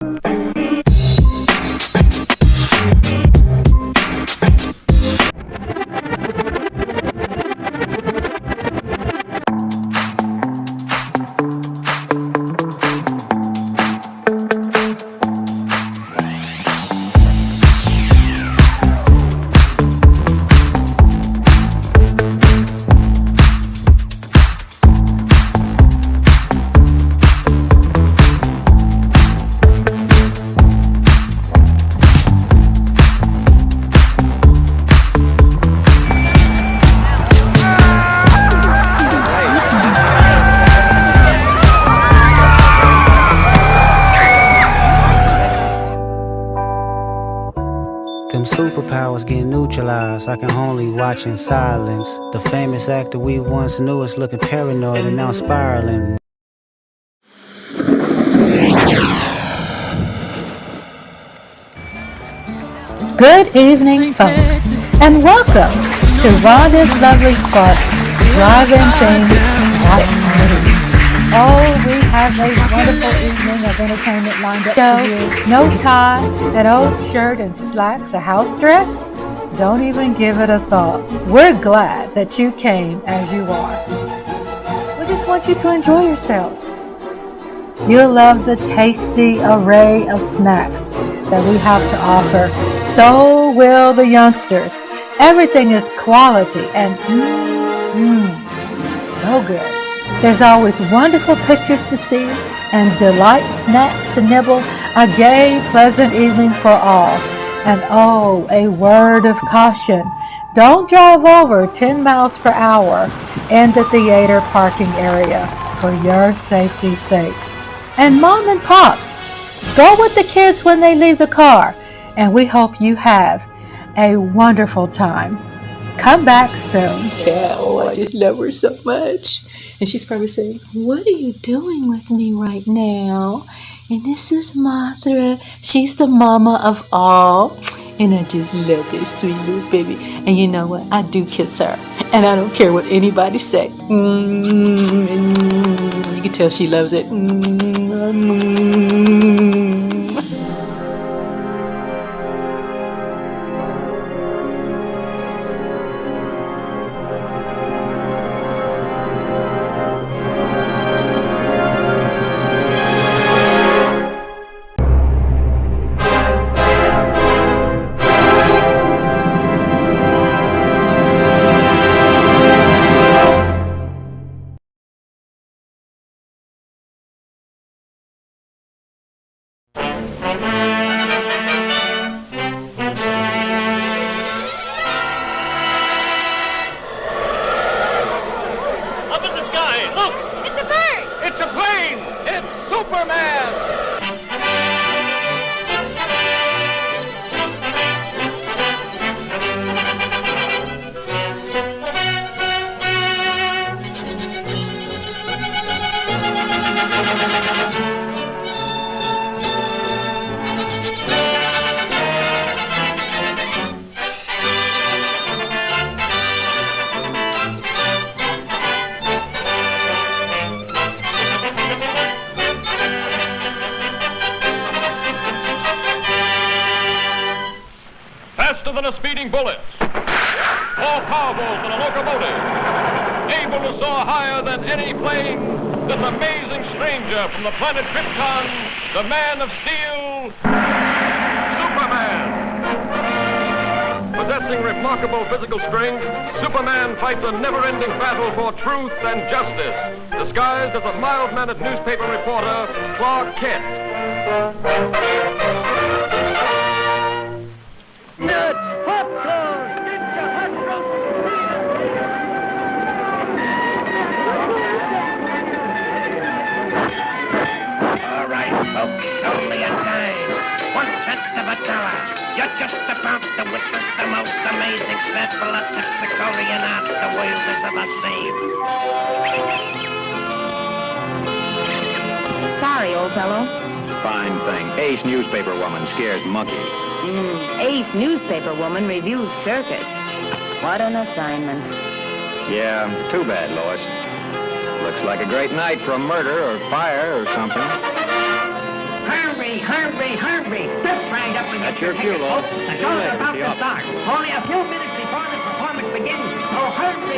Them superpowers get neutralized, I can only watch in silence. The famous actor we once knew is looking paranoid and now spiraling. Good evening, folks, and welcome to Rhonda's Lovely Sparks Drive-In Things Watch Party. Oh, we have a wonderful evening of entertainment lined up for you. No tie, that old shirt and slacks, a house dress? Don't even give it a thought. We're glad that you came as you are. We just want you to enjoy yourselves. You'll love the tasty array of snacks that we have to offer. So will the youngsters. Everything is quality and so good. There's always wonderful pictures to see and delight snacks to nibble. A gay, pleasant evening for all. And oh, a word of caution. Don't drive over 10 miles per hour in the theater parking area for your safety's sake. And mom and pops, go with the kids when they leave the car. And we hope you have a wonderful time. Come back soon. Yeah, oh, I just love her so much. And she's probably saying, what are you doing with me right now? And this is Mothra. She's the mama of all. And I just love this sweet little baby. And you know what? I do kiss her. And I don't care what anybody say. You can tell she loves it. Than a speeding bullet, more powerful than a locomotive, able to soar higher than any plane, this amazing stranger from the planet Krypton, the Man of Steel, Superman. Possessing remarkable physical strength, Superman fights a never-ending battle for truth and justice, disguised as a mild-mannered newspaper reporter, Clark Kent. Nuts, popcorn, get your hot roast All right, folks, only a dime. 1/10 of a dollar. You're just about to witness the most amazing sample of Texicorian art the world has ever seen. Sorry, old fellow. Fine thing. Ace newspaper woman scares monkey. Ace newspaper woman reviews circus. What an assignment. Yeah, too bad, Lois. Looks like a great night for a murder or fire or something. Hurry, hurry! hurry! Step right up and That's get your cue, ticket, Lord. folks. The See you show's later, about the to officer. start. Only a few minutes before the performance begins. So hurry!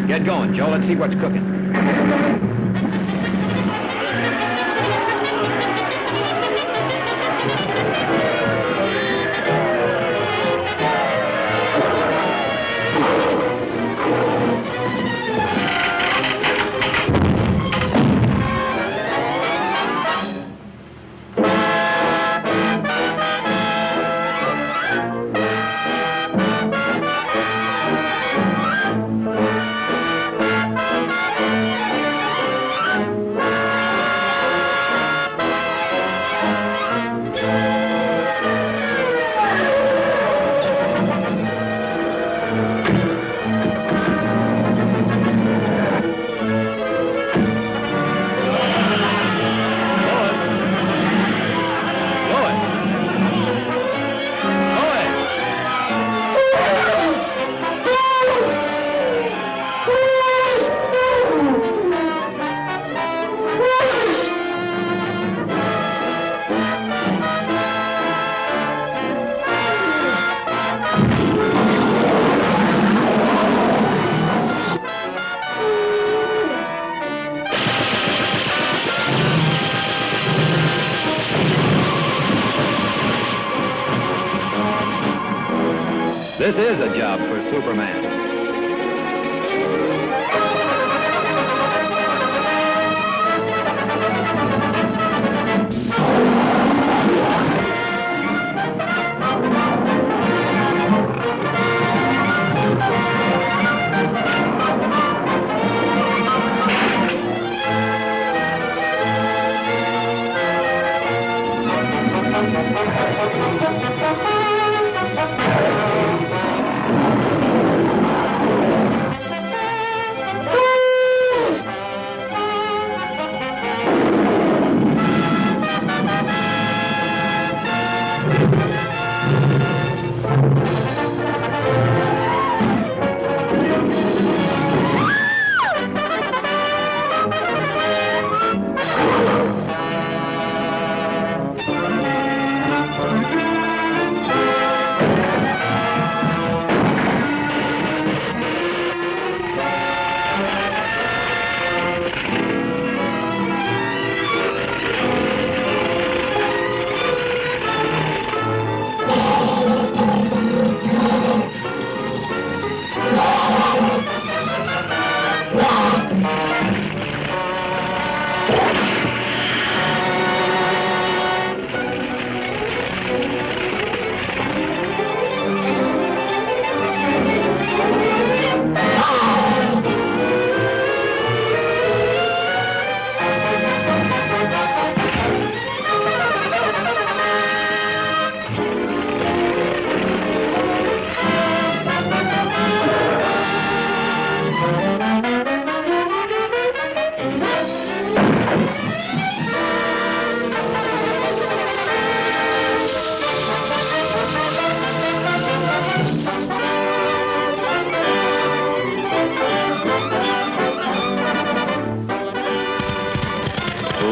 Get going, Joe. Let's see what's cooking. This is a job for Superman.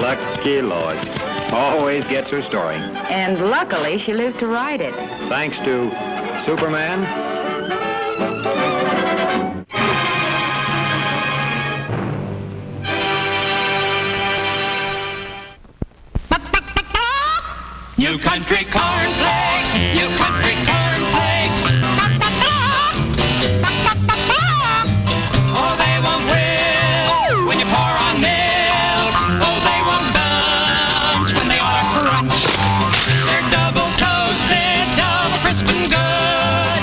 Lucky Lois. Always gets her story. And luckily, she lives to ride it. Thanks to Superman. You country cornflakes, you country cornflakes. Oh, they won't will when you pour on milk. Oh, they won't bunch when they are crunch. They're double toasted, double crisp and good.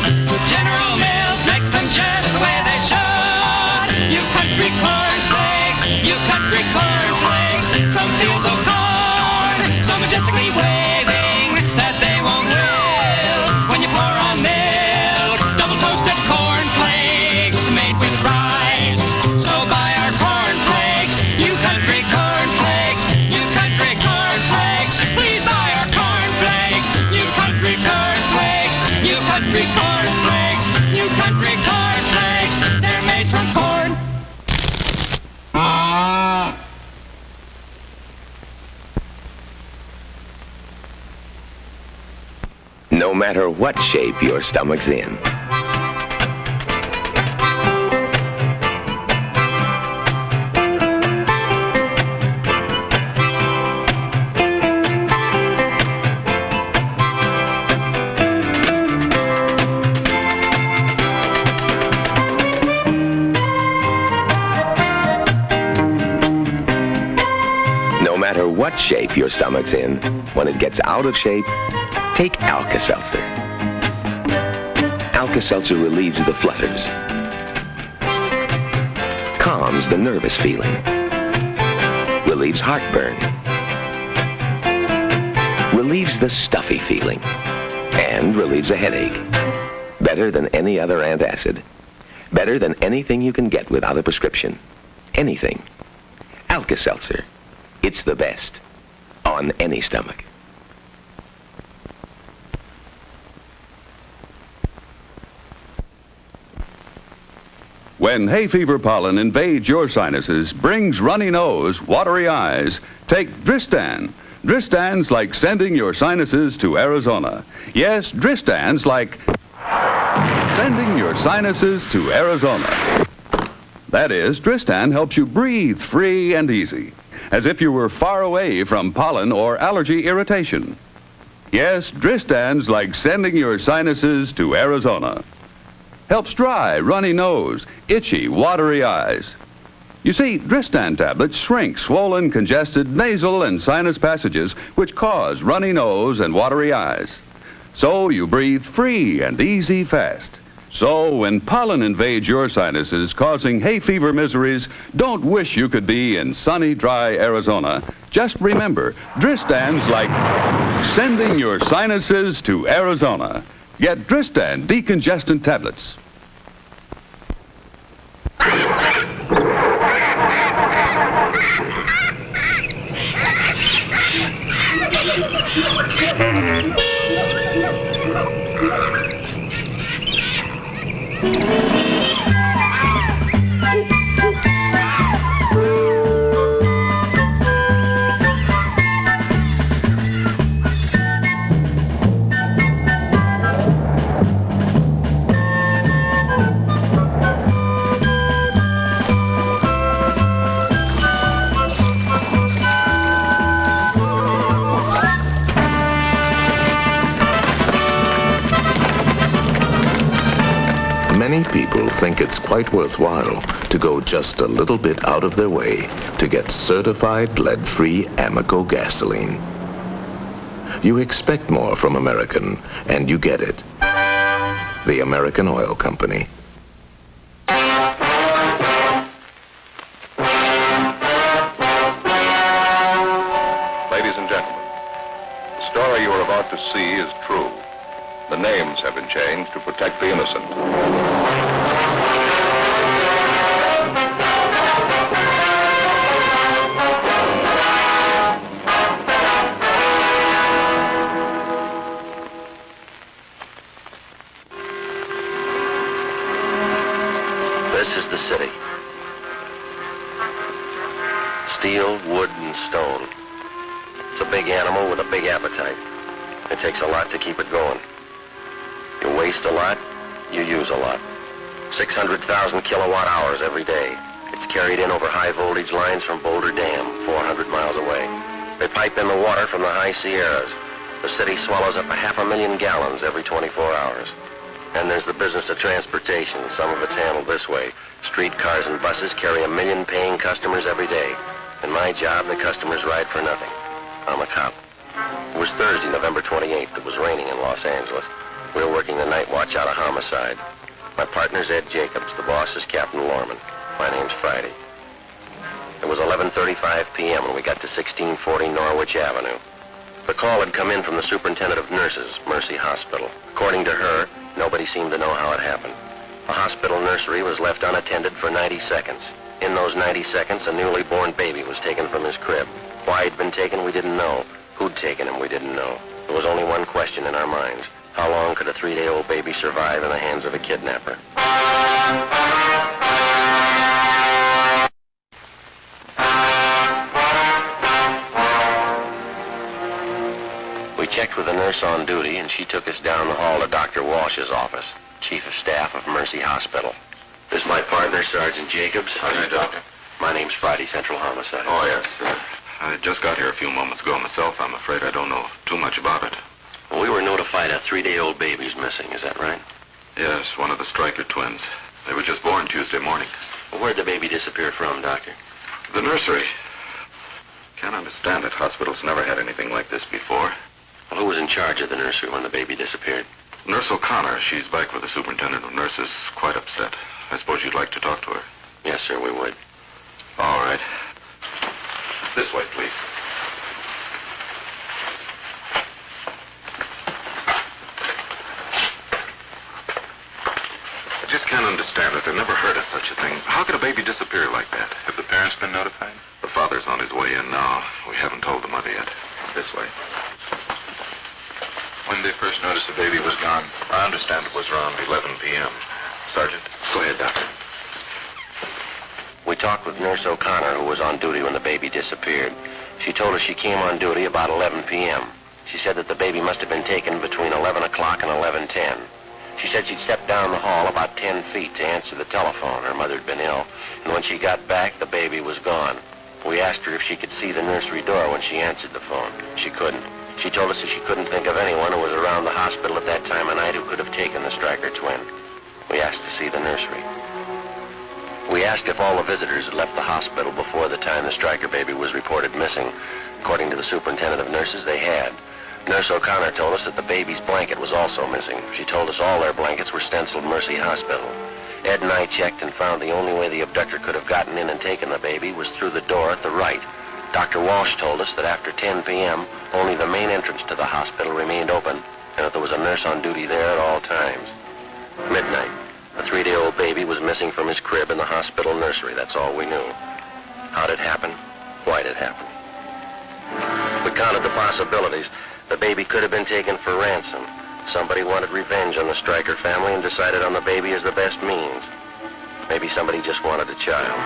General Mills makes them just the way they should. You country cornflakes, you country cornflakes. Some fields of corn, so majestically waving that they won't will when you pour on milk. Double toasted cornflakes made with rice. So buy our cornflakes, you country cornflakes, you country cornflakes. Please buy our cornflakes, you country cornflakes, you country cornflakes, you country cornflakes. They're made from corn. No matter what shape your stomach's in. No matter what shape your stomach's in, when it gets out of shape, take Alka-Seltzer. Alka-Seltzer relieves the flutters, calms the nervous feeling, relieves heartburn, relieves the stuffy feeling, and relieves a headache. Better than any other antacid. Better than anything you can get without a prescription. Anything. Alka-Seltzer. It's the best. On any stomach. When hay fever pollen invades your sinuses, brings runny nose, watery eyes, take Dristan. Dristan's like sending your sinuses to Arizona. Yes, Dristan's like sending your sinuses to Arizona. That is, Dristan helps you breathe free and easy, as if you were far away from pollen or allergy irritation. Yes, Dristan's like sending your sinuses to Arizona. Helps dry, runny nose, itchy, watery eyes. You see, Dristan tablets shrink swollen, congested nasal and sinus passages which cause runny nose and watery eyes. So you breathe free and easy fast. So when pollen invades your sinuses causing hay fever miseries, don't wish you could be in sunny, dry Arizona. Just remember, Dristan's like sending your sinuses to Arizona. Get Dristan decongestant tablets. Many people think it's quite worthwhile to go just a little bit out of their way to get certified lead-free Amoco gasoline. You expect more from American, and you get it. The American Oil Company. Ladies and gentlemen, the story you are about to see is true. The names have been changed to protect the innocent. This is the city. Steel, wood, and stone. It's a big animal with a big appetite. It takes a lot to keep it going. You waste a lot, you use a lot. 600,000 kilowatt hours every day. It's carried in over high voltage lines from Boulder Dam, 400 miles away. They pipe in the water from the high Sierras. The city swallows up 500,000 gallons every 24 hours. And there's the business of transportation. Some of it's handled this way. Streetcars and buses carry 1 million paying customers every day. In my job, the customers ride for nothing. I'm a cop. It was Thursday, November 28th. It was raining in Los Angeles. We were working the night watch out of homicide. My partner's Ed Jacobs. The boss is Captain Lorman. My name's Friday. It was 11:35 p.m. when we got to 1640 Norwich Avenue. The call had come in from the superintendent of nurses, Mercy Hospital. According to her, nobody seemed to know how it happened. The hospital nursery was left unattended for 90 seconds. In those 90 seconds, a newly born baby was taken from his crib. Why he'd been taken, we didn't know. Who'd taken him, we didn't know. There was only one question in our minds. How long could a 3-day-old baby survive in the hands of a kidnapper? We checked with the nurse on duty, and she took us down the hall to Dr. Walsh's office, Chief of Staff of Mercy Hospital. This is my partner, Sergeant Jacobs. How do you, Doctor? My name's Friday, Central Homicide. Oh, yes, sir. I just got here a few moments ago myself. I'm afraid I don't know too much about it. Well, we were notified a 3-day-old baby's missing. Is that right? Yes, one of the Stryker twins. They were just born Tuesday morning. Well, where'd the baby disappear from, Doctor? The nursery. Can't understand it. Hospital's never had anything like this before. Well, who was in charge of the nursery when the baby disappeared? Nurse O'Connor. She's back with the superintendent of nurses. Quite upset. I suppose you'd like to talk to her. Yes, sir, we would. All right. This way, please. I just can't understand it. I've never heard of such a thing. How could a baby disappear like that? Have the parents been notified? The father's on his way in now. We haven't told the mother yet. This way. When they first noticed the baby was gone, I understand it was around 11 p.m. Sergeant? Go ahead, Doctor. We talked with Nurse O'Connor, who was on duty when the baby disappeared. She told us she came on duty about 11 p.m. She said that the baby must have been taken between 11 o'clock and 11:10. She said she'd stepped down the hall about 10 feet to answer the telephone. Her mother had been ill, and when she got back, the baby was gone. We asked her if she could see the nursery door when she answered the phone. She couldn't. She told us that she couldn't think of anyone who was around the hospital at that time of night who could have taken the Stryker twin. We asked to see the nursery. We asked if all the visitors had left the hospital before the time the Stryker baby was reported missing. According to the superintendent of nurses, they had. Nurse O'Connor told us that the baby's blanket was also missing. She told us all their blankets were stenciled Mercy Hospital. Ed and I checked and found the only way the abductor could have gotten in and taken the baby was through the door at the right. Dr. Walsh told us that after 10 p.m., only the main entrance to the hospital remained open, and that there was a nurse on duty there at all times. Midnight. A 3-day-old baby was missing from his crib in the hospital nursery. That's all we knew. How did it happen? Why did it happen? We counted the possibilities. The baby could have been taken for ransom. Somebody wanted revenge on the Stryker family and decided on the baby as the best means. Maybe somebody just wanted a child.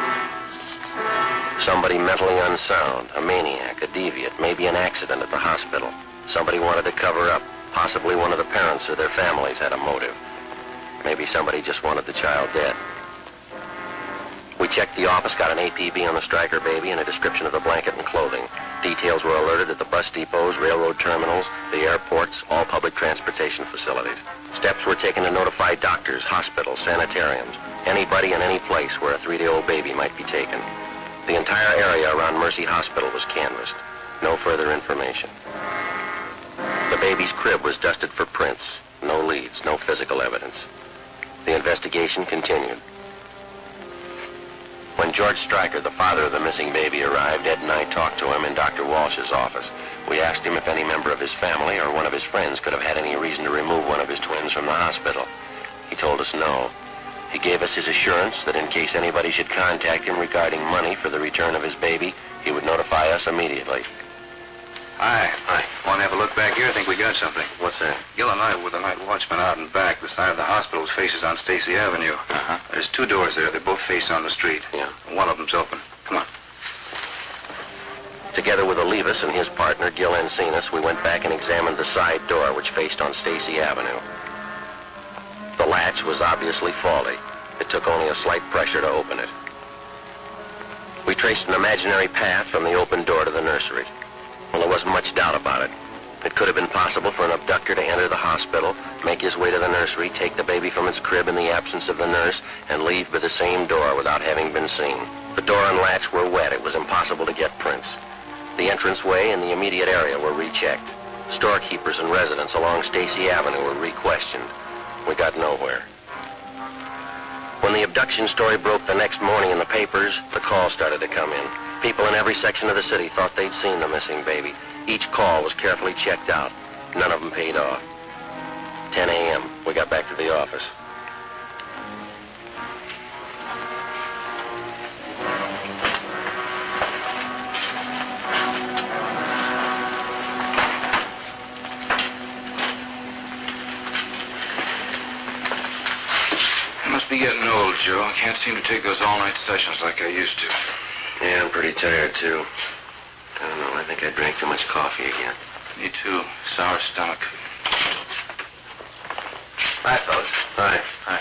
Somebody mentally unsound, a maniac, a deviant, maybe an accident at the hospital. Somebody wanted to cover up. Possibly one of the parents or their families had a motive. Maybe somebody just wanted the child dead. We checked the office, got an APB on the Stryker baby and a description of the blanket and clothing. Details were alerted at the bus depots, railroad terminals, the airports, all public transportation facilities. Steps were taken to notify doctors, hospitals, sanitariums, anybody and any place where a 3-day-old baby might be taken. The entire area around Mercy Hospital was canvassed. No further information. The baby's crib was dusted for prints. No leads, no physical evidence. The investigation continued. When George Stryker, the father of the missing baby, arrived, Ed and I talked to him in Dr. Walsh's office. We asked him if any member of his family or one of his friends could have had any reason to remove one of his twins from the hospital. He told us no. He gave us his assurance that in case anybody should contact him regarding money for the return of his baby, he would notify us immediately. Hi. Want to have a look back here? I think we got something. What's that? Gil and I were the night watchman out and back. The side of the hospital faces on Stacy Avenue. There's 2 doors there. They both face on the street. Yeah. One of them's open. Come on. Together with Ivers and his partner, Gil Encinas, we went back and examined the side door which faced on Stacy Avenue. The latch was obviously faulty. It took only a slight pressure to open it. We traced an imaginary path from the open door to the nursery. Well, there wasn't much doubt about it. It could have been possible for an abductor to enter the hospital, make his way to the nursery, take the baby from its crib in the absence of the nurse, and leave by the same door without having been seen. The door and latch were wet. It was impossible to get prints. The entranceway and the immediate area were rechecked. Storekeepers and residents along Stacy Avenue were re-questioned. We got nowhere. When the abduction story broke the next morning in the papers, the calls started to come in. People in every section of the city thought they'd seen the missing baby. Each call was carefully checked out. None of them paid off. 10 a.m., we got back to the office. Must be getting old, Joe. I can't seem to take those all-night sessions like I used to. Yeah, I'm pretty tired, too. I don't know, I think I drank too much coffee again. Me too. Sour stomach. Hi, fellas. Hi. Hi.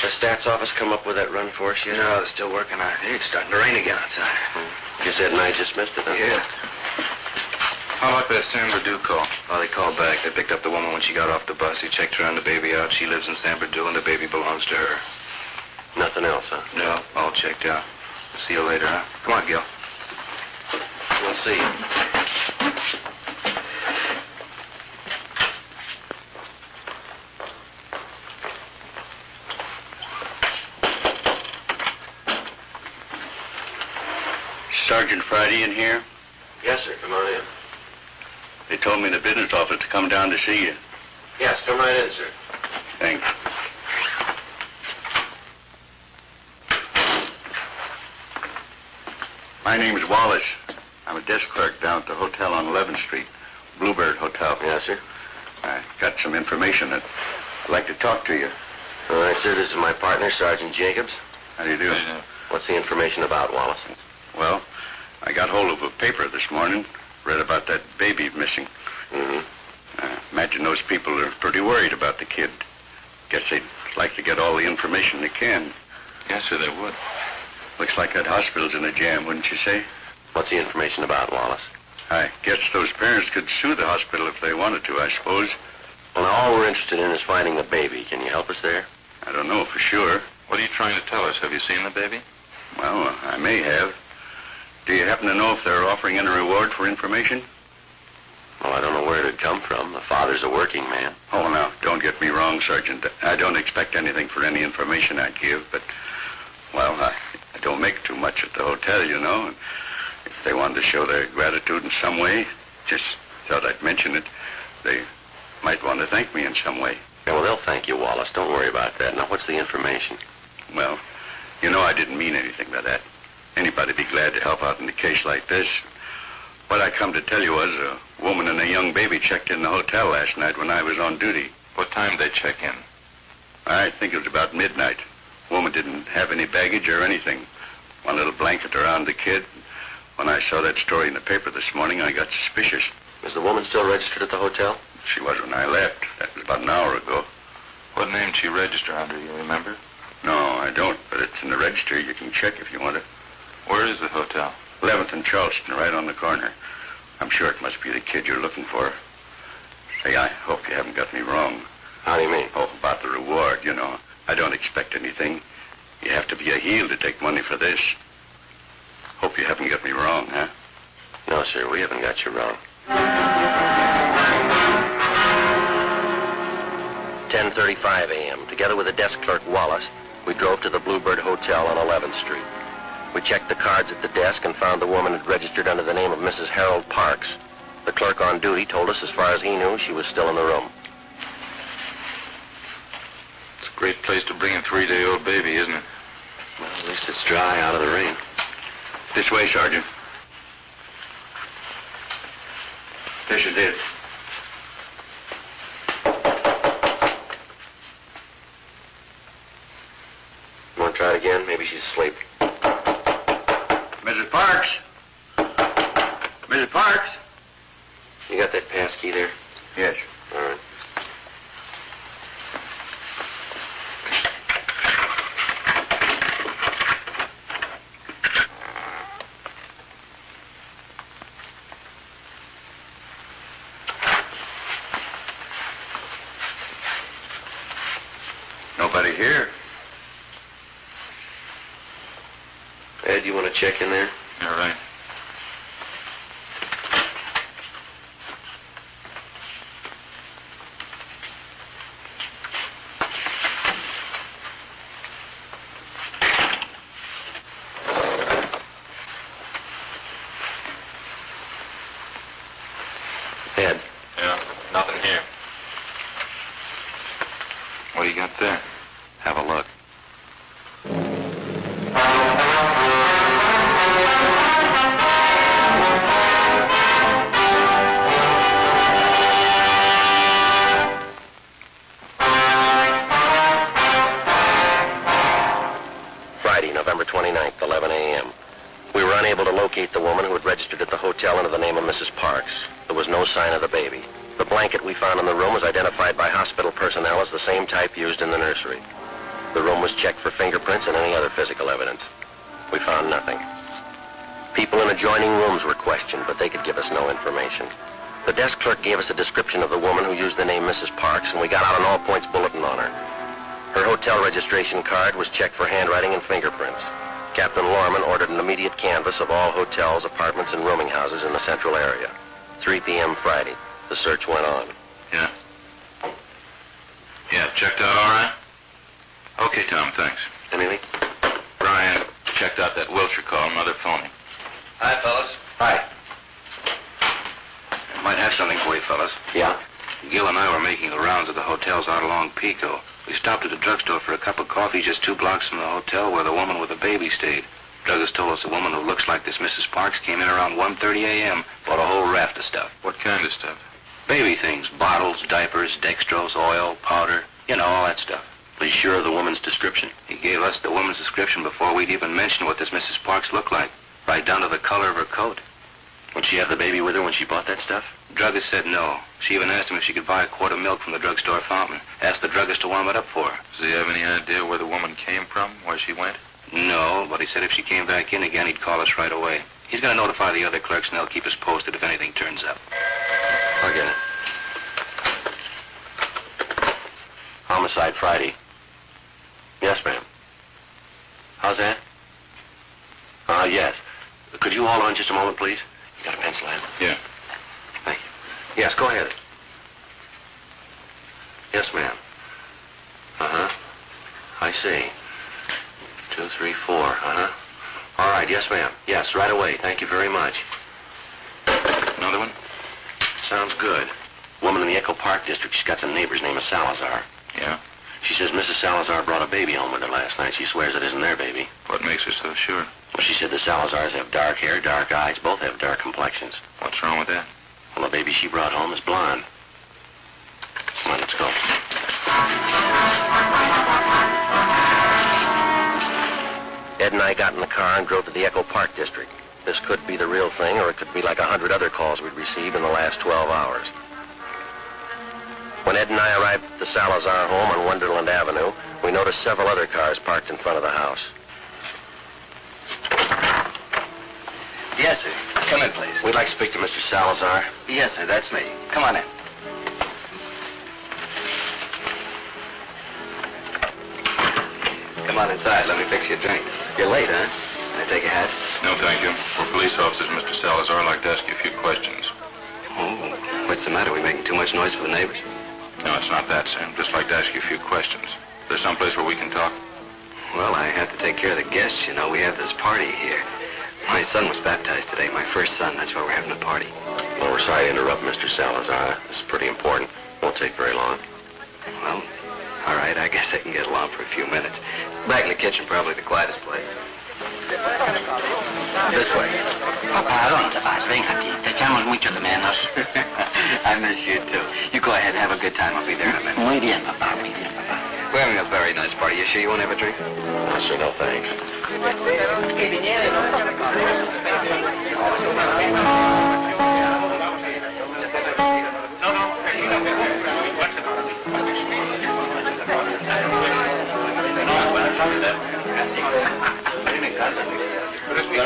The stats office come up with that run for us yet? No, they're still working on it. It's starting to rain again outside. Guess Ed and I just missed it, huh? Yeah. How about that San Berdue call? Oh, they called back. They picked up the woman when she got off the bus. He checked her and the baby out. She lives in San Berdue, and the baby belongs to her. Nothing else, huh? No, all checked out. See you later, huh? Come on, Gil. We'll see. Sergeant Friday in here? Yes, sir. Come on in. They told me in the business office to come down to see you. Yes, come right in, sir. Thanks. My name's Wallace. I'm a desk clerk down at the hotel on 11th Street, Bluebird Hotel. Yes, sir. I got some information that I'd like to talk to you. All right, sir. This is my partner, Sergeant Jacobs. How do you do? What's the information about, Wallace? Well, I got hold of a paper this morning, read about that baby missing. I imagine those people are pretty worried about the kid. Guess they'd like to get all the information they can. Yes, sir, they would. Looks like that hospital's in a jam, wouldn't you say? What's the information about, Wallace? I guess those parents could sue the hospital if they wanted to, I suppose. Well, now, all we're interested in is finding the baby. Can you help us there? I don't know for sure. What are you trying to tell us? Have you seen the baby? Well, I may have. Do you happen to know if they're offering any reward for information? Well, I don't know where it'd come from. The father's a working man. Oh, now, don't get me wrong, Sergeant. I don't expect anything for any information I give, but, well, I don't make too much at the hotel, you know. And if they wanted to show their gratitude in some way, just thought I'd mention it, they might want to thank me in some way. Yeah, well, they'll thank you, Wallace. Don't worry about that. Now, what's the information? Well, you know I didn't mean anything by that. Anybody'd be glad to help out in a case like this. What I come to tell you was a woman and a young baby checked in the hotel last night when I was on duty. What time did they check in? I think it was about midnight. Woman didn't have any baggage or anything. One little blanket around the kid. When I saw that story in the paper this morning, I got suspicious. Is the woman still registered at the hotel? She was when I left. That was about an hour ago. What name did she register under, you remember? No, I don't, but it's in the register. You can check if you want it. Where is the hotel? 11th and Charleston, right on the corner. I'm sure it must be the kid you're looking for. Say, I hope you haven't got me wrong. How do you mean? Oh, about the reward, you know. I don't expect anything. You have to be a heel to take money for this. Hope you haven't got me wrong, huh? No, sir, we haven't got you wrong. 10:35 a.m. Together with the desk clerk, Wallace, we drove to the Bluebird Hotel on 11th Street. We checked the cards at the desk and found the woman had registered under the name of Mrs. Harold Parks. The clerk on duty told us as far as he knew she was still in the room. It's a great place to bring a 3-day-old baby, isn't it? Well, at least it's dry out of the rain. This way, Sergeant. This is it. You want to try it again? Maybe she's asleep. Mrs. Parks? passkey there? Yes. All right. Nobody here. Ed, you want to check in there? All right. Ed. Yeah, nothing here. What do you got there? Have a look. Friday, November 29th, 11 a.m. We were unable to locate the woman who had registered at the hotel under the name of Mrs. Parks. There was no sign of the baby. The blanket we found in the room was identified by hospital personnel as the same type used in the nursery. The room was checked for fingerprints and any other physical evidence. We found nothing. People in adjoining rooms were questioned, but they could give us no information. The desk clerk gave us a description of the woman who used the name Mrs. Parks, and we got out an all-points bulletin on her. Her hotel registration card was checked for handwriting and fingerprints. Captain Lorman ordered an immediate canvass of all hotels, apartments, and rooming houses in the central area. 3 p.m. Friday. The search went on. Yeah. Yeah, checked out all right? Okay, Tom, thanks. Anything? Brian, checked out that Wilshire call, another phony. Hi, fellas. Hi. Might have something for you, fellas. Yeah? Gil and I were making the rounds of the hotels out along Pico. We stopped at a drugstore for a cup of coffee just 2 blocks from the hotel where the woman with the baby stayed. Druggist told us the woman who looks like this Mrs. Parks came in around 1:30 a.m., bought a whole raft of stuff. What kind of stuff? Baby things, bottles, diapers, dextrose, oil, powder, you know, all that stuff. Are you sure of the woman's description? He gave us the woman's description before we'd even mentioned what this Mrs. Parks looked like, right down to the color of her coat. Would she have the baby with her when she bought that stuff? Druggist said no. She even asked him if she could buy a quart of milk from the drugstore fountain. Asked the druggist to warm it up for her. Does he have any idea where the woman came from, where she went? No, but he said if she came back in again, he'd call us right away. He's going to notify the other clerks, and they'll keep us posted if anything turns up. I get it. Homicide Friday. Yes, ma'am. How's that? Yes. Could you hold on just a moment, please? You got a pencil, Ed? Yeah. Thank you. Yes, go ahead. Yes, ma'am. Uh-huh. I see. 2, 3, 4. Uh-huh. All right, yes, ma'am. Yes, right away. Thank you very much. Another one? Sounds good. Woman in the Echo Park district, she's got some neighbors named Salazar. Yeah? She says Mrs. Salazar brought a baby home with her last night. She swears it isn't their baby. What makes her so sure? Well, she said the Salazars have dark hair, dark eyes, both have dark complexions. What's wrong with that? Well, the baby she brought home is blonde. Come on, let's go. Ed and I got in the car and drove to the Echo Park district. This could be the real thing, or it could be like 100 other calls we'd received in the last 12 hours. When Ed and I arrived at the Salazar home on Wonderland Avenue, we noticed several other cars parked in front of the house. Yes, sir. Come in, please. We'd like to speak to Mr. Salazar. Yes, sir, that's me. Come on in. Come on inside. Let me fix you a drink. You're late, huh? Can I take a hat? No, thank you. We're police officers, Mr. Salazar. I'd like to ask you a few questions. Oh, what's the matter? We making too much noise for the neighbors? No, it's not that, sir. I'd just like to ask you a few questions. Is there someplace where we can talk? Well, I have to take care of the guests. You know, we have this party here. My son was baptized today, my first son. That's why we're having a party. Well, we're sorry to interrupt, Mr. Salazar. This is pretty important. Won't take very long. Well, all right, I guess I can get along for a few minutes. Back in the kitchen, probably the quietest place. This way. Papá, ¿dónde vas? Ven aquí. Te echamos mucho de menos. I miss you, too. You go ahead and have a good time. I'll be there in a minute. Muy bien, papá. Muy bien, papá. We're having a very nice party. You sure you won't have a drink? No, sir, no thanks.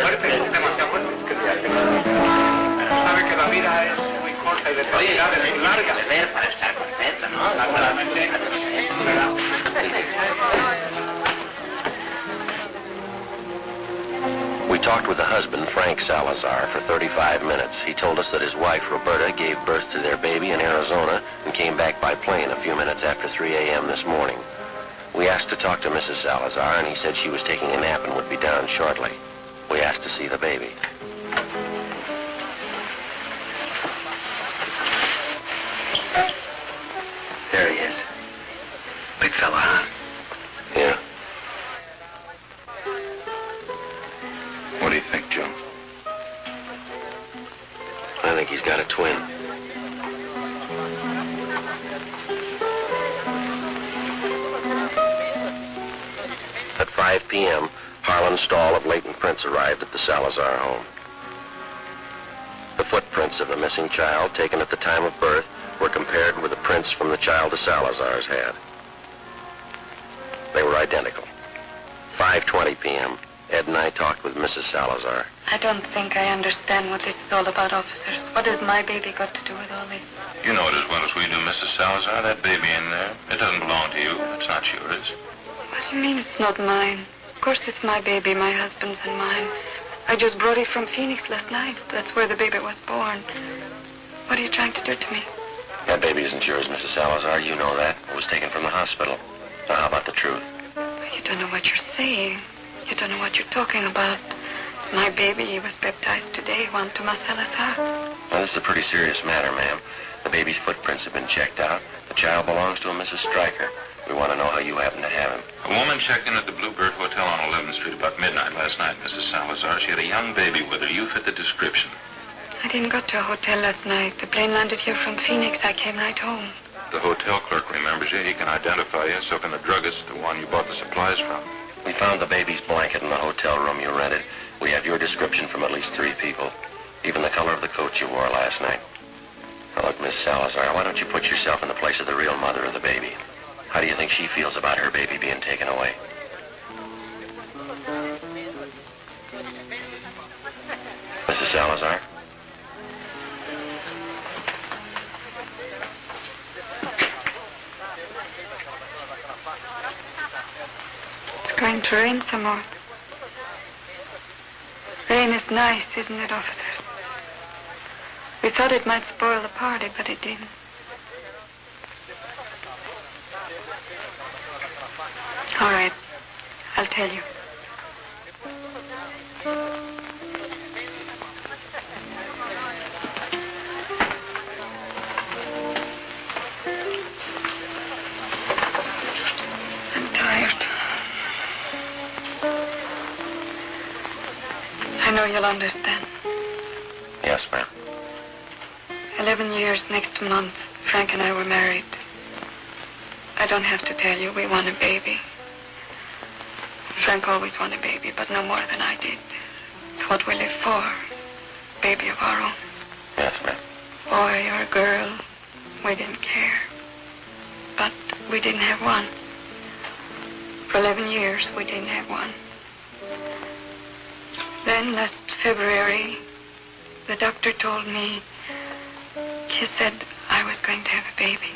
fuerte, demasiado fuerte. Sabe que la vida es muy corta y de calidad es muy larga. Beber para estar contento, ¿no? Naturalmente. We talked with the husband, Frank Salazar, for 35 minutes. He told us that his wife, Roberta, gave birth to their baby in Arizona and came back by plane a few minutes after 3 a.m. this morning. We asked to talk to Mrs. Salazar, and he said she was taking a nap and would be down shortly. We asked to see the baby. There he is. Big fella, huh? Yeah. What do you think, Joe? I think he's got a twin. At 5 p.m., Harlan Stahl of Leighton Prince arrived at the Salazar home. The footprints of the missing child, taken at the time of birth, were compared with the prints from the child the Salazars had. They were identical. 5:20 p.m., Ed and I talked with Mrs. Salazar. I don't think I understand what this is all about, officers. What has my baby got to do with all this? You know it as well as we do, Mrs. Salazar. That baby in there, it doesn't belong to you. It's not yours. What do you mean it's not mine? Of course it's my baby, my husband's and mine. I just brought it from Phoenix last night. That's where the baby was born. What are you trying to do to me? That baby isn't yours, Mrs. Salazar. You know that. It was taken from the hospital. Now, how about the truth? You don't know what you're saying. You don't know what you're talking about. It's my baby. He was baptized today, Juan Tomas Salazar. Now, this is a pretty serious matter, ma'am. The baby's footprints have been checked out. The child belongs to a Mrs. Stryker. We want to know how you happen to have him. A woman checked in at the Bluebird Hotel on 11th Street about midnight last night, Mrs. Salazar. She had a young baby with her. You fit the description. I didn't go to a hotel last night. The plane landed here from Phoenix. I came right home. The hotel clerk remembers you. He can identify you. So can the druggist, the one you bought the supplies from. We found the baby's blanket in the hotel room you rented. We have your description from at least 3 people. Even the color of the coat you wore last night. Now look, Miss Salazar, why don't you put yourself in the place of the real mother of the baby? How do you think she feels about her baby being taken away? Mrs. Salazar? It's going to rain some more. Rain is nice, isn't it, officers? We thought it might spoil the party, but it didn't. All right, I'll tell you. I'm tired. I know you'll understand. Yes, ma'am. 11 years next month, Frank and I were married. I don't have to tell you, we want a baby. Frank always wanted a baby, but no more than I did. It's what we live for. Baby of our own. Yes, ma'am. Boy or girl, we didn't care. But we didn't have one. For 11 years, we didn't have one. Then last February, the doctor told me, he said I was going to have a baby.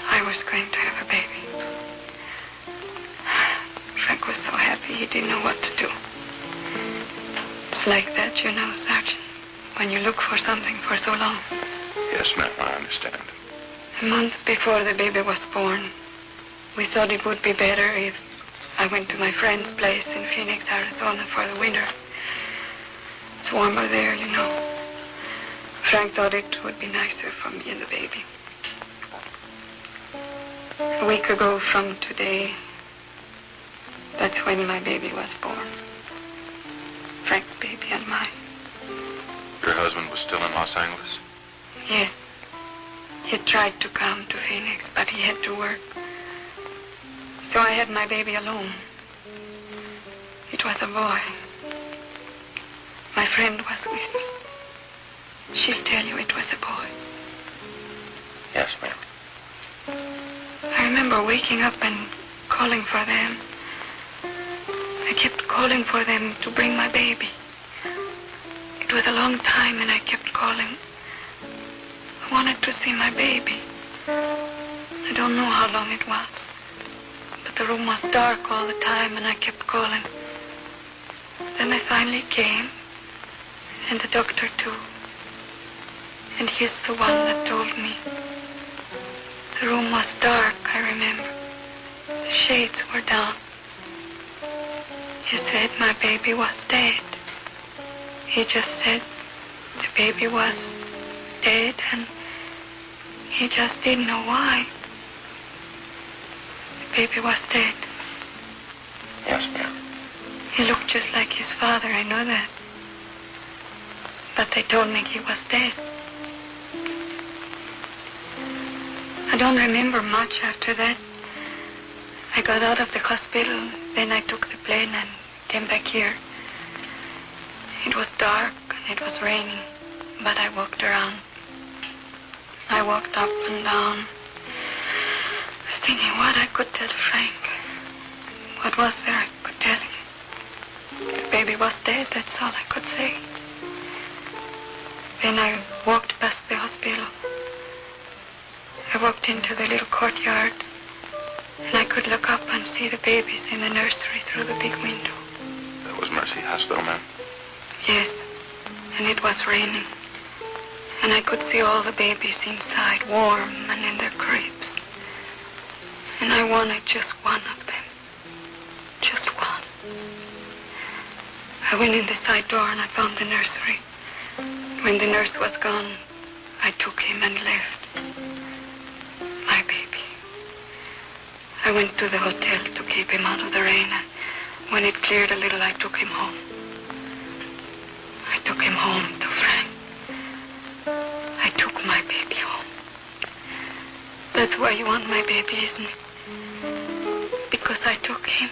I was going to have a baby. Frank was so happy he didn't know what to do. It's like that, you know, Sergeant, when you look for something for so long. Yes, ma'am, I understand. A month before the baby was born, we thought it would be better if I went to my friend's place in Phoenix, Arizona for the winter. It's warmer there, you know. Frank thought it would be nicer for me and the baby. A week ago from today, that's when my baby was born. Frank's baby and mine. Your husband was still in Los Angeles? Yes. He tried to come to Phoenix, but he had to work. So I had my baby alone. It was a boy. My friend was with me. She'll tell you it was a boy. Yes, ma'am. I remember waking up and calling for them. I kept calling for them to bring my baby. It was a long time and I kept calling. I wanted to see my baby. I don't know how long it was, but the room was dark all the time and I kept calling. Then they finally came, and the doctor too. And he's the one that told me. The room was dark, I remember. The shades were down. He said my baby was dead. He just said the baby was dead and he just didn't know why. The baby was dead. Yes, ma'am. He looked just like his father, I know that. But they told me he was dead. I don't remember much after that. I got out of the hospital, then I took the plane and came back here. It was dark and it was raining, but I walked around. I walked up and down. I was thinking what I could tell Frank. What was there I could tell him? The baby was dead, that's all I could say. Then I walked past the hospital. I walked into the little courtyard, and I could look up and see the babies in the nursery through the big window. That was Mercy Hospital, ma'am? Yes, and it was raining. And I could see all the babies inside, warm and in their cribs. And I wanted just one of them. Just one. I went in the side door and I found the nursery. When the nurse was gone, I took him and left. My baby. I went to the hotel to keep him out of the rain, and when it cleared a little, I took him home. I took him home to Frank. I took my baby home. That's why you want my baby, isn't it? Because I took him.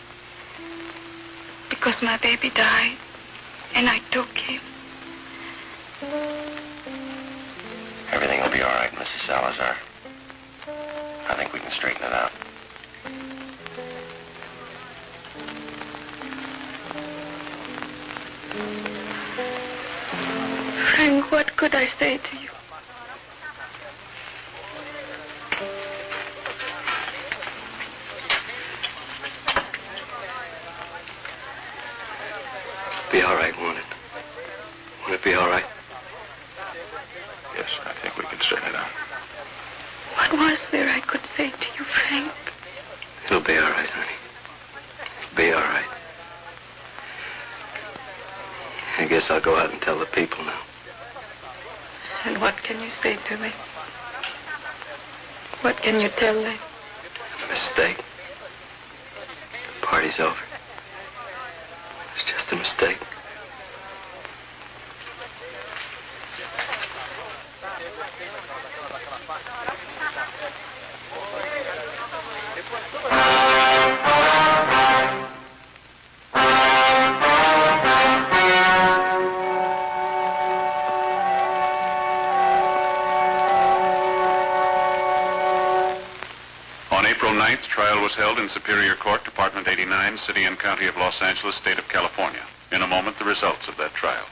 Because my baby died, and I took him. Everything will be all right, Mrs. Salazar. I think we can straighten it out. Frank, what could I say to you? Be all right, won't it? Won't it be all right? Yes, I think we can straighten it out. What was there I could say to you, Frank? It'll be all right, honey. It'll be all right. I guess I'll go out and tell the people now. And what can you say to them? What can you tell them? A mistake. The party's over. It's just a mistake. On April 9th, trial was held in Superior Court, Department 89, City and County of Los Angeles, State of California. In a moment, the results of that trial.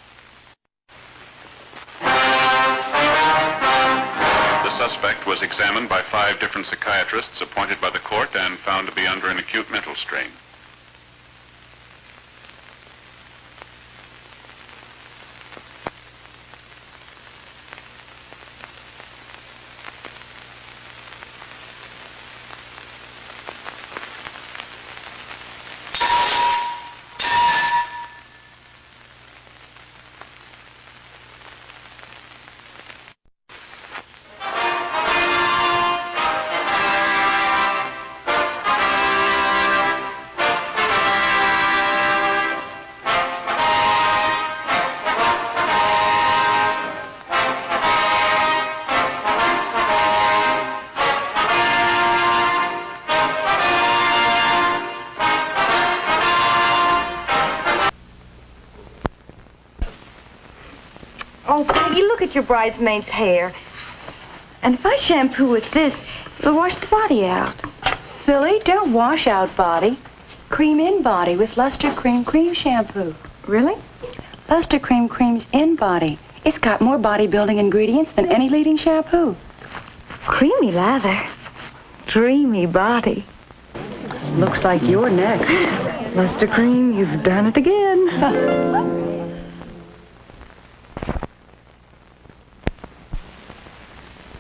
The suspect was examined by 5 different psychiatrists appointed by the court and found to be under an acute mental strain. Oh, Peggy, look at your bridesmaid's hair. And if I shampoo with this, it'll wash the body out. Silly, don't wash out body. Cream in body with Luster Cream Cream Shampoo. Really? Luster Cream Cream's in body. It's got more body-building ingredients than any leading shampoo. Creamy lather. Dreamy body. Looks like you're next. Luster Cream, you've done it again.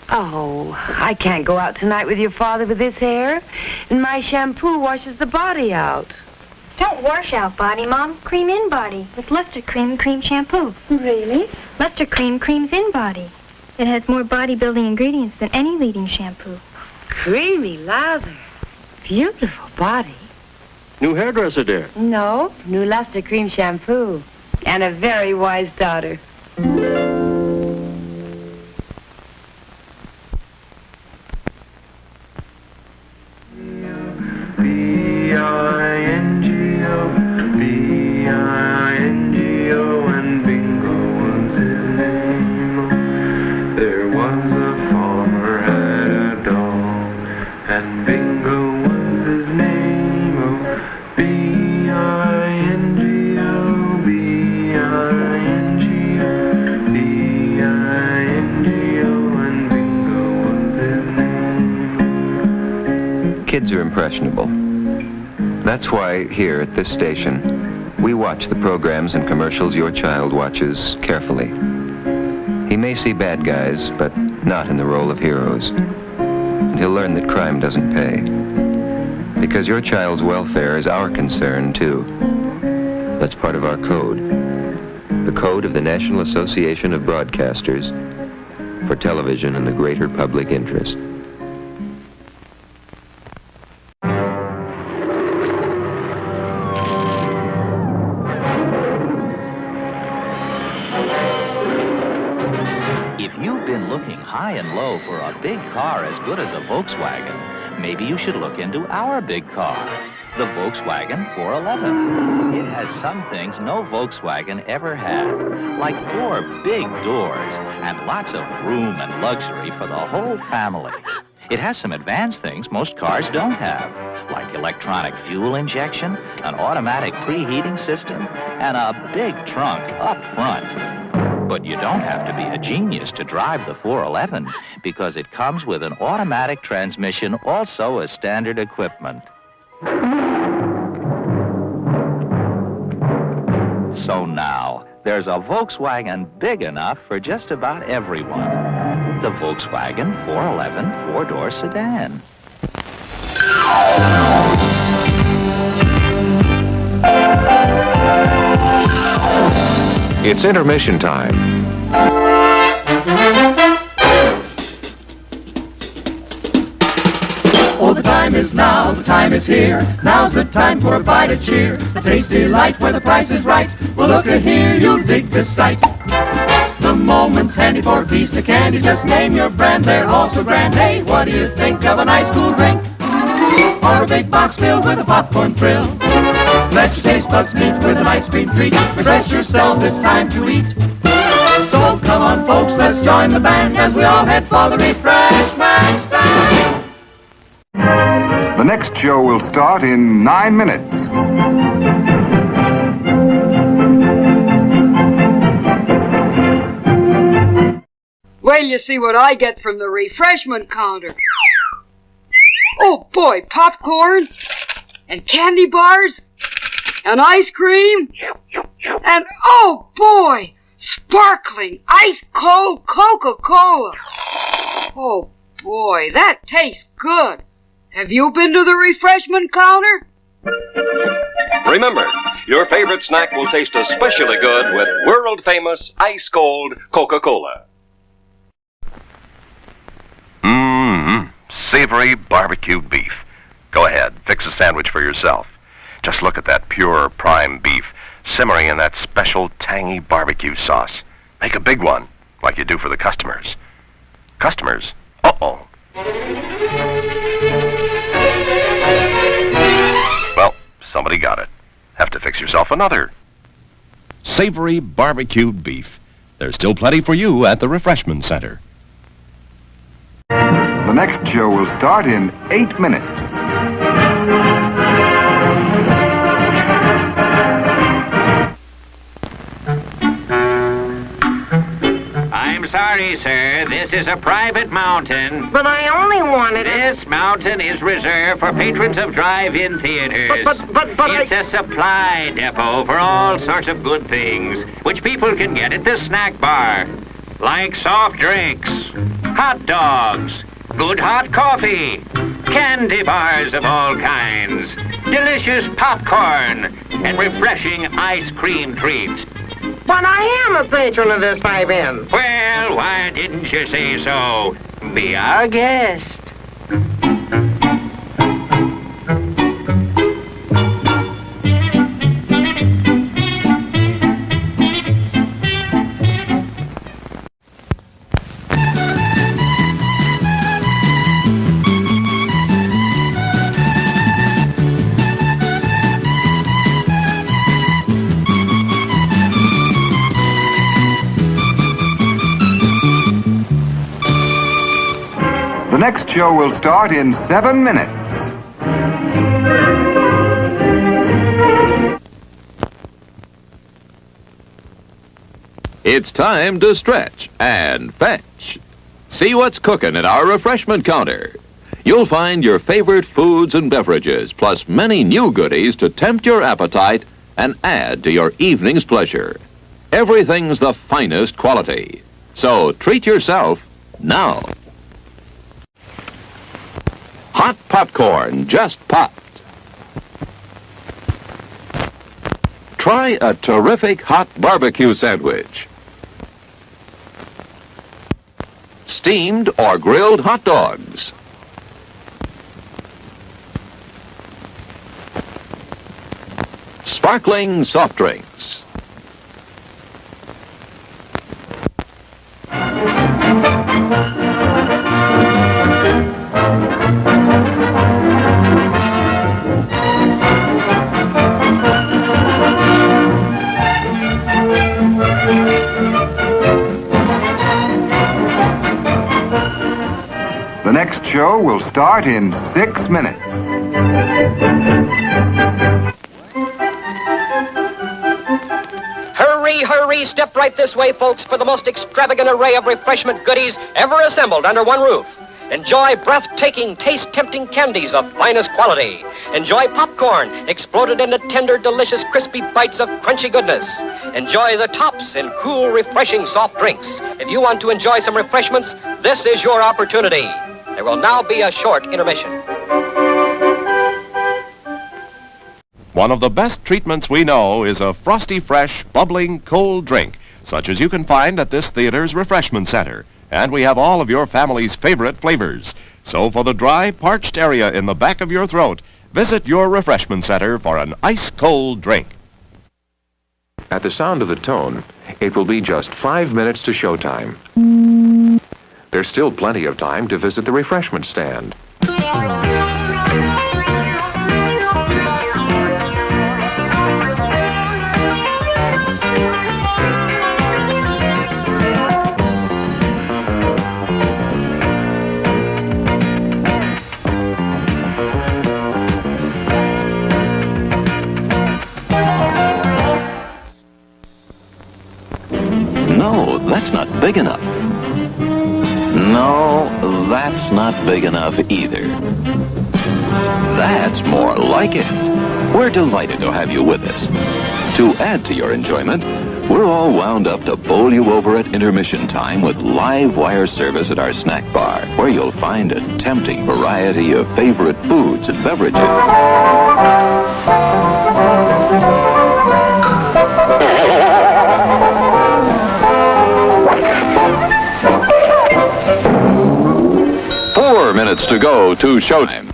Oh, I can't go out tonight with your father with this hair. And my shampoo washes the body out. Don't wash out body, Mom. Cream in body with Luster Cream Cream Shampoo. Really? Luster Cream creams in body. It has more body-building ingredients than any leading shampoo. Creamy lather. Beautiful body. New hairdresser, dear. No, new Luster Cream Shampoo. And a very wise daughter. B-I-N-G-O, B-I-N-G-O, and Bingo was his name. There was a farmer had a dog, and Bingo was his name. Oh, B-I-N-G-O, B-I-N-G-O, B-I-N-G-O, and Bingo was his name. Kids are impressionable. That's why here at this station, we watch the programs and commercials your child watches carefully. He may see bad guys, but not in the role of heroes. And he'll learn that crime doesn't pay. Because your child's welfare is our concern, too. That's part of our code. The code of the National Association of Broadcasters for television and the greater public interest. High and low for a big car as good as a Volkswagen, maybe you should look into our big car, the Volkswagen 411. It has some things no Volkswagen ever had, like 4 big doors and lots of room and luxury for the whole family. It has some advanced things most cars don't have, like electronic fuel injection, an automatic preheating system, and a big trunk up front. But you don't have to be a genius to drive the 411 because it comes with an automatic transmission also as standard equipment. So now, there's a Volkswagen big enough for just about everyone. The Volkswagen 411 4-door sedan. It's intermission time. Oh, the time is now, the time is here. Now's the time for a bite of cheer. A tasty delight where the price is right. Well, look here, you'll dig this sight. The moment's handy for a piece of candy. Just name your brand, they're all so grand. Hey, what do you think of a nice cool drink? Or a big box filled with a popcorn thrill? Let your taste buds meet with an ice cream treat. Refresh yourselves, it's time to eat. So come on, folks, let's join the band as we all head for the refreshment stand. The next show will start in 9 minutes. Wait till you see what I get from the refreshment counter. Oh boy, popcorn and candy bars and ice cream and oh boy, sparkling ice cold Coca-Cola. Oh boy, that tastes good. Have you been to the refreshment counter? Remember, your favorite snack will taste especially good with world-famous ice-cold Coca-Cola. Savory barbecue beef. Go ahead, fix a sandwich for yourself. Just look at that pure prime beef simmering in that special tangy barbecue sauce. Make a big one, like you do for the customers. Customers? Uh-oh. Well, somebody got it. Have to fix yourself another. Savory barbecued beef. There's still plenty for you at the Refreshment Center. The next show will start in 8 minutes. sorry, sir. This is a private mountain. But I only wanted it. This mountain is reserved for patrons of drive-in theaters. But it's a supply depot for all sorts of good things, which people can get at the snack bar. Like soft drinks, hot dogs, good hot coffee, candy bars of all kinds, delicious popcorn, and refreshing ice cream treats. But I am a patron of this drive-in. Well, why didn't you say so? Be our guest. The next show will start in 7 minutes. It's time to stretch and fetch. See what's cooking at our refreshment counter. You'll find your favorite foods and beverages, plus many new goodies to tempt your appetite and add to your evening's pleasure. Everything's the finest quality. So treat yourself now. Hot popcorn just popped. Try a terrific hot barbecue sandwich. Steamed or grilled hot dogs. Sparkling soft drinks. The next show will start in 6 minutes. Hurry, hurry, step right this way, folks, for the most extravagant array of refreshment goodies ever assembled under one roof. Enjoy breathtaking, taste-tempting candies of finest quality. Enjoy popcorn, exploded into tender, delicious, crispy bites of crunchy goodness. Enjoy the tops in cool, refreshing soft drinks. If you want to enjoy some refreshments, this is your opportunity. There will now be a short intermission. One of the best treatments we know is a frosty, fresh, bubbling, cold drink, such as you can find at this theater's refreshment center. And we have all of your family's favorite flavors. So for the dry, parched area in the back of your throat, visit your refreshment center for an ice-cold drink. At the sound of the tone, it will be just 5 minutes to showtime. There's still plenty of time to visit the refreshment stand. No, that's not big enough. No, that's not big enough either. That's more like it. We're delighted to have you with us. To add to your enjoyment, we're all wound up to bowl you over at intermission time with live wire service at our snack bar, where you'll find a tempting variety of favorite foods and beverages. 4 minutes to go to showtime.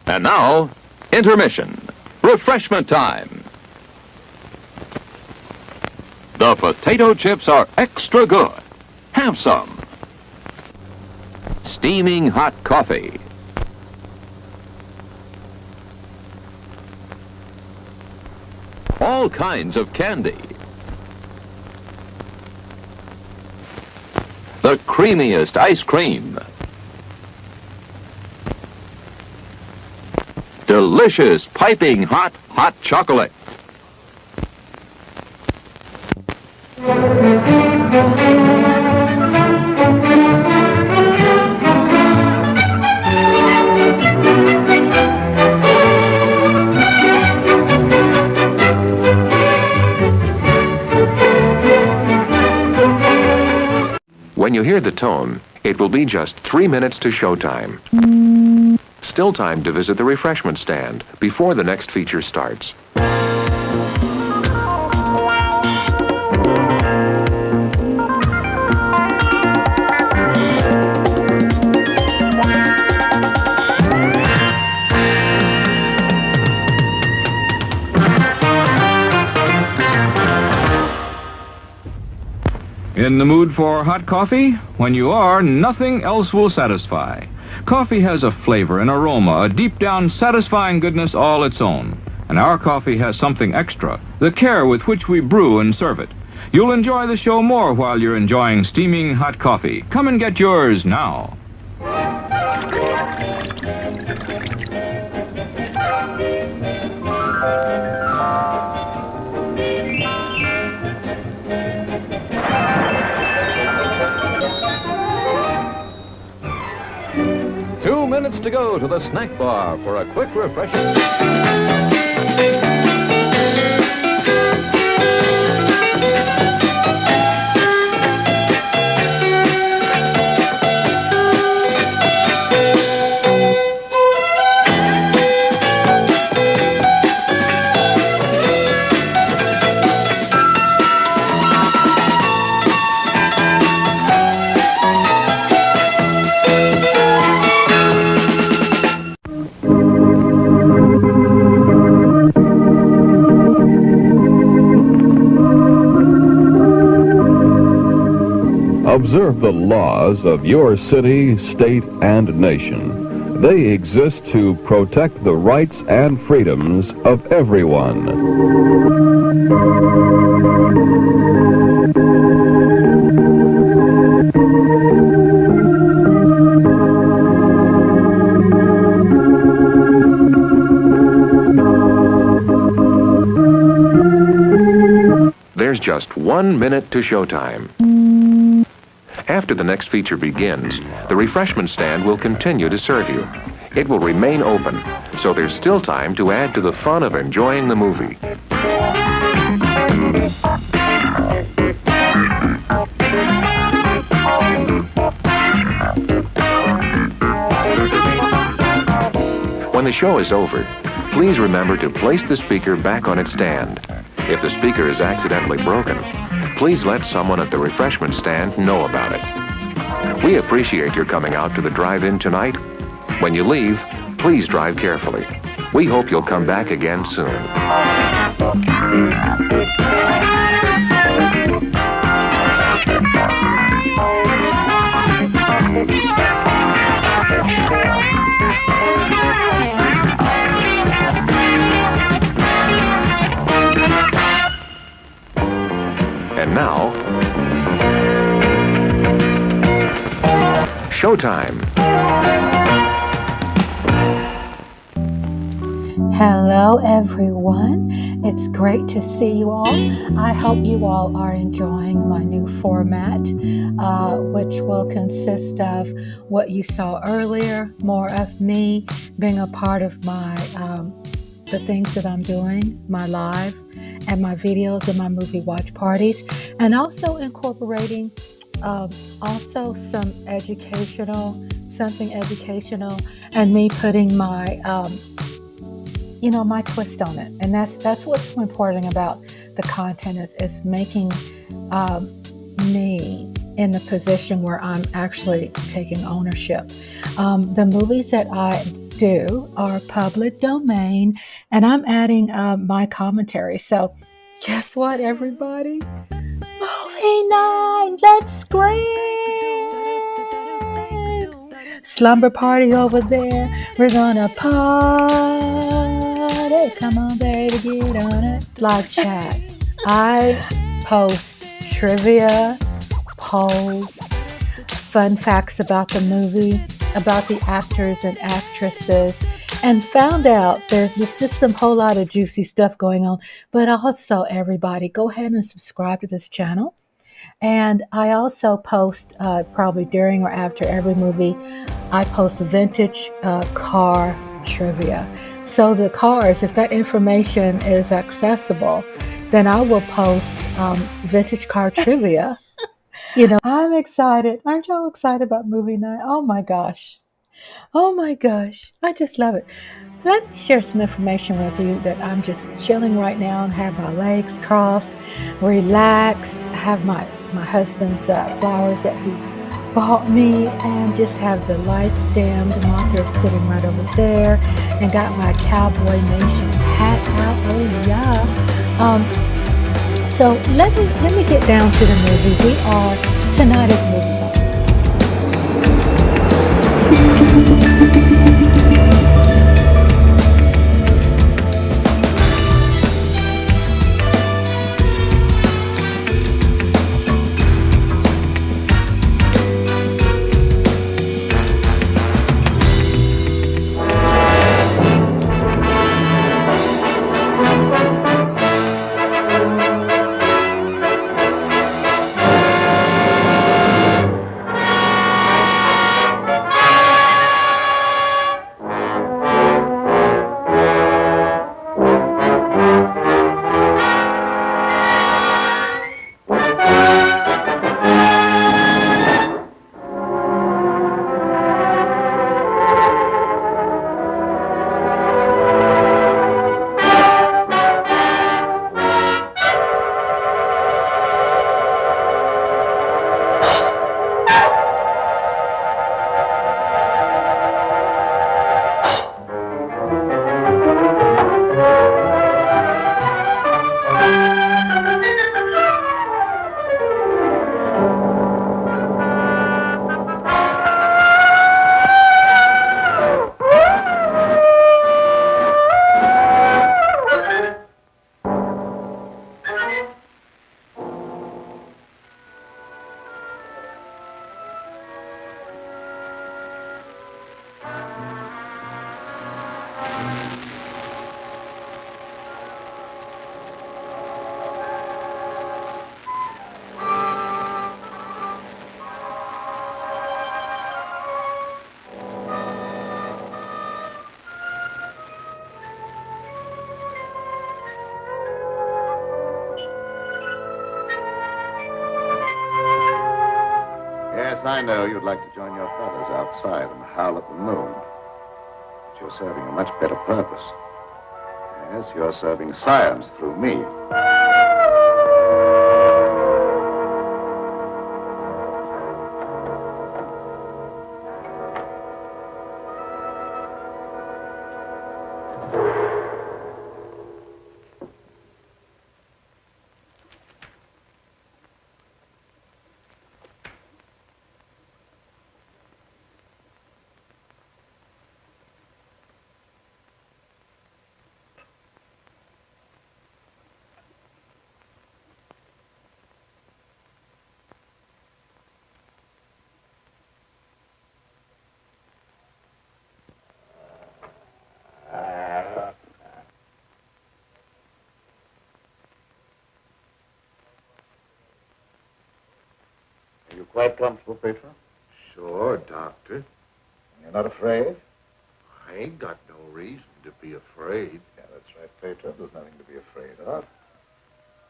And now, intermission. Refreshment time. The potato chips are extra good. Have some. Steaming hot coffee. All kinds of candy. The creamiest ice cream. Delicious, piping hot chocolate. When you hear the tone, it will be just 3 minutes to showtime. Still time to visit the refreshment stand before the next feature starts. 'In the mood for hot coffee? When you are, nothing else will satisfy. Coffee has a flavor, an aroma, a deep-down satisfying goodness all its own. And our coffee has something extra, the care with which we brew and serve it. You'll enjoy the show more while you're enjoying steaming hot coffee. Come and get yours now. Minutes to go to the snack bar for a quick refreshment. Observe the laws of your city, state, and nation. They exist to protect the rights and freedoms of everyone. There's just 1 minute to showtime. After the next feature begins, the refreshment stand will continue to serve you. It will remain open, so there's still time to add to the fun of enjoying the movie. When the show is over, please remember to place the speaker back on its stand. If the speaker is accidentally broken, please let someone at the refreshment stand know about it. We appreciate your coming out to the drive-in tonight. When you leave, please drive carefully. We hope you'll come back again soon. And now, showtime. Hello, everyone. It's great to see you all. I hope you all are enjoying my new format, which will consist of what you saw earlier, more of me being a part of my the things that I'm doing, my live and my videos and my movie watch parties, and also incorporating also something educational, and me putting my my twist on it. And that's what's important about the content is making me in the position where I'm actually taking ownership. The movies that I do are public domain, and I'm adding my commentary. So guess what, everybody? Movie night, let's scream! Slumber party over there, we're gonna party. Come on, baby, get on it. Live chat. I post trivia, polls, fun facts about the movie, about the actors and actresses, and found out there's just some whole lot of juicy stuff going on. But also, everybody, go ahead and subscribe to this channel. And I also post, probably during or after every movie, I post vintage car trivia. So the cars, if that information is accessible, then I will post vintage car trivia You know, I'm excited. Aren't y'all excited about movie night? Oh my gosh. Oh my gosh. I just love it. Let me share some information with you that I'm just chilling right now and have my legs crossed, relaxed. I have my husband's flowers that he bought me and just have the lights dimmed. Martha is sitting right over there and got my Cowboy Nation hat out. Oh yeah. So let me get down to the movie. We are tonight is movie night. Yes, I know you'd like to join your brothers outside and howl at the moon. But you're serving a much better purpose. Yes, you're serving science through me. Are you quite comfortable, Petra? Sure, Doctor. You're not afraid? I ain't got no reason to be afraid. Yeah, that's right, Petra. There's nothing to be afraid of.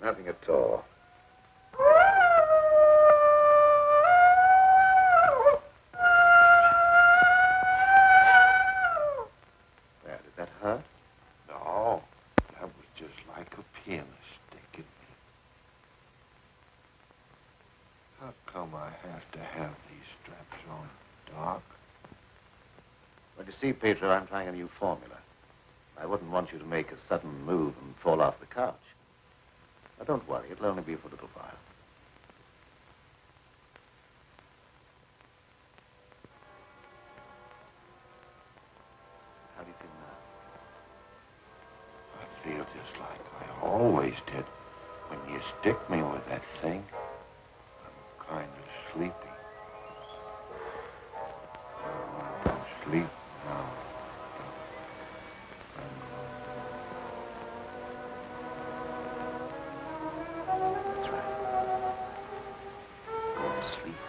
Nothing at all. There, did that hurt? No, that was just like a pin sticking me. How come I have to have these straps on, Doc? Well, you see, Petra, I'm trying a new formula. I wouldn't want you to make a sudden move and fall off the couch. Now, don't worry. It'll only be for a little while. How do you feel now? I feel just like I always did when you stick me with that thing. I'm kind of sleepy. I want to sleep now. That's right. Go to sleep.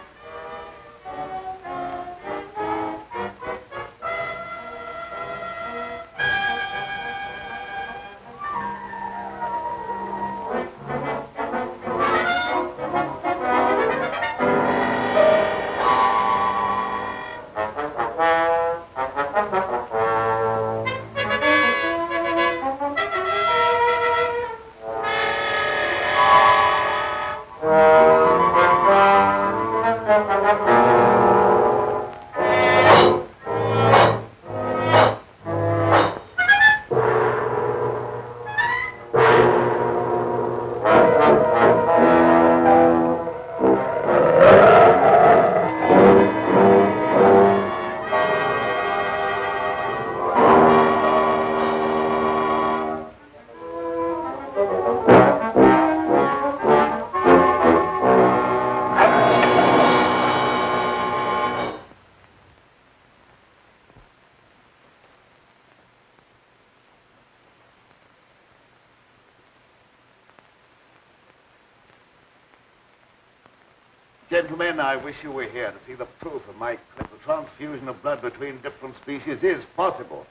Gentlemen, I wish you were here to see the proof of my claim. The transfusion of blood between different species is possible.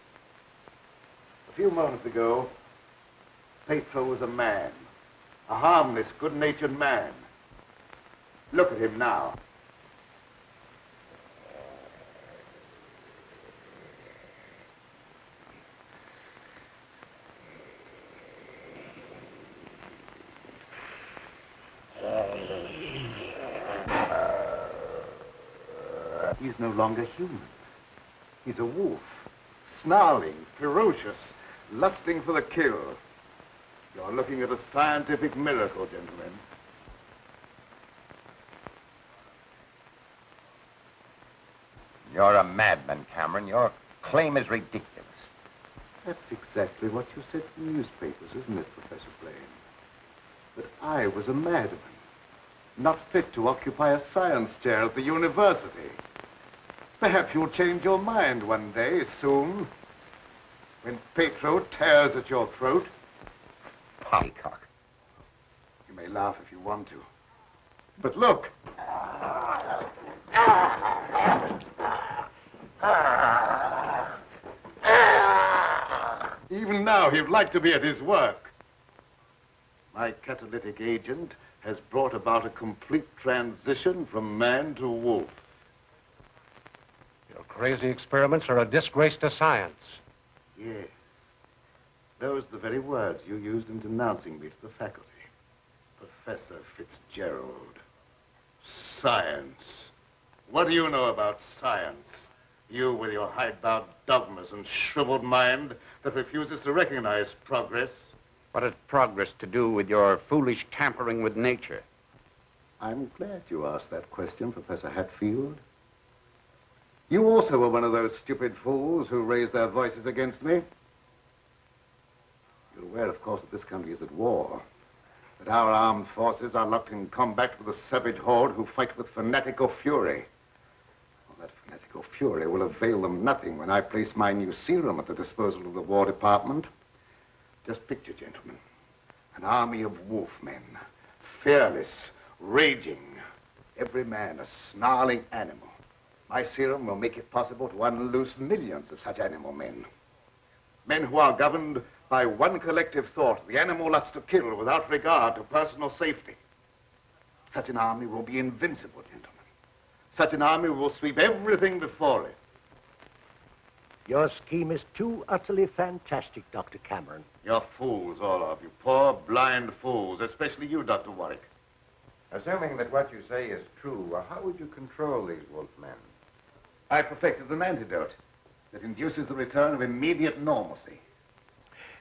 A few moments ago, Pedro was a man. A harmless, good-natured man. Look at him now. He's no longer human. He's a wolf. Snarling, ferocious, lusting for the kill. You're looking at a scientific miracle, gentlemen. You're a madman, Cameron. Your claim is ridiculous. That's exactly what you said in the newspapers, isn't it, Professor Blaine? That I was a madman, not fit to occupy a science chair at the university. Perhaps you'll change your mind one day, soon, when Pedro tears at your throat. Poppycock. You may laugh if you want to. But look! Even now, he'd like to be at his work. My catalytic agent has brought about a complete transition from man to wolf. Your crazy experiments are a disgrace to science. Yes. Those are the very words you used in denouncing me to the faculty. Professor Fitzgerald. Science. What do you know about science? You with your hidebound dogmas and shriveled mind that refuses to recognize progress. What has progress to do with your foolish tampering with nature? I'm glad you asked that question, Professor Hatfield. You also were one of those stupid fools who raised their voices against me. You're aware, of course, that this country is at war. That our armed forces are locked in combat with a savage horde who fight with fanatical fury. Well, that fanatical fury will avail them nothing when I place my new serum at the disposal of the War Department. Just picture, gentlemen, an army of wolfmen, fearless, raging, every man a snarling animal. My serum will make it possible to unloose millions of such animal men. Men who are governed by one collective thought, the animal lust to kill without regard to personal safety. Such an army will be invincible, gentlemen. Such an army will sweep everything before it. Your scheme is too utterly fantastic, Dr. Cameron. You're fools, all of you. Poor, blind fools, especially you, Dr. Warwick. Assuming that what you say is true, how would you control these wolfmen? I perfected an antidote that induces the return of immediate normalcy.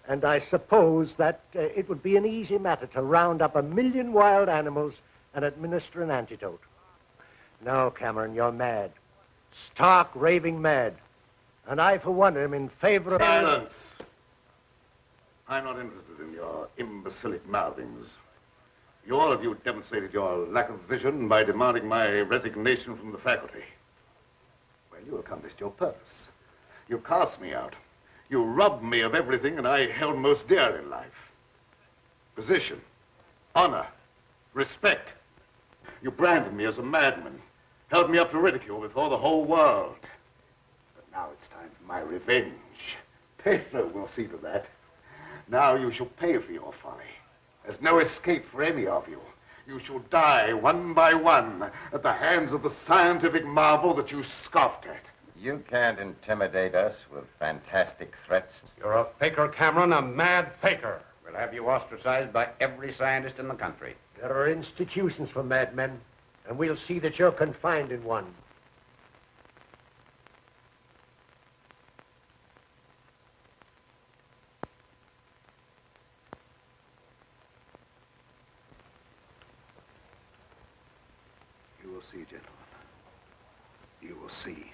And I suppose that it would be an easy matter to round up 1 million wild animals and administer an antidote. No, Cameron, you're mad. Stark, raving mad. And I, for one, am in favor of... Silence! I'm not interested in your imbecilic mouthings. You all of you demonstrated your lack of vision by demanding my resignation from the faculty. Well, you accomplished your purpose. You cast me out. You robbed me of everything that I held most dear in life. Position, honor, respect. You branded me as a madman, held me up to ridicule before the whole world. But now it's time for my revenge. Pedro will see to that. Now you shall pay for your folly. There's no escape for any of you. You shall die one by one at the hands of the scientific marvel that you scoffed at. You can't intimidate us with fantastic threats. You're a faker, Cameron, a mad faker. We'll have you ostracized by every scientist in the country. There are institutions for madmen, and we'll see that you're confined in one. You will see, gentlemen. You will see.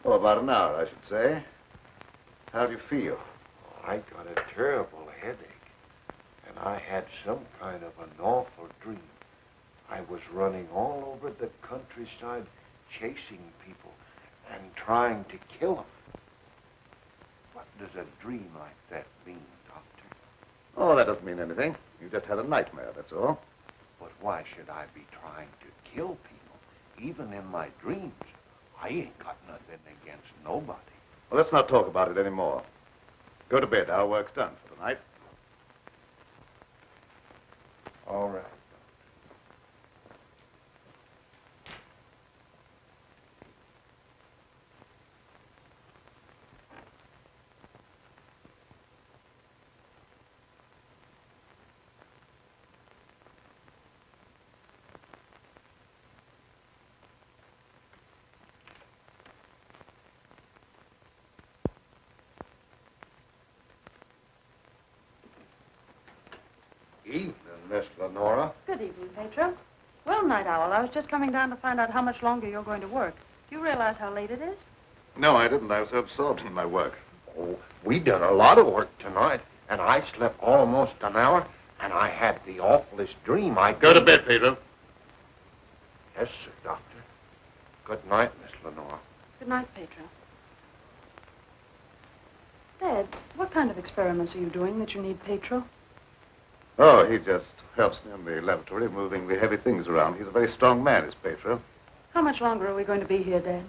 Oh, about an hour, I should say. How do you feel? I got a terrible headache. And I had some kind of an awful dream. I was running all over the countryside, chasing people and trying to kill them. What does a dream like that mean, Doctor? Oh, that doesn't mean anything. You just had a nightmare, that's all. But why should I be trying to kill people, even in my dreams? I ain't got nothing against nobody. Well, let's not talk about it anymore. Go to bed. Our work's done for tonight. All right. Evening, Miss Lenora. Good evening, Pedro. Well, Night Owl, I was just coming down to find out how much longer you're going to work. Do you realize how late it is? No, I didn't. I was so absorbed in my work. Oh, we done a lot of work tonight, and I slept almost an hour, and I had the awfulest dream. Go to bed, Pedro. Yes, sir, Doctor. Good night, Miss Lenora. Good night, Pedro. Dad, what kind of experiments are you doing that you need Pedro? Oh, he just helps me in the laboratory, moving the heavy things around. He's a very strong man, is Pedro. How much longer are we going to be here, Dad?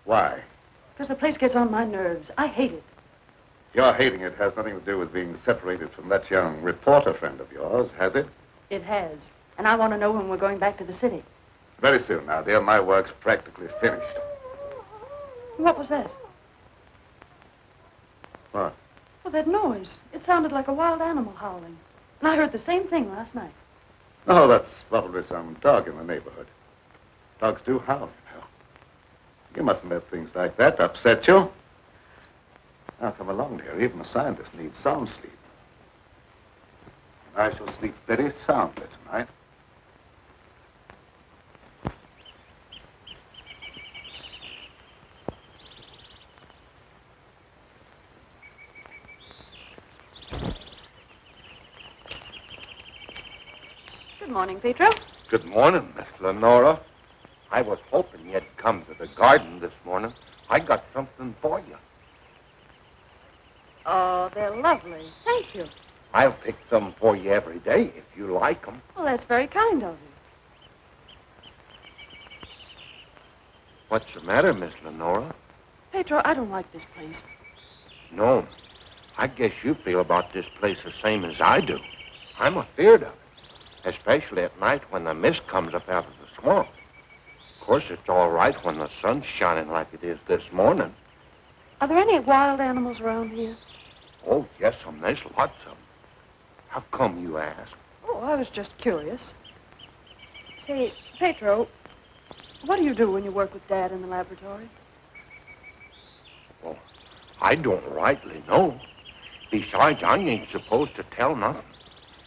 Why? Because the place gets on my nerves. I hate it. Your hating it has nothing to do with being separated from that young reporter friend of yours, has it? It has. And I want to know when we're going back to the city. Very soon now, dear. My work's practically finished. What was that? What? Well, that noise. It sounded like a wild animal howling. And I heard the same thing last night. Oh, that's probably some dog in the neighborhood. Dogs do howl, you know. You mustn't let things like that upset you. Now, come along, dear. Even a scientist needs sound sleep. I shall sleep very soundly tonight. Good morning, Pedro. Good morning, Miss Lenora. I was hoping you'd come to the garden this morning. I got something for you. Oh, they're lovely. Thank you. I'll pick some for you every day if you like them. Well, that's very kind of you. What's the matter, Miss Lenora? Pedro, I don't like this place. No. I guess you feel about this place the same as I do. I'm afeard of it. Especially at night when the mist comes up out of the swamp. Of course, it's all right when the sun's shining like it is this morning. Are there any wild animals around here? Oh, yes, there's lots of them. How come you ask? Oh, I was just curious. Say, Pedro, what do you do when you work with Dad in the laboratory? Well, I don't rightly know. Besides, I ain't supposed to tell nothing.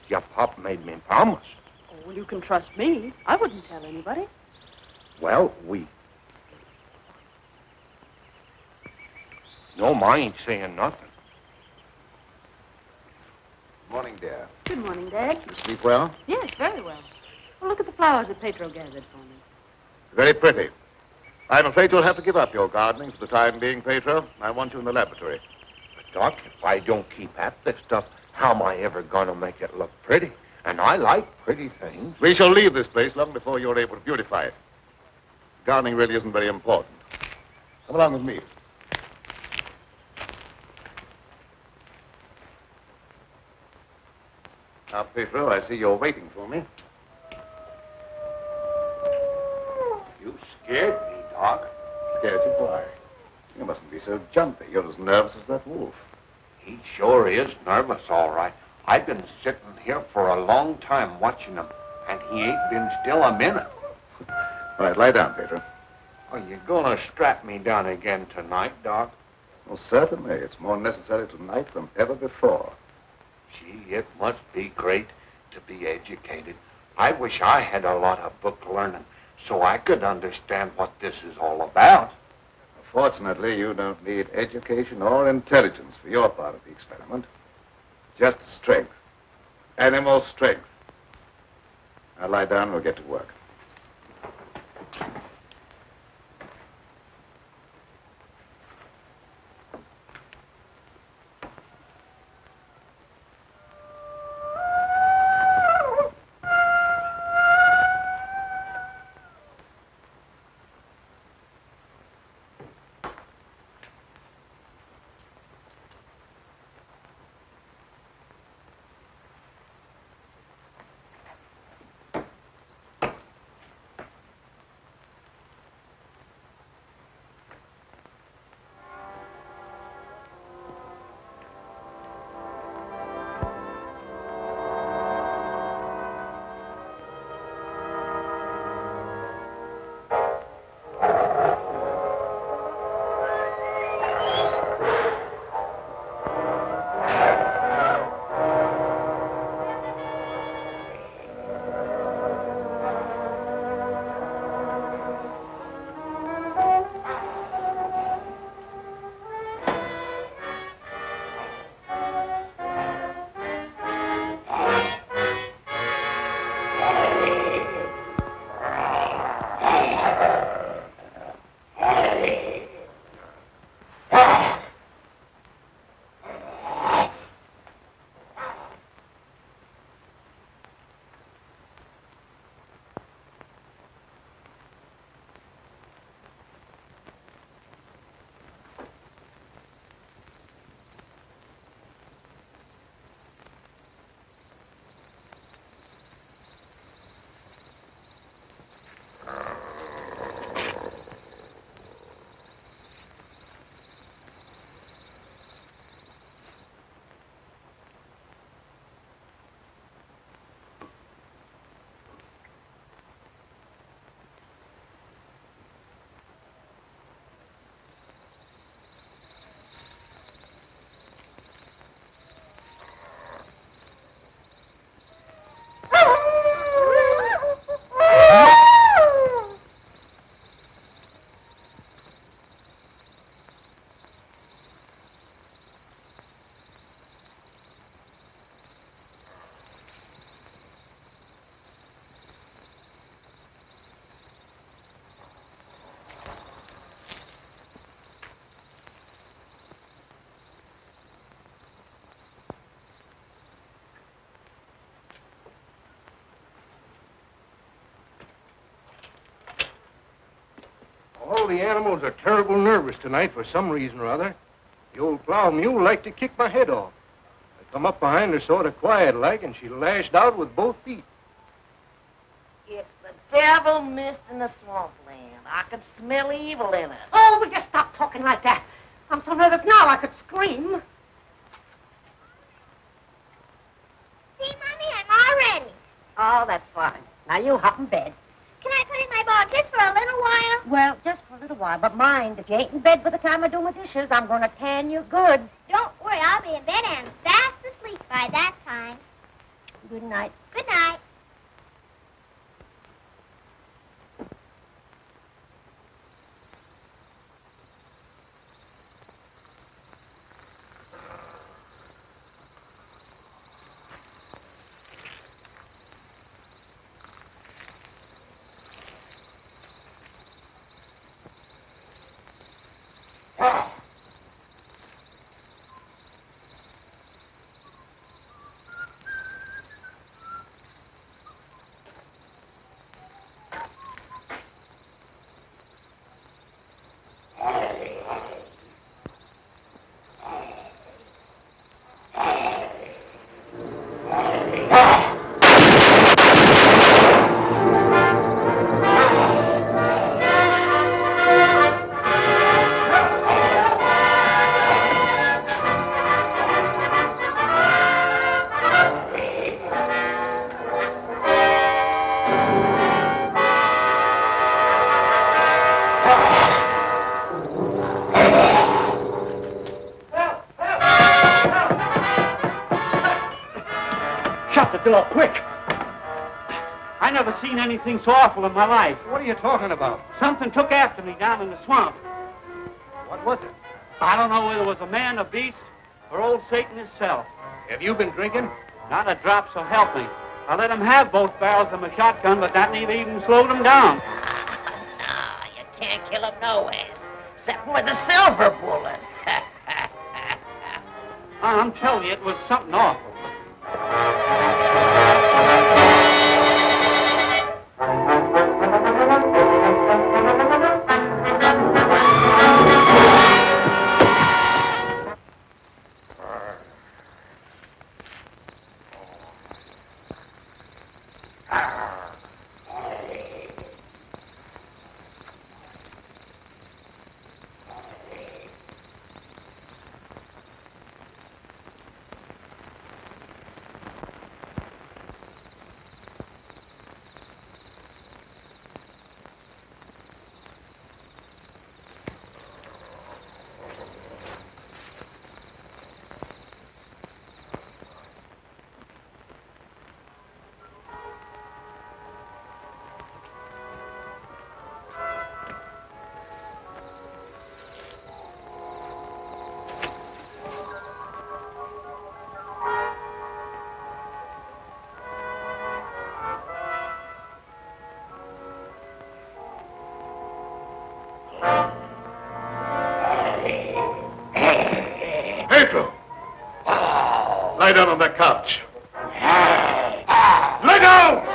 Your pop made me promise. Oh, well, you can trust me. I wouldn't tell anybody. Well, No, I ain't saying nothing. Morning, dear. Good morning, Dad. You sleep well? Yes, very well. Well, look at the flowers that Pedro gathered for me. Very pretty. I'm afraid you'll have to give up your gardening for the time being, Pedro. I want you in the laboratory. But, Doc, if I don't keep at this stuff, how am I ever going to make it look pretty? And I like pretty things. We shall leave this place long before you're able to beautify it. Gardening really isn't very important. Come along with me. Now, Pedro, I see you're waiting for me. You scared me, Doc. Scared you? Why? You mustn't be so jumpy. You're as nervous as that wolf. He sure is nervous, all right. I've been sitting here for a long time watching him, and he ain't been still a minute. All right, lie down, Pedro. Are you going to strap me down again tonight, Doc? Well, certainly. It's more necessary tonight than ever before. Gee, it must be great to be educated. I wish I had a lot of book learning so I could understand what this is all about. Fortunately, you don't need education or intelligence for your part of the experiment. Just strength. Animal strength. Now lie down and we'll get to work. All the animals are terrible nervous tonight for some reason or other. The old plow mule liked to kick my head off. I come up behind her sort of quiet-like, and she lashed out with both feet. It's the devil mist in the swampland. I could smell evil in it. Oh, will you stop talking like that? I'm so nervous now I could scream. See, Mommy, I'm all ready. Oh, that's fine. Now you hop in bed. Can I put in my ball just for a little while? Well, just for a little while, but mind, if you ain't in bed by the time I do my dishes, I'm going to tan you good. Don't worry, I'll be in bed and fast asleep by that time. Good night. Good night. Shut the door, quick! I never seen anything so awful in my life. What are you talking about? Something took after me down in the swamp. What was it? I don't know whether it was a man, a beast, or old Satan himself. Have you been drinking? Not a drop, so help me. I let him have both barrels of my shotgun, but that never even slowed him down. You can't kill him no ways, except with a silver bullet. I'm telling you, it was something awful. Pedro! Lie down on that couch. Lie down!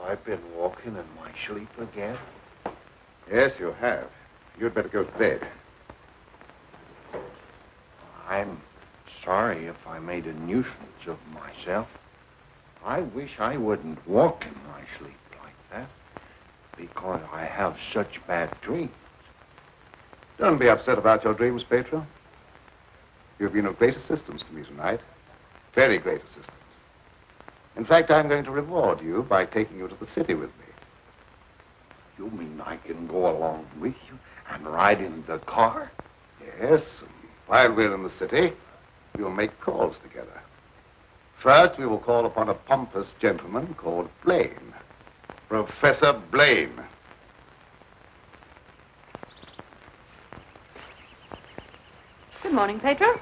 I've been walking in my sleep again. Yes, you have. You'd better go to bed. I'm sorry if I made a nuisance of myself. I wish I wouldn't walk in my sleep like that, because I have such bad dreams. Don't be upset about your dreams, Pedro. You've been of great assistance to me tonight. Very great assistance. In fact, I'm going to reward you by taking you to the city with me. You mean I can go along with you and ride in the car? Yes. While we're in the city, we'll make calls together. First, we will call upon a pompous gentleman called Blaine. Professor Blaine. Good morning, Pedro.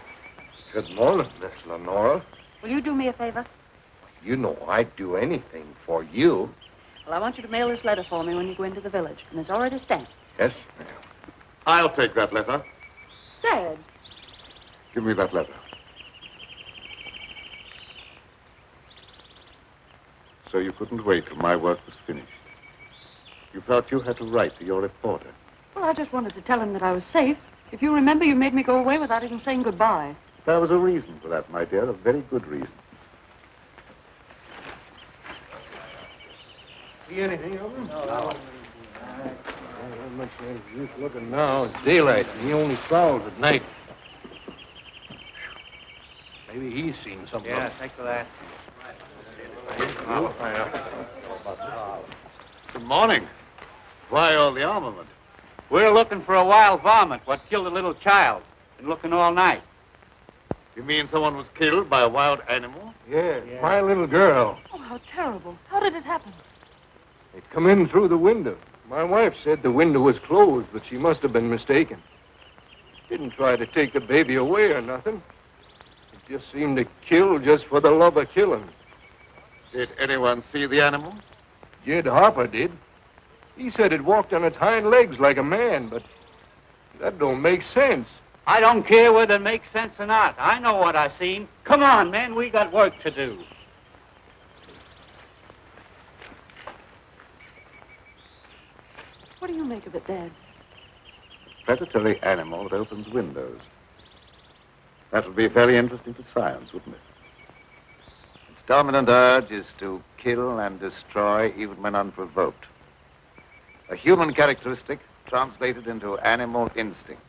Good morning, Miss Lenora. Will you do me a favor? You know I'd do anything for you. Well, I want you to mail this letter for me when you go into the village, and it's already stamped. Yes, ma'am. I'll take that letter. Dad. Give me that letter. So you couldn't wait till my work was finished. You felt you had to write to your reporter. Well, I just wanted to tell him that I was safe. If you remember, you made me go away without even saying goodbye. There was a reason for that, my dear, a very good reason. See anything of him? No. Not much use looking now. It's daylight, and he only prowls at night. Maybe he's seen something. Yeah, thanks for that. Good morning. Why all the armament? We're looking for a wild varmint what killed a little child. Been looking all night. You mean someone was killed by a wild animal? Yeah, my little girl. Oh, how terrible. How did it happen? It come in through the window. My wife said the window was closed, but she must have been mistaken. Didn't try to take the baby away or nothing. It just seemed to kill just for the love of killing. Did anyone see the animal? Jed Harper did. He said it walked on its hind legs like a man, but that don't make sense. I don't care whether it makes sense or not. I know what I seen. Come on, man, we got work to do. What do you make of it, Dad? Predatory animal that opens windows. That would be very interesting to science, wouldn't it? Its dominant urge is to kill and destroy even when unprovoked. A human characteristic translated into animal instinct.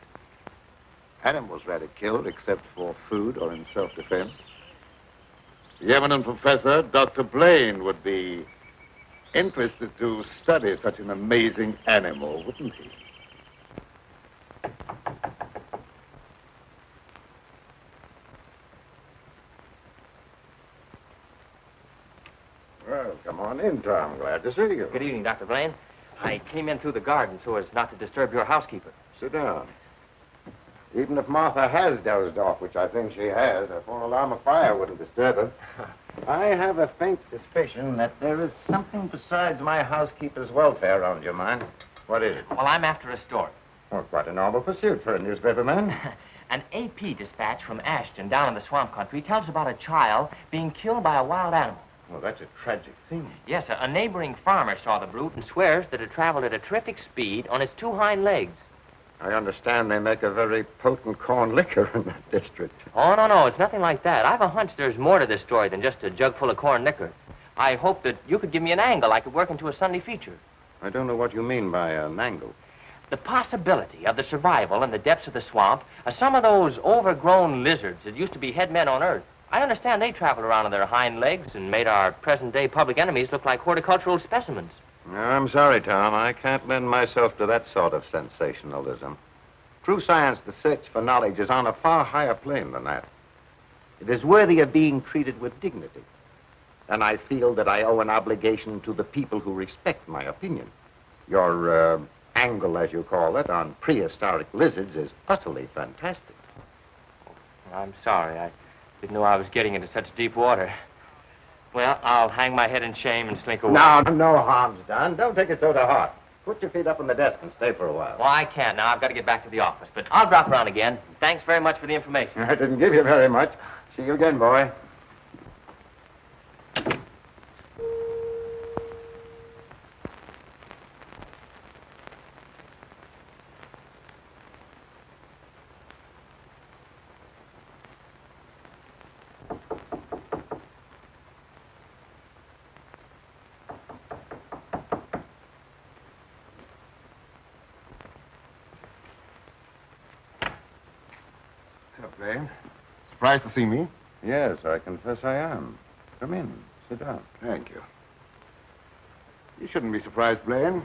Animals rarely killed except for food or in self-defense. The eminent professor, Dr. Blaine, would be interested to study such an amazing animal, wouldn't he? Well, come on in, Tom. Glad to see you. Good evening, Dr. Blaine. I came in through the garden so as not to disturb your housekeeper. Sit down. Even if Martha has dozed off, which I think she has, a full alarm of fire wouldn't disturb her. I have a faint suspicion that there is something besides my housekeeper's welfare on your mind. What is it? Well, I'm after a story. Well, quite a novel pursuit for a newspaperman. An AP dispatch from Ashton down in the swamp country tells about a child being killed by a wild animal. Well, that's a tragic thing. Yes, a neighboring farmer saw the brute and swears that it traveled at a terrific speed on its two hind legs. I understand they make a very potent corn liquor in that district. Oh, no, it's nothing like that. I've a hunch there's more to this story than just a jug full of corn liquor. I hope that you could give me an angle I could work into a Sunday feature. I don't know what you mean by an angle. The possibility of the survival in the depths of the swamp of some of those overgrown lizards that used to be headmen on Earth. I understand they traveled around on their hind legs and made our present-day public enemies look like horticultural specimens. No, I'm sorry, Tom. I can't lend myself to that sort of sensationalism. True science, the search for knowledge, is on a far higher plane than that. It is worthy of being treated with dignity. And I feel that I owe an obligation to the people who respect my opinion. Your angle, as you call it, on prehistoric lizards is utterly fantastic. I'm sorry. I didn't know I was getting into such deep water. Well, I'll hang my head in shame and slink away. No, no harm's done. Don't take it so to heart. Put your feet up on the desk and stay for a while. Well, I can't now. I've got to get back to the office. But I'll drop around again. Thanks very much for the information. I didn't give you very much. See you again, boy. Blaine. Surprised to see me? Yes, I confess I am. Come in. Sit down. Thank you. You shouldn't be surprised, Blaine.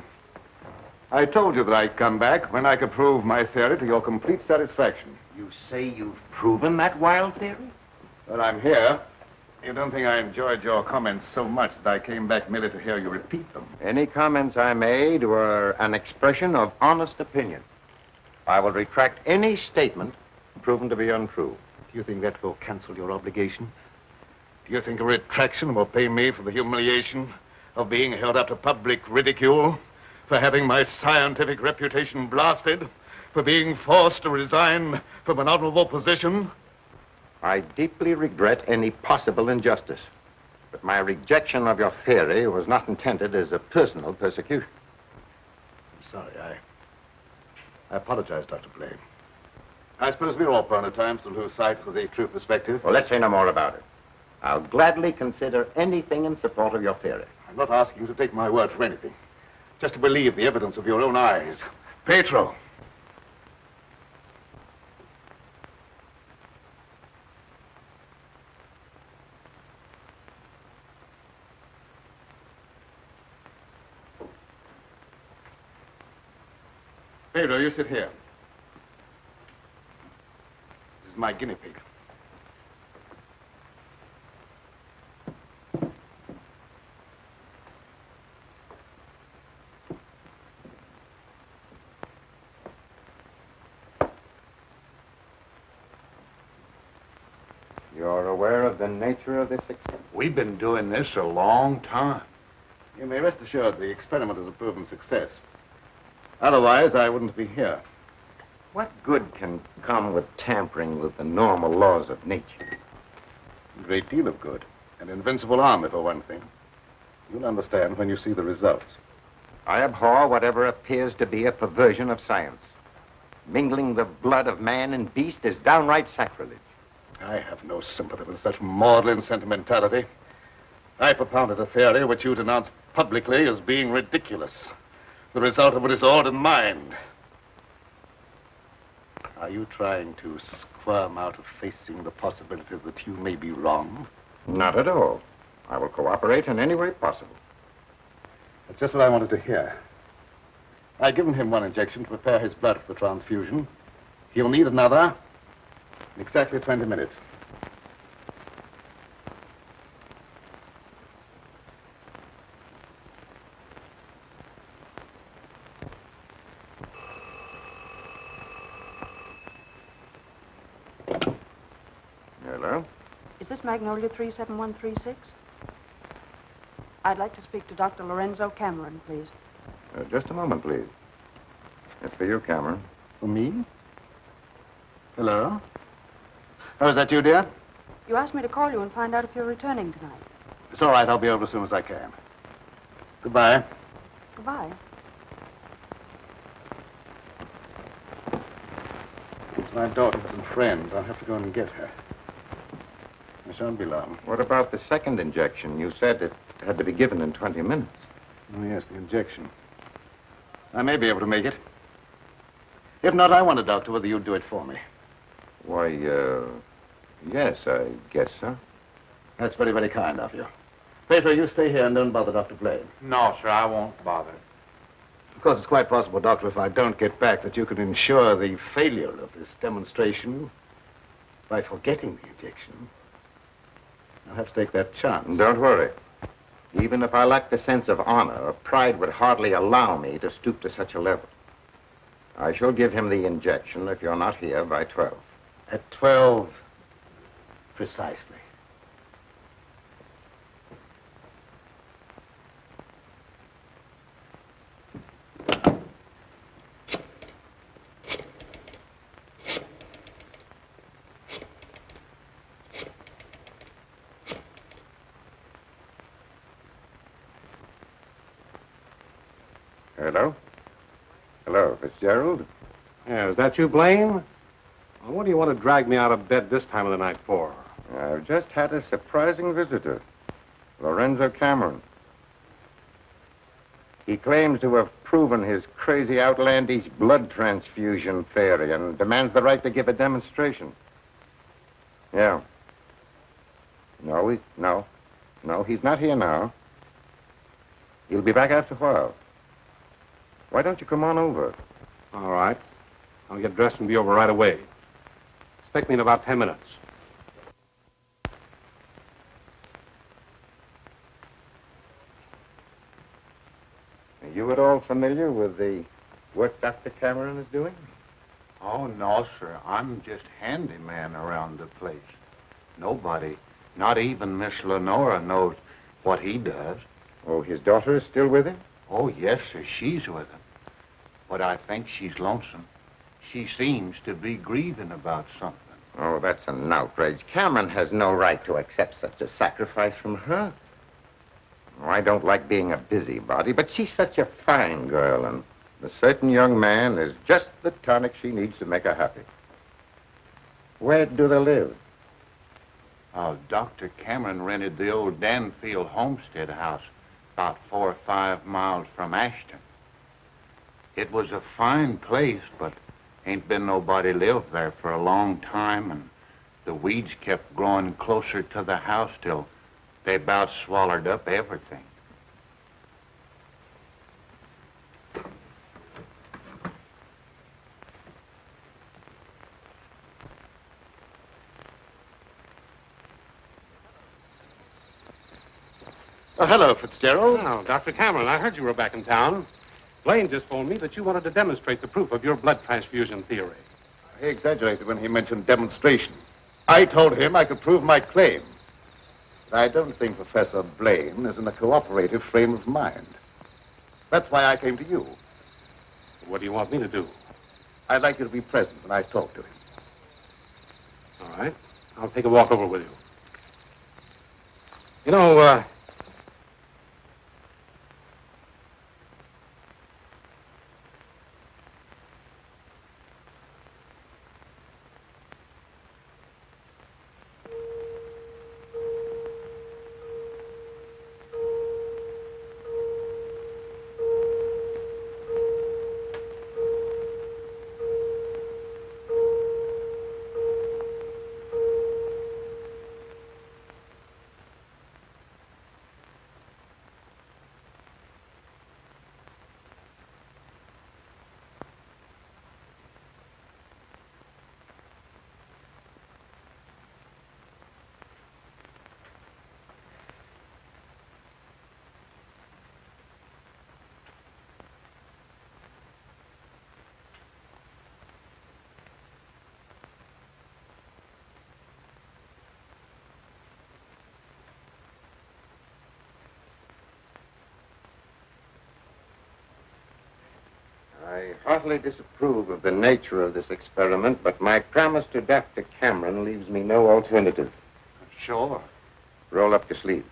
I told you that I'd come back when I could prove my theory to your complete satisfaction. You say you've proven that wild theory? Well, I'm here. You don't think I enjoyed your comments so much that I came back merely to hear you repeat them? Any comments I made were an expression of honest opinion. I will retract any statement proven to be untrue. Do you think that will cancel your obligation? Do you think a retraction will pay me for the humiliation of being held up to public ridicule, for having my scientific reputation blasted, for being forced to resign from an honorable position? I deeply regret any possible injustice, but my rejection of your theory was not intended as a personal persecution. I'm sorry. I apologize, Dr. Blaine. I suppose we're all prone at times to lose sight of the true perspective. Well, let's say no more about it. I'll gladly consider anything in support of your theory. I'm not asking you to take my word for anything. Just to believe the evidence of your own eyes. Pedro. Pedro, you sit here. This is my guinea pig. You're aware of the nature of this experiment? We've been doing this a long time. You may rest assured the experiment is a proven success. Otherwise, I wouldn't be here. What good can come with tampering with the normal laws of nature? A great deal of good. An invincible army, for one thing. You'll understand when you see the results. I abhor whatever appears to be a perversion of science. Mingling the blood of man and beast is downright sacrilege. I have no sympathy with such maudlin sentimentality. I propounded a theory which you denounce publicly as being ridiculous. The result of a disordered mind. Are you trying to squirm out of facing the possibility that you may be wrong? Not at all. I will cooperate in any way possible. That's just what I wanted to hear. I've given him one injection to prepare his blood for the transfusion. He'll need another in exactly 20 minutes. Hello? Is this Magnolia 37136? I'd like to speak to Dr. Lorenzo Cameron, please. Just a moment, please. It's for you, Cameron. For me? Hello? Oh, is that you, dear? You asked me to call you and find out if you're returning tonight. It's all right. I'll be over as soon as I can. Goodbye. Goodbye. It's my daughter with some friends. I'll have to go and get her. I shan't be long. What about the second injection? You said it had to be given in 20 minutes. Oh, yes, the injection. I may be able to make it. If not, I wonder, Doctor, whether you'd do it for me. Why, yes, I guess so. That's very, very kind of you. Pedro, you stay here and don't bother Dr. Blaine. No, sir, I won't bother. Of course, it's quite possible, Doctor, if I don't get back, that you could ensure the failure of this demonstration by forgetting the injection. I'll have to take that chance. Don't worry. Even if I lacked a sense of honor, pride would hardly allow me to stoop to such a level. I shall give him the injection if you're not here by 12. At 12, precisely. Hello? Hello, Fitzgerald? Yeah, is that you, Blaine? Well, what do you want to drag me out of bed this time of the night for? I've just had a surprising visitor, Lorenzo Cameron. He claims to have proven his crazy, outlandish blood transfusion theory and demands the right to give a demonstration. Yeah. No, he's not here now. He'll be back after a while. Why don't you come on over? All right. I'll get dressed and be over right away. Expect me in about 10 minutes. Are you at all familiar with the work Dr. Cameron is doing? Oh, no, sir. I'm just handyman around the place. Nobody, not even Miss Lenora, knows what he does. Oh, his daughter is still with him? Oh, yes, sir. She's with him. But I think she's lonesome. She seems to be grieving about something. Oh, that's an outrage. Cameron has no right to accept such a sacrifice from her. Oh, I don't like being a busybody, but she's such a fine girl, and a certain young man is just the tonic she needs to make her happy. Where do they live? Dr. Cameron rented the old Danfield homestead house about 4 or 5 miles from Ashton. It was a fine place, but ain't been nobody lived there for a long time, and the weeds kept growing closer to the house till they about swallowed up everything. Oh, hello, Fitzgerald. Oh, Dr. Cameron, I heard you were back in town. Blaine just told me that you wanted to demonstrate the proof of your blood transfusion theory. He exaggerated when he mentioned demonstration. I told him I could prove my claim. But I don't think Professor Blaine is in a cooperative frame of mind. That's why I came to you. What do you want me to do? I'd like you to be present when I talk to him. All right. I'll take a walk over with you. You know, I heartily disapprove of the nature of this experiment, but my promise to Dr. Cameron leaves me no alternative. Sure. Roll up your sleeves.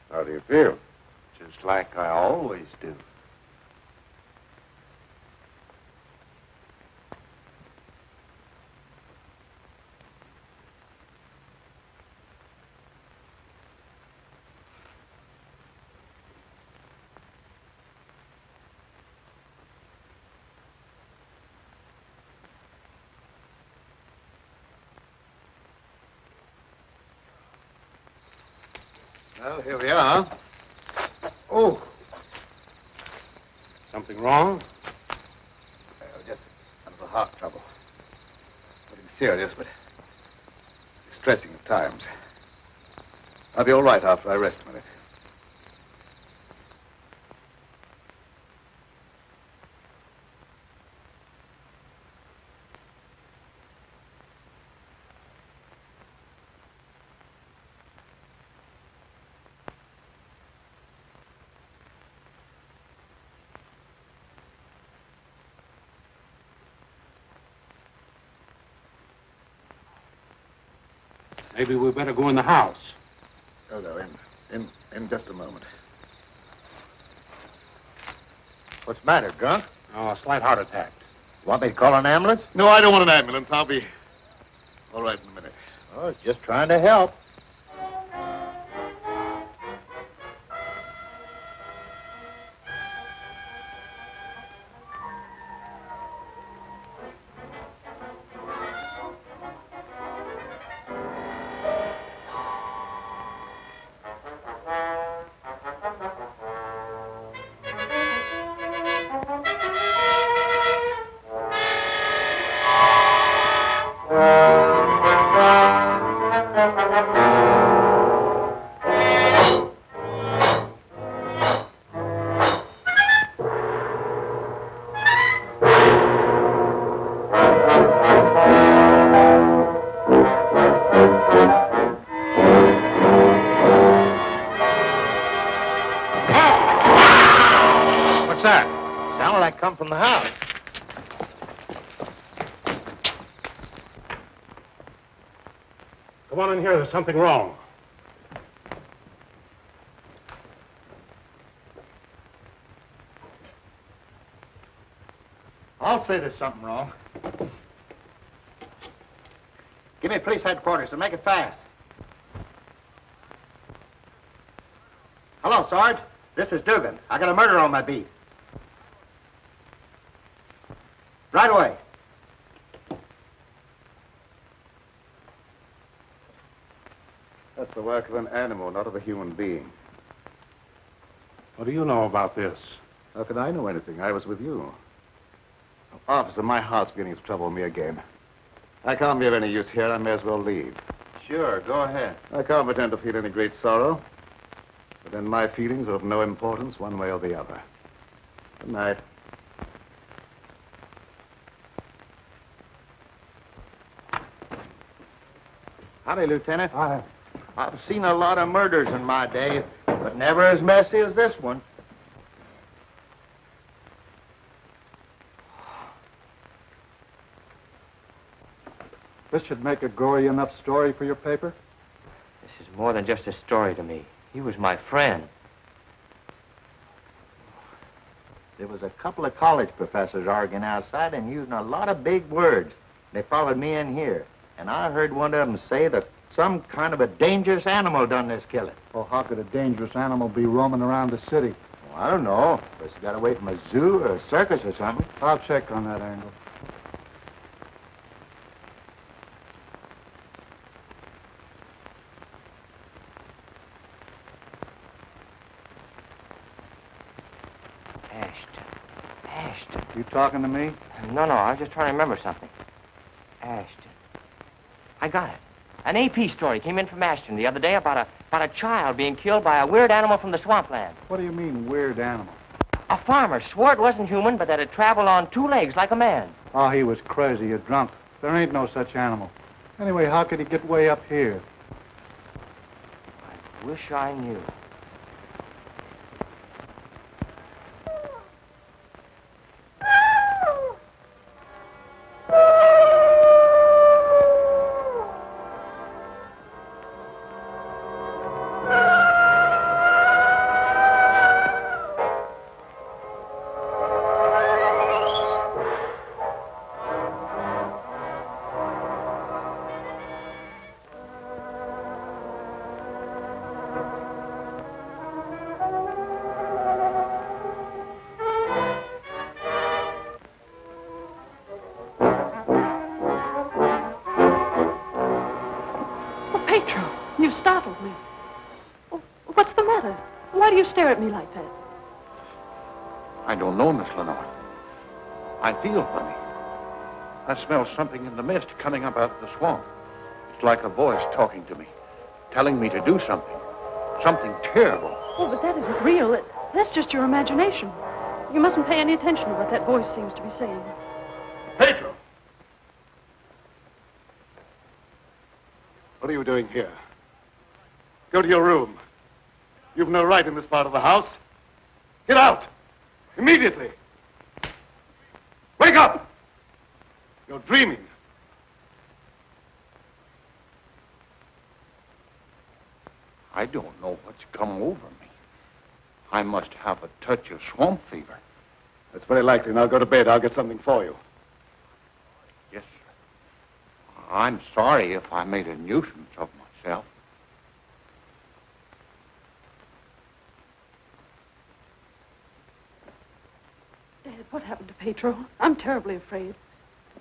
How do you feel? Just like I always do. Well, here we are. Oh. Something wrong? Just a little heart trouble. Nothing serious, but distressing at times. I'll be all right after I rest a minute. Maybe we better go in the house. Oh, no, in just a moment. What's the matter, Grunt? Oh, a slight heart attack. Want me to call an ambulance? No, I don't want an ambulance. I'll be all right in a minute. Oh, just trying to help. What's that? Sounded like come from the house. Come on in here. There's something wrong. I'll say there's something wrong. Give me police headquarters and make it fast. Hello, Sarge. This is Dugan. I got a murder on my beat. Right away. That's the work of an animal, not of a human being. What do you know about this? How can I know anything? I was with you. Officer, my heart's beginning to trouble me again. I can't be of any use here. I may as well leave. Sure, go ahead. I can't pretend to feel any great sorrow. But then my feelings are of no importance one way or the other. Good night. Howdy, Lieutenant. Hi. I've seen a lot of murders in my day, but never as messy as this one. This should make a gory enough story for your paper? This is more than just a story to me. He was my friend. There was a couple of college professors arguing outside and using a lot of big words. They followed me in here, and I heard one of them say that some kind of a dangerous animal done this killing. Well, how could a dangerous animal be roaming around the city? Well, I don't know. But you got away from a zoo or a circus or something. I'll check on that angle. Ashton. You talking to me? No, I was just trying to remember something. Ashton. I got it. An AP story came in from Ashton the other day about a child being killed by a weird animal from the swampland. What do you mean, weird animal? A farmer swore it wasn't human, but that it traveled on 2 legs like a man. Oh, he was crazy or drunk. There ain't no such animal. Anyway, how could he get way up here? I wish I knew. You startled me. Oh, what's the matter? Why do you stare at me like that? I don't know, Miss Lenore. I feel funny. I smell something in the mist coming up out of the swamp. It's like a voice talking to me, telling me to do something. Something terrible. Oh, but that isn't real. That's just your imagination. You mustn't pay any attention to what that voice seems to be saying. Pedro! What are you doing here? Go to your room. You've no right in this part of the house. Get out! Immediately! Wake up! You're dreaming. I don't know what's come over me. I must have a touch of swamp fever. That's very likely. Now go to bed. I'll get something for you. Yes, sir. I'm sorry if I made a nuisance of myself. Dad, what happened to Pedro? I'm terribly afraid.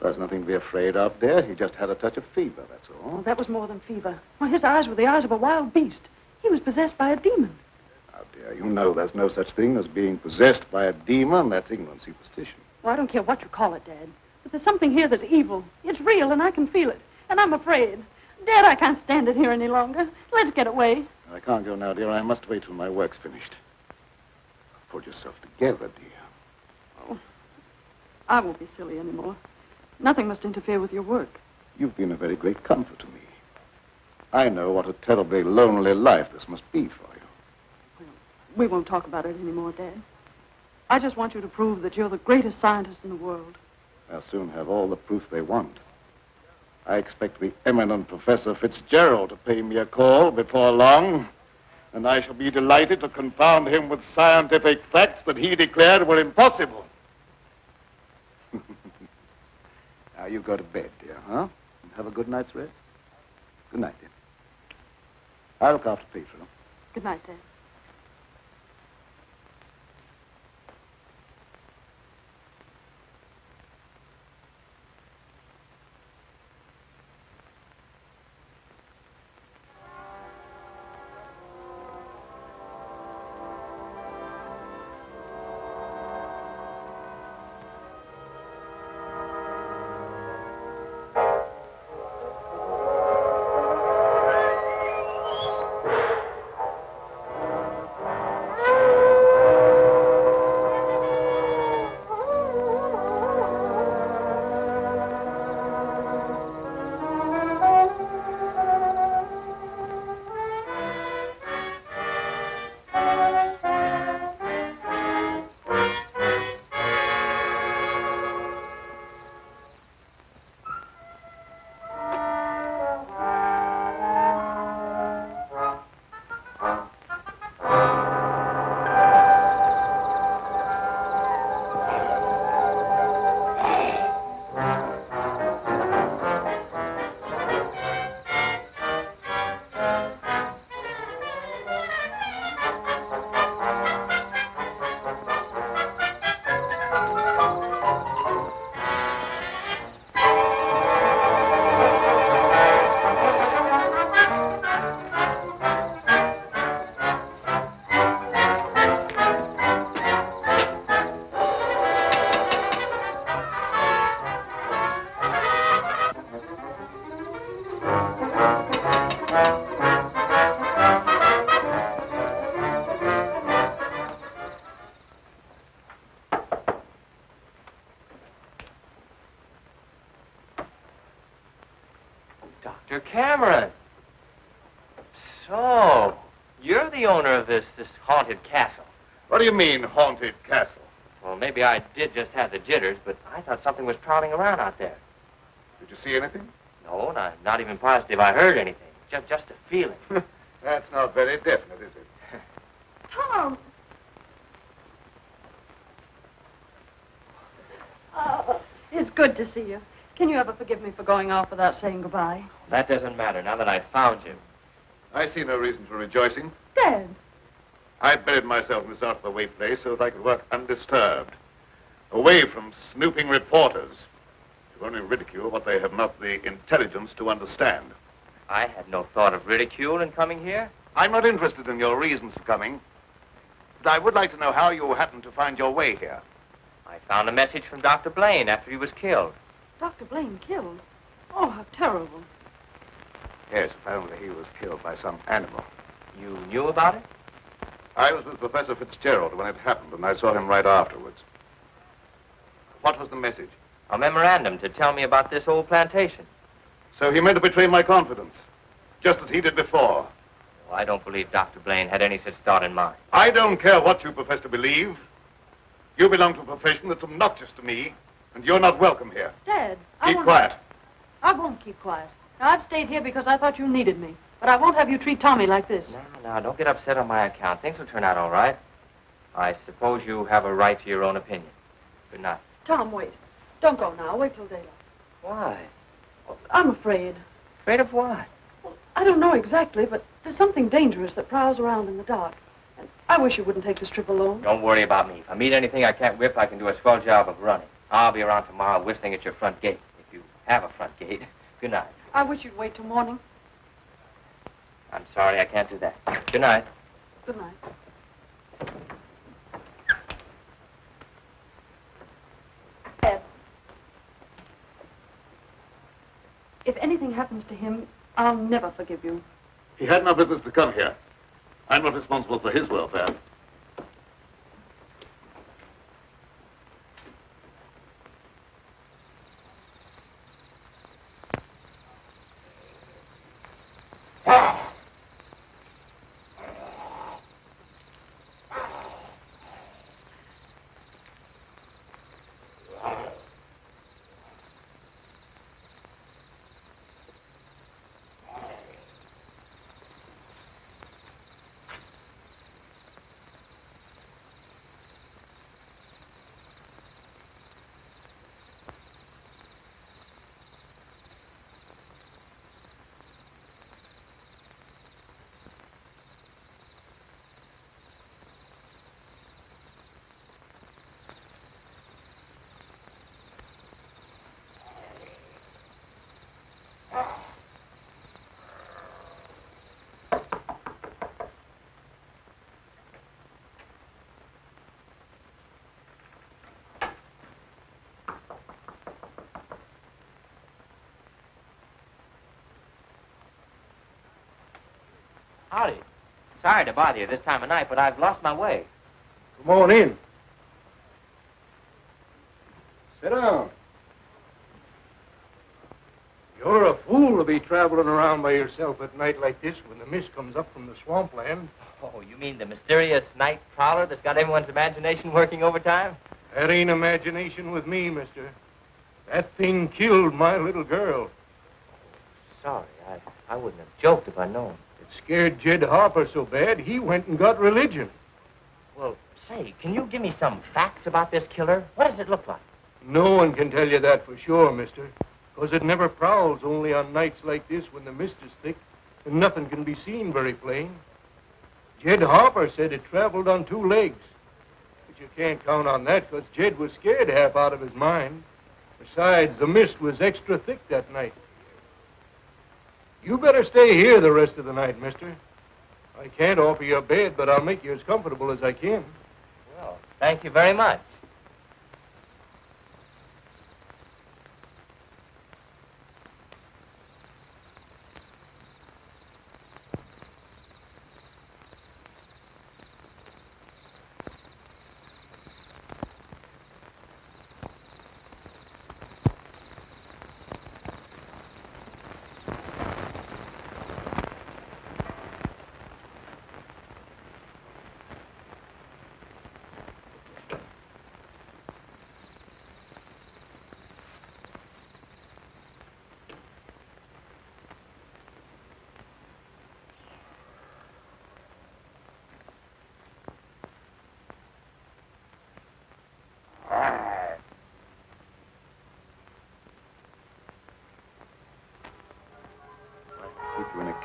There's nothing to be afraid of, dear. He just had a touch of fever, that's all. Oh, that was more than fever. Why, his eyes were the eyes of a wild beast. He was possessed by a demon. Now, dear, you know there's no such thing as being possessed by a demon. That's ignorant superstition. Well, I don't care what you call it, Dad. But there's something here that's evil. It's real, and I can feel it. And I'm afraid. Dad, I can't stand it here any longer. Let's get away. I can't go now, dear. I must wait till my work's finished. Pull yourself together, dear. Oh, I won't be silly anymore. Nothing must interfere with your work. You've been a very great comfort to me. I know what a terribly lonely life this must be for you. We won't talk about it anymore, Dad. I just want you to prove that you're the greatest scientist in the world. They'll soon have all the proof they want. I expect the eminent Professor Fitzgerald to pay me a call before long, and I shall be delighted to confound him with scientific facts that he declared were impossible. Now you go to bed, dear, huh? And have a good night's rest. Good night, dear. I'll look after Pedro. Good night, Dad. Mr. Cameron. So, you're the owner of this haunted castle. What do you mean, haunted castle? Well, maybe I did just have the jitters, but I thought something was prowling around out there. Did you see anything? No, not even positive I heard anything. Just a feeling. That's not very definite, is it? Tom! Oh, it's good to see you. Can you ever forgive me for going off without saying goodbye? That doesn't matter now that I've found you. I see no reason for rejoicing. Dad! I buried myself in this out-of-the-way place so that I could work undisturbed, away from snooping reporters who only ridicule what they have not the intelligence to understand. I had no thought of ridicule in coming here. I'm not interested in your reasons for coming, but I would like to know how you happened to find your way here. I found a message from Dr. Blaine after he was killed. Dr. Blaine killed? Oh, how terrible. Yes, apparently he was killed by some animal. You knew about it? I was with Professor Fitzgerald when it happened, and I saw him right afterwards. What was the message? A memorandum to tell me about this old plantation. So he meant to betray my confidence, just as he did before. Well, I don't believe Dr. Blaine had any such thought in mind. I don't care what you profess to believe. You belong to a profession that's obnoxious to me, and you're not welcome here. Dad, Keep quiet. I won't keep quiet. Now, I've stayed here because I thought you needed me. But I won't have you treat Tommy like this. No, don't get upset on my account. Things will turn out all right. I suppose you have a right to your own opinion. Good night. Tom, wait. Don't go now. Wait till daylight. Why? I'm afraid. Afraid of what? Well, I don't know exactly, but there's something dangerous that prowls around in the dark. And I wish you wouldn't take this trip alone. Don't worry about me. If I meet anything I can't whip, I can do a swell job of running. I'll be around tomorrow whistling at your front gate, if you have a front gate. Good night. I wish you'd wait till morning. I'm sorry, I can't do that. Good night. Good night. Ed, if anything happens to him, I'll never forgive you. He had no business to come here. I'm not responsible for his welfare. Howdy. Sorry to bother you this time of night, but I've lost my way. Come on in. Sit down. You're a fool to be traveling around by yourself at night like this when the mist comes up from the swampland. Oh, you mean the mysterious night prowler that's got everyone's imagination working overtime? That ain't imagination with me, mister. That thing killed my little girl. Sorry, I wouldn't have joked if I'd known. It scared Jed Harper so bad, he went and got religion. Well, say, can you give me some facts about this killer? What does it look like? No one can tell you that for sure, mister. Because it never prowls only on nights like this when the mist is thick and nothing can be seen very plain. Jed Harper said it traveled on 2 legs. But you can't count on that because Jed was scared half out of his mind. Besides, the mist was extra thick that night. You better stay here the rest of the night, mister. I can't offer you a bed, but I'll make you as comfortable as I can. Well, thank you very much.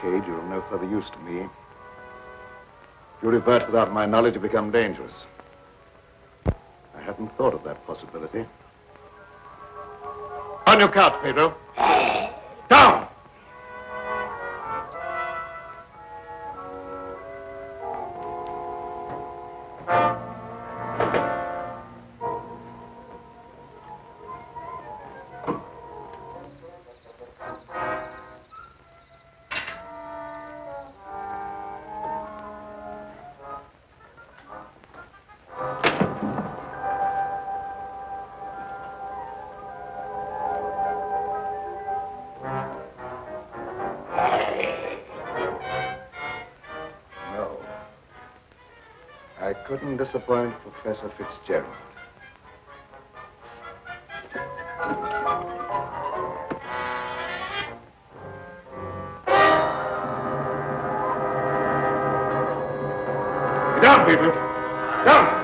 cage, you're of no further use to me. If you revert without my knowledge, you become dangerous. I hadn't thought of that possibility. On your couch, Pedro. Down! I couldn't disappoint Professor Fitzgerald. Get down, people. Down!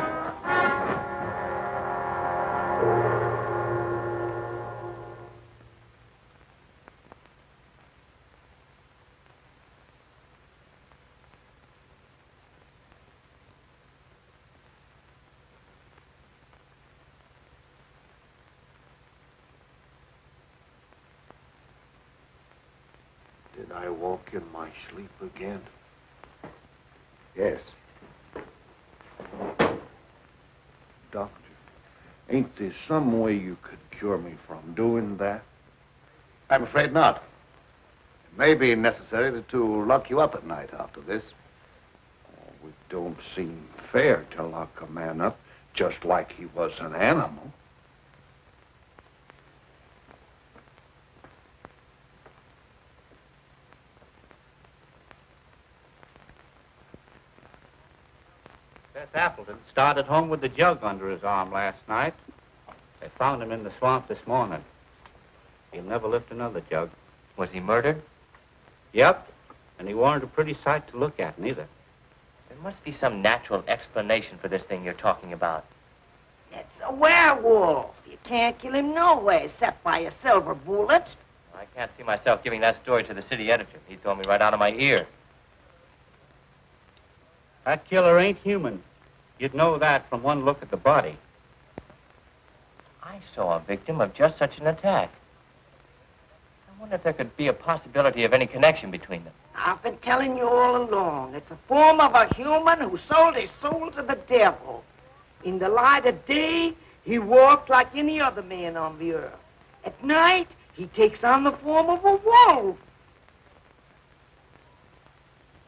Did I walk in my sleep again? Yes. Doctor, ain't there some way you could cure me from doing that? I'm afraid not. It may be necessary to lock you up at night after this. Oh, it don't seem fair to lock a man up just like he was an animal. Seth Appleton started home with the jug under his arm last night. They found him in the swamp this morning. He'll never lift another jug. Was he murdered? Yep. And he weren't a pretty sight to look at, neither. There must be some natural explanation for this thing you're talking about. It's a werewolf. You can't kill him no way except by a silver bullet. I can't see myself giving that story to the city editor. He told me right out of my ear. That killer ain't human. You'd know that from one look at the body. I saw a victim of just such an attack. I wonder if there could be a possibility of any connection between them. I've been telling you all along. It's a form of a human who sold his soul to the devil. In the light of day, he walked like any other man on the earth. At night, he takes on the form of a wolf.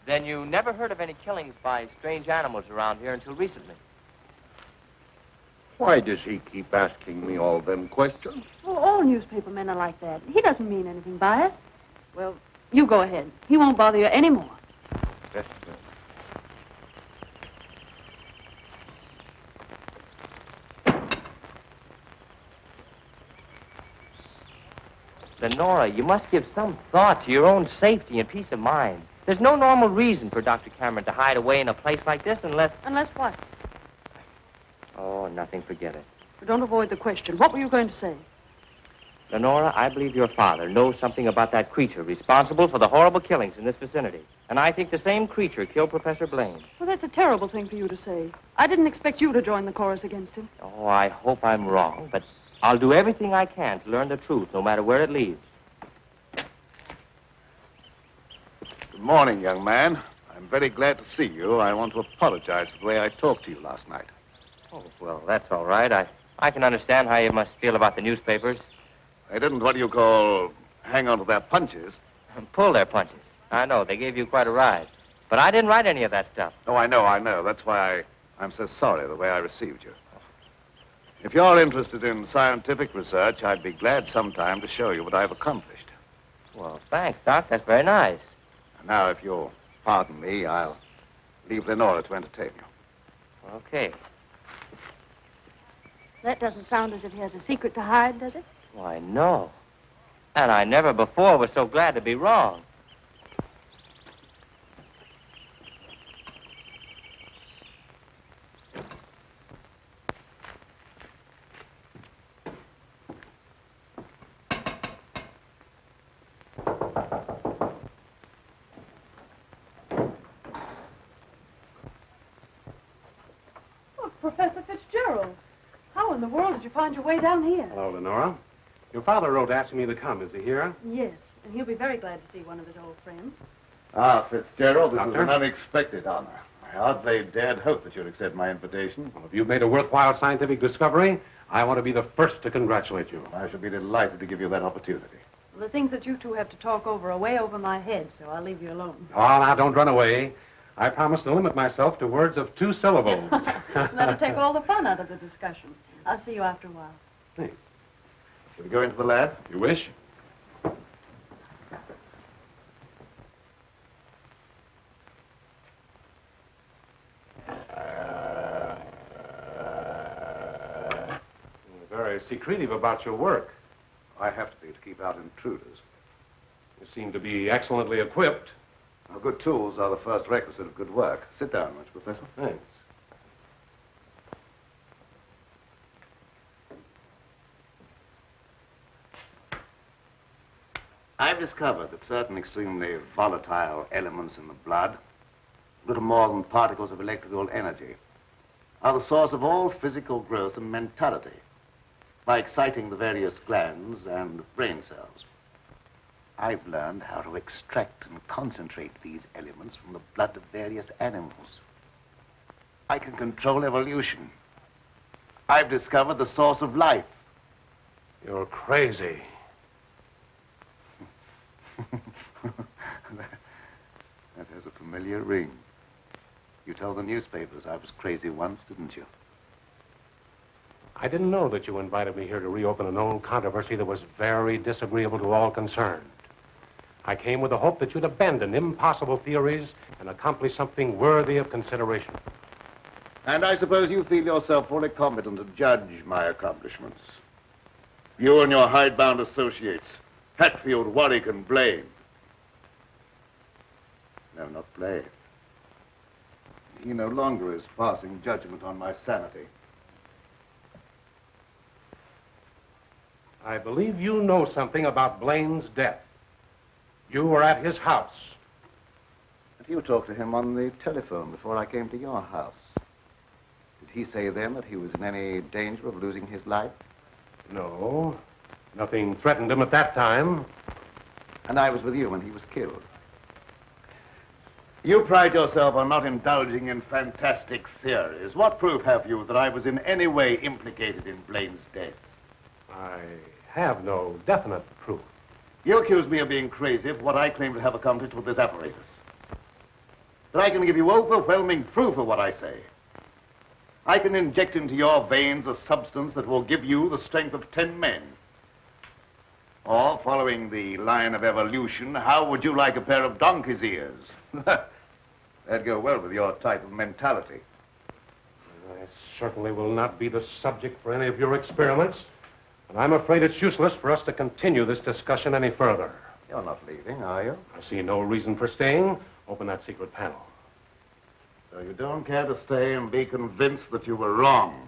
Then you never heard of any killings by strange animals around here until recently? Why does he keep asking me all them questions? Well, all newspaper men are like that. He doesn't mean anything by it. Well, you go ahead. He won't bother you anymore. Lenora, you must give some thought to your own safety and peace of mind. There's no normal reason for Dr. Cameron to hide away in a place like this unless... Unless what? Oh, nothing, forget it. But don't avoid the question. What were you going to say? Lenora, I believe your father knows something about that creature responsible for the horrible killings in this vicinity. And I think the same creature killed Professor Blaine. Well, that's a terrible thing for you to say. I didn't expect you to join the chorus against him. Oh, I hope I'm wrong, but I'll do everything I can to learn the truth, no matter where it leads. Good morning, young man. I'm very glad to see you. I want to apologize for the way I talked to you last night. Oh, well, that's all right. I can understand how you must feel about the newspapers. They didn't, what do you call, hang on to their punches. Pull their punches. I know, they gave you quite a ride. But I didn't write any of that stuff. Oh, I know. That's why I'm so sorry the way I received you. If you're interested in scientific research, I'd be glad sometime to show you what I've accomplished. Well, thanks, Doc. That's very nice. Now, if you'll pardon me, I'll leave Lenora to entertain you. Okay. That doesn't sound as if he has a secret to hide, does it? Why, no. And I never before was so glad to be wrong. Professor Fitzgerald. How in the world did you find your way down here? Hello, Lenora. Your father wrote asking me to come. Is he here? Yes, and he'll be very glad to see one of his old friends. Ah, Fitzgerald, this Doctor? is an unexpected honor. I hardly dared hope that you'd accept my invitation. Well, if you've made a worthwhile scientific discovery, I want to be the first to congratulate you. I shall be delighted to give you that opportunity. Well, the things that you two have to talk over are way over my head, so I'll leave you alone. Oh, now, don't run away. I promise to limit myself to words of 2 syllables. That'll take all the fun out of the discussion. I'll see you after a while. Thanks. Shall we go into the lab? You wish? You're very secretive about your work. I have to be to keep out intruders. You seem to be excellently equipped. Now, good tools are the first requisite of good work. Sit down, won't you, Professor? Thanks. I've discovered that certain extremely volatile elements in the blood, little more than particles of electrical energy, are the source of all physical growth and mentality by exciting the various glands and brain cells. I've learned how to extract and concentrate these elements from the blood of various animals. I can control evolution. I've discovered the source of life. You're crazy. That has a familiar ring. You told the newspapers I was crazy once, didn't you? I didn't know that you invited me here to reopen an old controversy that was very disagreeable to all concerned. I came with the hope that you'd abandon impossible theories and accomplish something worthy of consideration. And I suppose you feel yourself fully competent to judge my accomplishments. You and your hidebound associates, Hatfield, Warwick, and Blaine. No, not Blaine. He no longer is passing judgment on my sanity. I believe you know something about Blaine's death. You were at his house. But you talked to him on the telephone before I came to your house. Did he say then that he was in any danger of losing his life? No. Nothing threatened him at that time. And I was with you when he was killed. You pride yourself on not indulging in fantastic theories. What proof have you that I was in any way implicated in Blaine's death? I have no definite proof. You accuse me of being crazy for what I claim to have accomplished with this apparatus. But I can give you overwhelming proof of what I say. I can inject into your veins a substance that will give you the strength of 10 men. Or, following the line of evolution, how would you like a pair of donkey's ears? That'd go well with your type of mentality. I certainly will not be the subject for any of your experiments. And I'm afraid it's useless for us to continue this discussion any further. You're not leaving, are you? I see no reason for staying. Open that secret panel. So you don't care to stay and be convinced that you were wrong?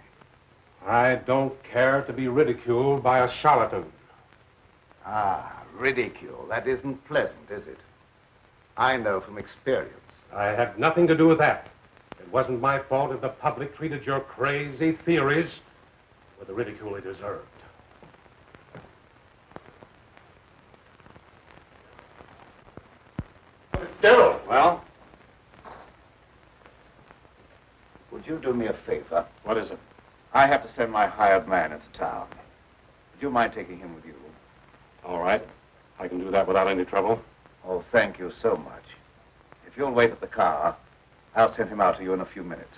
I don't care to be ridiculed by a charlatan. Ah, ridicule. That isn't pleasant, is it? I know from experience. I had nothing to do with that. It wasn't my fault if the public treated your crazy theories with the ridicule they deserved. Fitzgerald! Well? Would you do me a favor? What is it? I have to send my hired man into town. Would you mind taking him with you? All right. I can do that without any trouble. Oh, thank you so much. If you'll wait at the car, I'll send him out to you in a few minutes.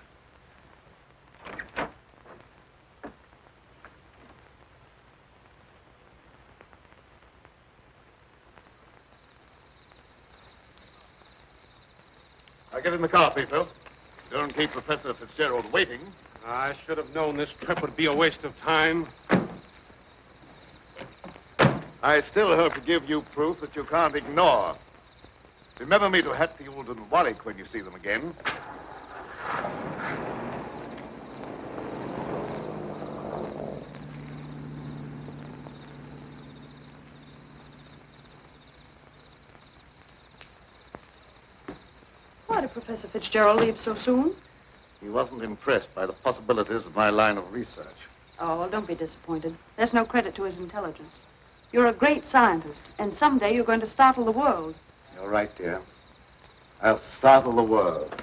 I'll get in the car, Pedro. Don't keep Professor Fitzgerald waiting. I should have known this trip would be a waste of time. I still hope to give you proof that you can't ignore. Remember me to Hatfield and Warwick when you see them again. Why did Professor Fitzgerald leave so soon? He wasn't impressed by the possibilities of my line of research. Oh, well, don't be disappointed. There's no credit to his intelligence. You're a great scientist, and someday you're going to startle the world. You're right, dear. I'll startle the world.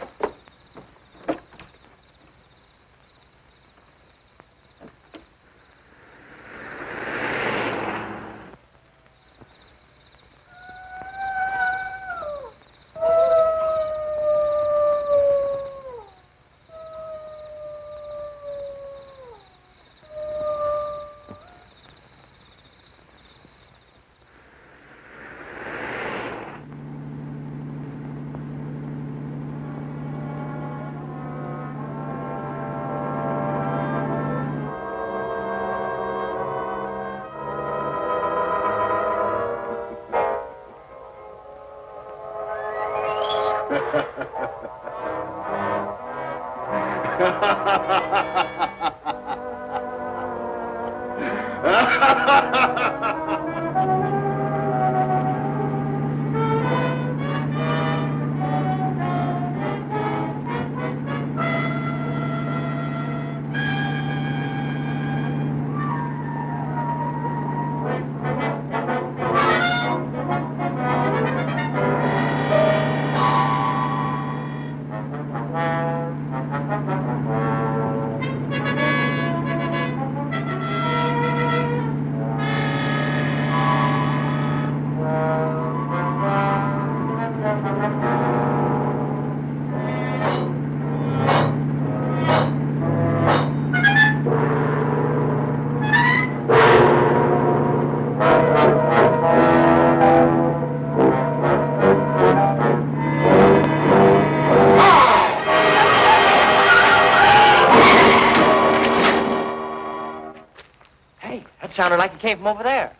Sounded like it came from over there.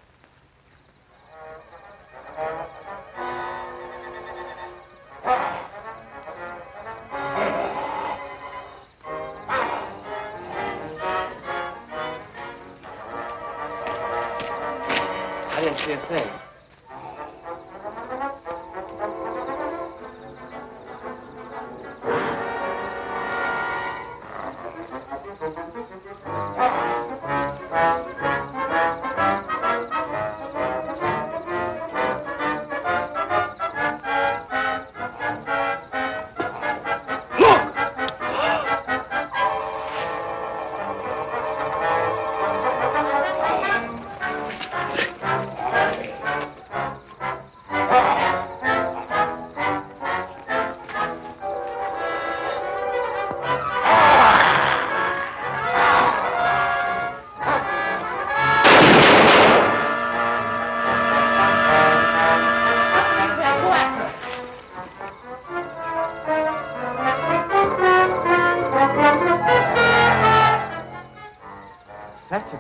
I didn't see a thing.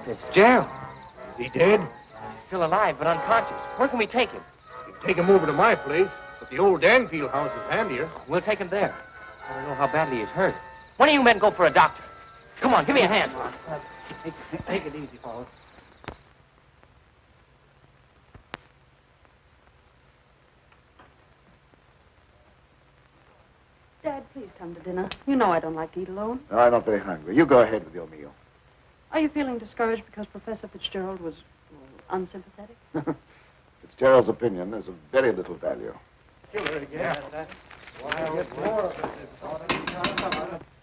Fitzgerald. Is he dead? He's still alive, but unconscious. Where can we take him? You can take him over to my place, but the old Danfield house is handier. We'll take him there. I don't know how badly he's hurt. One of you men go for a doctor. Come on, give me a hand. Take it easy, fellas. Dad, please come to dinner. You know I don't like to eat alone. No, I'm not very hungry. You go ahead with your meal. Are you feeling discouraged because Professor Fitzgerald was unsympathetic? Fitzgerald's opinion is of very little value.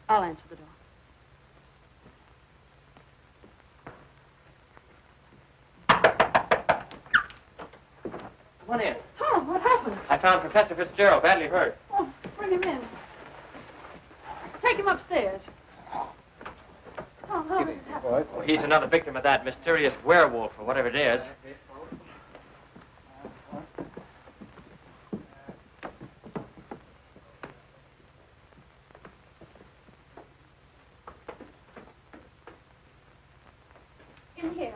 I'll answer the door. Come on in. Tom, what happened? I found Professor Fitzgerald badly hurt. Oh, bring him in. Take him upstairs. Tom, how did it happen? Oh, he's another victim of that mysterious werewolf, or whatever it is. In here.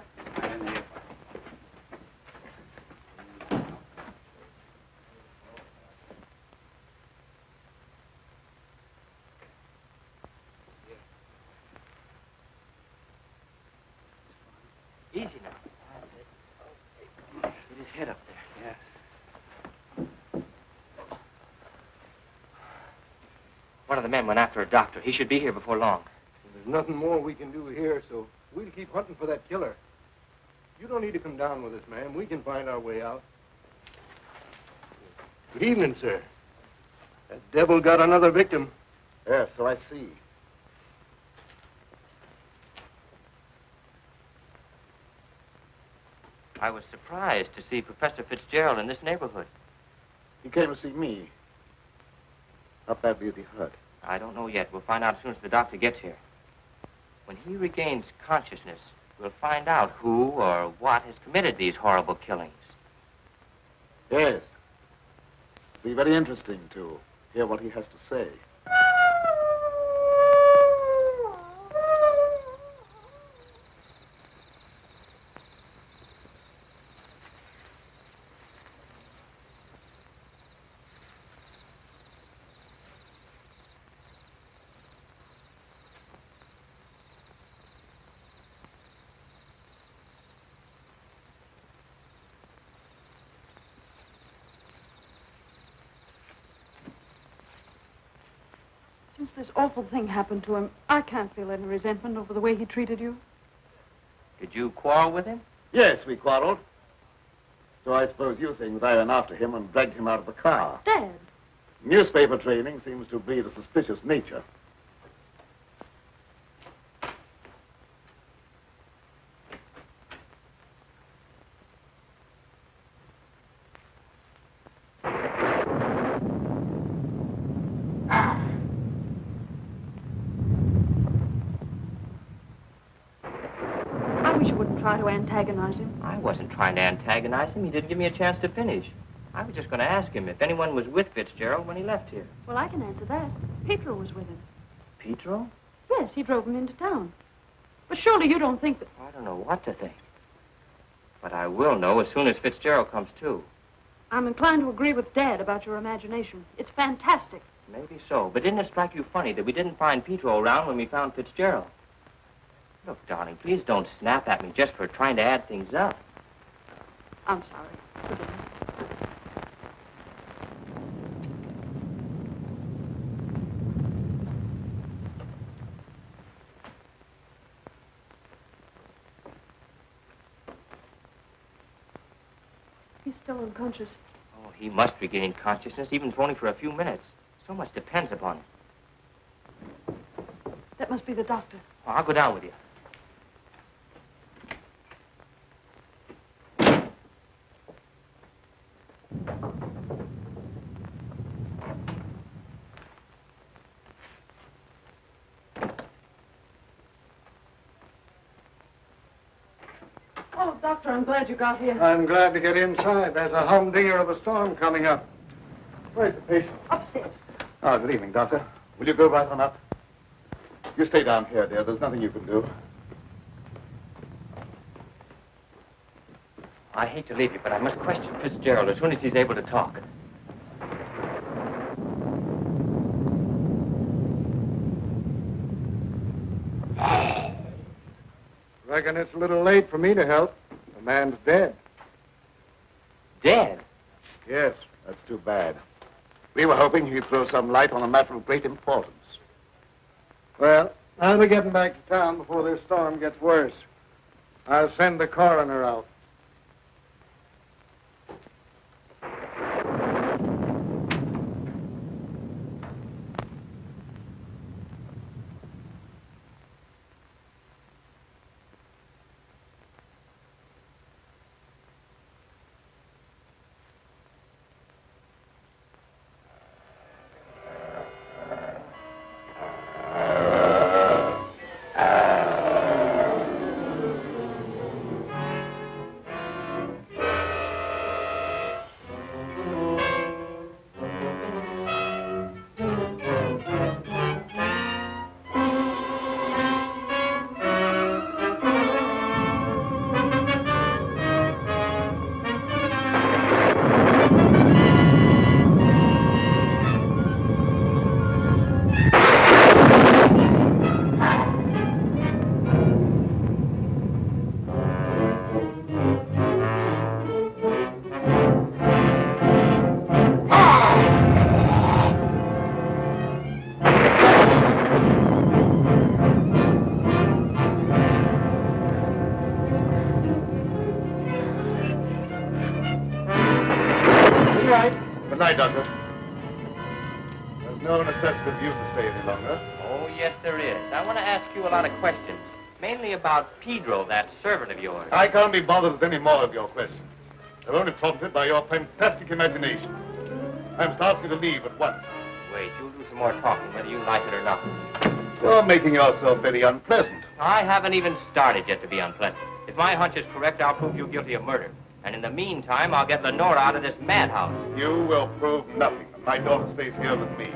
Easy now. Get his head up there. Yes. One of the men went after a doctor. He should be here before long. There's nothing more we can do here, so we'll keep hunting for that killer. You don't need to come down with us, ma'am. We can find our way out. Good evening, sir. That devil got another victim. Yes, so I see. I was surprised to see Professor Fitzgerald in this neighborhood. He came to see me. How badly is he hurt? I don't know yet. We'll find out as soon as the doctor gets here. When he regains consciousness, we'll find out who or what has committed these horrible killings. Yes. It'll be very interesting to hear what he has to say. Since this awful thing happened to him, I can't feel any resentment over the way he treated you. Did you quarrel with him? Yes, we quarreled. So I suppose you think that I went after him and dragged him out of the car. Dad. Newspaper training seems to breed a suspicious nature. Try to antagonize him. I wasn't trying to antagonize him. He didn't give me a chance to finish. I was just going to ask him if anyone was with Fitzgerald when he left here. Well, I can answer that. Pietro was with him. Pietro? Yes, he drove him into town. But surely you don't think that... I don't know what to think. But I will know as soon as Fitzgerald comes to. I'm inclined to agree with Dad about your imagination. It's fantastic. Maybe so. But didn't it strike you funny that we didn't find Pietro around when we found Fitzgerald? Look, darling, please don't snap at me just for trying to add things up. I'm sorry. Forgive me. He's still unconscious. Oh, he must regain consciousness, even if only for a few minutes. So much depends upon it. That must be the doctor. Oh, I'll go down with you. Oh, Doctor, I'm glad you got here. I'm glad to get inside. There's a humdinger of a storm coming up. Where's the patient? Upstairs. Oh, good evening, Doctor. Will you go right on up? You stay down here, dear. There's nothing you can do. I hate to leave you, but I must question Fitzgerald as soon as he's able to talk. Reckon it's a little late for me to help. The man's dead. Dead? Yes, that's too bad. We were hoping he'd throw some light on a matter of great importance. Well, I'll be getting back to town before this storm gets worse. I'll send the coroner out. Good night, Doctor. There's no necessity for you to stay any longer. Oh, yes, there is. I want to ask you a lot of questions, mainly about Pedro, that servant of yours. I can't be bothered with any more of your questions. They're only prompted by your fantastic imagination. I must ask you to leave at once. Wait, you'll do some more talking, whether you like it or not. You're making yourself very unpleasant. I haven't even started yet to be unpleasant. If my hunch is correct, I'll prove you guilty of murder. And in the meantime, I'll get Lenora out of this madhouse. You will prove nothing. My daughter stays here with me.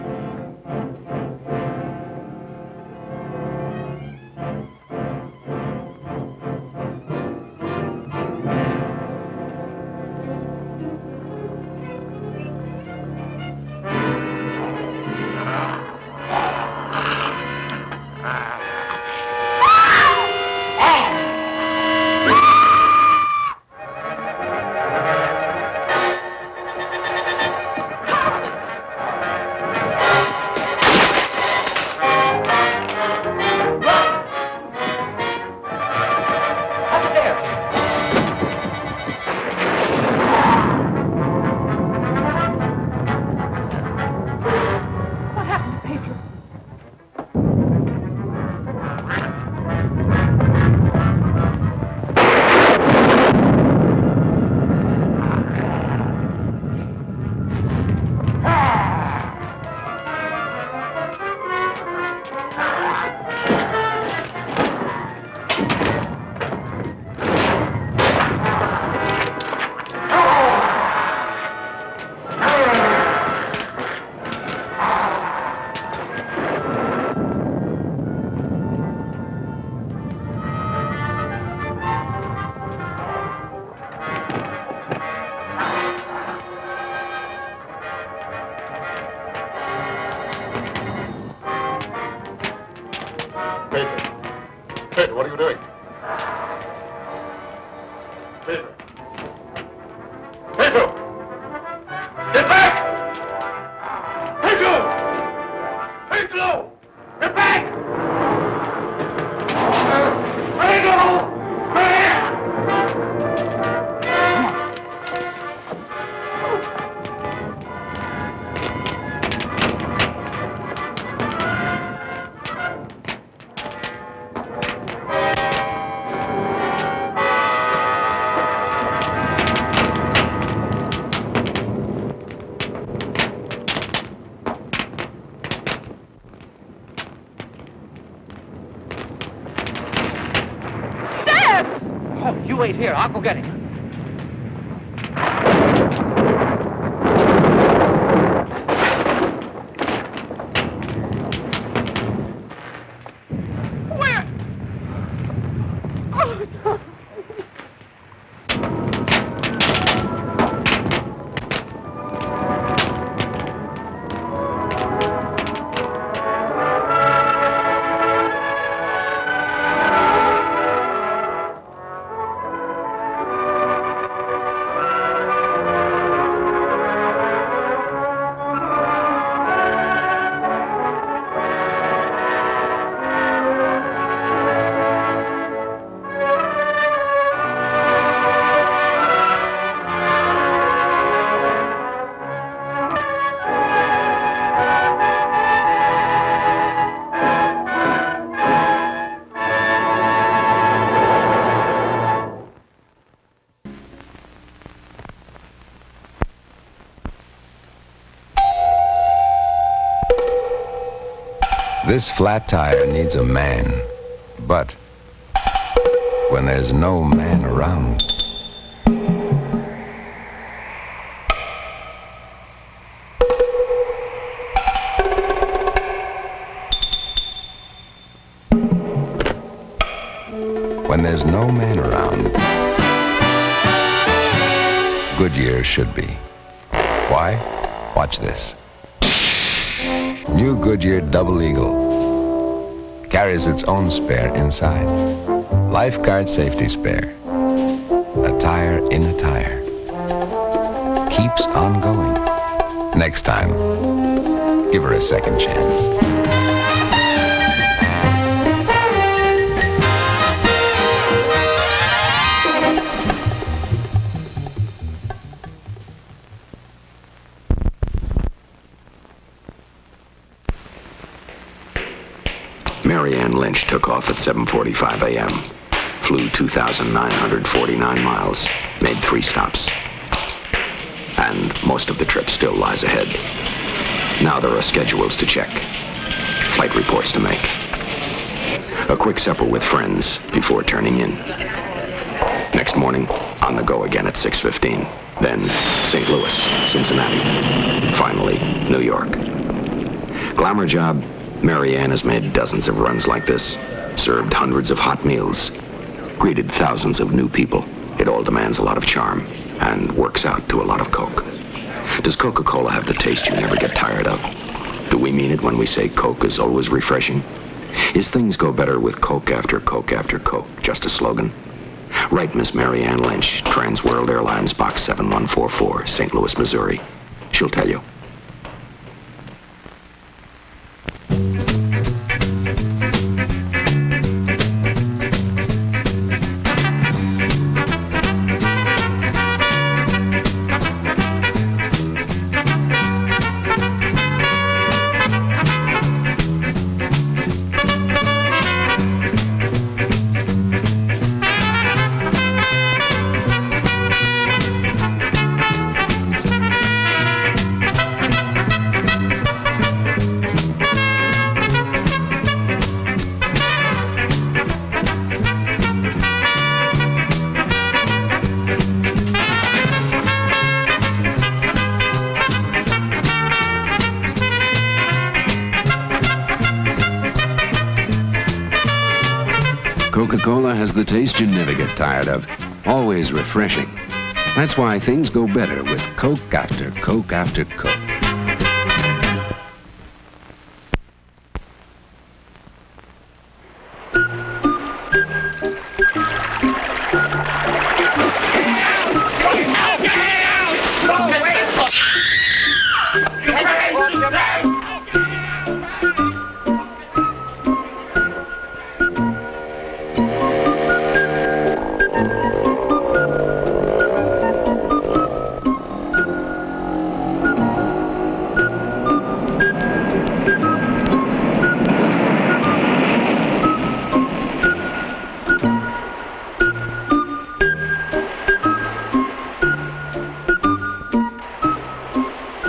Pedro, what are you doing? Pedro! Pedro! Get back! Pedro! Pedro! Get back! Pedro! You wait here. I'll go get him. Where? Oh, no. This flat tire needs a man, but when there's no man around, when there's no man around, Goodyear should be. Why? Watch this. New Goodyear Double Eagle carries its own spare inside. Lifeguard safety spare. A tire in a tire. Keeps on going. Next time, give her a second chance. Mary Ann Lynch took off at 7:45 a.m., flew 2,949 miles, made 3 stops. And most of the trip still lies ahead. Now there are schedules to check, flight reports to make, a quick supper with friends before turning in. Next morning, on the go again at 6:15. Then St. Louis, Cincinnati, finally New York. Glamour job, Mary Ann has made dozens of runs like this, served hundreds of hot meals, greeted thousands of new people. It all demands a lot of charm and works out to a lot of Coke. Does Coca-Cola have the taste you never get tired of? Do we mean it when we say Coke is always refreshing? Is things go better with Coke after Coke after Coke just a slogan? Write Miss Mary Ann Lynch, Trans World Airlines, Box 7144, St. Louis, Missouri. She'll tell you. Coca-Cola has the taste you never get tired of. Always refreshing. That's why things go better with Coke after Coke after Coke.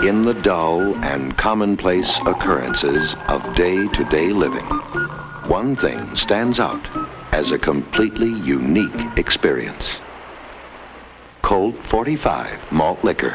In the dull and commonplace occurrences of day-to-day living, one thing stands out as a completely unique experience. Colt 45 malt liquor.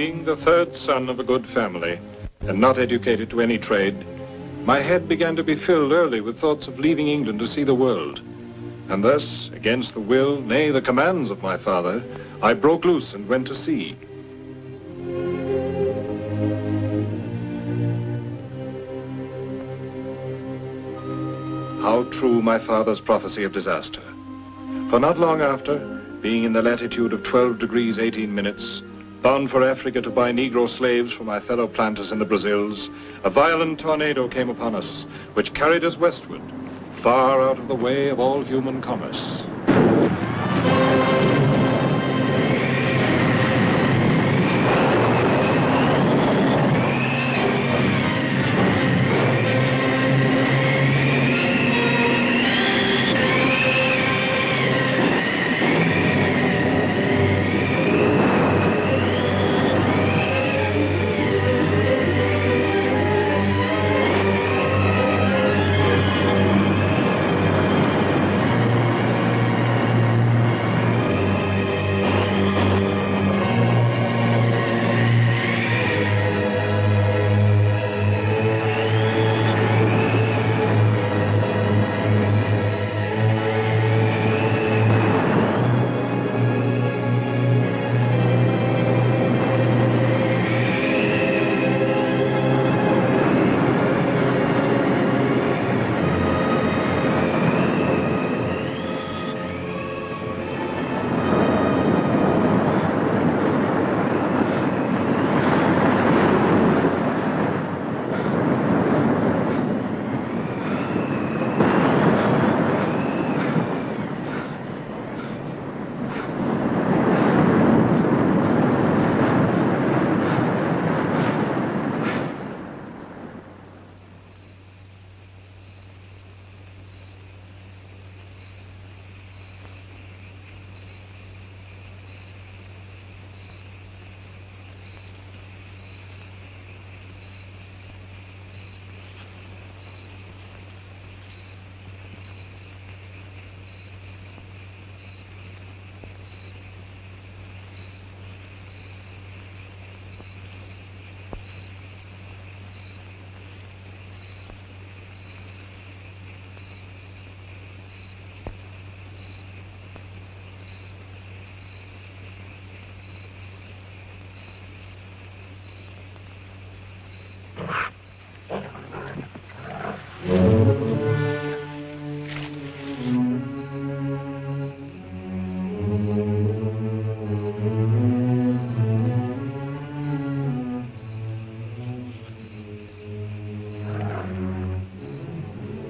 Being the third son of a good family, and not educated to any trade, my head began to be filled early with thoughts of leaving England to see the world. And thus, against the will, nay, the commands of my father, I broke loose and went to sea. How true my father's prophecy of disaster. For not long after, being in the latitude of 12 degrees 18 minutes, bound for Africa to buy Negro slaves for my fellow planters in the Brazils, a violent tornado came upon us, which carried us westward, far out of the way of all human commerce.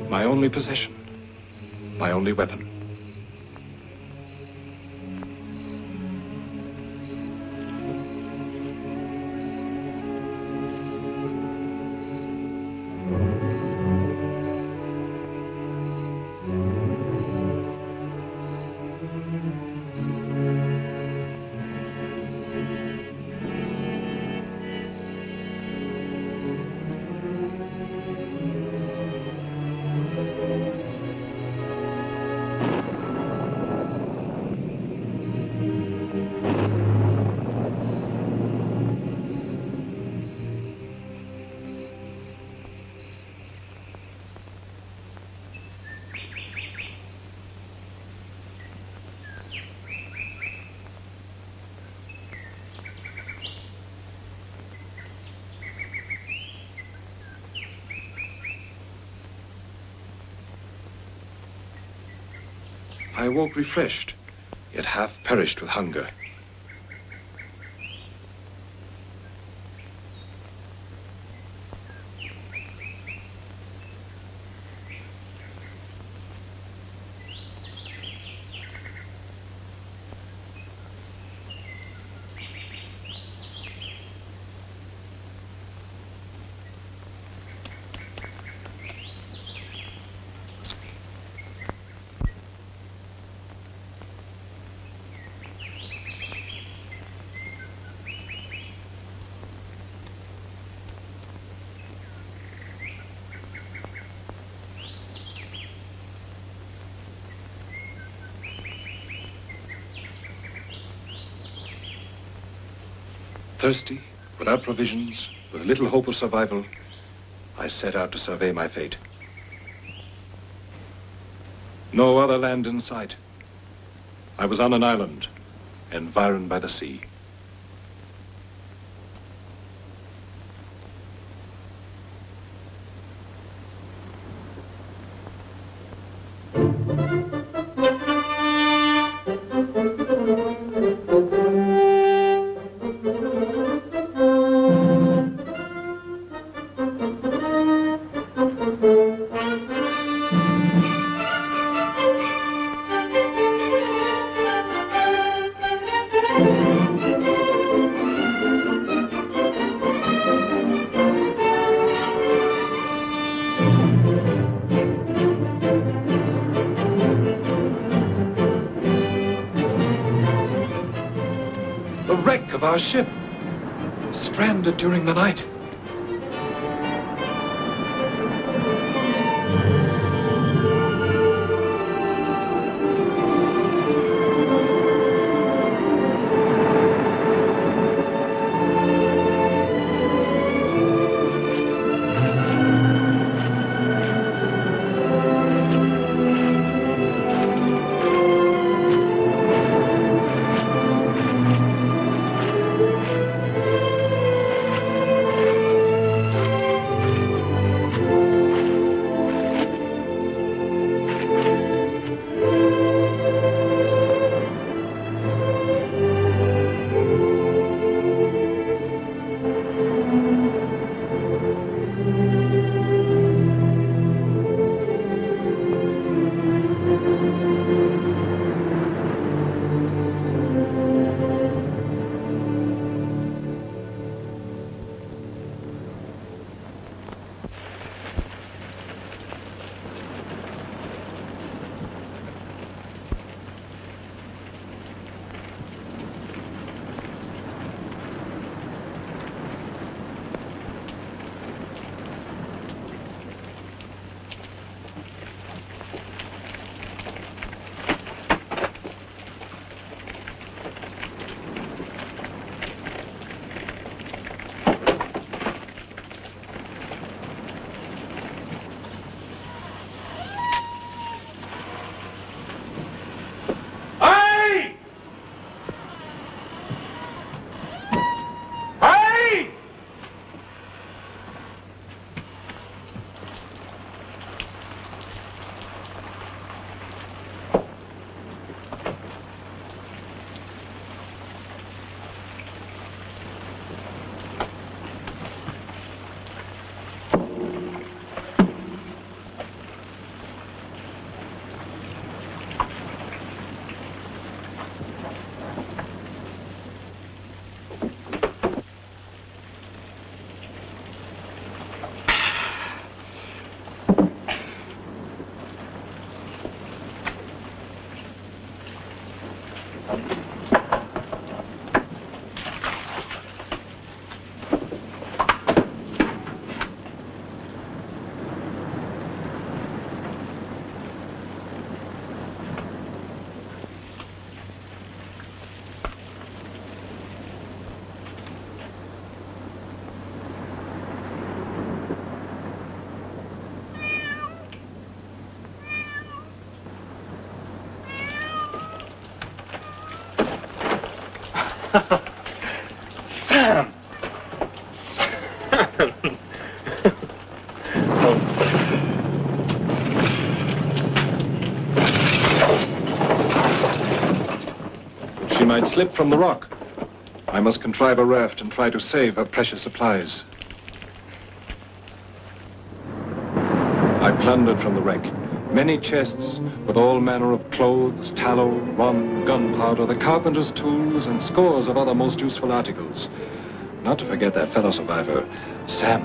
My only possession, my only weapon. I awoke refreshed, yet half perished with hunger. Thirsty, Without provisions, with little hope of survival, I set out to survey my fate. No other land in sight. I was on an island, environed by the sea. The wreck of our ship, stranded during the night. Sam! She might slip from the rock. I must contrive a raft and try to save her precious supplies. I plundered from the wreck many chests with all manner of clothes, tallow, rum, gunpowder, the carpenter's tools, and scores of other most useful articles. Not to forget that fellow survivor, Sam.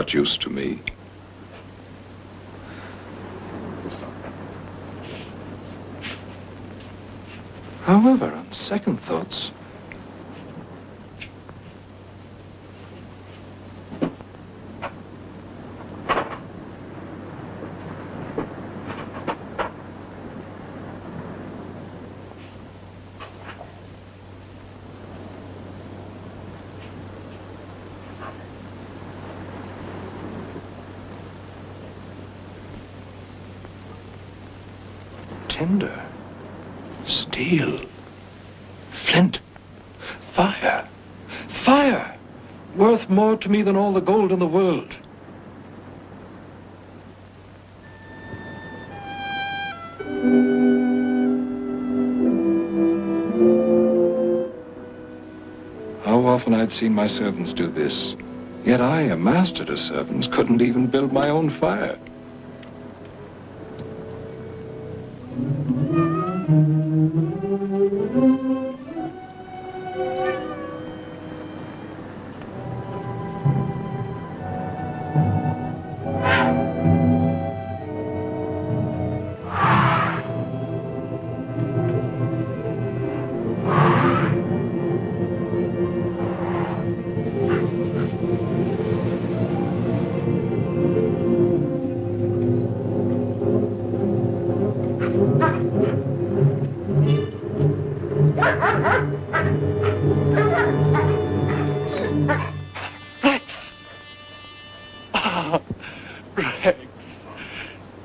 what use to me? However, on second thoughts, tinder, steel, flint, fire, fire, worth more to me than all the gold in the world. How often I'd seen my servants do this, yet I, a master to servants, couldn't even build my own fire.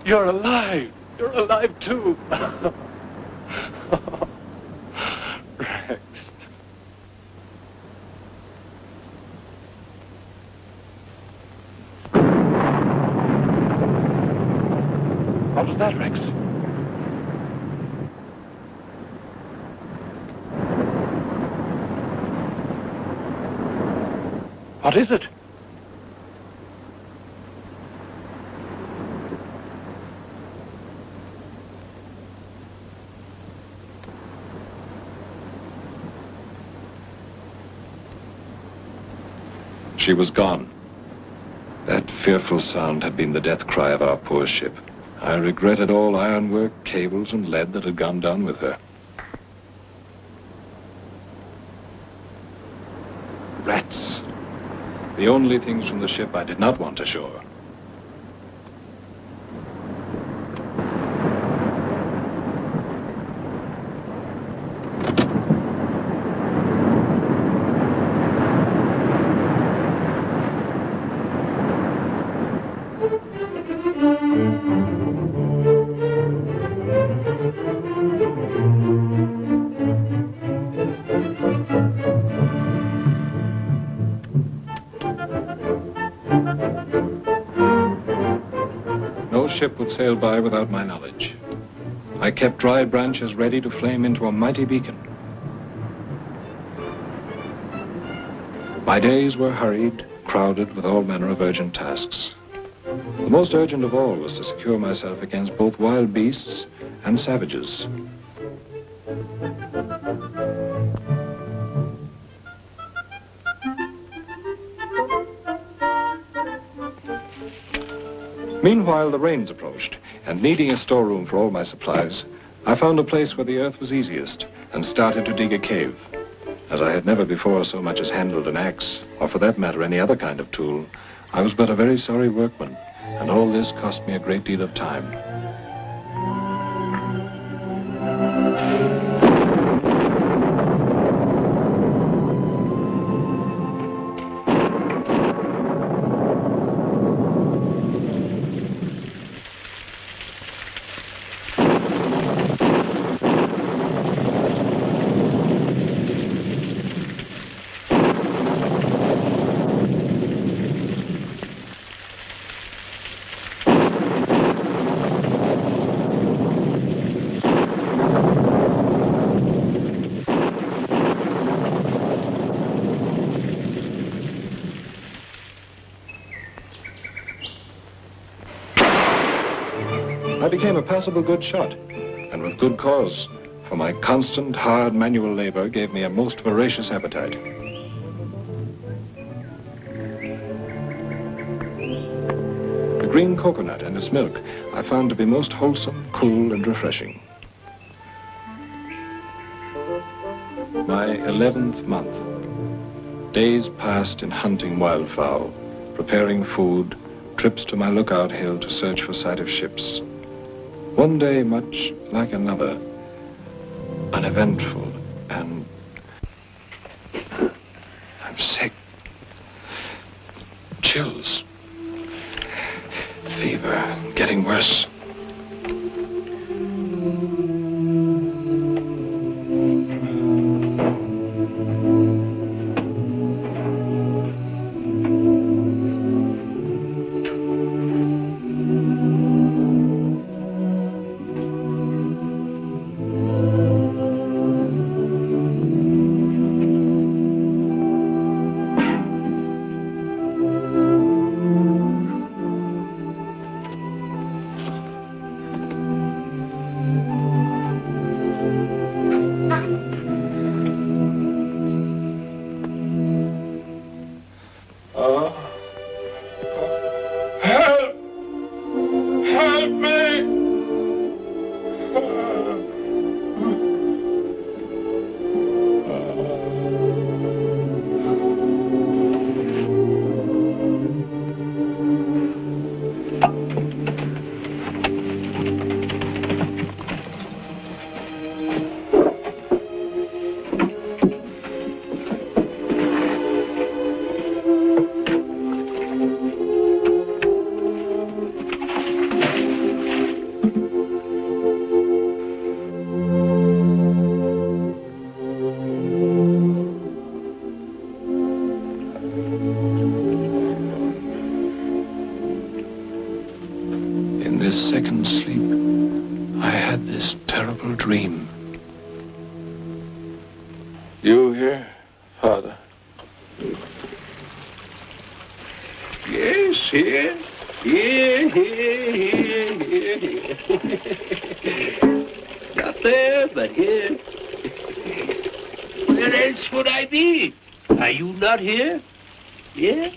You're alive. You're alive, too. Rex. What was that, Rex? What is it? She was gone. That fearful sound had been the death cry of our poor ship. I regretted all ironwork, cables, and lead that had gone down with her. Rats. The only things from the ship I did not want ashore. No ship would sail by without my knowledge. I kept dry branches ready to flame into a mighty beacon. My days were hurried, crowded with all manner of urgent tasks. The most urgent of all was to secure myself against both wild beasts and savages. Meanwhile, the rains approached, and needing a storeroom for all my supplies, I found a place where the earth was easiest and started to dig a cave. As I had never before so much as handled an axe, or for that matter any other kind of tool, I was but a very sorry workman, and all this cost me a great deal of time. I became a passable good shot, and with good cause, for my constant, hard manual labor gave me a most voracious appetite. green coconut and its milk I found to be most wholesome, cool, and refreshing. My 11th month. Days passed in hunting wildfowl, preparing food, trips to my lookout hill to search for sight of ships. One day, much like another, uneventful and... I'm sick. Chills. Fever, getting worse. This second sleep, I had this terrible dream. You here, Father? Yes, here. Here. Not there, but here. Where else would I be? Are you not here? Yeah?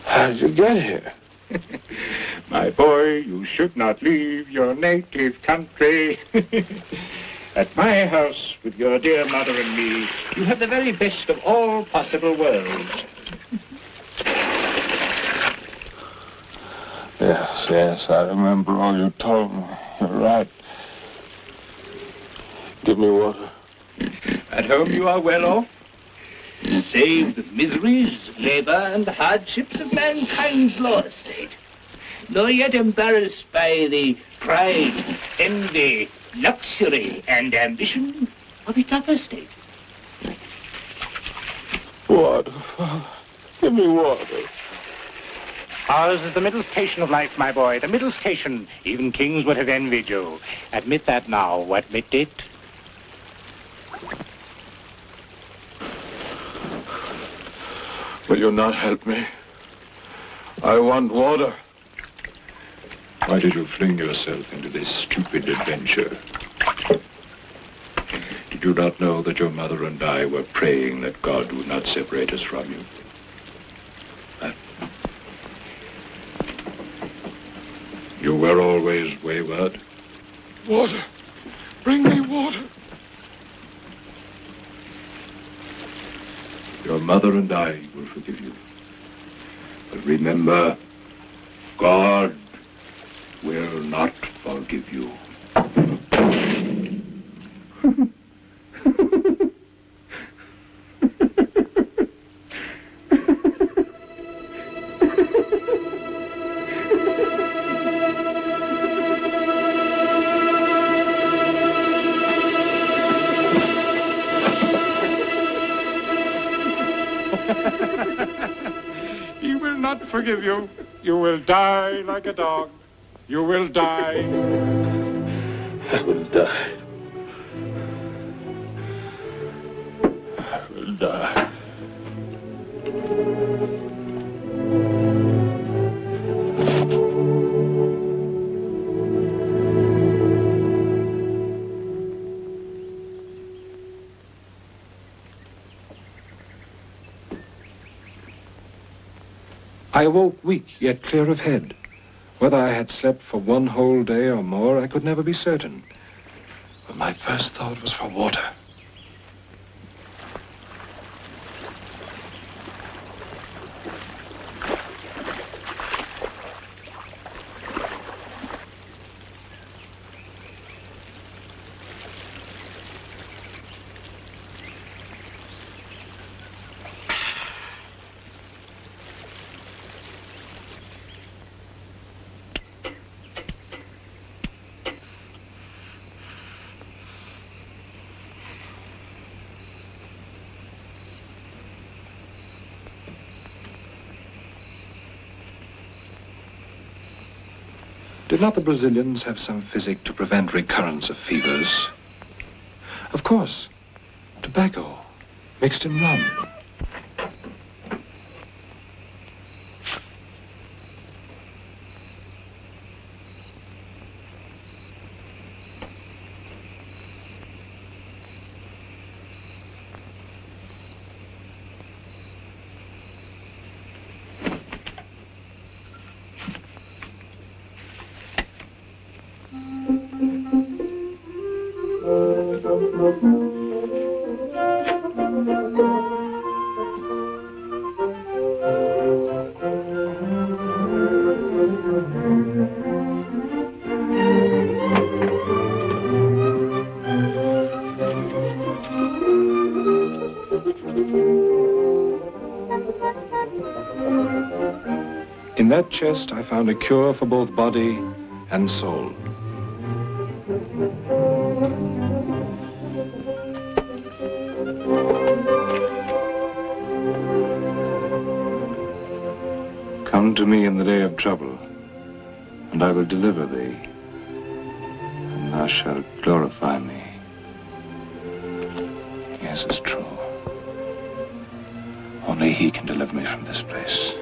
How did you get here? My boy, you should not leave your native country. At my house, with your dear mother and me, you have the very best of all possible worlds. Yes, I remember all you told me. You're right. Give me water. At home you are well off, save the miseries, labor, and hardships of mankind's lower estate, nor yet embarrassed by the pride, envy, luxury, and ambition of its upper state. Water. Give me water. Ours is the middle station of life, my boy, the middle station. Even kings would have envied you. Admit that now. Admit it. Will you not help me? I want water. Why did you fling yourself into this stupid adventure? Did you not know that your mother and I were praying that God would not separate us from you? You were always wayward. Water. Bring me water. Your mother and I will forgive you. But remember, God will not forgive you. He will not forgive you. You will die like a dog. You will die. I will die. I will die. I awoke weak, yet clear of head. Whether I had slept for 1 whole day or more, I could never be certain. But my first thought was for water. Did not the Brazilians have some physic to prevent recurrence of fevers? Of course, tobacco mixed in rum. In that chest, I found a cure for both body and soul. Come to me in the day of trouble, and I will deliver thee, and thou shalt glorify me. Yes, it's true. Only he can deliver me from this place.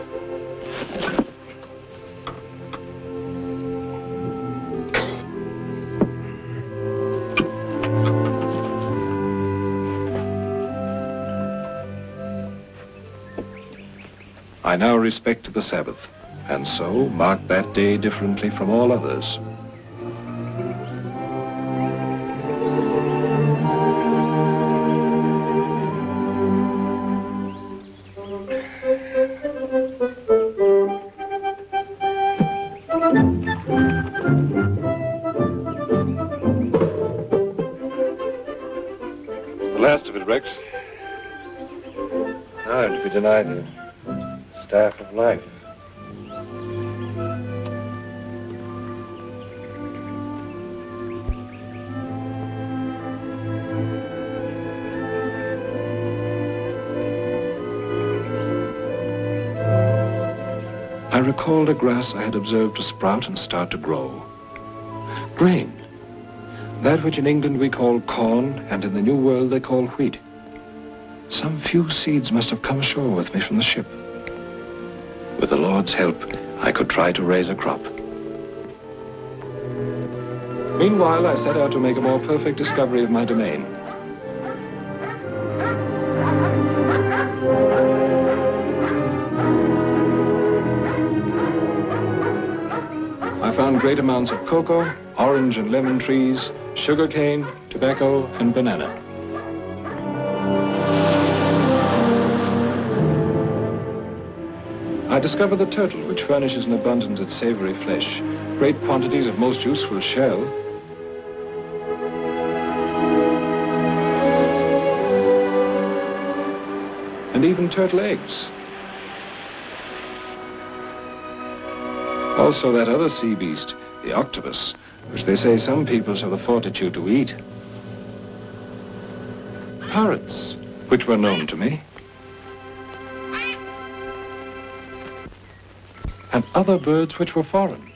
I now respect the Sabbath, and so mark that day differently from all others. The last of it, Rex. Now to be denied the staff of life. I recalled a grass I had observed to sprout and start to grow. Grain. That which in England we call corn, and in the New World they call wheat. Some few seeds must have come ashore with me from the ship. With the Lord's help, I could try to raise a crop. Meanwhile, I set out to make a more perfect discovery of my domain. I found great amounts of cocoa, orange and lemon trees, sugarcane, tobacco, and banana. I discovered the turtle, which furnishes in abundance its savory flesh, great quantities of most useful shell, and even turtle eggs. Also that other sea beast, the octopus, which they say some peoples have the fortitude to eat. Parrots, which were known to me. And other birds which were foreign.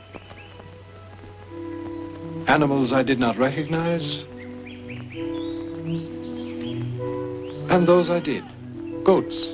Animals I did not recognize. And those I did. Goats.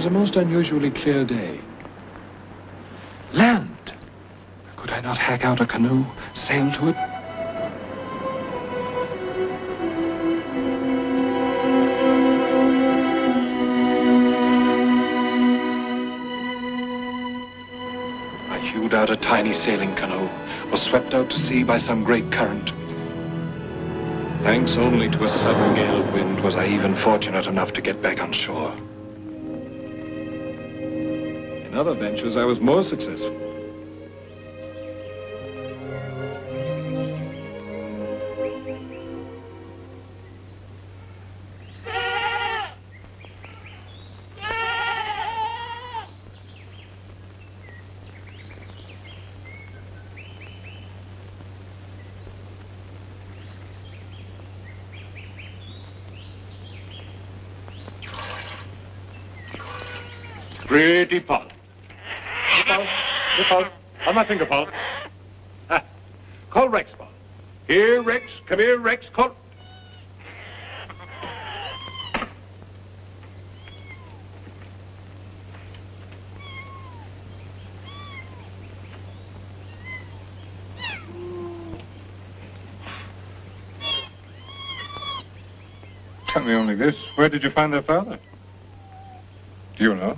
was a most unusually clear day. Land! Could I not hack out a canoe, sail to it? I hewed out a tiny sailing canoe, was swept out to sea by some great current. Thanks only to a sudden gale of wind was I even fortunate enough to get back on shore. In other ventures, I was more successful. Pretty Paul. Paul. On my finger, Paul. Ah. Call Rex, Paul. Here, Rex. Come here, Rex. Call. Tell me only this. Where did you find their father? Do you know?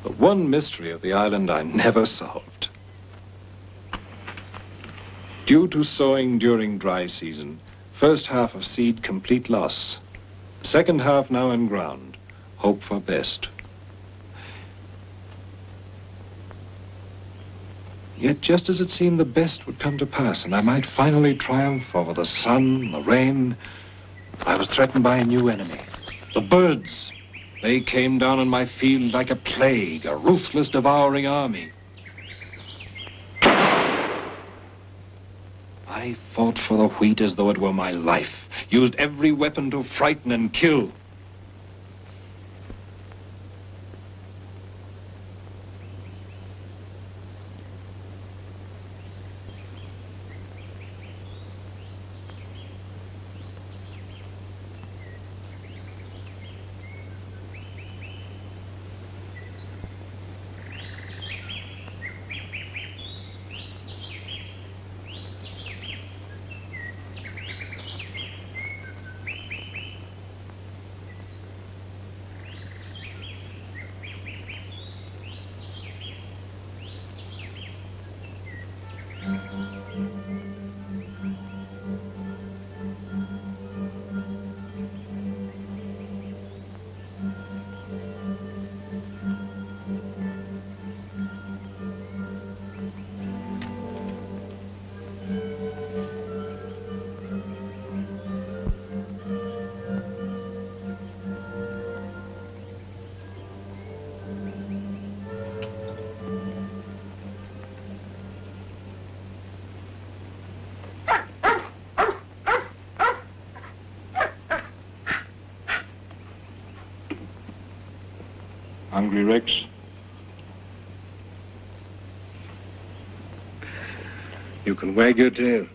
The one mystery of the island I never solved. Due to sowing during dry season, first half of seed complete loss. Second half now in ground. Hope for best. Yet just as it seemed the best would come to pass and I might finally triumph over the sun, the rain, I was threatened by a new enemy. The birds. They came down on my field like a plague, a ruthless, devouring army. I fought for the wheat as though it were my life, used every weapon to frighten and kill. Hungry, Rex? You can wag your tail,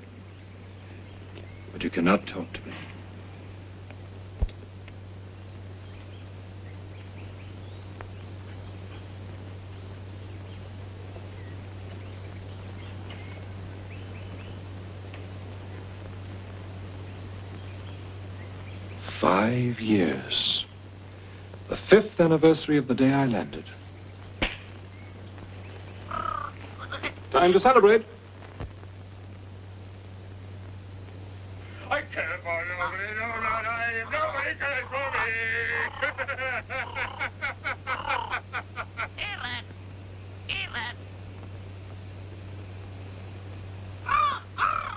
but you cannot talk to me. "5 years. The 5th anniversary of the day I landed. Time to celebrate. I can't find nobody, nobody cares for me.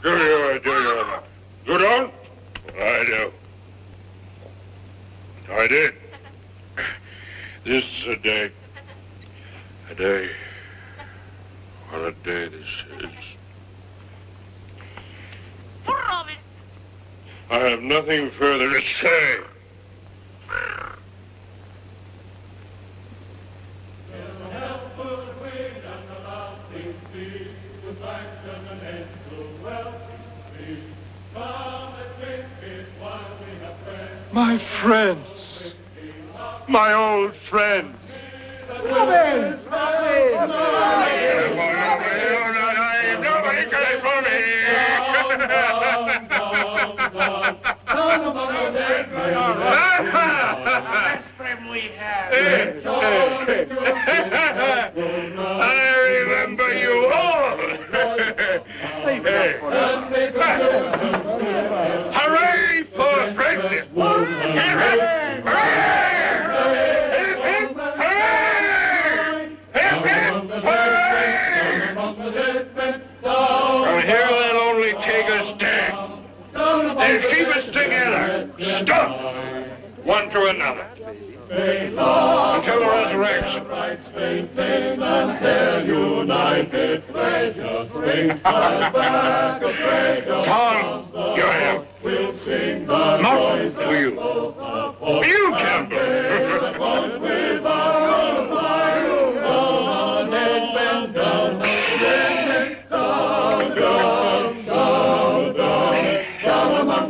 Do you? Good on? I do. I did. This is a day. What a day this is. I have nothing further to say. My friends. My old friends. Robin! Nobody cares for me! Best friend we have. I remember you all! Hooray for friendship! From here, they'll only take us dead. They'll keep us together, stuck, one to another, until the resurrection. Tom, you have. Not to you. You, Campbell.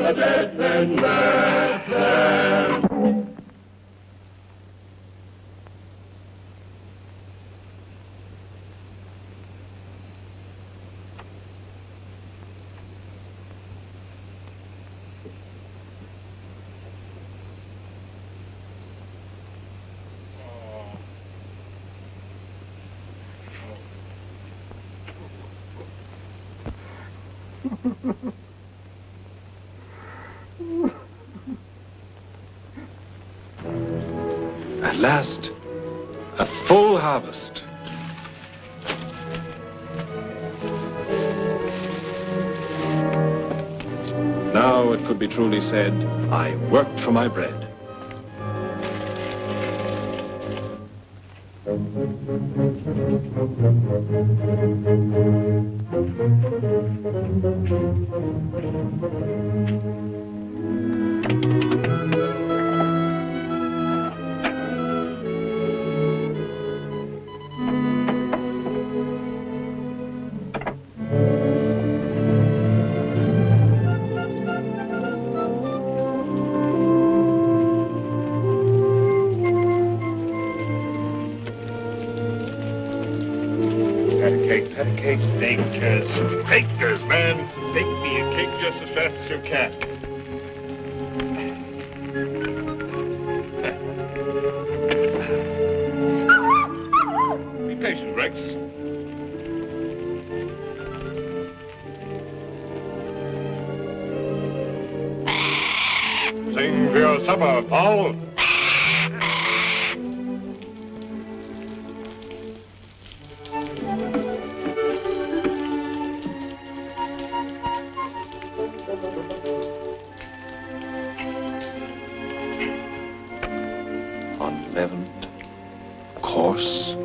Dead men, let them. At last, a full harvest. Now it could be truly said, I worked for my bread. Bakers, man. Bake me a cake just as fast as you can. Be patient, Rex. Sing for your supper, Paul. Unleavened, coarse,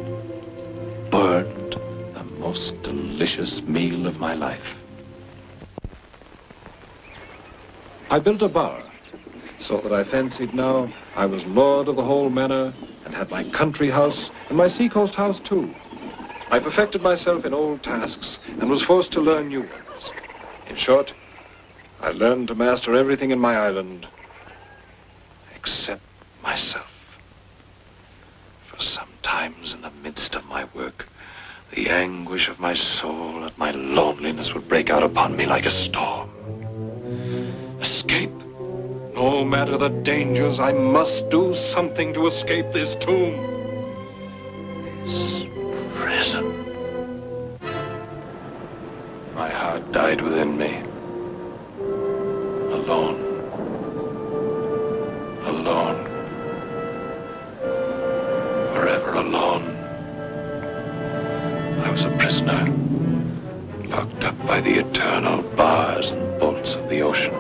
burned, the most delicious meal of my life. I built a bower, so that I fancied now I was lord of the whole manor and had my country house and my seacoast house too. I perfected myself in old tasks and was forced to learn new ones. In short, I learned to master everything in my island except myself. For sometimes in the midst of my work, the anguish of my soul and my loneliness would break out upon me like a storm. Escape. No matter the dangers, I must do something to escape this tomb. This prison. My heart died within me. Alone. Alone. Forever alone. I was a prisoner, locked up by the eternal bars and bolts of the ocean.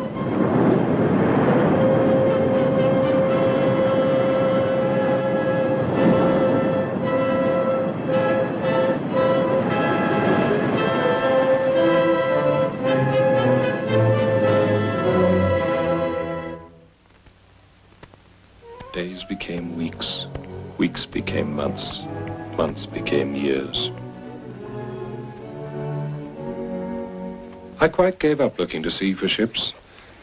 Days became weeks, weeks became months, months became years. I quite gave up looking to sea for ships.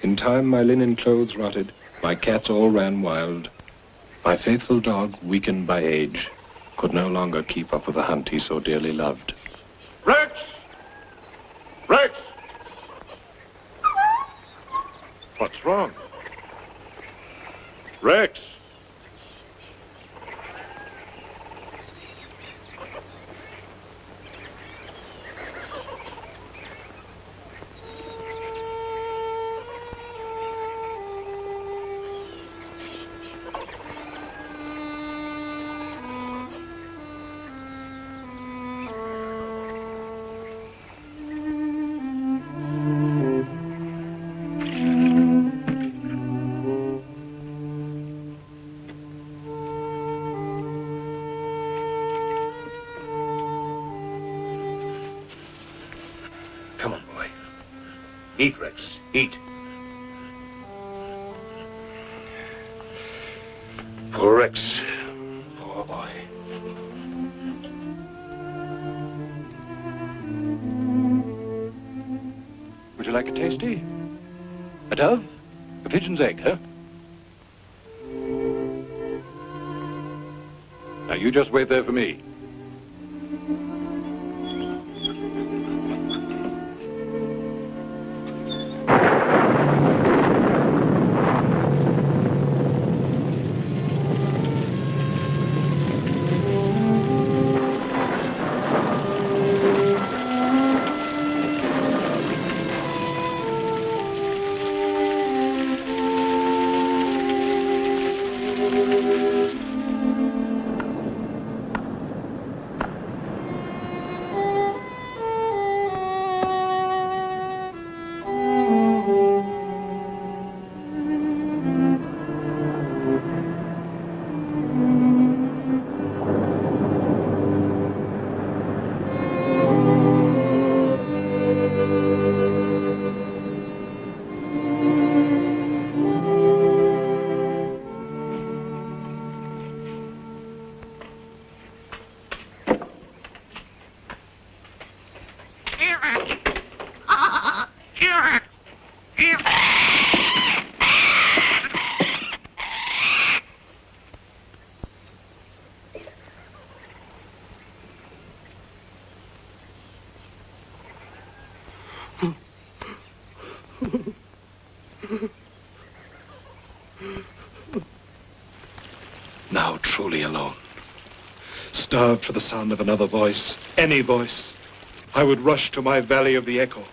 In time, my linen clothes rotted, My cats all ran wild. My faithful dog, weakened by age, could no longer keep up with the hunt he so dearly loved. Rex! Rex! What's wrong? Rex! Come on, boy. Eat, Rex. Eat. Poor Rex. Poor boy. Would you like a tasty? A dove? A pigeon's egg, huh? Now, you just wait there for me. Now truly alone. Starved for the sound of another voice, any voice, I would rush to my valley of the echo.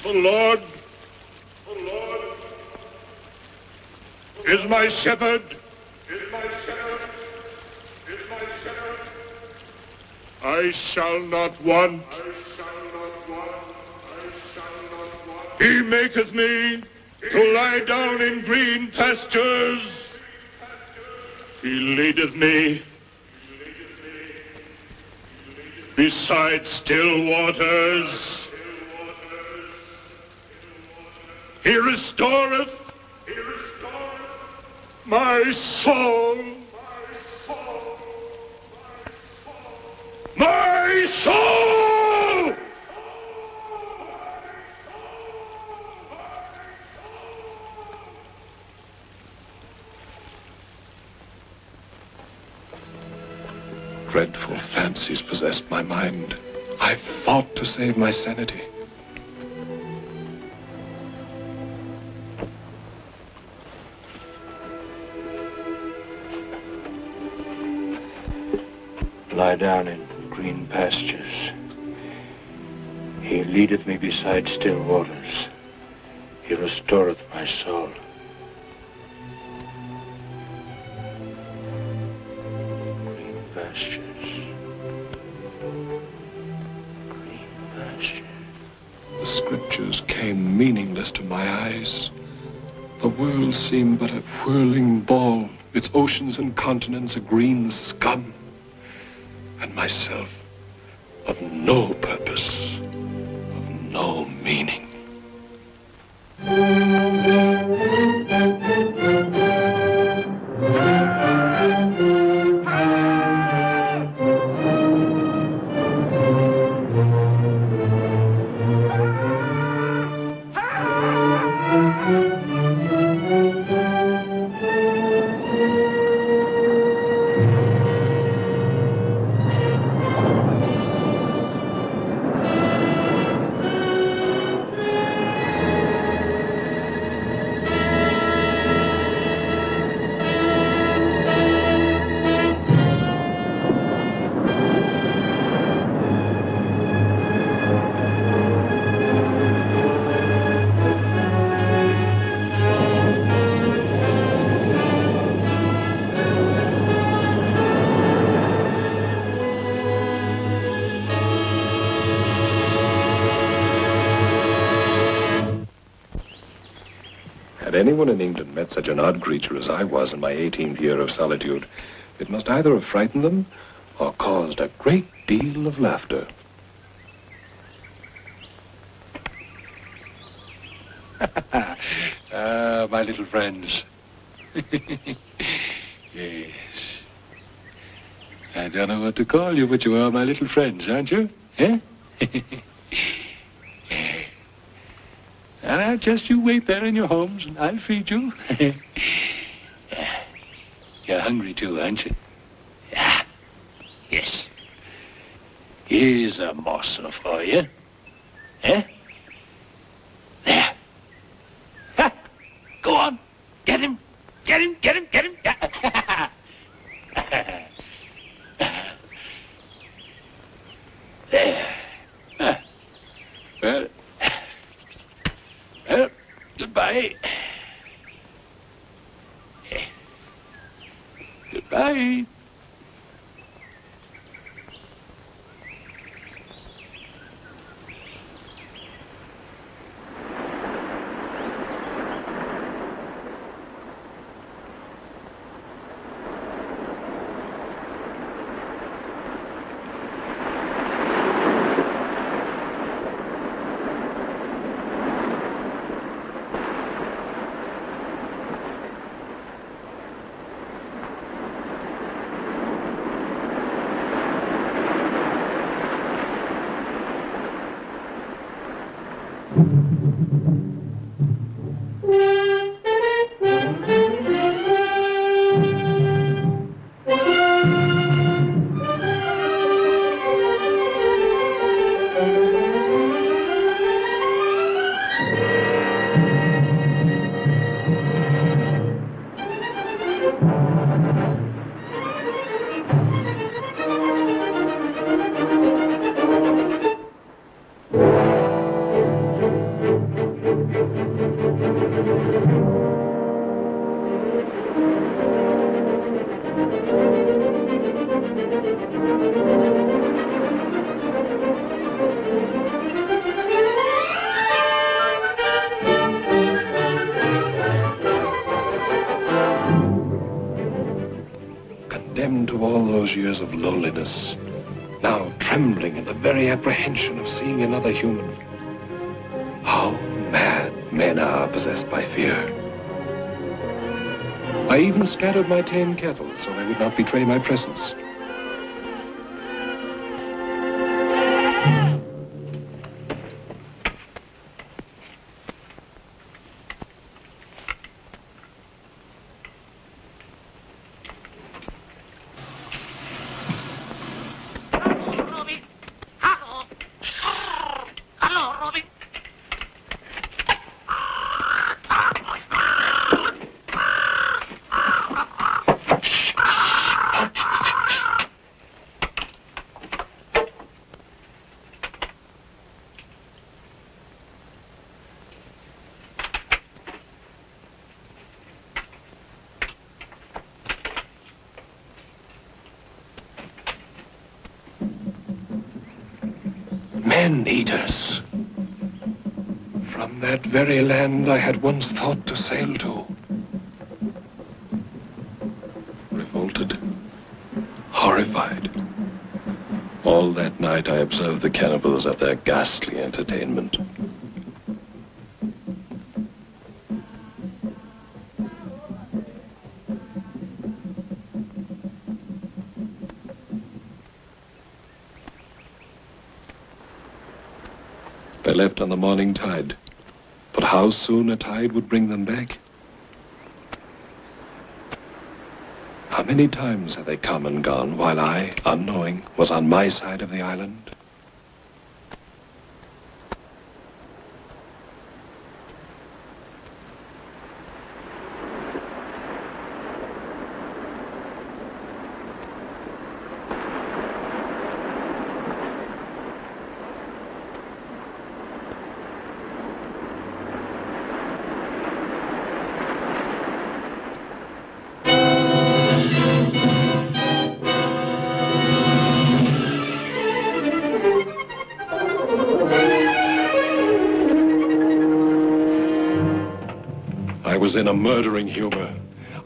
The Lord is my shepherd. I shall not want. He maketh me to lie down in green pastures. He leadeth me beside still waters. He restoreth my soul. My soul! Dreadful fancies possessed my mind. I fought to save my sanity. Lie down in green pastures. He leadeth me beside still waters. He restoreth my soul. Green pastures. Green pastures. The scriptures came meaningless to my eyes. The world seemed but a whirling ball, its oceans and continents a green scum. And myself of no purpose, of no meaning. anyone in England met such an odd creature as I was in my 18th year of solitude, it must either have frightened them or caused a great deal of laughter. My little friends. Yes. I don't know what to call you, but you are my little friends, aren't you? Eh? Now, just you wait there in your homes, and I'll feed you. You're hungry too, aren't you? Yeah. Yes. Here's a morsel for you. Eh? There. Ha! Go on. Get him. Get him, get him, get him. There. Well, goodbye. Goodbye. Condemned to all those years of loneliness, now trembling in the very apprehension of seeing another human. How mad men are possessed by fear. I even scattered my tame cattle so they would not betray my presence. Men-eaters. From that very land I had once thought to sail to. Revolted, horrified. All that night I observed the cannibals at their ghastly entertainment. They left on the morning tide, but how soon a tide would bring them back? How many times have they come and gone while I, unknowing, was on my side of the island? was in a murdering humor.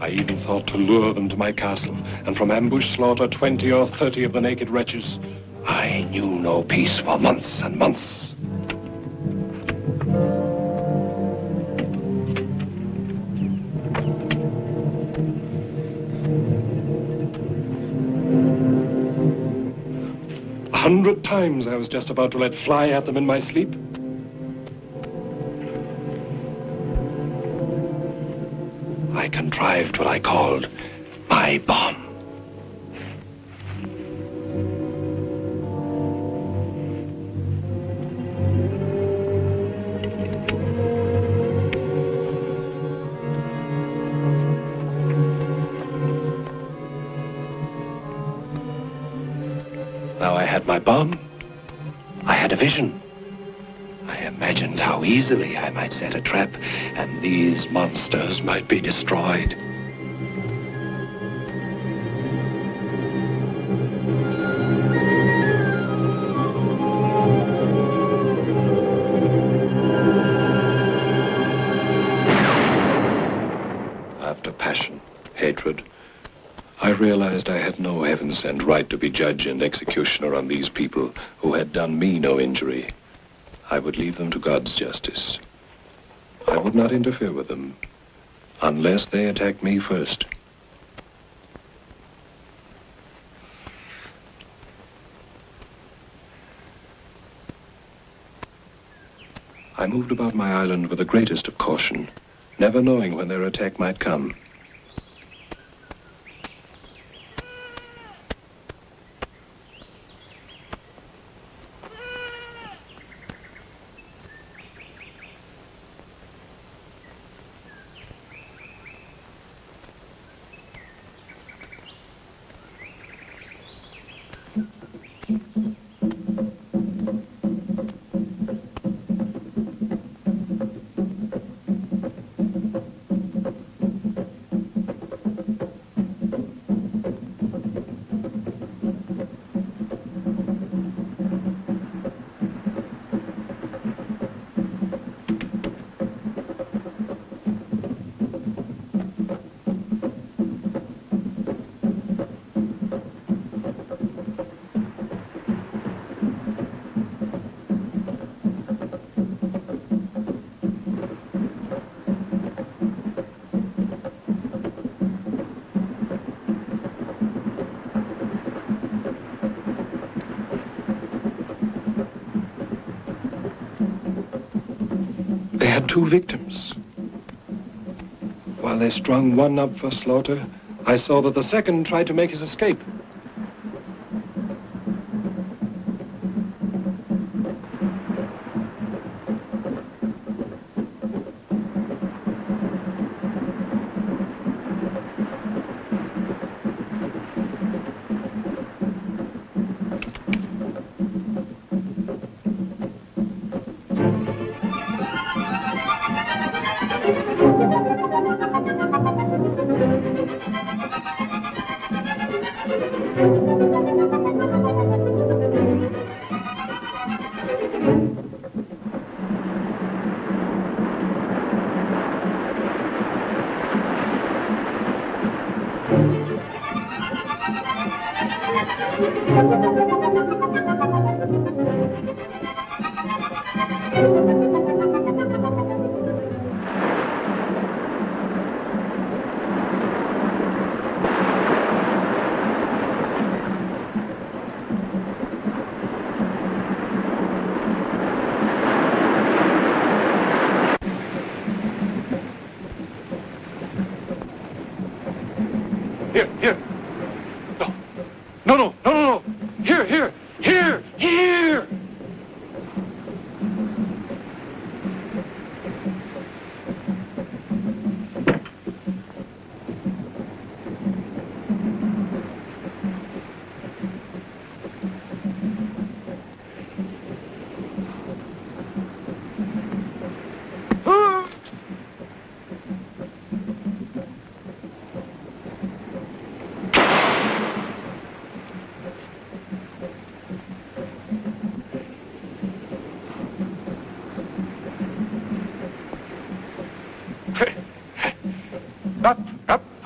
I even thought to lure them to my castle, and from ambush slaughter 20 or 30 of the naked wretches. I knew no peace for months and months. A 100 times I was just about to let fly at them in my sleep. I contrived what I called my bomb. Now I had my bomb. I had a vision. I imagined how easily I might set a trap, and these monsters might be destroyed. After passion, hatred, I realized I had no heaven-sent right to be judge and executioner on these people who had done me no injury. I would leave them to God's justice. I would not interfere with them unless they attacked me first. I moved about my island with the greatest of caution, never knowing when their attack might come. They had 2 victims. While they strung one up for slaughter, I saw that the second tried to make his escape.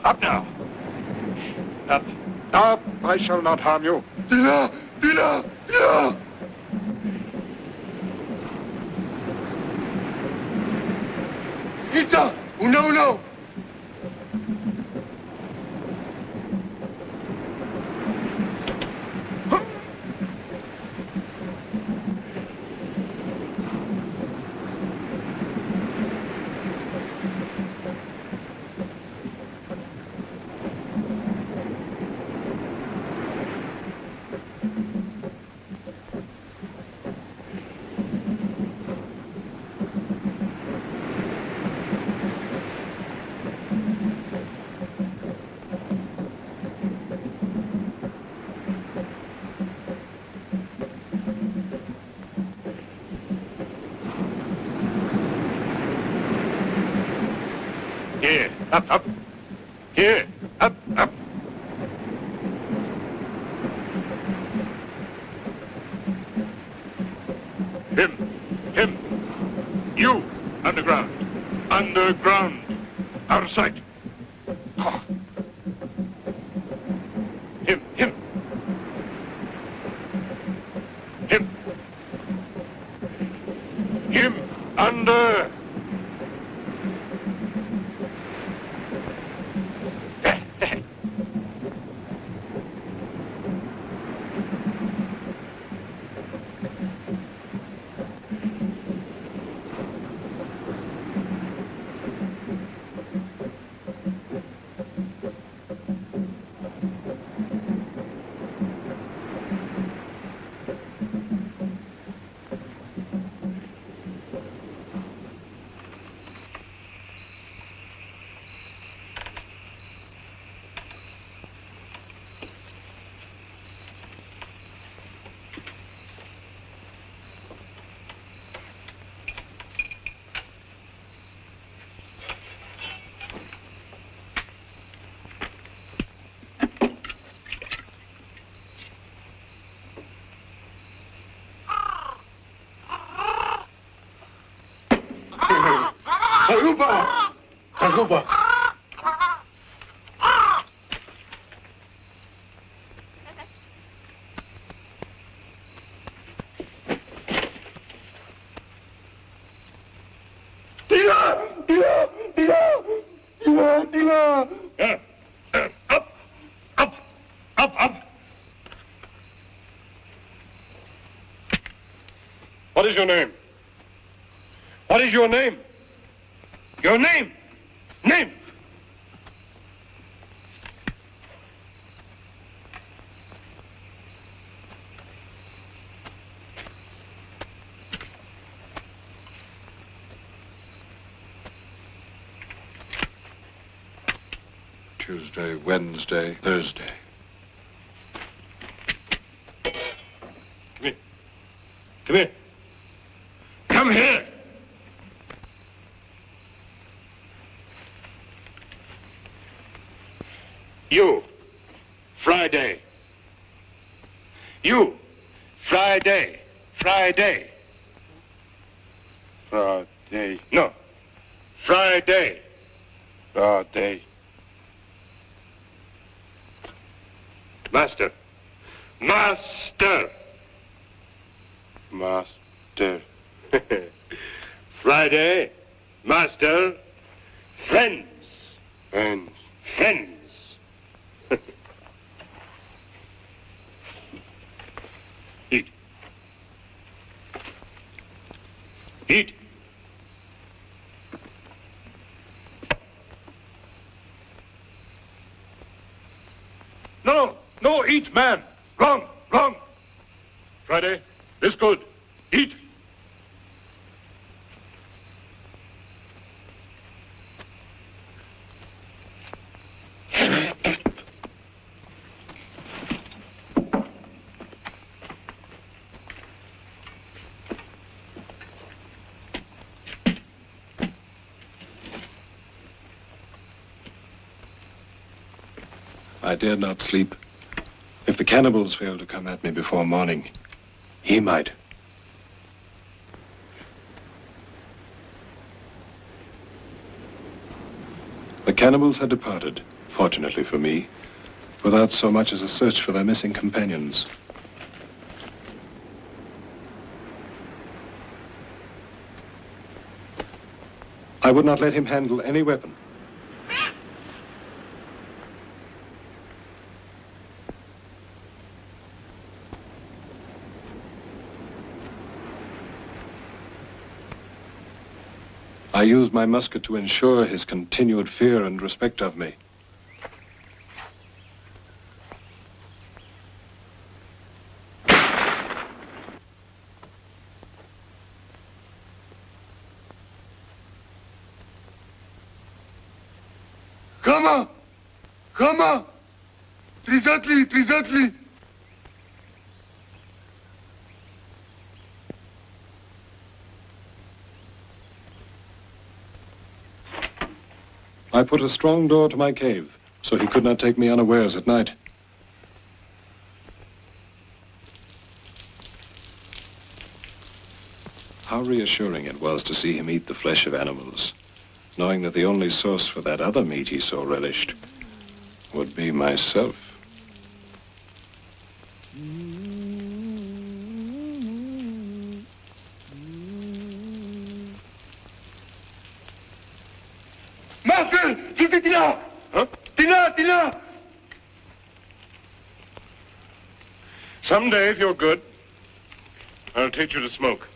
Up now. Up. Up. I shall not harm you. Dina! Dina! Dina! Ita! Uno! Here, up. Here, up. Him. You, underground. Out of sight. Him. Him, under. Aruba! Dila! Up! What is your name? What is your name? Your name! Name! Tuesday, Wednesday, Thursday. Come here. Come here! You, Friday. You, Friday. Friday. No. Friday. Master. Friday, master, friends. Eat. No, eat, man. Wrong. Friday, this good. Eat. I dare not sleep. If the cannibals fail to come at me before morning, he might. The cannibals had departed, fortunately for me, without so much as a search for their missing companions. I would not let him handle any weapon. I used my musket to ensure his continued fear and respect of me. Come on! Trizatli! I put a strong door to my cave, so he could not take me unawares at night. How reassuring it was to see him eat the flesh of animals, knowing that the only source for that other meat he so relished would be myself. Master! Tila! Huh? Tila! Someday, if you're good, I'll teach you to smoke.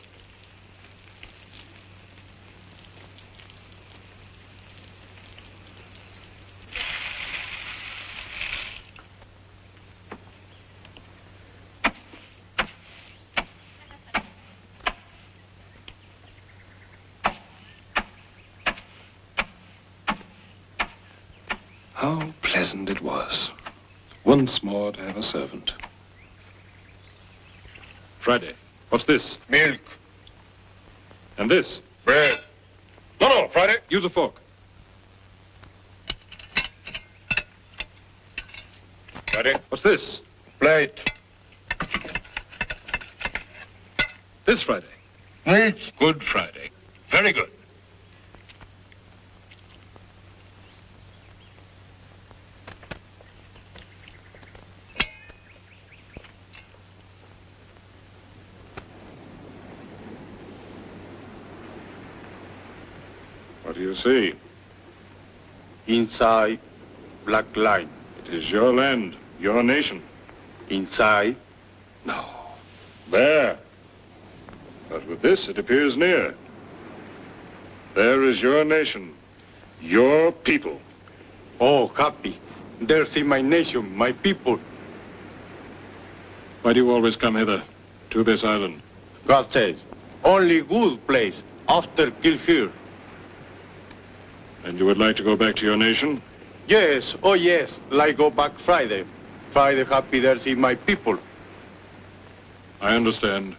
How pleasant it was, once more to have a servant. Friday, what's this? Milk. And this? Bread. No, Friday, use a fork. Friday, what's this? Plate. This Friday? Meat. Good Friday. Very good. What do you see? Inside, black line. It is your land, your nation. Inside? No. There. But with this, it appears near. There is your nation, your people. Oh, happy. There's in my nation, my people. Why do you always come hither, to this island? God says, only good place after kill here. And you would like to go back to your nation? Yes, oh yes, like go back Friday. Friday happy there see my people. I understand.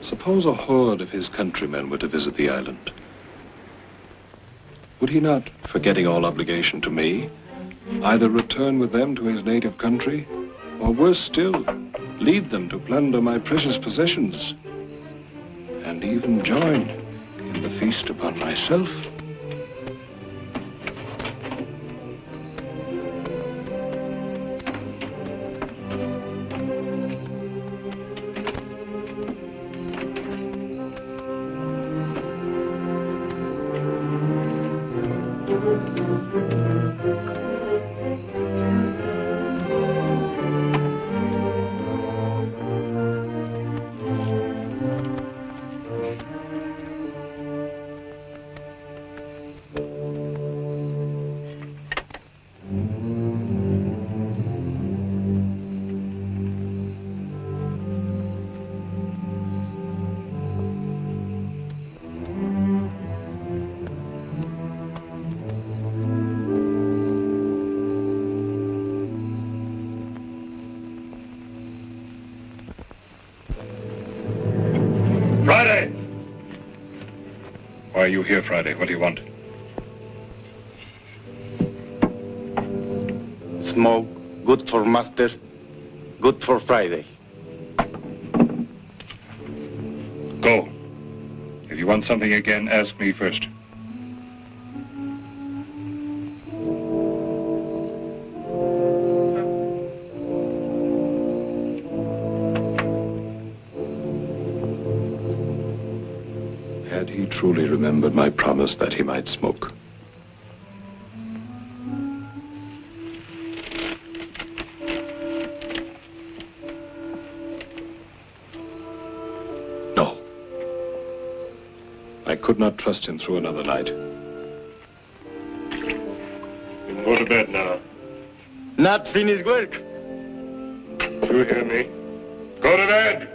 Suppose a horde of his countrymen were to visit the island. Would he not, forgetting all obligation to me, either return with them to his native country, or worse still, lead them to plunder my precious possessions, and even join in the feast upon myself? Friday! Why are you here, Friday? What do you want? Smoke, good for master, good for Friday. Go. If you want something again, ask me first. Had he truly remembered my promise that he might smoke? No. I could not trust him through another night. You can go to bed now. Not finished work. You hear me? Go to bed!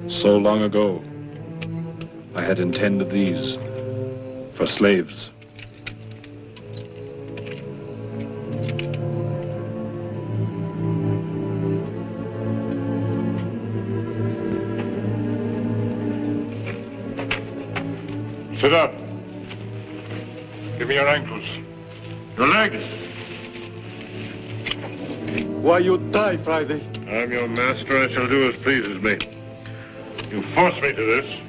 So long ago, I had intended these for slaves. Sit up. Give me your ankles. Your legs. Why you die, Friday? I'm your master. I shall do as pleases me. You forced me to this.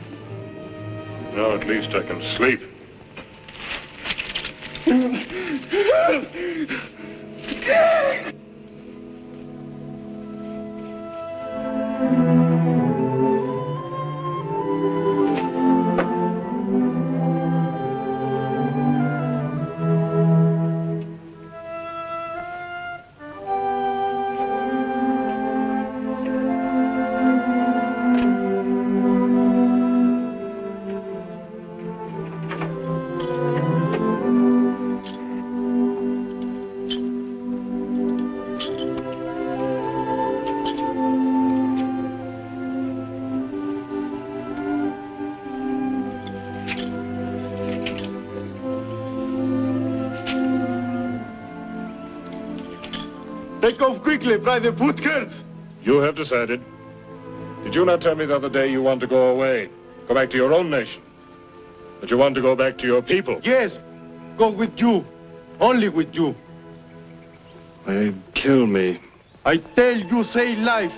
Now at least I can sleep. Take off quickly, Friday. Food hurts. You have decided. Did you not tell me the other day you want to go away? Go back to your own nation? That you want to go back to your people? Yes. Go with you. Only with you. They'd kill me. I tell you, save life.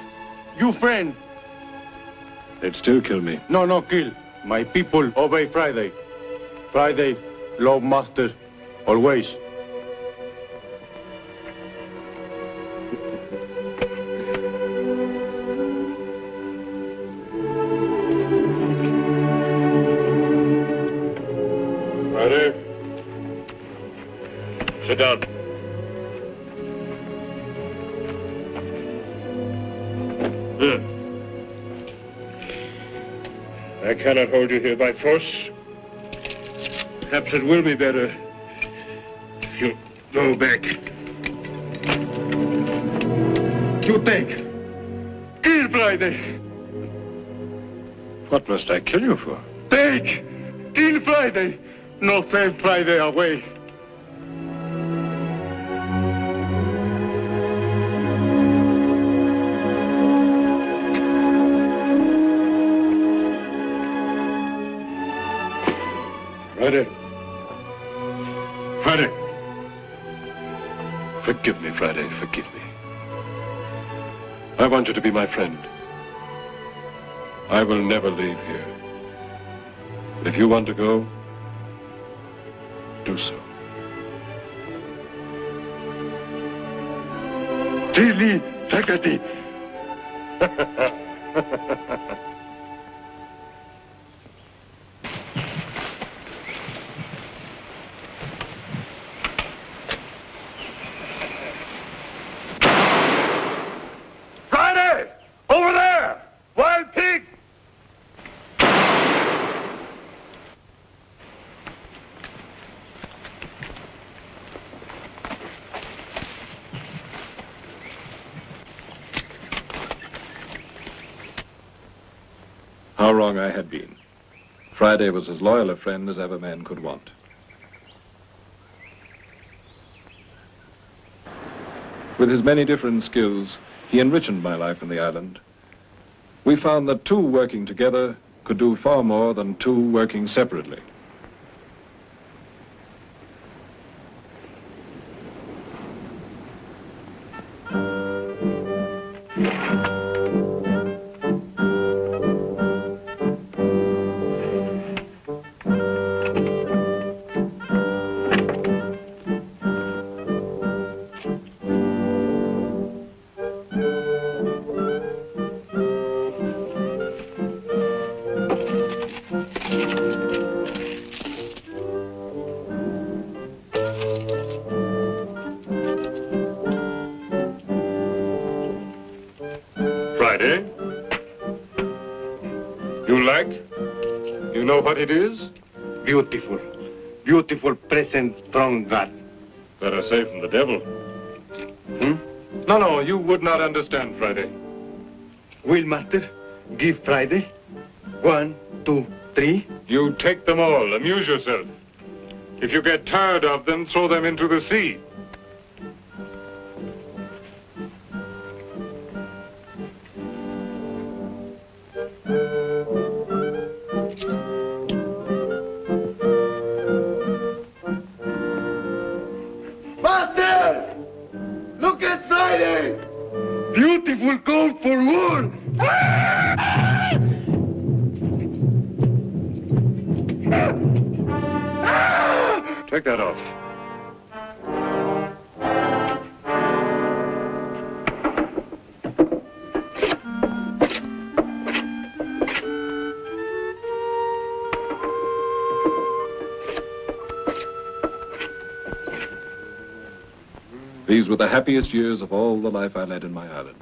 You friend. They'd still kill me. No, no, kill. My people obey Friday. Friday, love master. Always. Friday. Sit down. I cannot hold you here by force. Perhaps it will be better if you go back. You take. Kill Friday. What must I kill you for? Take. Kill Friday. No send Friday away. Friday. Friday. Forgive me, Friday. Forgive me. I want you to be my friend. I will never leave here. But if you want to go, do so. Tilly, Sakati. Friday! Over there! Wild pig! How wrong I had been. Friday was as loyal a friend as ever man could want. With his many different skills, he enriched my life on the island. We found that two working together could do far more than two working separately. Friday? You like? You know what it is? Beautiful. Beautiful present from God. Better say from the devil. No, you would not understand, Friday. Will master give Friday? 1, 2, 3. You take them all. Amuse yourself. If you get tired of them, throw them into the sea. Master! Look at Friday! Beautiful call for war! Take that off. These were the happiest years of all the life I led in my island.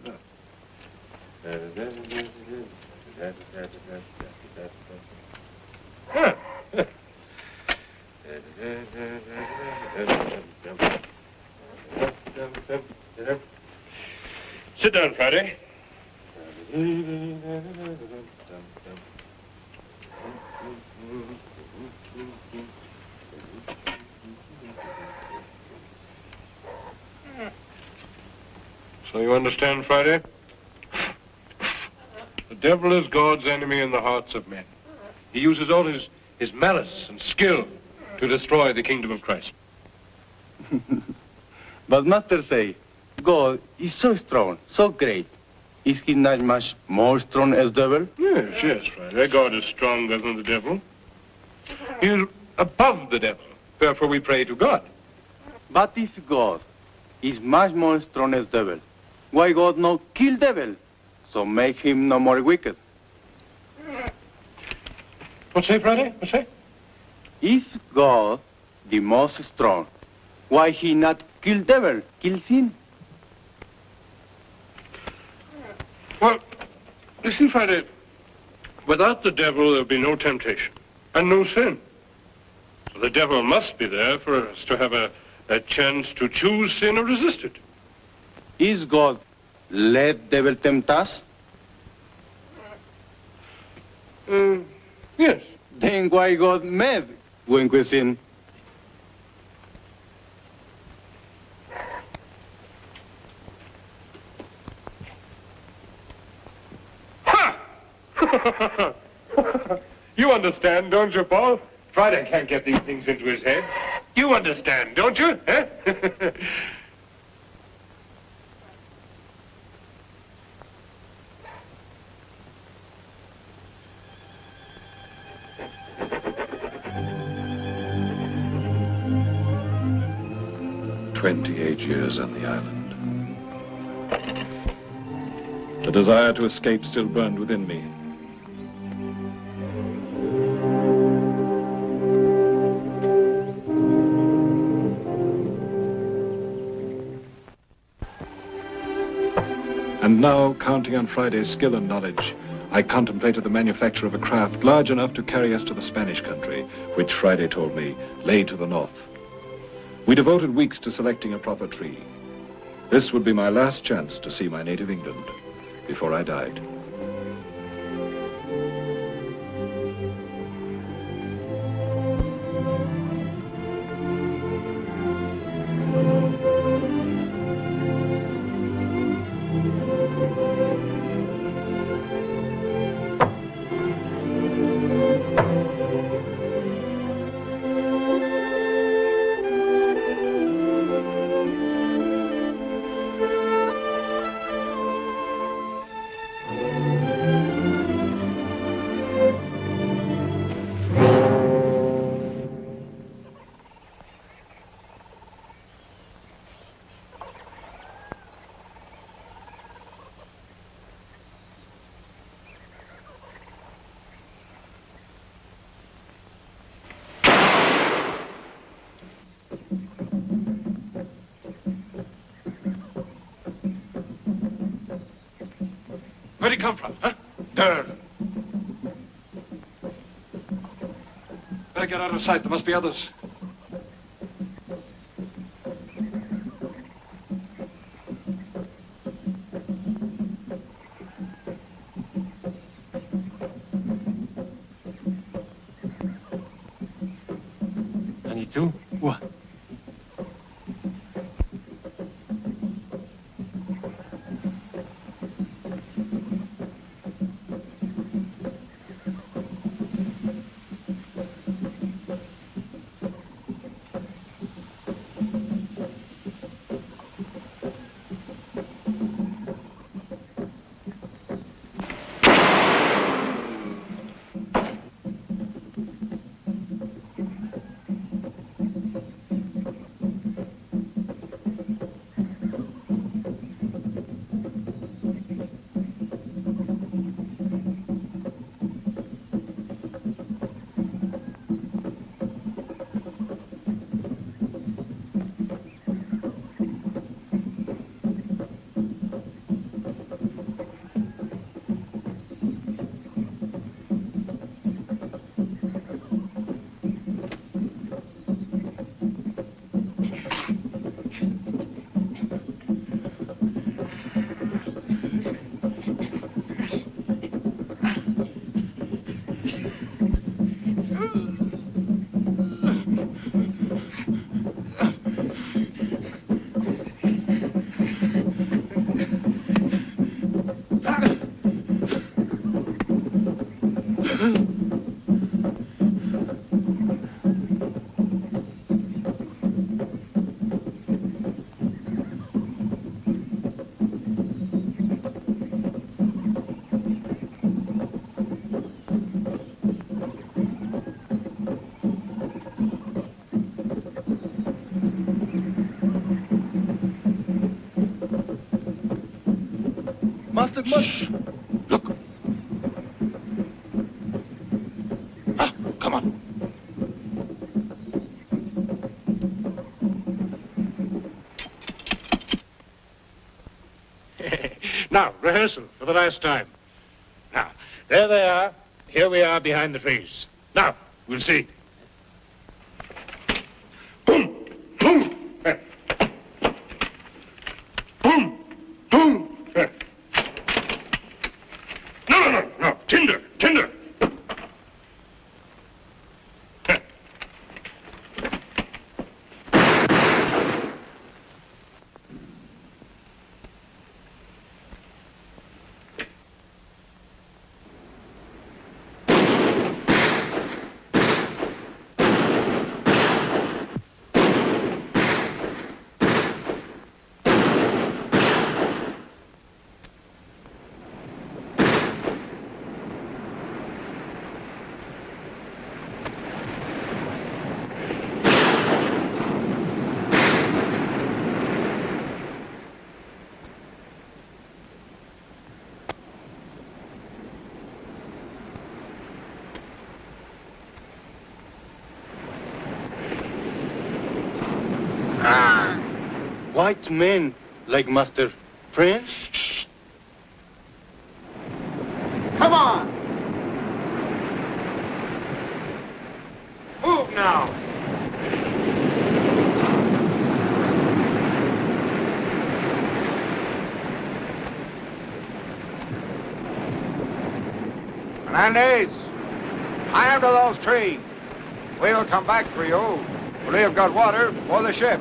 Sit down, Friday. So you understand, Friday? The devil is God's enemy in the hearts of men. He uses all his malice and skill to destroy the kingdom of Christ. But master say, God is so strong, so great. Is he not much more strong as devil? Yes, Friday. God is stronger than the devil. He is above the devil. Therefore we pray to God. But if God is much more strong as devil, why God not kill devil? So make him no more wicked. What say, Friday? What say? If God the most strong, why he not kill devil, kill sin? Well, you see, Friday, without the devil there'll be no temptation and no sin. So the devil must be there for us to have a chance to choose sin or resist it. Is God let devil tempt us? Yes. Then why God mad when we sin? You understand, don't you, Paul? Friday can't get these things into his head. You understand, don't you? Eh? 28 years on the island. The desire to escape still burned within me. And now, counting on Friday's skill and knowledge, I contemplated the manufacture of a craft large enough to carry us to the Spanish country, which Friday told me lay to the north. We devoted weeks to selecting a proper tree. This would be my last chance to see my native England before I died. Where'd he come from, huh? There. Better get out of sight. There must be others. Two? What? Shh. Look. Ah, come on. Now, rehearsal for the last time. Now, there they are. Here we are behind the trees. Now, we'll see. Boom! Boom! Boom! Boom! No. Tinder! White men like Master Prince? Shh. Come on! Move now! Hernandez, climb to those trees. We'll come back for you. We've got water for the ship.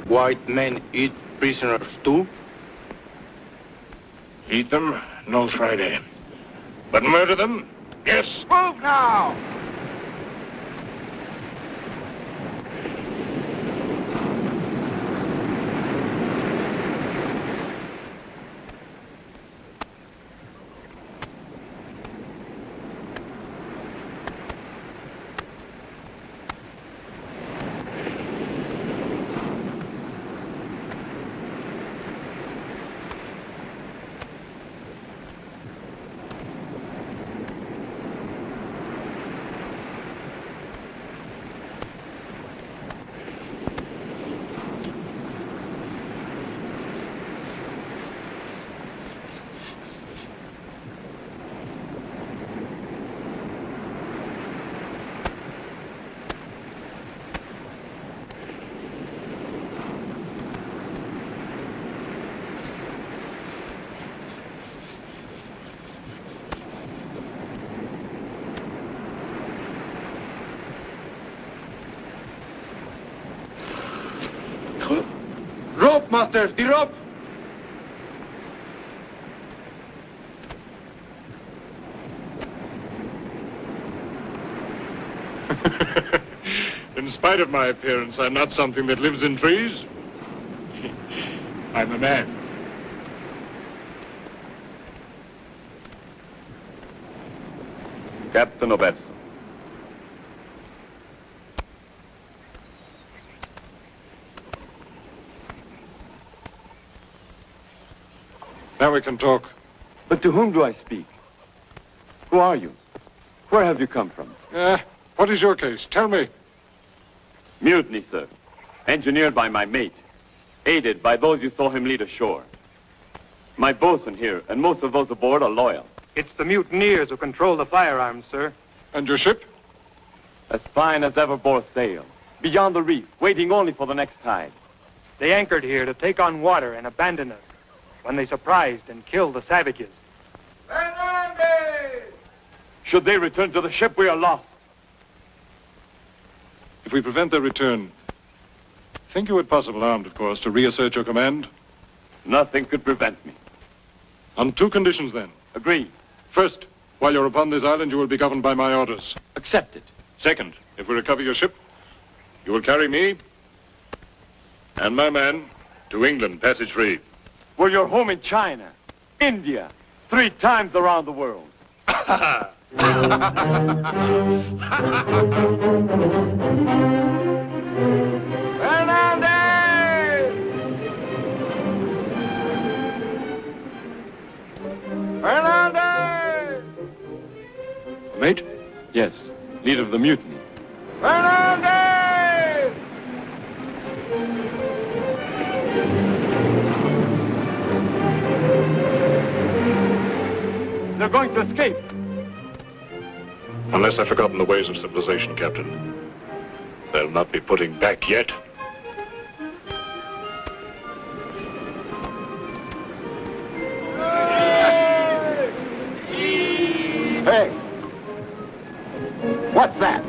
White men eat prisoners too? Eat them? No, Friday. But murder them? Yes. Move now! masters, the rope. In spite of my appearance, I'm not something that lives in trees. I'm a man. Captain of Edson. Now we can talk. But to whom do I speak? Who are you? Where have you come from? What is your case? Tell me. Mutiny, sir. Engineered by my mate. Aided by those you saw him lead ashore. My bosun here, and most of those aboard are loyal. It's the mutineers who control the firearms, sir. And your ship? As fine as ever bore sail. Beyond the reef, waiting only for the next tide. They anchored here to take on water and abandon us when they surprised and killed the savages. Should they return to the ship, we are lost. If we prevent their return, think you it possible, armed of course, to reassert your command? Nothing could prevent me. On two conditions, then. Agreed. First, while you're upon this island, you will be governed by my orders. Accepted. Second, if we recover your ship, you will carry me and my man to England, passage free. Were your home in China, India, 3 times around the world. Fernandez! Mate? Yes, leader of the mutiny. Fernandez! They're going to escape. Unless I've forgotten the ways of civilization, Captain. They'll not be putting back yet. Hey! What's that?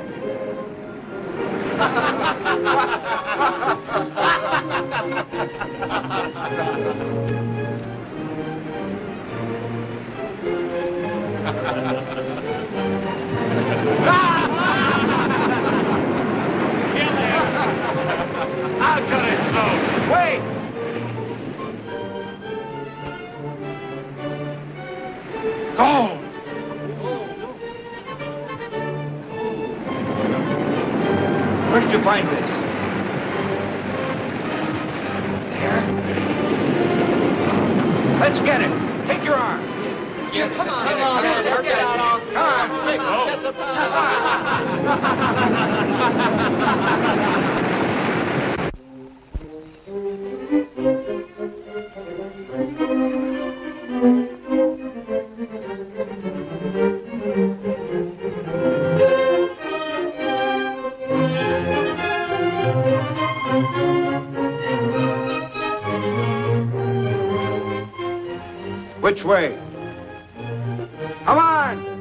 I'll cut his throat. Wait! Go! Where did you find this? There? Let's get it. Take your arm. Yeah, come on. Come on. Get out. Come Which way? Come on!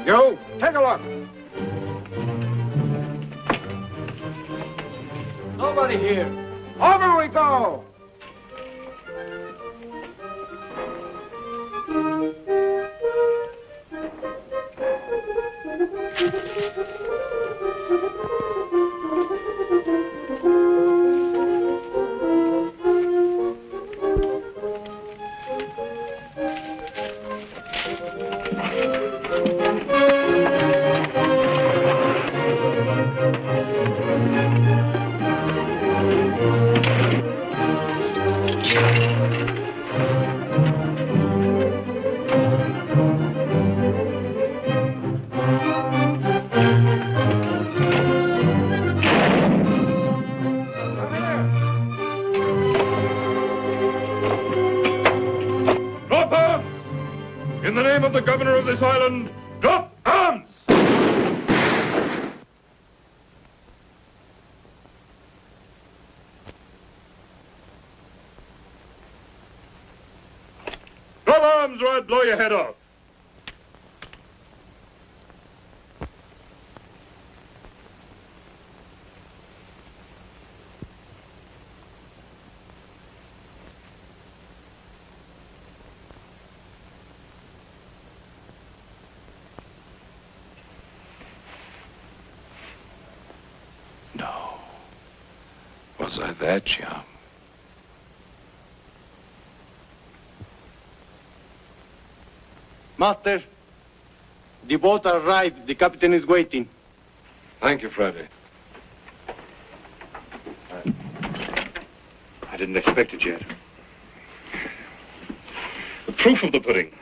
You, take a look. Nobody here. Over we go. In the name of the governor of this island, drop arms! Drop arms or I'll blow your head off. No. Was I that young? Master, the boat arrived. The captain is waiting. Thank you, Friday. I didn't expect it yet. The proof of the pudding.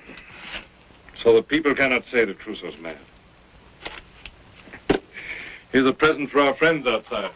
So that people cannot say that Crusoe's mad. Here's a present for our friends outside.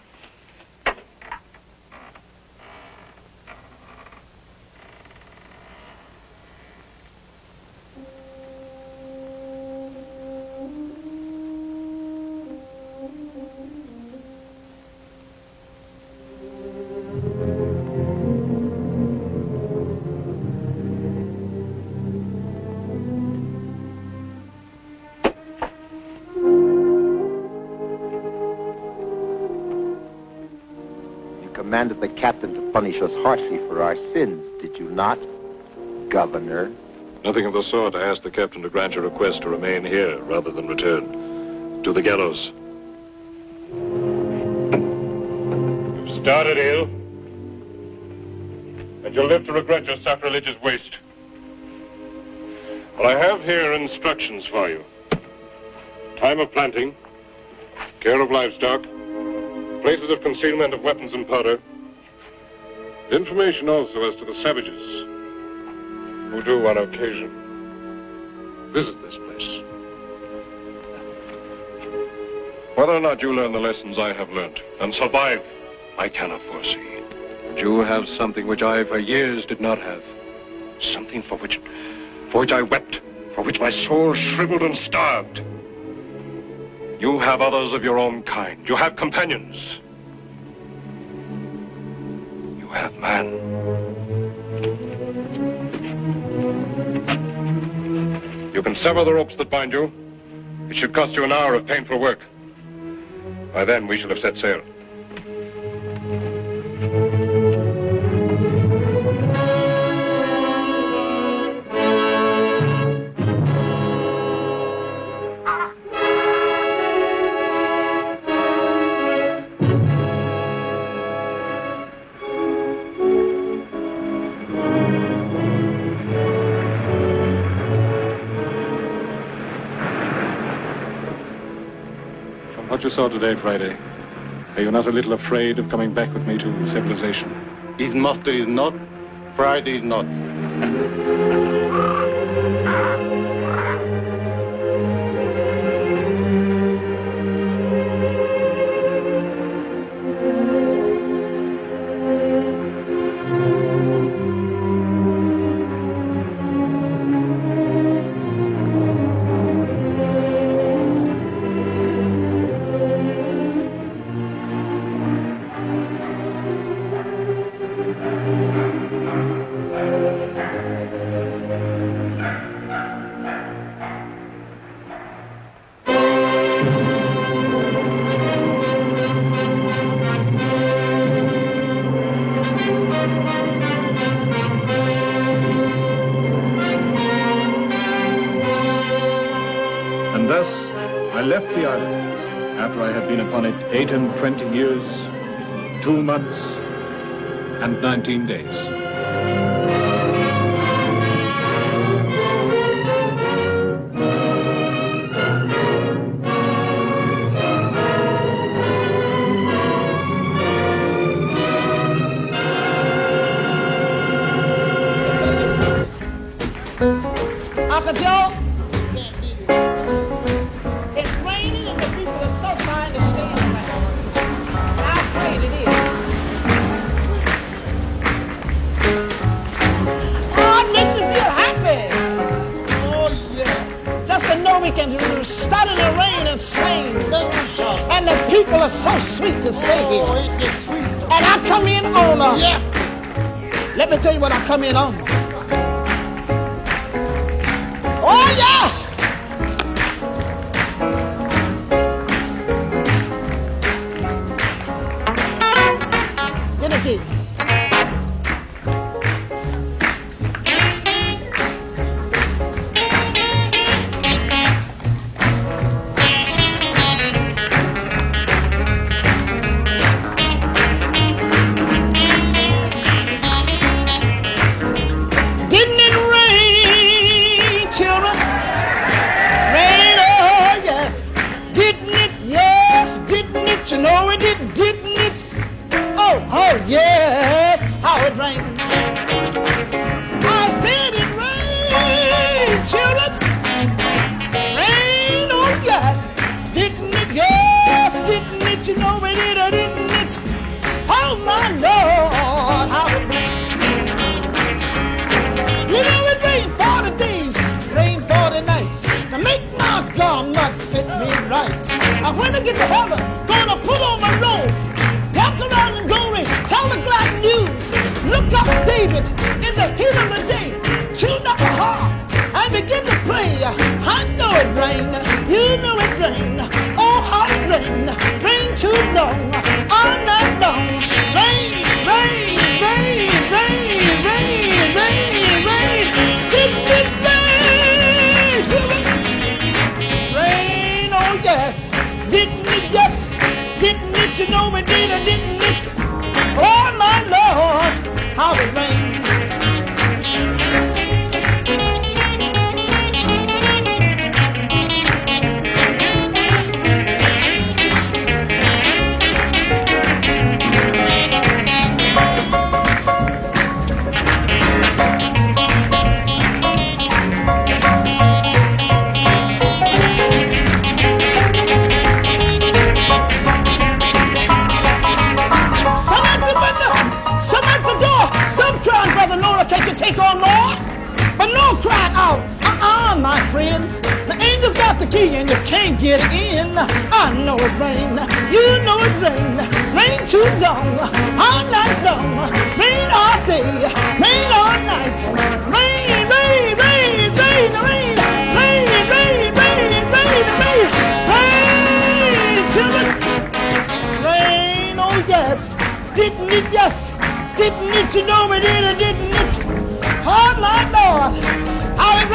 Commanded the captain to punish us harshly for our sins, did you not, Governor? Nothing of the sort. I asked the captain to grant your request to remain here rather than return to the gallows. You've started ill, and you'll live to regret your sacrilegious waste. Well, I have here instructions for you. Time of planting, care of livestock, places of concealment of weapons and powder. Information also as to the savages who do on occasion visit this place. Whether or not you learn the lessons I have learned and survive, I cannot foresee. But you have something which I for years did not have. Something for which I wept, for which my soul shriveled and starved. You have others of your own kind. You have companions. You have man. You can sever the ropes that bind you. It should cost you an hour of painful work. By then, we shall have set sail. What you saw today, Friday, are you not a little afraid of coming back with me to civilization? His master is not, Friday is not. And thus, I left the island after I had been upon it 28 years, 2 months, and 19 days. Uncle Joe, it's raining and the people are so trying to stay around. How great it is. Oh, it makes me feel happy. Oh, was so sweet to stay here. And I come in on let me tell you what I come in on. Oh yeah! Get it here. You know it didn't it? Oh, yes, how it rained. I said it rained, children. Rain, oh, yes, didn't it? Yes, didn't it? You know it did, didn't it? Oh, my Lord, how it rained. You know it rained 40 days, rained 40 nights. To make my garment fit me right. When I get to heaven, gonna put on my robe, walk around in glory, tell the glad news. Look up David in the heat of the day, tune up a harp and begin to play. I know it rained, you know it rained. Oh, how it rained, rain too long, all night long. Rain, rain, rain, rain, rain, rain, rain. Didn't it rain, children? Rain, oh yes. Didn't it, yes, didn't it, you know it did, didn't it? Oh, my Lord, how it rained. Take on more, but no cried out, my friends. The angels got the key and you can't get in. I know it rained, you know it rained. Rain too long, all night long. Rain all day, rain all night. Rain, rain, rain, rain, rain. Rain, rain, rain, rain, rain. Rain, children. Rain, oh yes. Didn't it, yes. Didn't it, you know it did, didn't it? Oh, my Lord, how it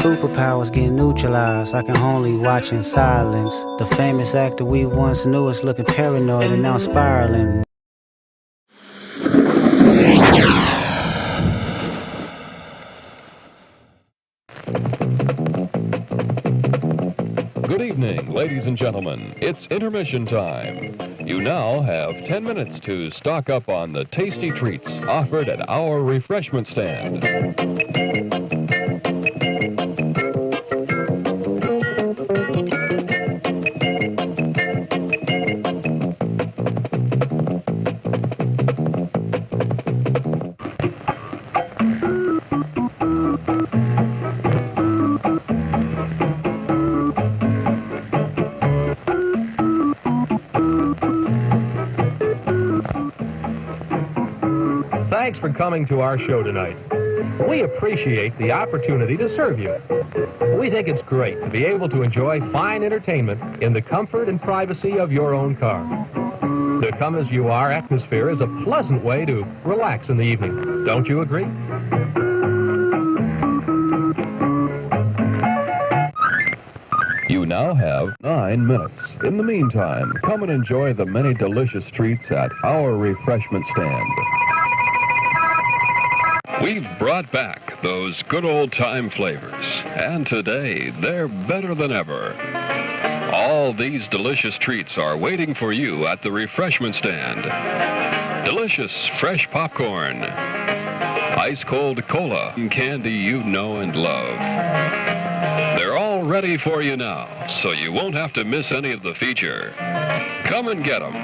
Superpowers get neutralized. I can only watch in silence. The famous actor we once knew is looking paranoid and now spiraling. Good evening, ladies and gentlemen. It's intermission time. You now have 10 minutes to stock up on the tasty treats offered at our refreshment stand. Thanks for coming to our show tonight. We appreciate the opportunity to serve you. We think it's great to be able to enjoy fine entertainment in the comfort and privacy of your own car. The come-as-you-are atmosphere is a pleasant way to relax in the evening. Don't you agree? You now have 9 minutes. In the meantime, come and enjoy the many delicious treats at our refreshment stand. We've brought back those good old-time flavors, and today they're better than ever. All these delicious treats are waiting for you at the refreshment stand. Delicious fresh popcorn, ice-cold cola, and candy you know and love. They're all ready for you now, so you won't have to miss any of the feature. Come and get them.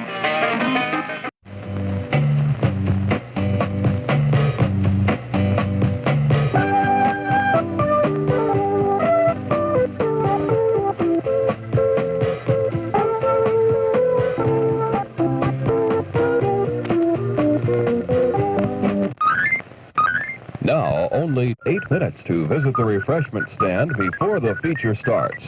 Now, only 8 minutes to visit the refreshment stand before the feature starts.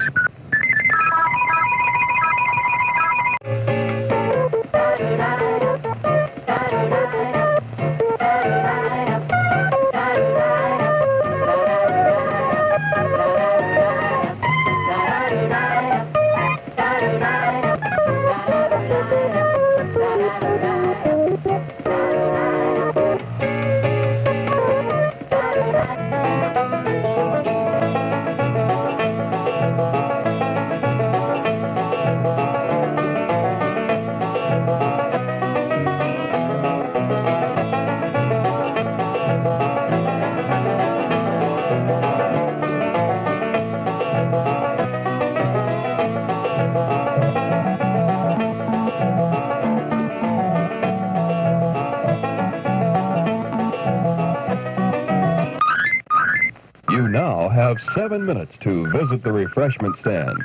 You now have 7 minutes to visit the refreshment stand.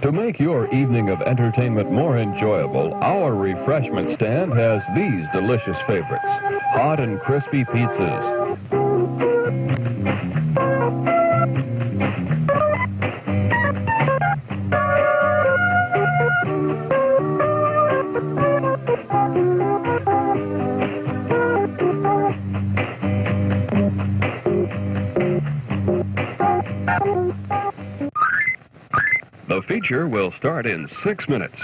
To make your evening of entertainment more enjoyable, our refreshment stand has these delicious favorites: hot and crispy pizzas, The feature will start in 6 minutes.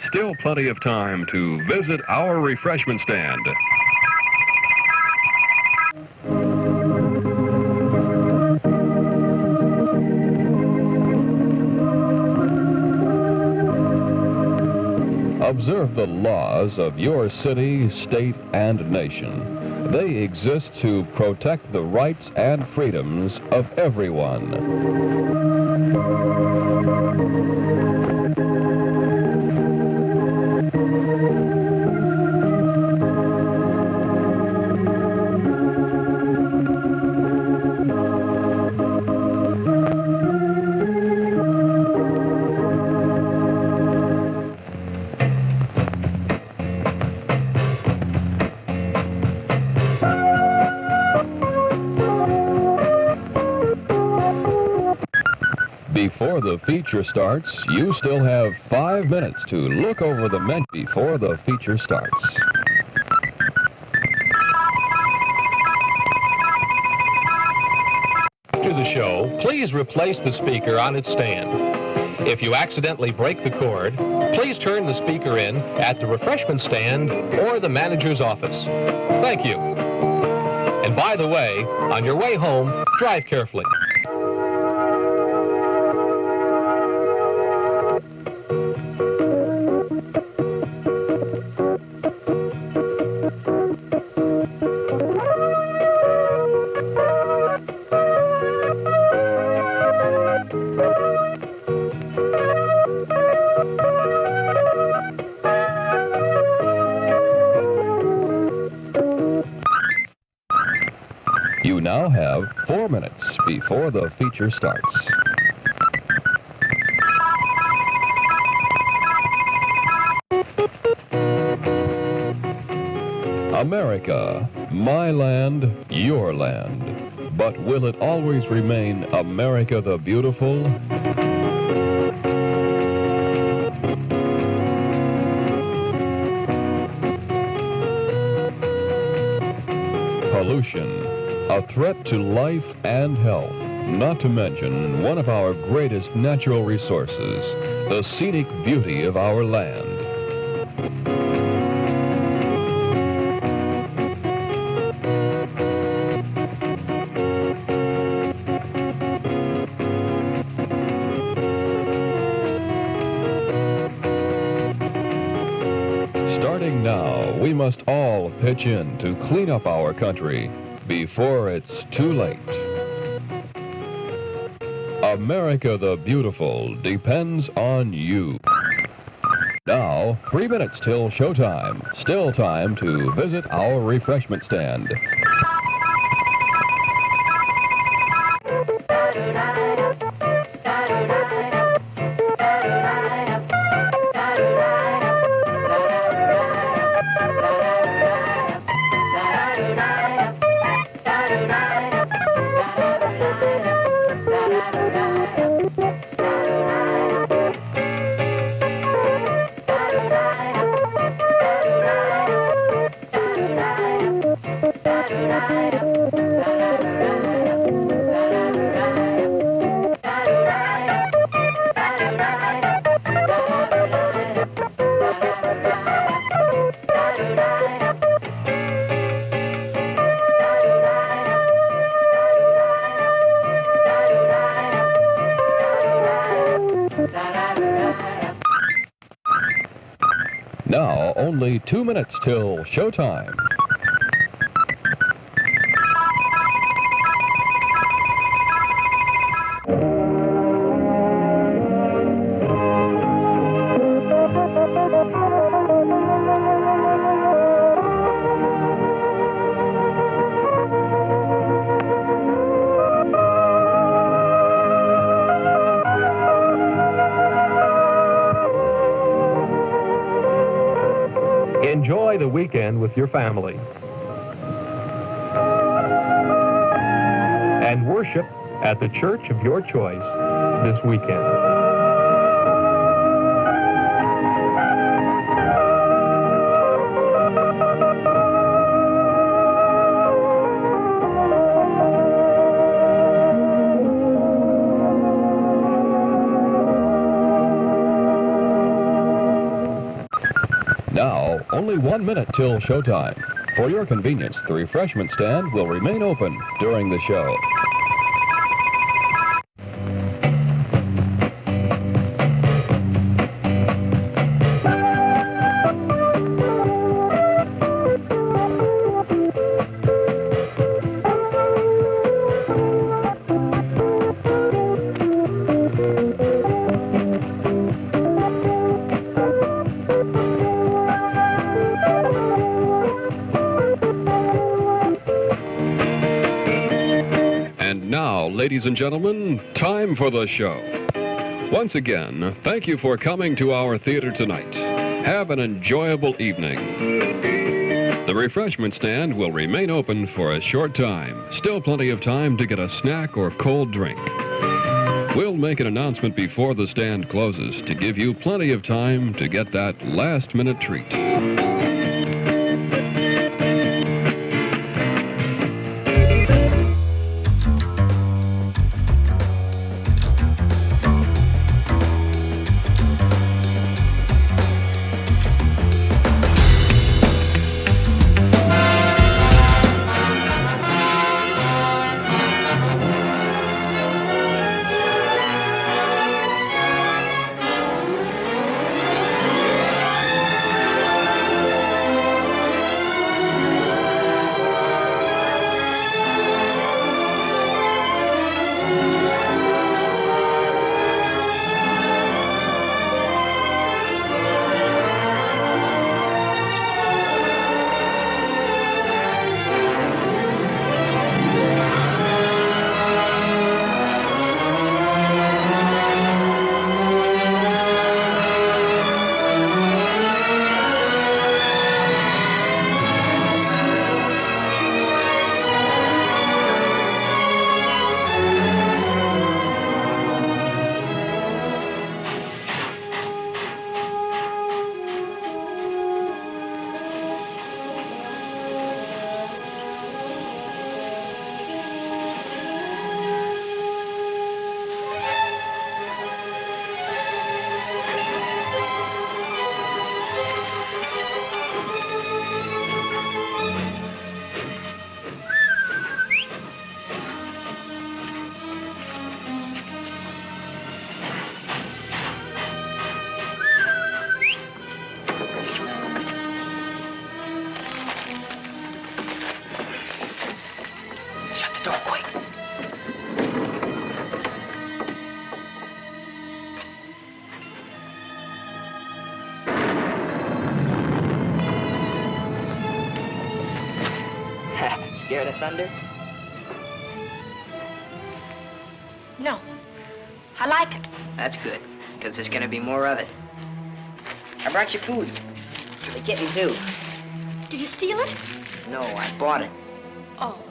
Still plenty of time to visit our refreshment stand. Observe the laws of your city, state, and nation. They exist to protect the rights and freedoms of everyone. Before the feature starts, you still have 5 minutes to look over the menu before the feature starts. After the show, please replace the speaker on its stand. If you accidentally break the cord, please turn the speaker in at the refreshment stand or the manager's office. Thank you. And by the way, on your way home, drive carefully. You now have 4 minutes before the feature starts. America, my land, your land. But will it always remain America the Beautiful? Pollution, a threat to life and health, not to mention one of our greatest natural resources, the scenic beauty of our land. Starting now, we must all pitch in to clean up our country before it's too late. America the Beautiful depends on you. Now, 3 minutes till showtime. Still time to visit our refreshment stand. Now, only 2 minutes till showtime. Enjoy the weekend with your family. And worship at the church of your choice this weekend. Now, only 1 minute till showtime. For your convenience, the refreshment stand will remain open during the show. Ladies and gentlemen, time for the show. Once again, thank you for coming to our theater tonight. Have an enjoyable evening. The refreshment stand will remain open for a short time. Still plenty of time to get a snack or cold drink. We'll make an announcement before the stand closes to give you plenty of time to get that last-minute treat. Scared of thunder? No. I like it. That's good, because there's gonna be more of it. I brought you food. For the kitten, too. Did you steal it? No, I bought it. Oh.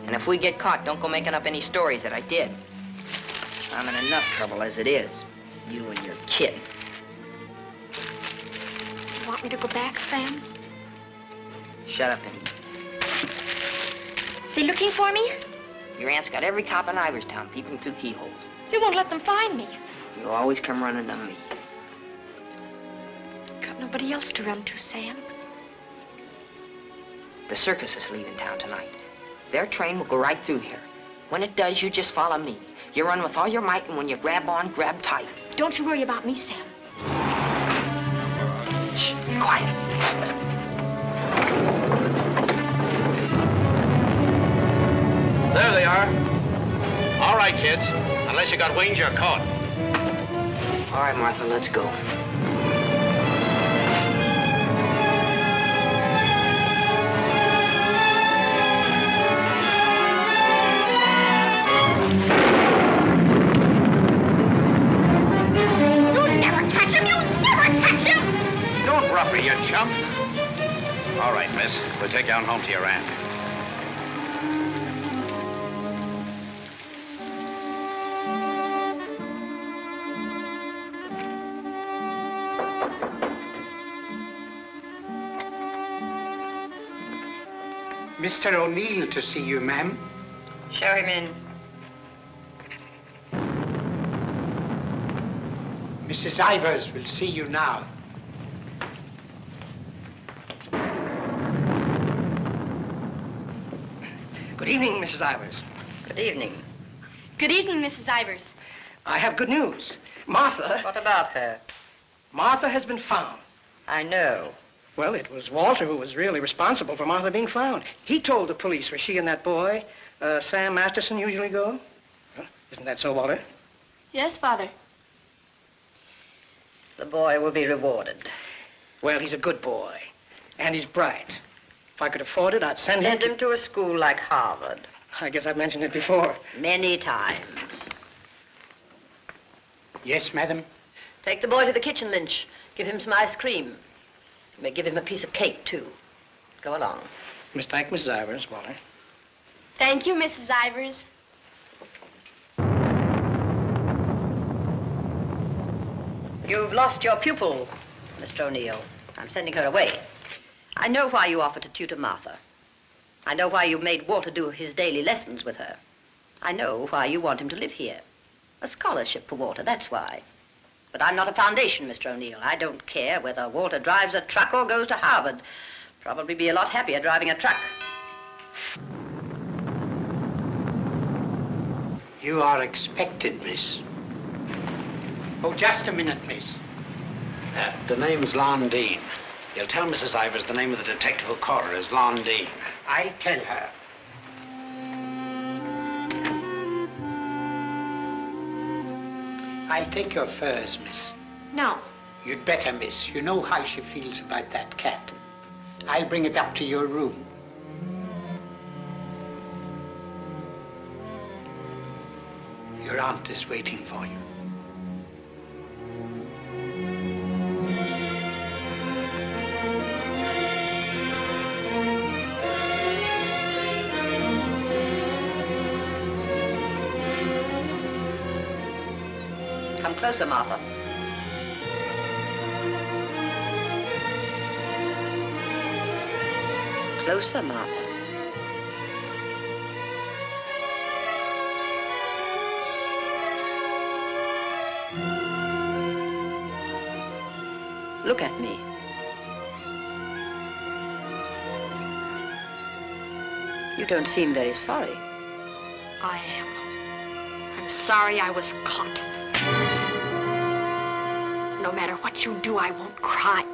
And if we get caught, don't go making up any stories that I did. I'm in enough trouble as it is. You and your kid. You want me to go back, Sam? Shut up and eat. They looking for me? Your aunt's got every cop in Iverstown peeping through keyholes. They won't let them find me. You'll always come running to me. Got nobody else to run to, Sam. The circus is leaving town tonight. Their train will go right through here. When it does, you just follow me. You run with all your might, and when you grab on, grab tight. Don't you worry about me, Sam. Shh, quiet. There they are. All right, kids. Unless you got wings, you're caught. All right, Martha, let's go. For you chump. All right, miss. We'll take you on home to your aunt. Mr. O'Neill to see you, ma'am. Show him in. Mrs. Ivers will see you now. Good evening, Mrs. Ivers. Good evening. Good evening, Mrs. Ivers. I have good news. Martha... What about her? Martha has been found. I know. Well, it was Walter who was really responsible for Martha being found. He told the police where she and that boy, Sam Masterson, usually go. Huh? Isn't that so, Walter? Yes, Father. The boy will be rewarded. Well, he's a good boy. And he's bright. If I could afford it, I'd send him to a school like Harvard. I guess I've mentioned it before. Many times. Yes, madam. Take the boy to the kitchen, Lynch. Give him some ice cream. You may give him a piece of cake, too. Go along. Thank Mrs. Ivers, Walter. Thank you, Mrs. Ivers. You've lost your pupil, Mr. O'Neill. I'm sending her away. I know why you offered to tutor Martha. I know why you made Walter do his daily lessons with her. I know why you want him to live here. A scholarship for Walter, that's why. But I'm not a foundation, Mr. O'Neill. I don't care whether Walter drives a truck or goes to Harvard. Probably be a lot happier driving a truck. You are expected, miss. Oh, just a minute, miss. The name's Londine. You'll tell Mrs. Ivers the name of the detective who caught her is Londine. I'll tell her. I'll take your furs, miss. No. You'd better, miss. You know how she feels about that cat. I'll bring it up to your room. Your aunt is waiting for you. Come closer, Martha. Closer, Martha. Look at me. You don't seem very sorry. I am. I'm sorry I was caught. No matter what you do, I won't cry.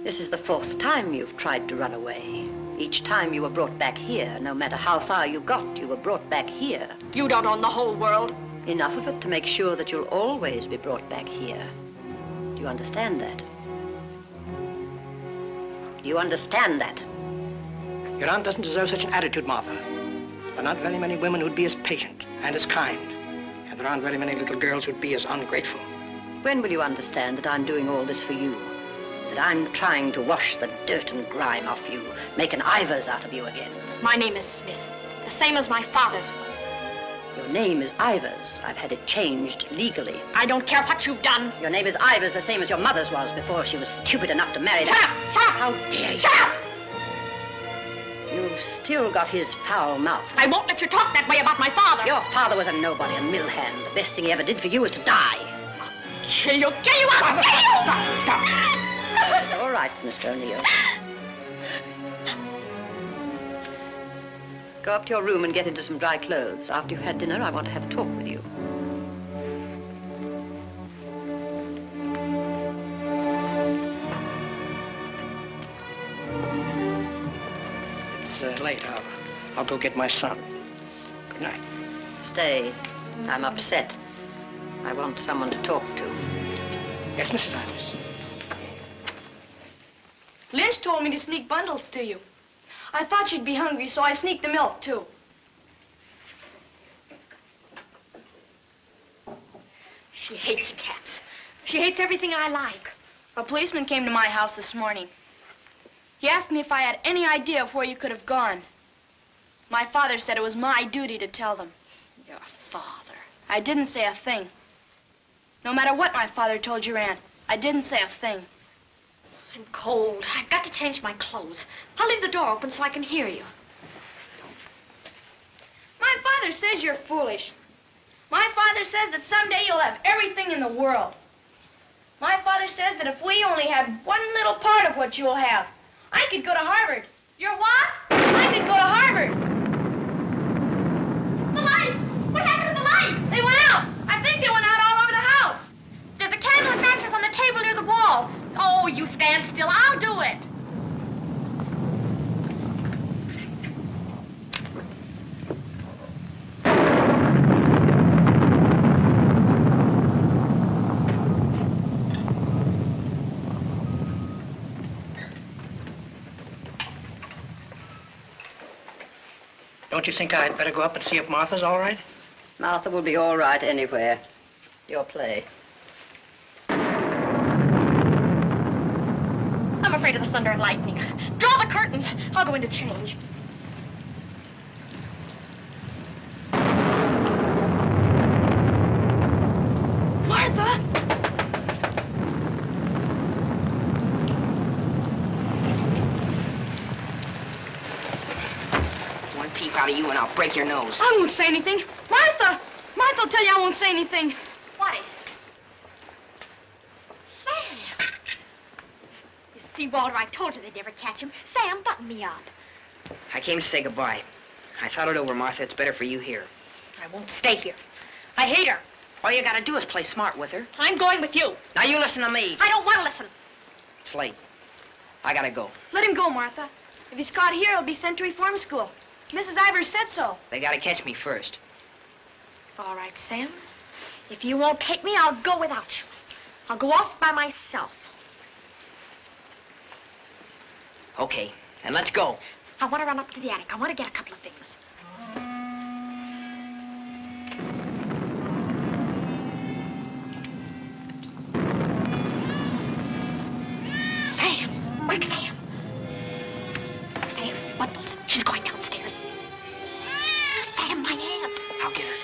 This is the 4th time you've tried to run away. Each time you were brought back here. No matter how far you got, you were brought back here. You don't own the whole world. Enough of it to make sure that you'll always be brought back here. Do you understand that? Do you understand that? Your aunt doesn't deserve such an attitude, Martha. There are not very many women who'd be as patient and as kind. And there aren't very many little girls who'd be as ungrateful. When will you understand that I'm doing all this for you? That I'm trying to wash the dirt and grime off you, make an Ivers out of you again? My name is Smith, the same as my father's was. Your name is Ivers. I've had it changed legally. I don't care what you've done. Your name is Ivers, the same as your mother's was before she was stupid enough to marry Shut that. up! Shut up! How dare you? Shut up! You've still got his foul mouth. I won't let you talk that way about my father. Your father was a nobody, a mill hand. The best thing he ever did for you was to die. I'll kill you! I'll kill you! Stop! It's all right, Mr. O'Neill. Go up to your room and get into some dry clothes. After you've had dinner, I want to have a talk with you. It's late. I'll go get my son. Good night. Stay. I'm upset. I want someone to talk to. Yes, Mrs. Ivers. Lynch told me to sneak bundles to you. I thought you'd be hungry, so I sneaked the milk, too. She hates cats. She hates everything I like. A policeman came to my house this morning. He asked me if I had any idea of where you could have gone. My father said it was my duty to tell them. Your father? I didn't say a thing. No matter what my father told your aunt, I didn't say a thing. I'm cold. I've got to change my clothes. I'll leave the door open so I can hear you. My father says you're foolish. My father says that someday you'll have everything in the world. My father says that if we only had one little part of what you'll have, I could go to Harvard. You're what? I could go to Harvard. The lights! What happened to the lights? They went out. I think they went out all over the house. There's a candle and matches on the table near the wall. Oh, you stand still. I'll do it. Don't you think I'd better go up and see if Martha's all right? Martha will be all right anywhere. Your play. I'm afraid of the thunder and lightning. Draw the curtains. I'll go in to change. Martha! One peep out of you and I'll break your nose. I won't say anything. Martha! Martha will tell you I won't say anything. What is it? Sam! You see, Walter, I told you they'd never catch him. Sam, button me up. I came to say goodbye. I thought it over, Martha. It's better for you here. I won't stay here. I hate her. All you gotta do is play smart with her. I'm going with you. Now you listen to me. I don't want to listen. It's late. I gotta go. Let him go, Martha. If he's caught here, he'll be sent to reform school. Mrs. Ivers said so. They gotta catch me first. All right, Sam. If you won't take me, I'll go without you. I'll go off by myself. Okay, then let's go. I want to run up to the attic. I want to get a couple of things. Sam! Quick, Sam! Sam, bundles. She's going downstairs. Sam, my aunt. I'll get her.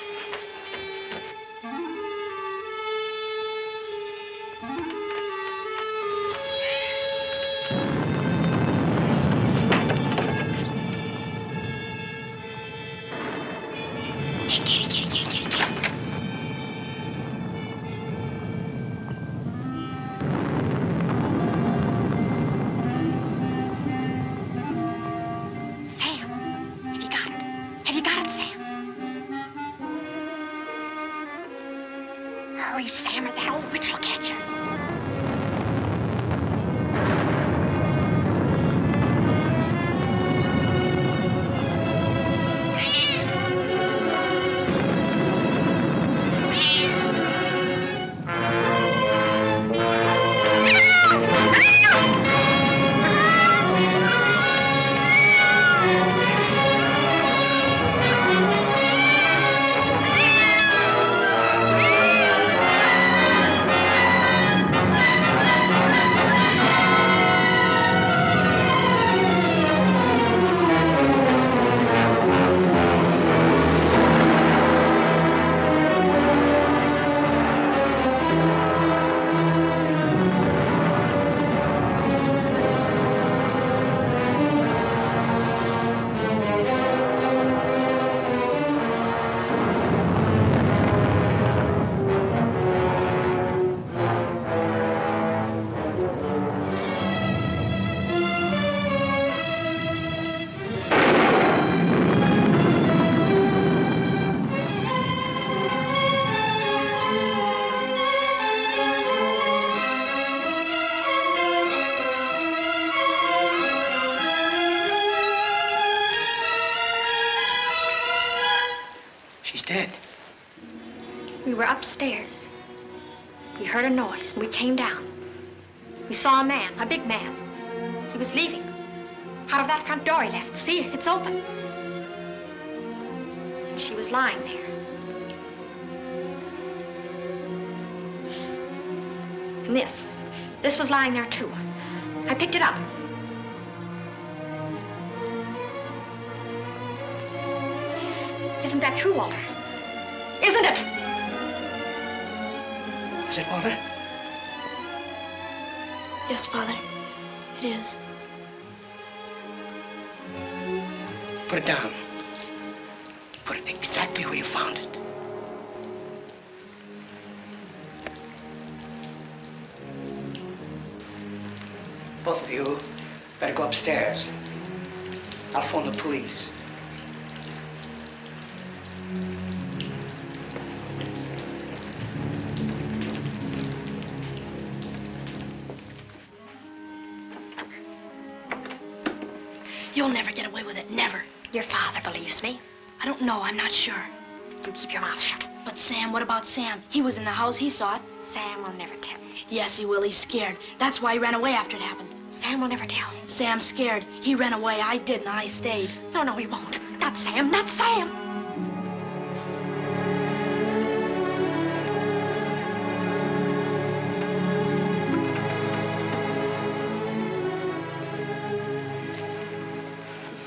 were upstairs. We heard a noise, and we came down. We saw a man, a big man. He was leaving. Out of that front door he left. See, it's open. She was lying there. And this was lying there too. I picked it up. Isn't that true, Walter? Isn't it? Is it, Walter? Yes, Father. It is. Put it down. Put it exactly where you found it. Both of you better go upstairs. I'll phone the police. You'll never get away with it, never. Your father believes me. I don't know, I'm not sure. You keep your mouth shut. But Sam, what about Sam? He was in the house, he saw it. Sam will never tell. Yes, he will, he's scared. That's why he ran away after it happened. Sam will never tell. Sam's scared. He ran away, I didn't, I stayed. No, he won't. Not Sam, not Sam.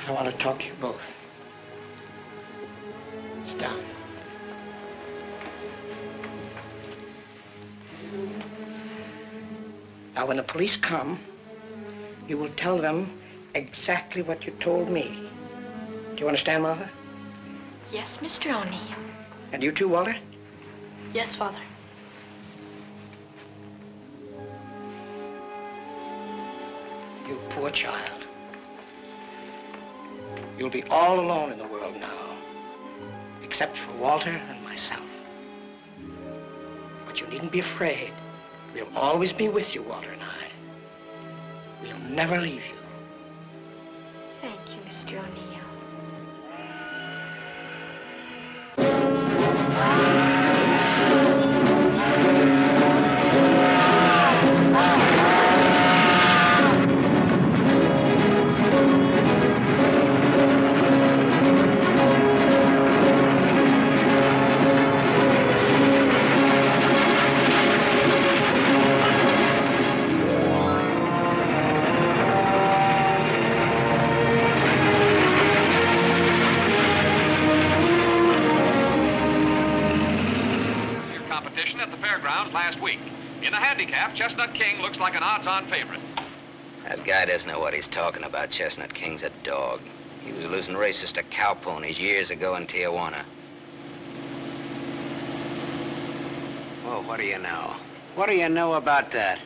I want to talk to you both. Sit down. Now, when the police come, you will tell them exactly what you told me. Do you understand, Martha? Yes, Mr. O'Neill. And you too, Walter? Yes, Father. You poor child. You'll be all alone in the world now, except for Walter and myself. But you needn't be afraid. We'll always be with you, Walter and I. We'll never leave you. Thank you, Mr. O'Neill. At the fairgrounds last week. In the handicap, Chestnut King looks like an odds-on favorite. That guy doesn't know what he's talking about. Chestnut King's a dog. He was losing races to cow ponies years ago in Tijuana. Well, what do you know? What do you know about that?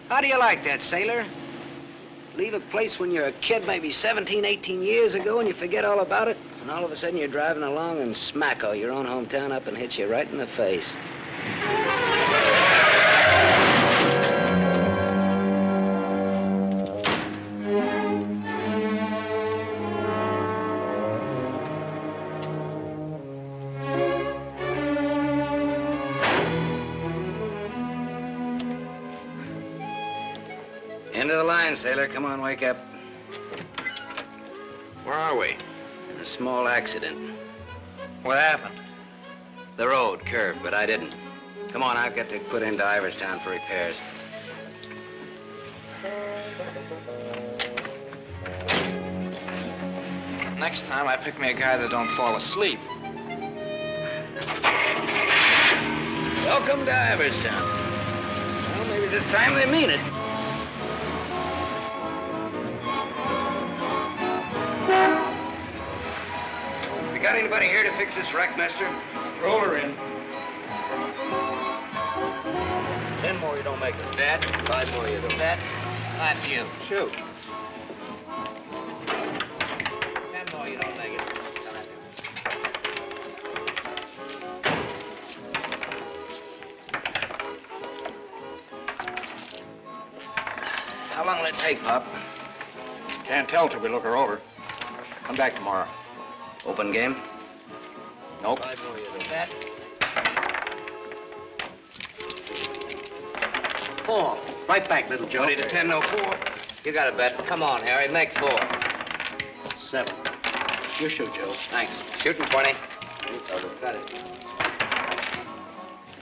How do you like that, sailor? Leave a place when you're a kid, maybe 17, 18 years ago, and you forget all about it, and all of a sudden you're driving along and smacko, your own hometown up and hits you right in the face. End of the line, sailor. Come on, wake up. Where are we? In a small accident. What happened? The road curved, but I didn't. Come on, I've got to put into Iverstown for repairs. Next time, I pick me a guy that don't fall asleep. Welcome to Iverstown. Well, maybe this time they mean it. You got anybody here to fix this wreck, mister? Roll her in. 10 more, you don't make it. Bet. 5 more, you don't. Bet. Not you. Shoot. 10 more, you don't make it. How long will it take, Pop? Can't tell till we look her over. Come back tomorrow. Open game? Nope. 5 more, you don't. Bet. 4. Right back, little Joe. 20 to 10, no 4. You got a bet. Come on, Harry, make 4. 7. You shoot, Joe. Thanks. Shooting 20. Got it.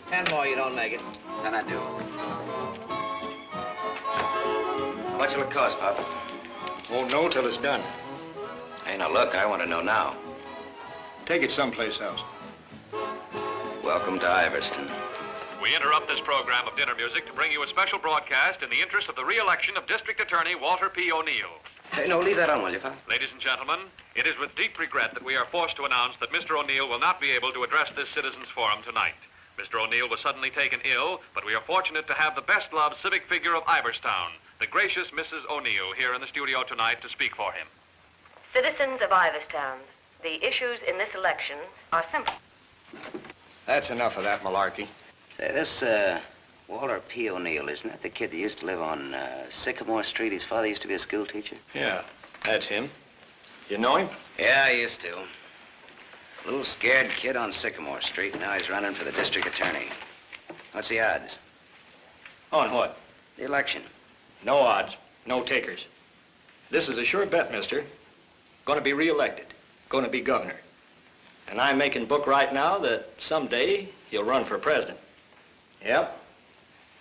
10 more, you don't make it. Then I do. How much will it cost, Papa? Won't know till it's done. Hey, now look, I want to know now. Take it someplace else. Welcome to Iverston. We interrupt this program of dinner music to bring you a special broadcast in the interest of the re-election of District Attorney Walter P. O'Neill. Hey, no, leave that on, will you, Pop? Ladies and gentlemen, it is with deep regret that we are forced to announce that Mr. O'Neill will not be able to address this citizens' forum tonight. Mr. O'Neill was suddenly taken ill, but we are fortunate to have the best-loved civic figure of Iverstown, the gracious Mrs. O'Neill, here in the studio tonight to speak for him. Citizens of Iverstown, the issues in this election are simple. That's enough of that malarkey. Say, this, Walter P. O'Neill, isn't that the kid that used to live on Sycamore Street? His father used to be a school teacher? Yeah, that's him. You know him? Yeah, I used to. Little scared kid on Sycamore Street. Now he's running for the district attorney. What's the odds? On what? The election. No odds, no takers. This is a sure bet, mister. Gonna be re-elected. Gonna be governor. And I'm making book right now that someday he'll run for president. Yep.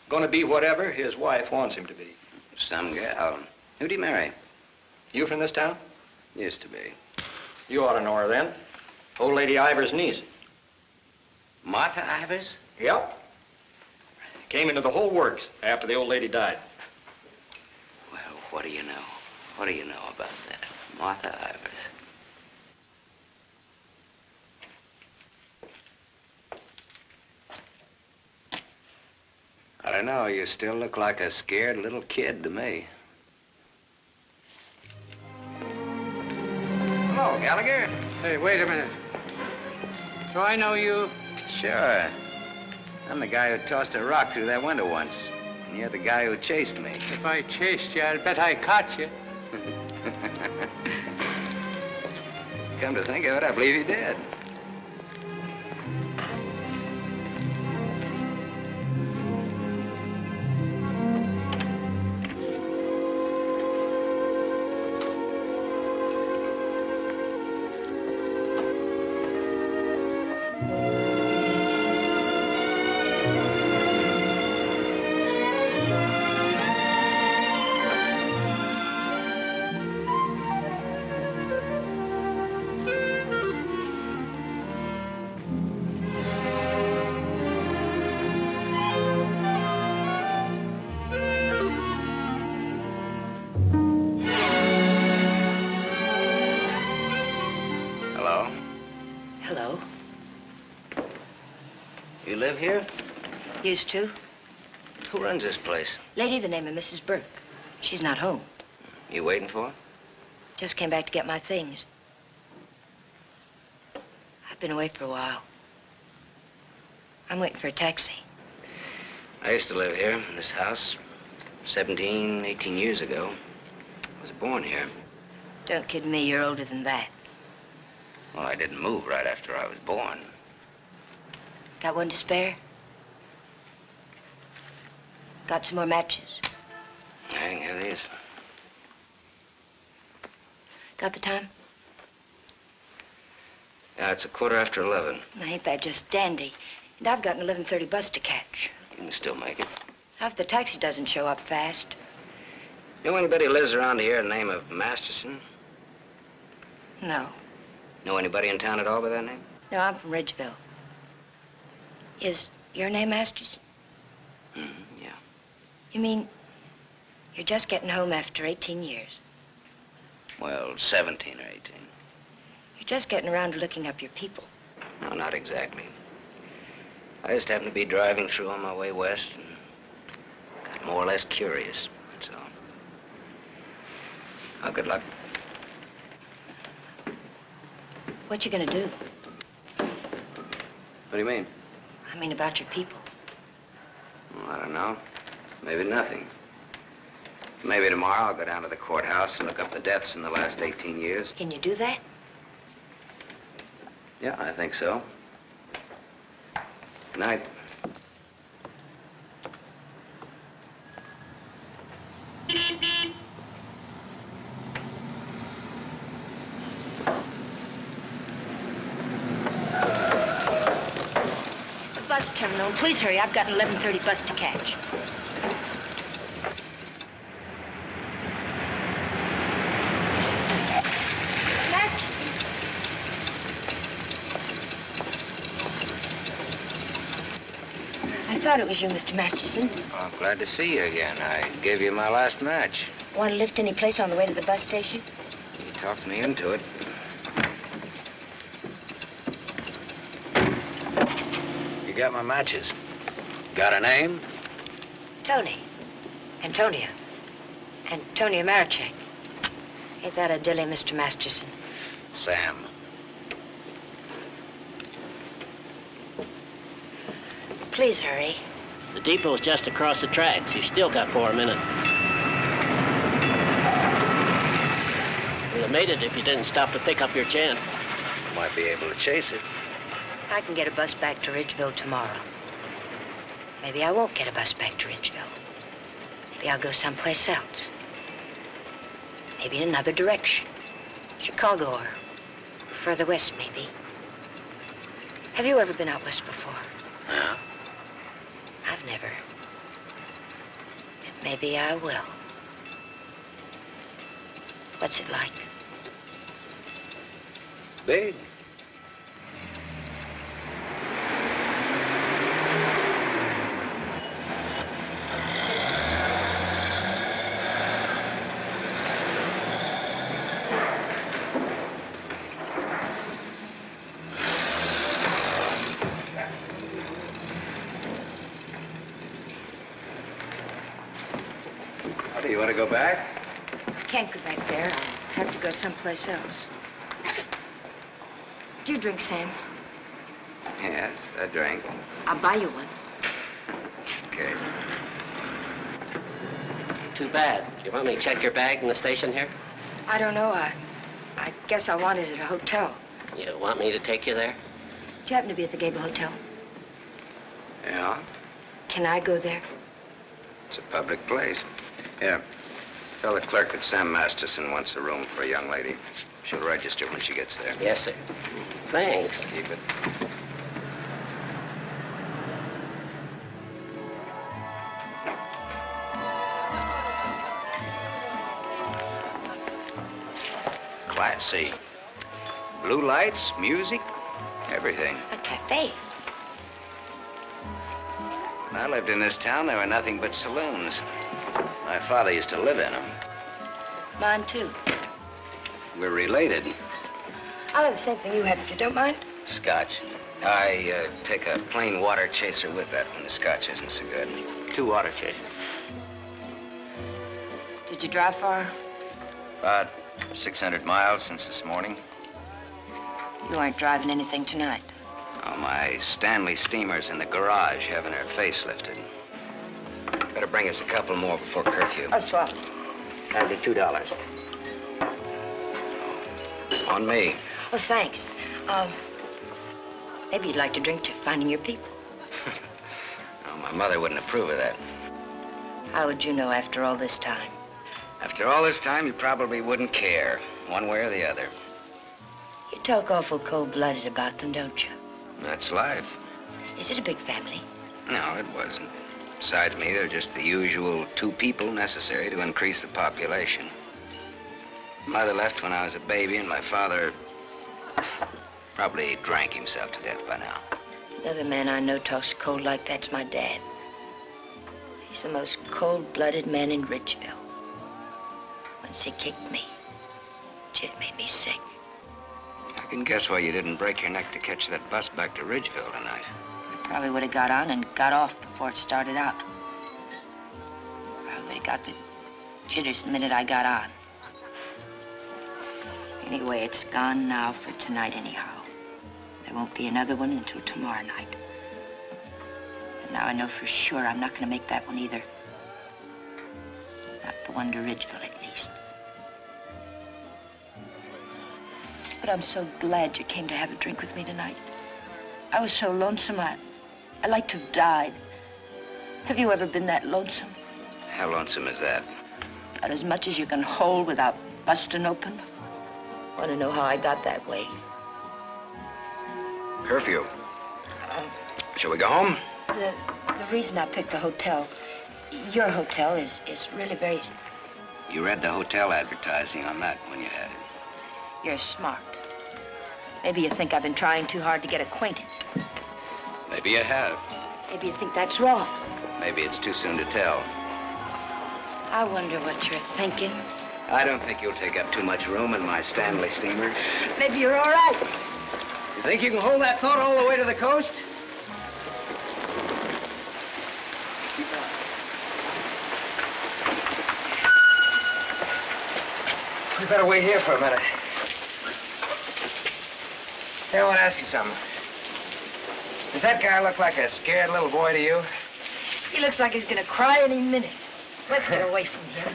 Gonna be whatever his wife wants him to be. Some gal. Who'd he marry? You from this town? Used to be. You ought to know her then. Old Lady Ivers' niece. Martha Ivers? Yep. Came into the whole works after the old lady died. Well, what do you know? What do you know about that? Martha Ivers. I don't know, you still look like a scared little kid to me. Hello, Gallagher. Hey, wait a minute. Do I know you? Sure. I'm the guy who tossed a rock through that window once. And you're the guy who chased me. If I chased you, I'd bet I caught you. Come to think of it, I believe you did. Here? Used to. Who runs this place? Lady, the name of Mrs. Burke. She's not home. You waiting for her? Just came back to get my things. I've been away for a while. I'm waiting for a taxi. I used to live here, in this house, 17, 18 years ago. I was born here. Don't kid me, you're older than that. Well, I didn't move right after I was born. Got one to spare? Got some more matches? I can have these. Got the time? Yeah, it's 11:15. Now, ain't that just dandy? And I've got an 11:30 bus to catch. You can still make it. How if the taxi doesn't show up fast? Know anybody who lives around here the name of Masterson? No. Know anybody in town at all by that name? No, I'm from Ridgeville. Is your name Masterson? Yeah. You mean you're just getting home after 18 years? Well, 17 or 18. You're just getting around to looking up your people. No, not exactly. I just happened to be driving through on my way west and got more or less curious, that's all. Well, good luck. What you gonna do? What do you mean? I mean about your people. Well, I don't know. Maybe nothing. Maybe tomorrow I'll go down to the courthouse and look up the deaths in the last 18 years. Can you do that? Yeah, I think so. Good night. bus terminal. And please hurry. I've got an 11:30 bus to catch. Masterson. I thought it was you, Mr. Masterson. Well, I'm glad to see you again. I gave you my last match. Want to lift any place on the way to the bus station? You talked me into it. You got my matches. Got a name? Tony. Antonia. Antonia Marichek. Ain't that a dilly, Mr. Masterson? Sam. Please hurry. The depot's just across the tracks. You still got 4 minutes. You'd have made it if you didn't stop to pick up your gent. Might be able to chase it. I can get a bus back to Ridgeville tomorrow. Maybe I won't get a bus back to Ridgeville. Maybe I'll go someplace else. Maybe in another direction. Chicago or further west, maybe. Have you ever been out west before? No. I've never. But maybe I will. What's it like? Big. You want to go back? I can't go back there. I'll have to go someplace else. Do you drink, Sam? Yes, I drank. I'll buy you one. Okay. Too bad. You want me to check your bag in the station here? I don't know. I guess I want it at a hotel. You want me to take you there? Do you happen to be at the Gable Hotel? Yeah, Can I go there? it's a public place. Yeah. Tell the clerk that Sam Masterson wants a room for a young lady. She'll register when she gets there. Yes, sir. Thanks. Keep it. Classy. Blue lights, music, everything. A cafe. When I lived in this town, there were nothing but saloons. My father used to live in them. Mine, too. We're related. I'll have the same thing you had, if you don't mind. Scotch. I take a plain water chaser with that when the scotch isn't so good. 2 water chasers. Did you drive far? About 600 miles since this morning. You aren't driving anything tonight. Oh, my Stanley steamer's in the garage having her face lifted. Better bring us a couple more before curfew. Oh, swell. That'll be $2. On me. Oh, thanks. Maybe you'd like to drink to finding your people. Oh, my mother wouldn't approve of that. How would you know after all this time? After all this time, you probably wouldn't care, one way or the other. You talk awful cold-blooded about them, don't you? That's life. Is it a big family? No, it wasn't. Besides me, they're just the usual 2 people necessary to increase the population. Mother left when I was a baby, and my father probably drank himself to death by now. Another man I know talks cold like that's my dad. He's the most cold-blooded man in Ridgeville. Once he kicked me, it made me sick. I can guess why you didn't break your neck to catch that bus back to Ridgeville tonight. Probably would have got on and got off before it started out. Probably would have got the jitters the minute I got on. Anyway, it's gone now for tonight anyhow. There won't be another one until tomorrow night. And now I know for sure I'm not going to make that one either. Not the one to Ridgeville, at least. But I'm so glad you came to have a drink with me tonight. I was so lonesome, I'd like to have died. Have you ever been that lonesome? How lonesome is that? About as much as you can hold without busting open. Want to know how I got that way? Curfew. Shall we go home? The reason I picked the hotel, your hotel, is really very... You read the hotel advertising on that when you had it. You're smart. Maybe you think I've been trying too hard to get acquainted. Maybe you have. Maybe you think that's wrong. Maybe it's too soon to tell. I wonder what you're thinking. I don't think you'll take up too much room in my Stanley steamer. Maybe you're all right. You think you can hold that thought all the way to the coast? We better wait here for a minute. Hey, I want to ask you something. Does that guy look like a scared little boy to you? He looks like he's gonna cry any minute. Let's get away from here.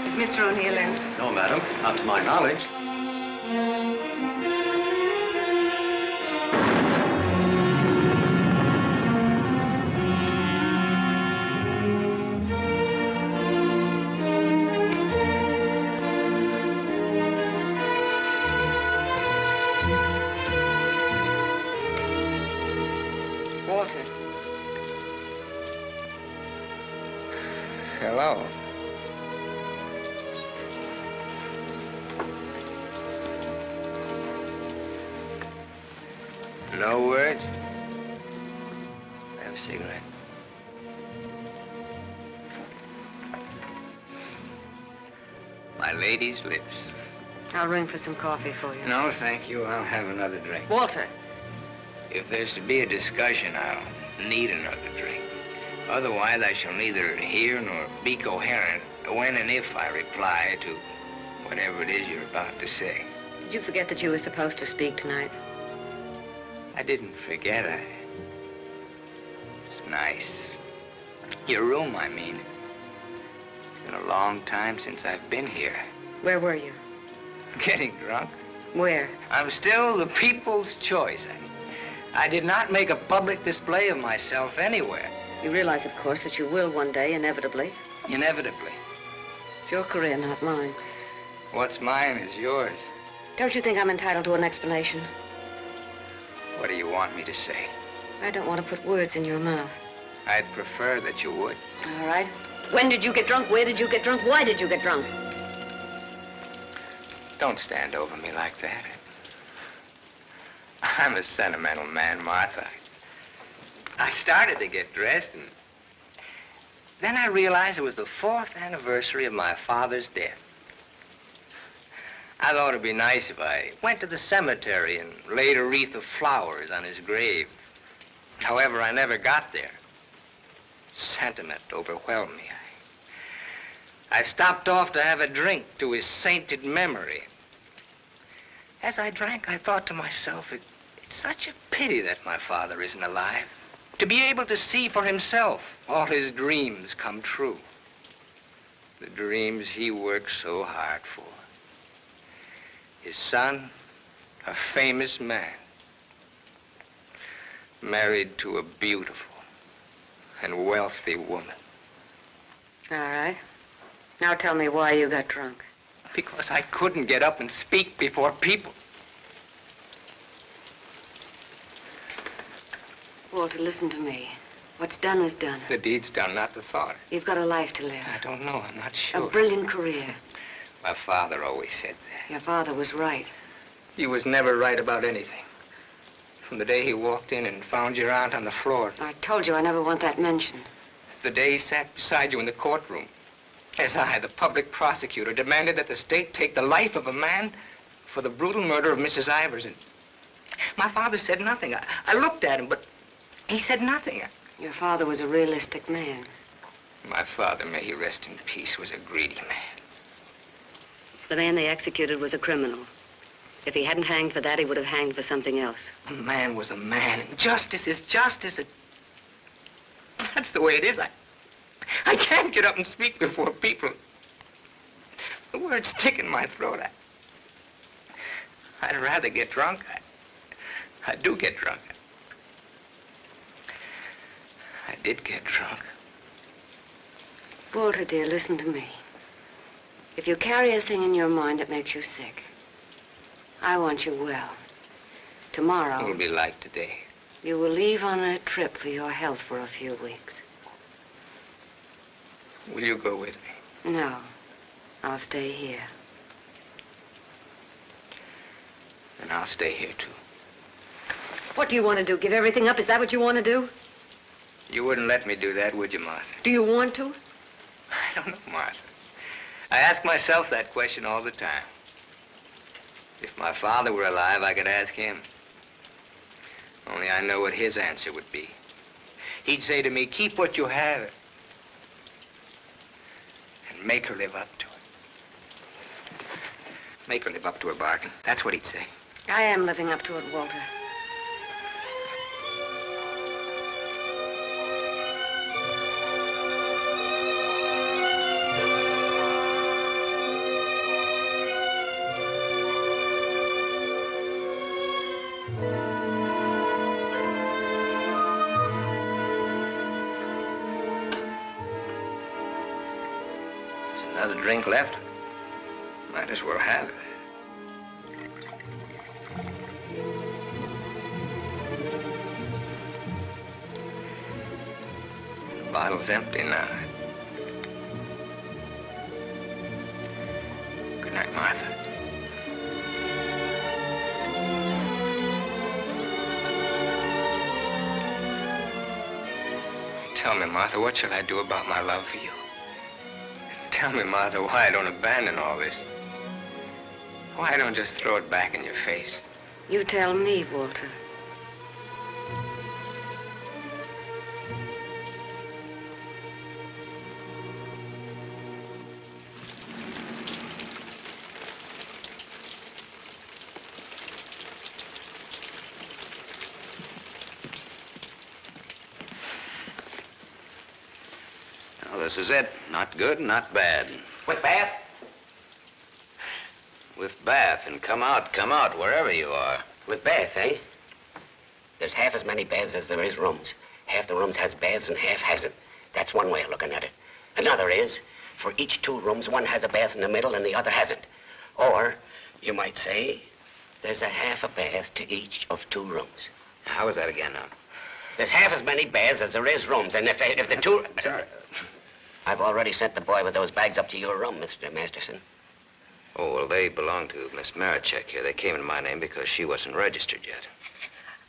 Is Mr. O'Neill in? No, madam, not to my knowledge. Walter. Hello. No words? Have a cigarette. My lady's lips. I'll ring for some coffee for you. No, thank you. I'll have another drink. Walter. If there's to be a discussion, I'll need another drink. Otherwise, I shall neither hear nor be coherent when and if I reply to whatever it is you're about to say. Did you forget that you were supposed to speak tonight? I didn't forget. It's nice. Your room, I mean. It's been a long time since I've been here. Where were you? Getting drunk. Where? I'm still the people's choice. I did not make a public display of myself anywhere. You realize, of course, that you will one day, inevitably. Inevitably. It's your career, not mine. What's mine is yours. Don't you think I'm entitled to an explanation? What do you want me to say? I don't want to put words in your mouth. I'd prefer that you would. All right. When did you get drunk? Where did you get drunk? Why did you get drunk? Don't stand over me like that. I'm a sentimental man, Martha. I started to get dressed, and then I realized it was the 4th anniversary of my father's death. I thought it'd be nice if I went to the cemetery and laid a wreath of flowers on his grave. However, I never got there. Sentiment overwhelmed me. I stopped off to have a drink to his sainted memory. As I drank, I thought to myself, it's such a pity that my father isn't alive. To be able to see for himself all his dreams come true. The dreams he worked so hard for. His son, a famous man, married to a beautiful and wealthy woman. All right. Now tell me why you got drunk. Because I couldn't get up and speak before people. Walter, listen to me. What's done is done. The deed's done, not the thought. You've got a life to live. I don't know. I'm not sure. A brilliant career. My father always said that. Your father was right. He was never right about anything. From the day he walked in and found your aunt on the floor. I told you I never want that mentioned. The day he sat beside you in the courtroom. As I, the public prosecutor, demanded that the state take the life of a man for the brutal murder of Mrs. Ivers. And my father said nothing. I looked at him, but he said nothing. Your father was a realistic man. My father, may he rest in peace, was a greedy man. The man they executed was a criminal. If he hadn't hanged for that, he would have hanged for something else. A man was a man, and justice is justice. That's the way it is. I can't get up and speak before people. The words stick in my throat. I'd rather get drunk. I do get drunk. I did get drunk. Walter, dear, listen to me. If you carry a thing in your mind that makes you sick, I want you well. Tomorrow... It'll be like today. You will leave on a trip for your health for a few weeks. Will you go with me? No. I'll stay here. And I'll stay here, too. What do you want to do? Give everything up? Is that what you want to do? You wouldn't let me do that, would you, Martha? Do you want to? I don't know, Martha. I ask myself that question all the time. If my father were alive, I could ask him. Only I know what his answer would be. He'd say to me, keep what you have and make her live up to it. Make her live up to her bargain. That's what he'd say. I am living up to it, Walter. Another drink left. Might as well have it. The bottle's empty now. Good night, Martha. Tell me, Martha, what shall I do about my love for you? Tell me, Martha, why I don't abandon all this. Why I don't just throw it back in your face. You tell me, Walter. Well, this is it. Not good, not bad. With bath? With bath, and come out, wherever you are. With bath, eh? There's half as many baths as there is rooms. Half the rooms has baths and half hasn't. That's one way of looking at it. Another is, for each 2 rooms, one has a bath in the middle and the other hasn't. Or, you might say, there's a half a bath to each of 2 rooms. How is that again now? There's half as many baths as there is rooms, and if the 2... Sorry. I've already sent the boy with those bags up to your room, Mr. Masterson. Oh, well, they belong to Miss Marichek here. They came in my name because she wasn't registered yet.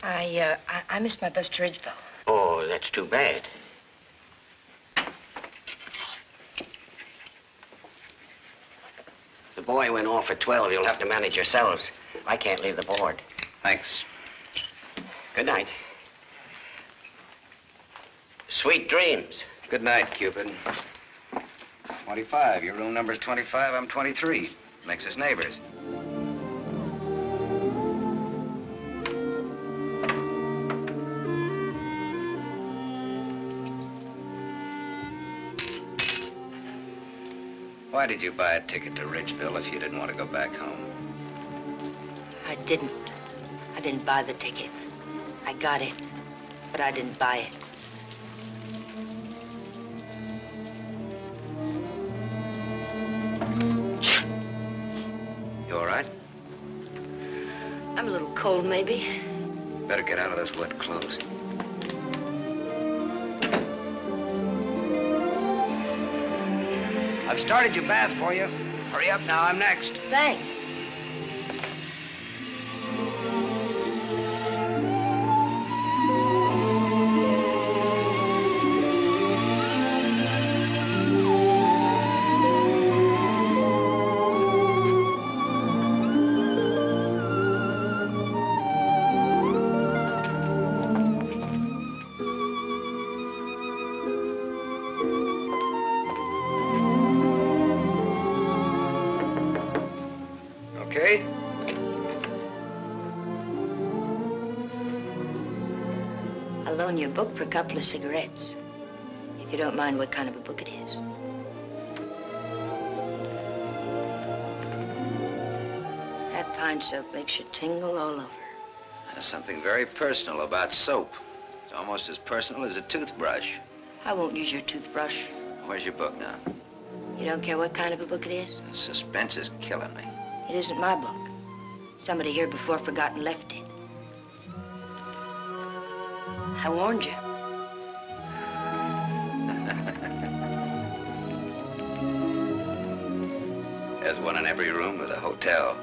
I missed my bus to Ridgeville. Oh, that's too bad. The boy went off at 12. You'll have to manage yourselves. I can't leave the board. Thanks. Good night. Sweet dreams. Good night, Cupid. 25. Your room number's 25. I'm 23. Makes us neighbors. Why did you buy a ticket to Ridgeville if you didn't want to go back home? I didn't. I didn't buy the ticket. I got it, but I didn't buy it. You all right? I'm a little cold, maybe. Better get out of those wet clothes. I've started your bath for you. Hurry up now, I'm next. Thanks. Okay? I'll loan you a book for a couple of cigarettes. If you don't mind what kind of a book it is. That pine soap makes you tingle all over. There's something very personal about soap. It's almost as personal as a toothbrush. I won't use your toothbrush. Where's your book now? You don't care what kind of a book it is? The suspense is killing me. It isn't my book. Somebody here before forgot and left it. I warned you. There's one in every room of the hotel.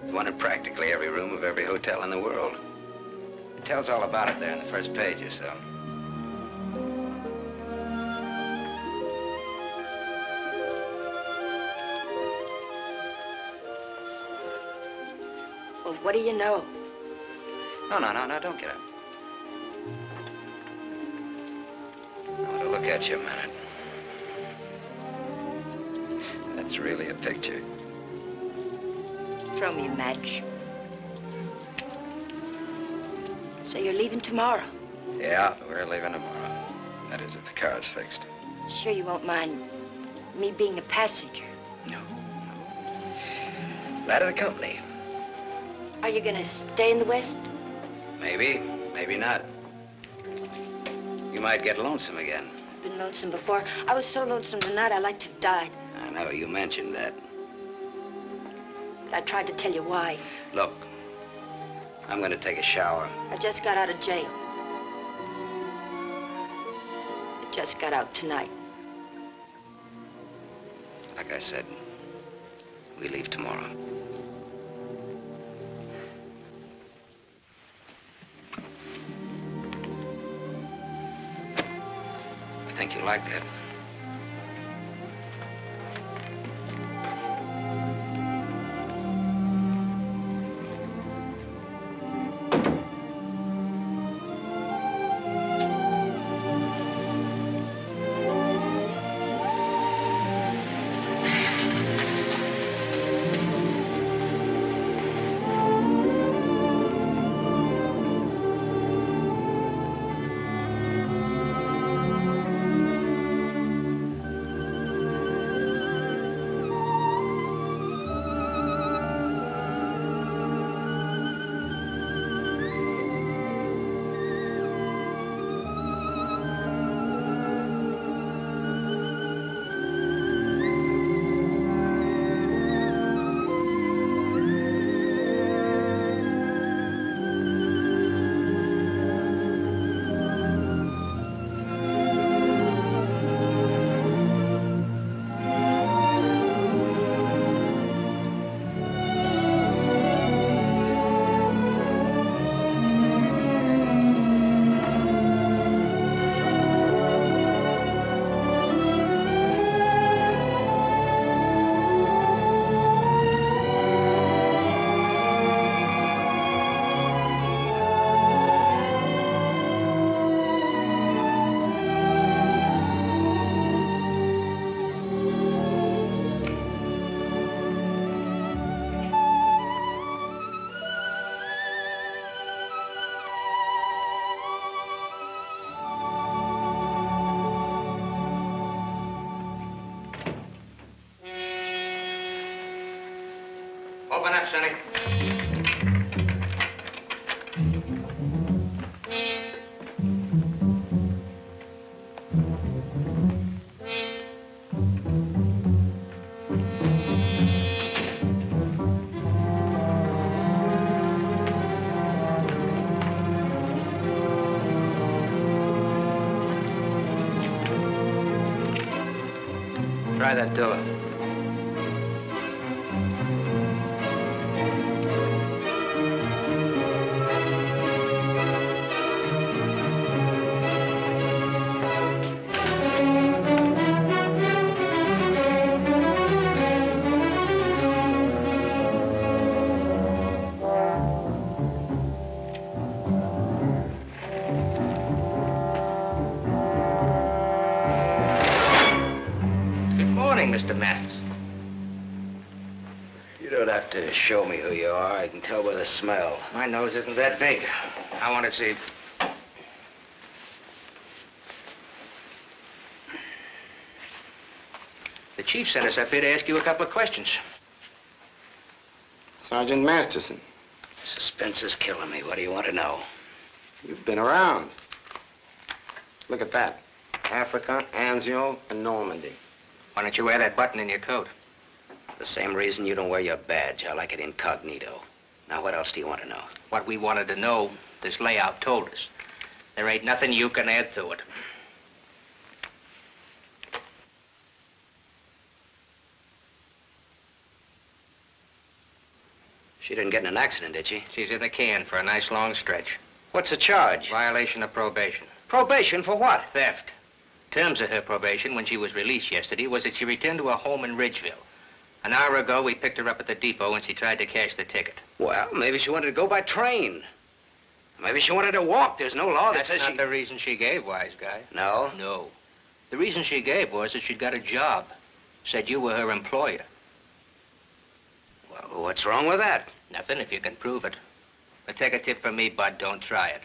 There's one in practically every room of every hotel in the world. It tells all about it there in the first page or so. Well, what do you know? No, don't get up. I want to look at you a minute. That's really a picture. Throw me a match. So you're leaving tomorrow? Yeah, we're leaving tomorrow. That is, if the car's fixed. Sure you won't mind me being a passenger? Glad of the company. Are you gonna stay in the West? Maybe, maybe not. You might get lonesome again. I've been lonesome before. I was so lonesome tonight I'd like to have died. I know, you mentioned that. But I tried to tell you why. Look, I'm gonna take a shower. I just got out of jail. I just got out tonight. Like I said, we leave tomorrow. I think you like that. Open up, Sonny. Try that door. Mr. Masters. You don't have to show me who you are. I can tell by the smell. My nose isn't that big. I want to see. The chief sent us up here to ask you a couple of questions. Sergeant Masterson. Suspense is killing me. What do you want to know? You've been around. Look at that. Africa, Anzio, and Normandy. Why don't you wear that button in your coat? The same reason you don't wear your badge. I like it incognito. Now, what else do you want to know? What we wanted to know, this layout told us. There ain't nothing you can add to it. She didn't get in an accident, did she? She's in the can for a nice long stretch. What's the charge? Violation of probation. Probation for what? Theft. Terms of her probation when she was released yesterday was that she returned to her home in Ridgeville. An hour ago, we picked her up at the depot and she tried to cash the ticket. Well, maybe she wanted to go by train. Maybe she wanted to walk. There's no law that says That's she... not the reason she gave, wise guy. No? No. The reason she gave was that she'd got a job. Said you were her employer. Well, what's wrong with that? Nothing if you can prove it. But take a tip from me, Bud, don't try it.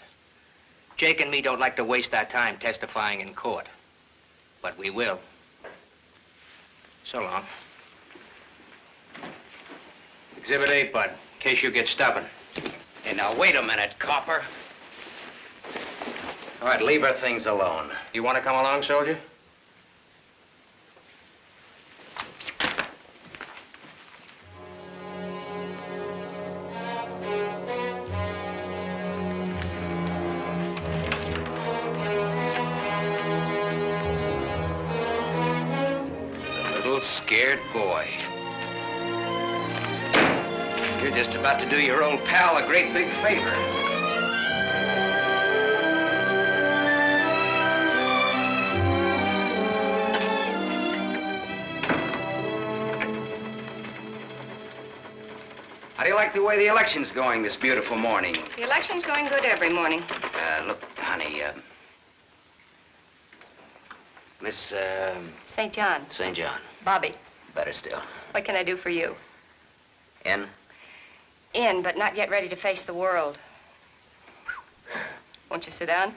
Jake and me don't like to waste our time testifying in court. But we will. So long. Exhibit 8, Bud, in case you get stubborn. Hey, now, wait a minute, copper. All right, leave her things alone. You want to come along, soldier? Scared boy. You're just about to do your old pal a great big favor. How do you like the way the election's going this beautiful morning? The election's going good every morning. Look, honey, Miss, St. John. St. John. Bobby, Better still. what can I do for you? In? In, but not yet ready to face the world. Won't you sit down?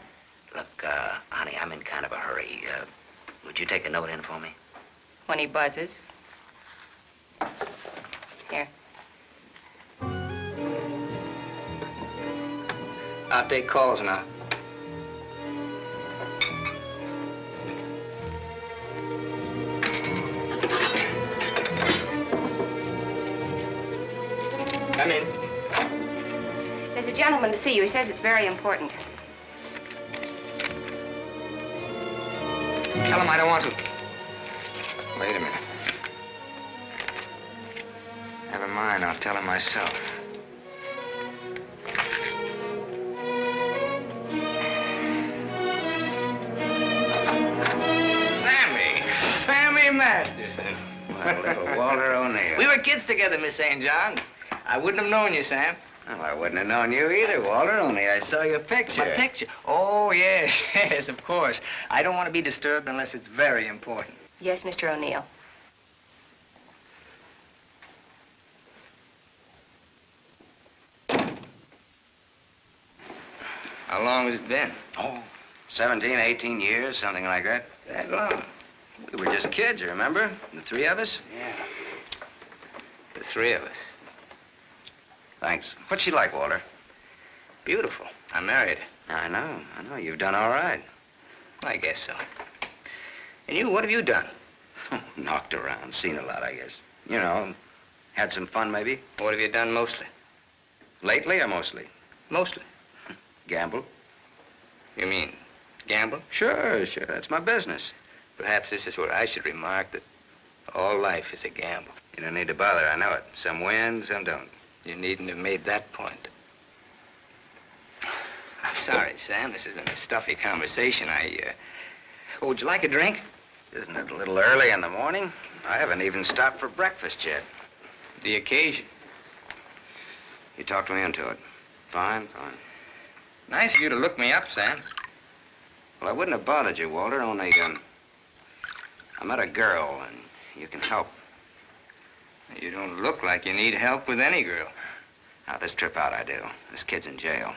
Look, honey, I'm in kind of a hurry. Would you take a note in for me? When he buzzes. Here. I'll take calls now. Come in. There's a gentleman to see you. He says it's very important. Tell him I don't want to. Wait a minute. Never mind, I'll tell him myself. Sammy Masterson. Well, little Walter O'Neill. We were kids together, Miss St. John. I wouldn't have known you, Sam. Well, I wouldn't have known you either, Walter, only I saw your picture. My picture? Oh, yes, yes, of course. I don't want to be disturbed unless it's very important. Yes, Mr. O'Neill. How long has it been? Oh, 17, 18 years, something like that. That long? We were just kids, you remember? The three of us? Yeah. The three of us. Thanks. What's she like, Walter? Beautiful. I married her. I know. You've done all right. I guess so. And you, what have you done? Knocked around, seen a lot, I guess. You know, had some fun, maybe. What have you done mostly? Lately or mostly? Mostly. Gamble. You mean gamble? Sure. That's my business. Perhaps this is where I should remark that all life is a gamble. You don't need to bother, I know it. Some win, some don't. You needn't have made that point. I'm sorry, Sam. This has been a stuffy conversation. Oh, would you like a drink? Isn't it a little early in the morning? I haven't even stopped for breakfast yet. The occasion. You talked me into it. Fine. Nice of you to look me up, Sam. Well, I wouldn't have bothered you, Walter, only, I met a girl, and you can help. You don't look like you need help with any girl. Now, this trip out I do. This kid's in jail.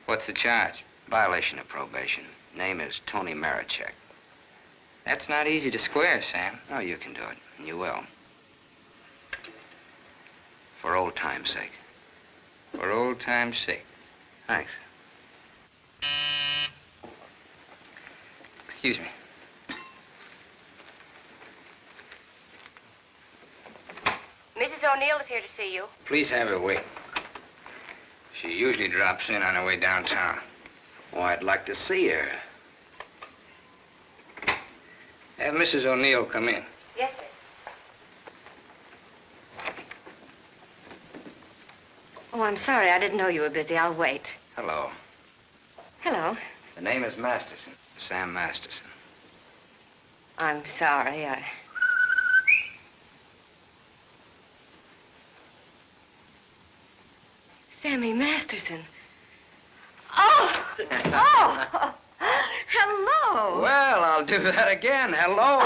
What's the charge? Violation of probation. Name is Tony Marichek. That's not easy to square, Sam. Oh, you can do it. And you will. For old time's sake. For old time's sake. Thanks. Excuse me. Mrs. O'Neill is here to see you. Please have her wait. She usually drops in on her way downtown. Oh, I'd like to see her. Have Mrs. O'Neill come in. Yes, sir. Oh, I'm sorry. I didn't know you were busy. I'll wait. Hello. Hello. The name is Masterson. Sam Masterson. I'm sorry. Sammy Masterson. Oh! Oh! Hello! Well, I'll do that again. Hello.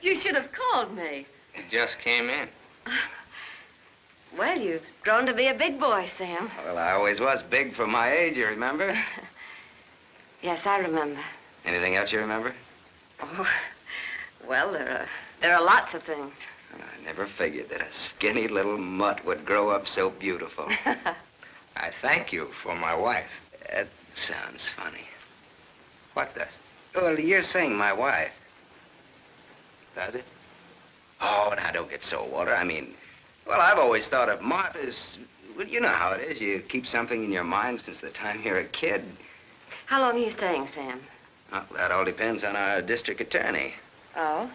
You should have called me. You just came in. Well, you've grown to be a big boy, Sam. Well, I always was big for my age, you remember? Yes, I remember. Anything else you remember? Oh, well, there are lots of things. I never figured that a skinny little mutt would grow up so beautiful. I thank you for my wife. That sounds funny. What does? Well, you're saying my wife. Does it? Oh, now, don't get so, Walter. I mean, well, I've always thought of Martha's... Well, you know how it is. You keep something in your mind since the time you're a kid. How long are you staying, Sam? Well, that all depends on our district attorney. Oh?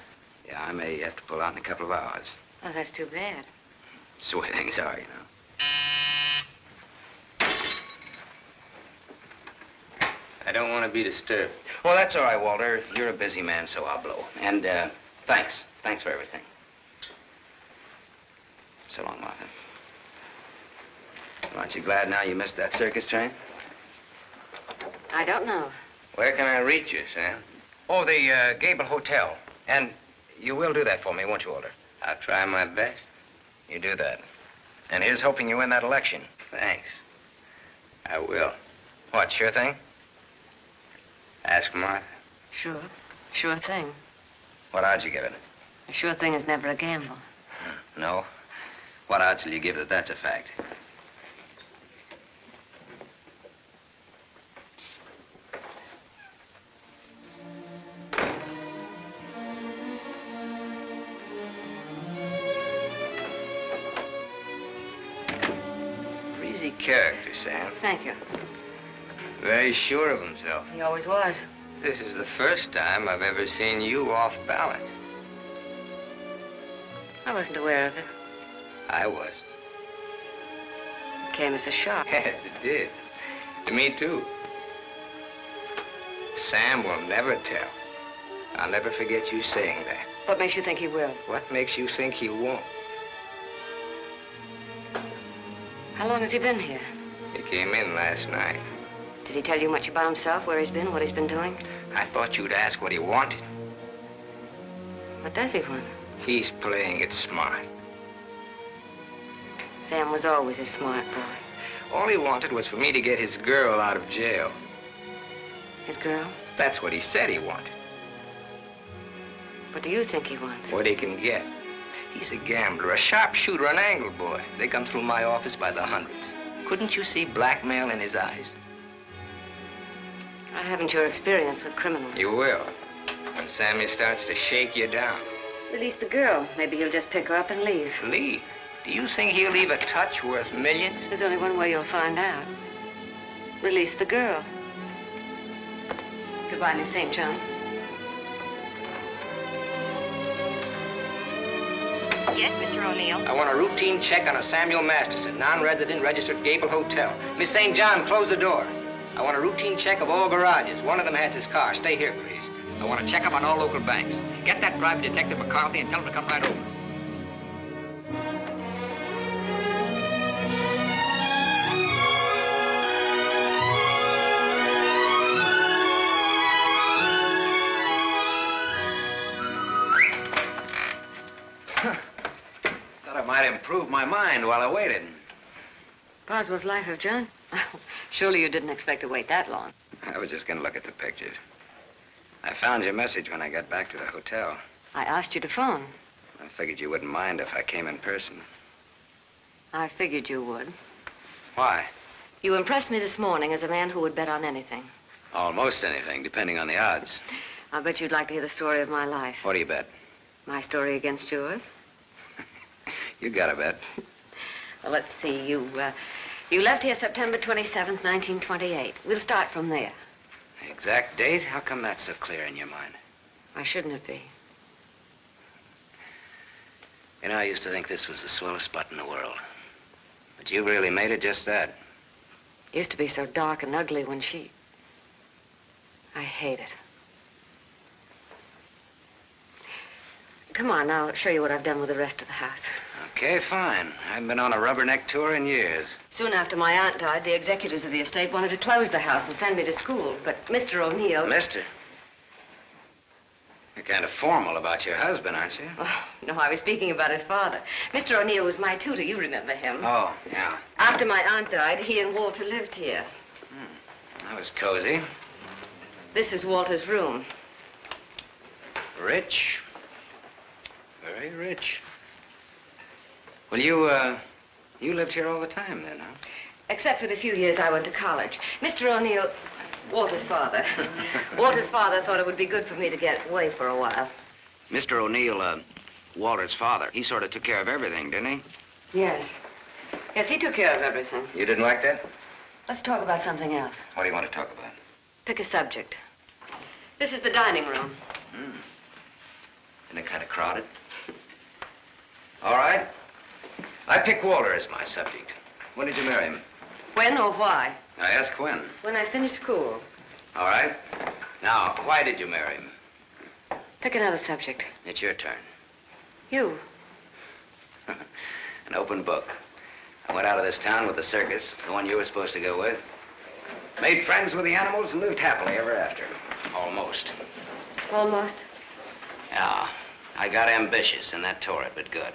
Yeah, I may have to pull out in a couple of hours. Oh, that's too bad. That's the way things are, you know. I don't want to be disturbed. Well, that's all right, Walter. You're a busy man, so I'll blow. And, thanks. Thanks for everything. So long, Martha. Aren't you glad now you missed that circus train? I don't know. Where can I reach you, Sam? Oh, the Gable Hotel. And you will do that for me, won't you, Walter? I'll try my best. You do that. And here's hoping you win that election. Thanks. I will. What, sure thing? Ask Martha. Sure. Sure thing. What odds you give it? A sure thing is never a gamble. No? What odds will you give that that's a fact? Breezy character, Sam. Thank you. Very sure of himself. He always was. This is the first time I've ever seen you off balance. I wasn't aware of it. I was. It came as a shock. Yes, it did. To me, too. Sam will never tell. I'll never forget you saying that. What makes you think he will? What makes you think he won't? How long has he been here? He came in last night. Did he tell you much about himself, where he's been, what he's been doing? I thought you'd ask what he wanted. What does he want? He's playing it smart. Sam was always a smart boy. All he wanted was for me to get his girl out of jail. His girl? That's what he said he wanted. What do you think he wants? What he can get. He's a gambler, a sharpshooter, an angle boy. They come through my office by the hundreds. Couldn't you see blackmail in his eyes? I haven't your experience with criminals. You will. When Sammy starts to shake you down. Release the girl. Maybe he'll just pick her up and leave. Leave? Do you think he'll leave a touch worth millions? There's only one way you'll find out. Release the girl. Goodbye, Miss St. John. Yes, Mr. O'Neill. I want a routine check on a Samuel Masterson, non-resident, registered Gable Hotel. Miss St. John, close the door. I want a routine check of all garages. One of them has his car. Stay here, please. I want a checkup on all local banks. Get that private detective McCarthy and tell him to come right over. Thought I might improve my mind while I waited. Boswell's Life of John? Surely you didn't expect to wait that long. I was just going to look at the pictures. I found your message when I got back to the hotel. I asked you to phone. I figured you wouldn't mind if I came in person. I figured you would. Why? You impressed me this morning as a man who would bet on anything. Almost anything, depending on the odds. I'll bet you'd like to hear the story of my life. What do you bet? My story against yours. You got a bet. Well, let's see. You left here September 27th, 1928. We'll start from there. The exact date? How come that's so clear in your mind? Why shouldn't it be? You know, I used to think this was the swellest spot in the world. But you really made it just that. It used to be so dark and ugly when she... I hate it. Come on, I'll show you what I've done with the rest of the house. Okay, fine. I haven't been on a rubberneck tour in years. Soon after my aunt died, the executors of the estate wanted to close the house and send me to school. But Mr. O'Neill... Mister? You're kind of formal about your husband, aren't you? Oh, no, I was speaking about his father. Mr. O'Neill was my tutor. You remember him. Oh, yeah. After my aunt died, he and Walter lived here. That was cozy. This is Walter's room. Rich. Very rich. Well, you lived here all the time then, huh? Except for the few years I went to college. Mr. O'Neill, Walter's father. Walter's father thought it would be good for me to get away for a while. Mr. O'Neill, Walter's father, he sort of took care of everything, didn't he? Yes. Yes, he took care of everything. You didn't like that? Let's talk about something else. What do you want to talk about? Pick a subject. This is the dining room. Isn't it kind of crowded? All right. I pick Walter as my subject. When did you marry him? When or why? I ask when. When I finished school. All right. Now, why did you marry him? Pick another subject. It's your turn. You. An open book. I went out of this town with the circus, the one you were supposed to go with. Made friends with the animals and lived happily ever after. Almost. Almost? Yeah. I got ambitious, and that tore it, but good.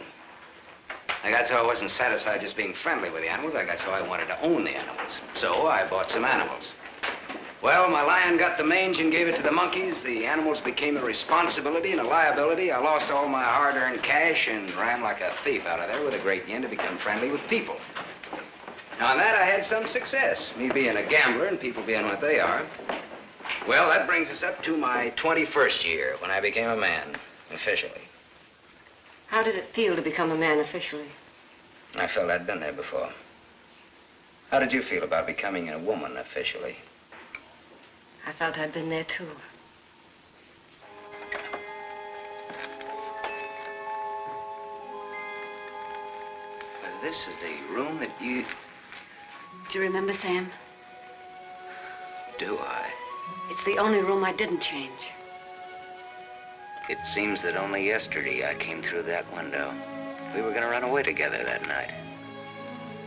I got so I wasn't satisfied just being friendly with the animals. I got so I wanted to own the animals. So I bought some animals. Well, my lion got the mange and gave it to the monkeys. The animals became a responsibility and a liability. I lost all my hard-earned cash and ran like a thief out of there with a great yen to become friendly with people. Now, on that, I had some success, me being a gambler and people being what they are. Well, that brings us up to my 21st year, when I became a man, officially. How did it feel to become a man officially? I felt I'd been there before. How did you feel about becoming a woman officially? I felt I'd been there, too. This is the room that you... Do you remember, Sam? Do I? It's the only room I didn't change. It seems that only yesterday I came through that window. We were going to run away together that night.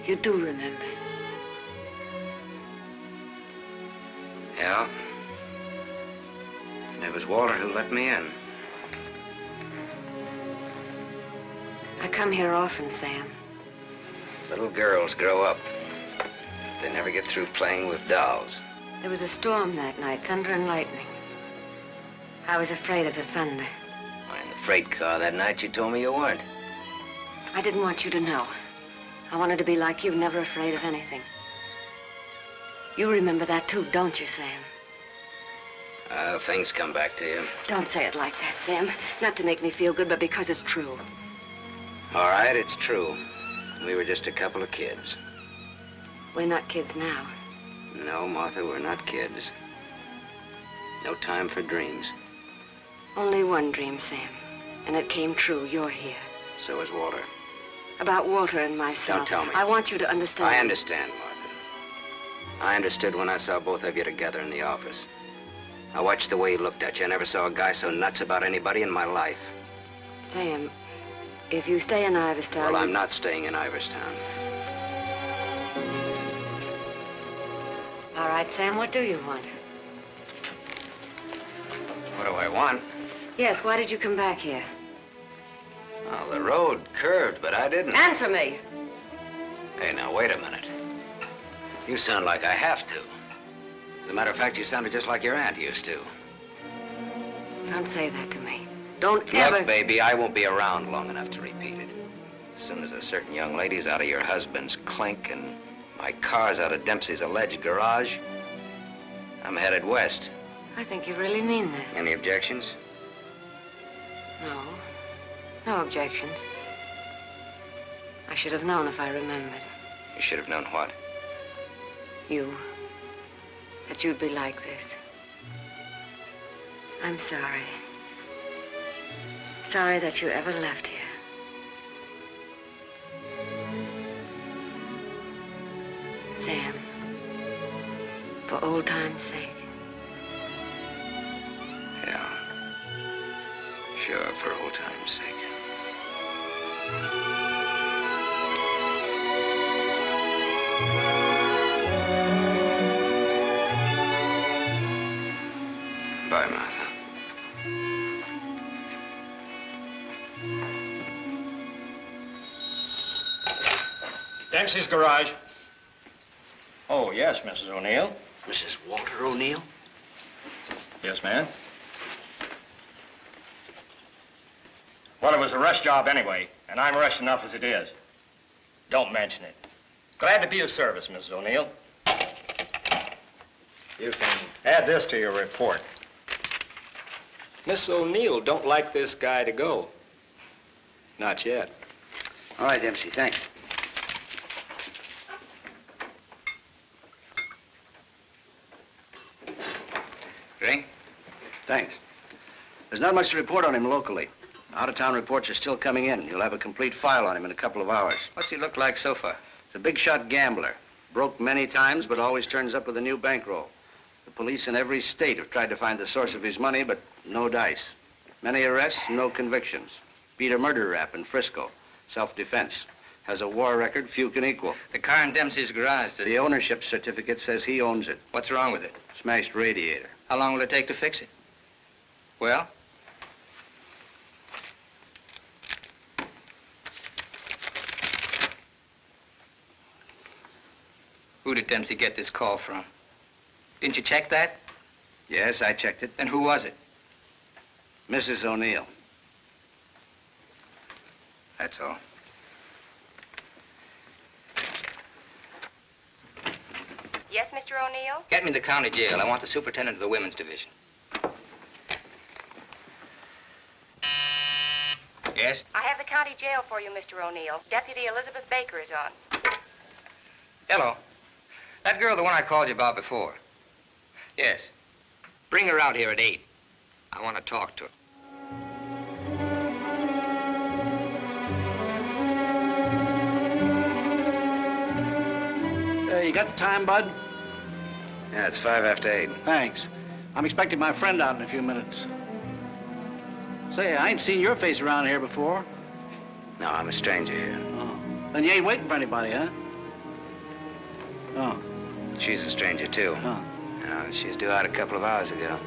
You do remember. Yeah. And it was Walter who let me in. I come here often, Sam. Little girls grow up. They never get through playing with dolls. There was a storm that night, thunder and lightning. I was afraid of the thunder. In the freight car that night, you told me you weren't. I didn't want you to know. I wanted to be like you, never afraid of anything. You remember that too, don't you, Sam? Things come back to you. Don't say it like that, Sam. Not to make me feel good, but because it's true. All right, it's true. We were just a couple of kids. We're not kids now. No, Martha, we're not kids. No time for dreams. Only one dream, Sam. And it came true. You're here. So is Walter. About Walter and myself. Don't tell me. I want you to understand. I understand, Martha. I understood when I saw both of you together in the office. I watched the way he looked at you. I never saw a guy so nuts about anybody in my life. Sam, if you stay in Iverstown... Well, I'm not staying in Iverstown. All right, Sam, what do you want? What do I want? Yes, why did you come back here? Oh, the road curved, but I didn't. Answer me. Hey, now, wait a minute. You sound like I have to. As a matter of fact, you sounded just like your aunt used to. Don't say that to me. Don't ever... Look, baby, I won't be around long enough to repeat it. As soon as a certain young lady's out of your husband's clink and my car's out of Dempsey's alleged garage, I'm headed west. I think you really mean that. Any objections? No. No objections. I should have known if I remembered. You should have known what? You. That you'd be like this. I'm sorry. Sorry that you ever left here. Sam. For old time's sake. Yeah. Sure, for old time's sake. Bye, Martha. Dempsey's garage. Oh, yes, Mrs. O'Neill. Mrs. Walter O'Neill? Yes, ma'am. Well, it was a rush job anyway, and I'm rushed enough as it is. Don't mention it. Glad to be of service, Mrs. O'Neill. You can add this to your report. Miss O'Neill don't like this guy to go. Not yet. All right, Dempsey, thanks. Drink? Thanks. There's not much to report on him locally. Out-of-town reports are still coming in. You'll have a complete file on him in a couple of hours. What's he look like so far? He's a big-shot gambler. Broke many times, but always turns up with a new bankroll. The police in every state have tried to find the source of his money, but no dice. Many arrests, no convictions. Beat a murder rap in Frisco. Self-defense. Has a war record few can equal. The car in Dempsey's garage. The ownership certificate says he owns it. What's wrong with it? Smashed radiator. How long will it take to fix it? Well? Who did Dempsey get this call from? Didn't you check that? Yes, I checked it. Then who was it? Mrs. O'Neill. That's all. Yes, Mr. O'Neill? Get me the county jail. I want the superintendent of the women's division. Yes? I have the county jail for you, Mr. O'Neill. Deputy Elizabeth Baker is on. Hello. That girl, the one I called you about before. Yes. Bring her out here at 8. I want to talk to her. You got the time, Bud? Yeah, it's 5 after 8. Thanks. I'm expecting my friend out in a few minutes. Say, I ain't seen your face around here before. No, I'm a stranger here. Oh. Then you ain't waiting for anybody, huh? Oh. She's a stranger, too. Huh. She's due out a couple of hours ago.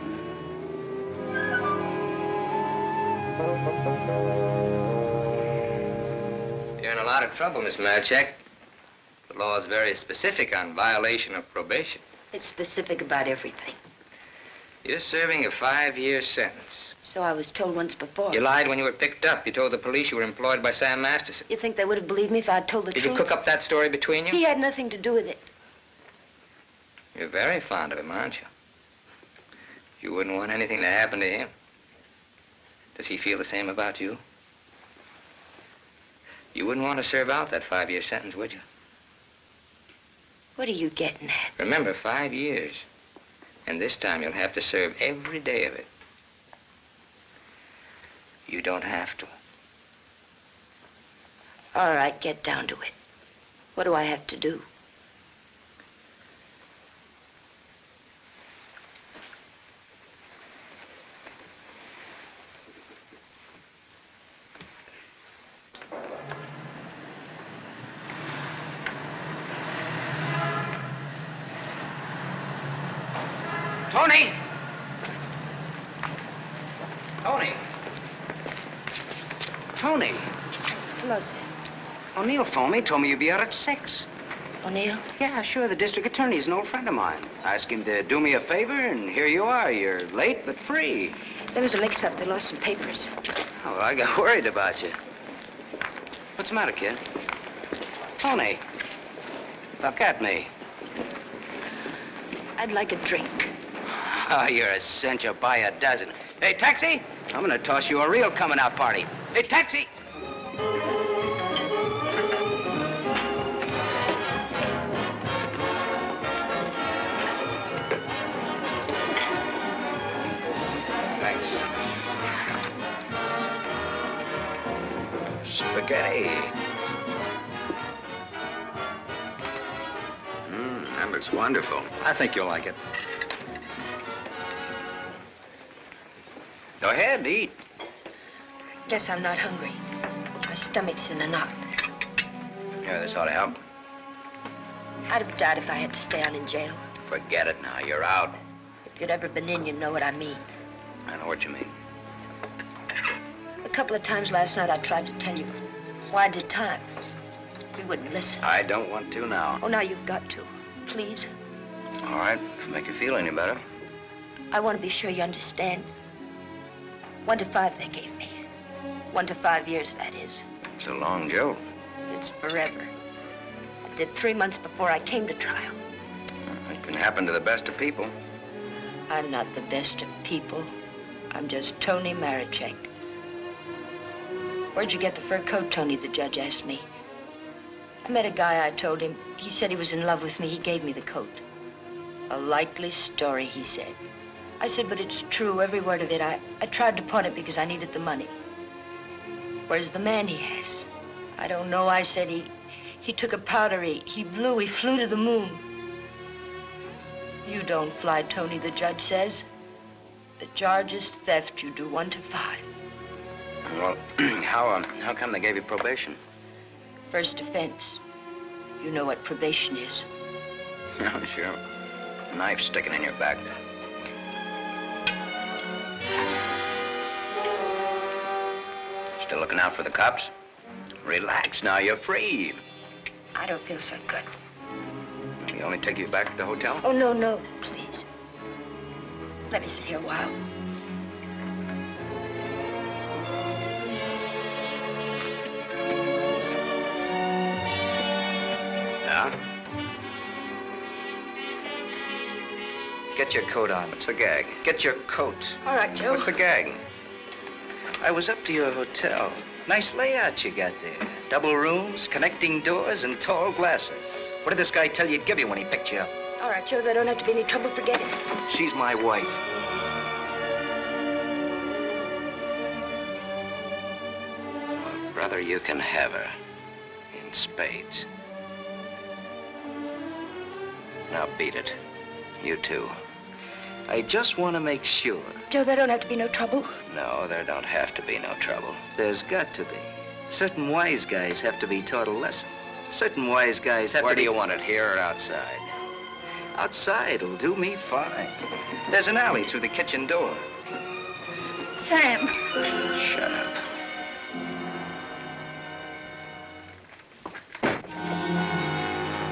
You're in a lot of trouble, Miss Marchek. The law is very specific on violation of probation. It's specific about everything. You're serving a 5-year sentence. So I was told once before. You lied when you were picked up. You told the police you were employed by Sam Masterson. You think they would have believed me if I'd told the Did truth? you cook up that story between you? He had nothing to do with it. You're very fond of him, aren't you? You wouldn't want anything to happen to him. Does he feel the same about you? You wouldn't want to serve out that 5-year sentence, would you? What are you getting at? Remember, 5 years. And this time you'll have to serve every day of it. You don't have to. All right, get down to it. What do I have to do? Tony! Tony! Tony! Hello, Sam. O'Neill phoned me, told me you'd be out at 6. O'Neill? Yeah, sure. The district attorney's an old friend of mine. I asked him to do me a favor, and here you are. You're late, but free. There was a mix-up. They lost some papers. Oh, well, I got worried about you. What's the matter, kid? Tony, look at me. I'd like a drink. Oh, you're a cincher by a dozen. Hey, taxi! I'm gonna toss you a real coming out party. Hey, taxi! Thanks. Spaghetti. That looks wonderful. I think you'll like it. Go ahead, eat. Guess I'm not hungry. My stomach's in a knot. Here, this ought to help. I'd have died if I had to stay on in jail. Forget it now. You're out. If you'd ever been in, you'd know what I mean. I know what you mean. A couple of times last night I tried to tell you why I did time. You wouldn't listen. I don't want to now. Oh, now you've got to. Please. All right, if it make you feel any better. I want to be sure you understand. 1 to 5 they gave me. 1 to 5 years, that is. It's a long joke. It's forever. I did 3 months before I came to trial. It can happen to the best of people. I'm not the best of people. I'm just Tony Marichek. Where'd you get the fur coat, Tony? The judge asked me. I met a guy, I told him. He said he was in love with me. He gave me the coat. A likely story, he said. I said, but it's true, every word of it. I tried to pawn it because I needed the money. Where's the man, he asked. I don't know, I said. He took a powder, he blew, he flew to the moon. You don't fly, Tony, the judge says. The charge is theft. You do 1 to 5. Well, how come they gave you probation? First offense. You know what probation is. Oh, sure. Knife sticking in your back. Still looking out for the cops? Relax now, you're free. I don't feel so good. You only take you back to the hotel? Oh, no, no, please. Let me sit here a while. Yeah? Get your coat on. What's the gag? Get your coat. All right, Joe. What's the gag? I was up to your hotel. Nice layout you got there. Double rooms, connecting doors, and tall glasses. What did this guy tell you he'd give you when he picked you up? All right, Joe, there don't have to be any trouble. Forget it. She's my wife. Well, brother, you can have her. In spades. Now beat it. You too. I just want to make sure. Joe, there don't have to be no trouble. No, there don't have to be no trouble. There's got to be. Certain wise guys have to be taught a lesson. Certain wise guys have to be... Where do you want it, here or outside? Outside will do me fine. There's an alley through the kitchen door. Sam. Shut up.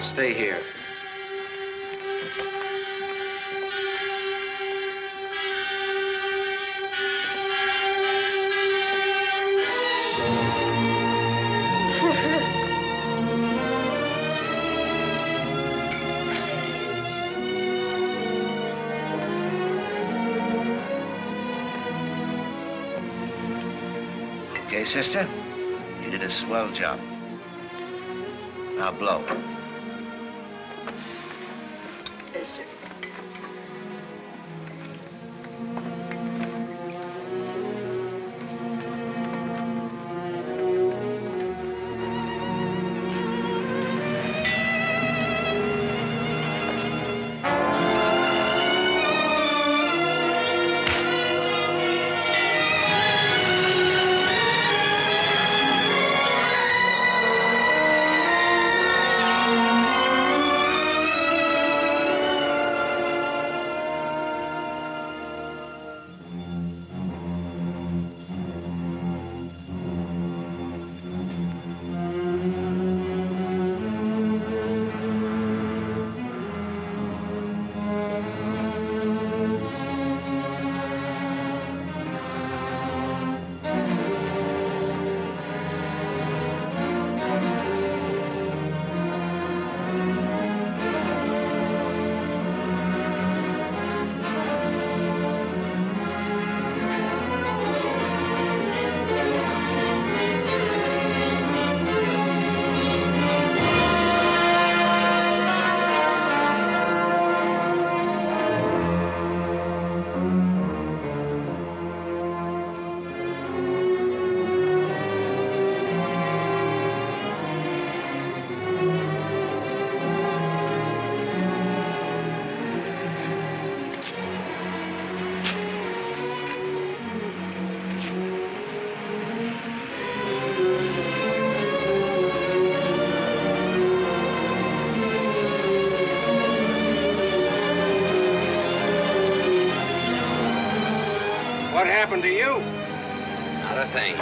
Stay here. Okay, sister? You did a swell job. Now blow. Yes, sir. What happened to you? Not a thing.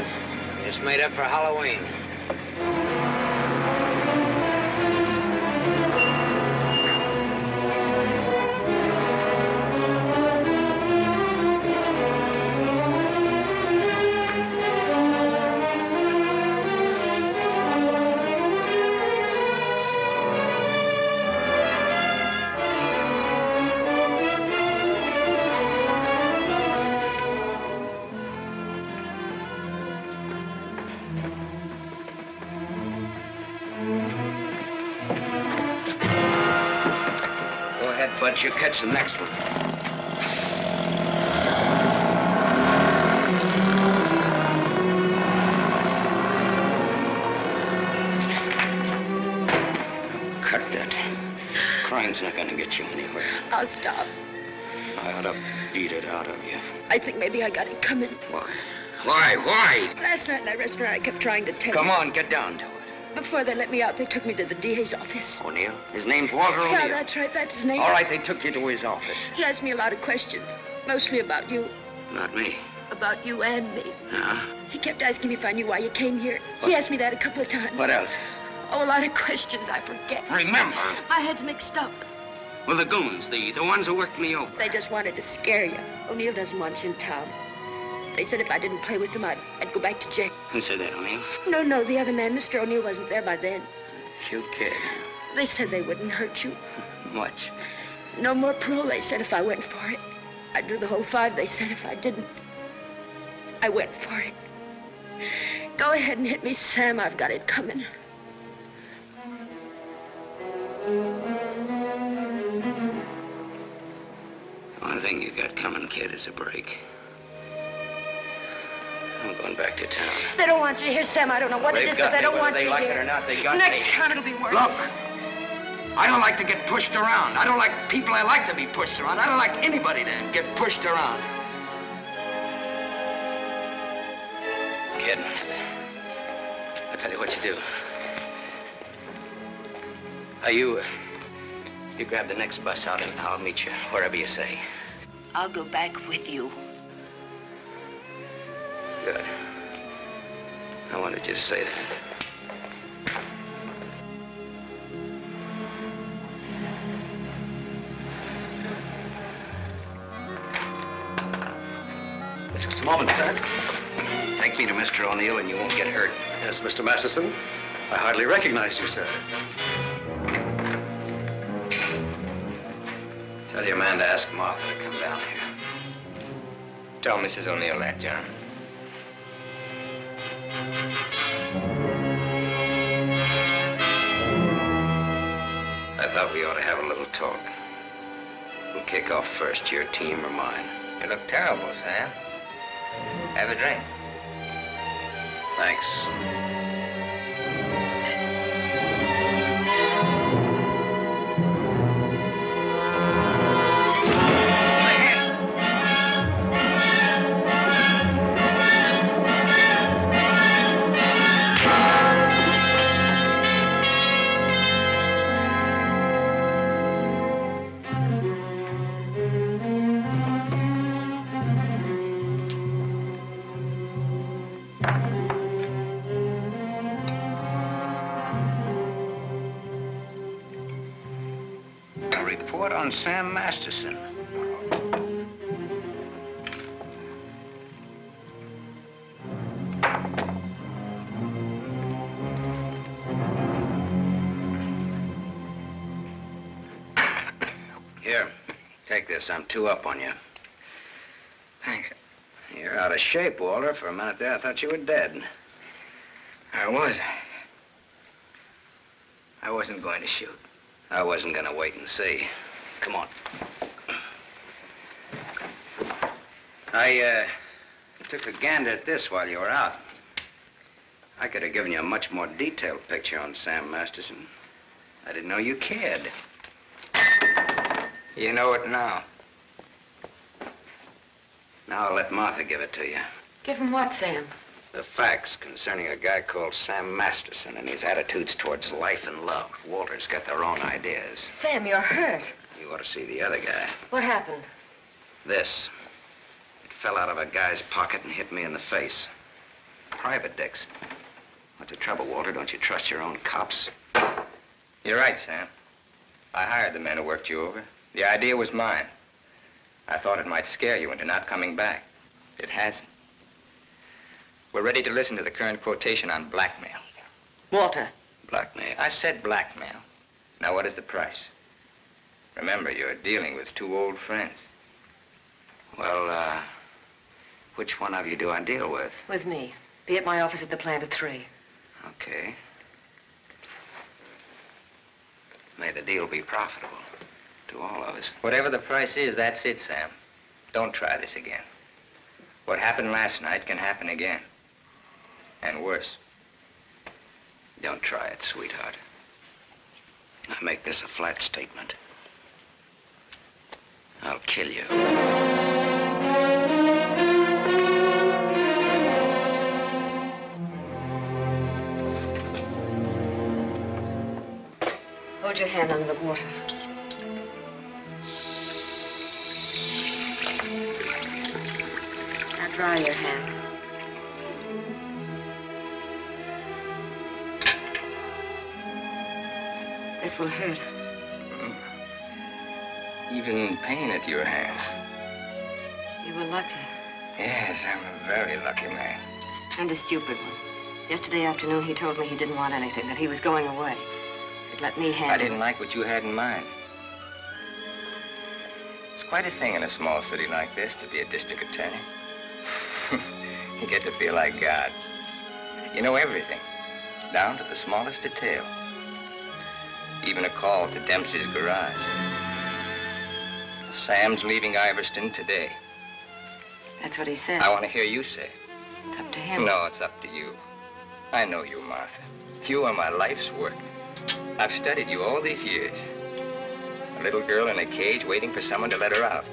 Just made up for Halloween. But you catch the next one. Cut that. Crime's not gonna get you anywhere. I'll stop. I ought to beat it out of you. I think maybe I got it coming. Why? Why? Last night in that restaurant, I kept trying to tell you. Come on, get down to it. Before they let me out, they took me to the DA's office. O'Neill? His name's Walter O'Neill. Yeah, that's right. That's his name. All right, they took you to his office. He asked me a lot of questions, mostly about you. Not me. About you and me. Huh? He kept asking me if I knew why you came here. He asked me that a couple of times. What else? Oh, a lot of questions I forget. Remember. My head's mixed up. Well, the goons, the ones who worked me over. They just wanted to scare you. O'Neill doesn't want you in town. They said if I didn't play with them, I'd go back to jail. Who said that, O'Neill? No, the other man, Mr. O'Neill, wasn't there by then. Cute kid. They said they wouldn't hurt you. Much. No more parole, they said, if I went for it. I'd do the whole 5, they said, if I didn't. I went for it. Go ahead and hit me, Sam. I've got it coming. One thing you got coming, kid, is a break. I'm going back to town. They don't want you here, Sam. I don't know what it is, but they don't want you here. Whether they like it or not, they got Next me. time it'll be worse. Look, I don't like to get pushed around. I don't like people I like to be pushed around. I don't like anybody to get pushed around. Kid, I'll tell you what you do. You grab the next bus out and I'll meet you wherever you say. I'll go back with you. Good. I wanted you to say that. Just a moment, sir. Take me to Mr. O'Neill and you won't get hurt. Yes, Mr. Masterson. I hardly recognized you, sir. Tell your man to ask Martha to come down here. Tell Mrs. O'Neill that, John. I thought we ought to have a little talk. Who'll kick off first, your team or mine? You look terrible, Sam. Have a drink. Thanks. Report on Sam Masterson. Here, take this. I'm 2 up on you. Thanks. You're out of shape, Walter. For a minute there, I thought you were dead. I was. I wasn't going to shoot. I wasn't going to wait and see. Come on. I took a gander at this while you were out. I could have given you a much more detailed picture on Sam Masterson. I didn't know you cared. You know it now. Now I'll let Martha give it to you. Give him what, Sam? The facts concerning a guy called Sam Masterson and his attitudes towards life and love. Walter's got their own ideas. Sam, you're hurt. You ought to see the other guy. What happened? This. It fell out of a guy's pocket and hit me in the face. Private dicks. What's the trouble, Walter? Don't you trust your own cops? You're right, Sam. I hired the men who worked you over. The idea was mine. I thought it might scare you into not coming back. It hasn't. We're ready to listen to the current quotation on blackmail. Walter. Blackmail? I said blackmail. Now, what is the price? Remember, you're dealing with two old friends. Well, which one of you do I deal with? With me. Be at my office at the plant at 3. Okay. May the deal be profitable to all of us. Whatever the price is, that's it, Sam. Don't try this again. What happened last night can happen again. And worse. Don't try it, sweetheart. I make this a flat statement. I'll kill you. Hold your hand under the water. Now dry your hand. This will hurt. Even in pain at your hands. You were lucky. Yes, I'm a very lucky man. And a stupid one. Yesterday afternoon, he told me he didn't want anything, that he was going away. He'd let me handle it. I didn't like what you had in mind. It's quite a thing in a small city like this to be a district attorney. You get to feel like God. You know everything, down to the smallest detail. Even a call to Dempsey's garage. Sam's leaving Iverston today. That's what he said. I want to hear you say it. It's up to him. No, it's up to you. I know you, Martha. You are my life's work. I've studied you all these years. A little girl in a cage waiting for someone to let her out.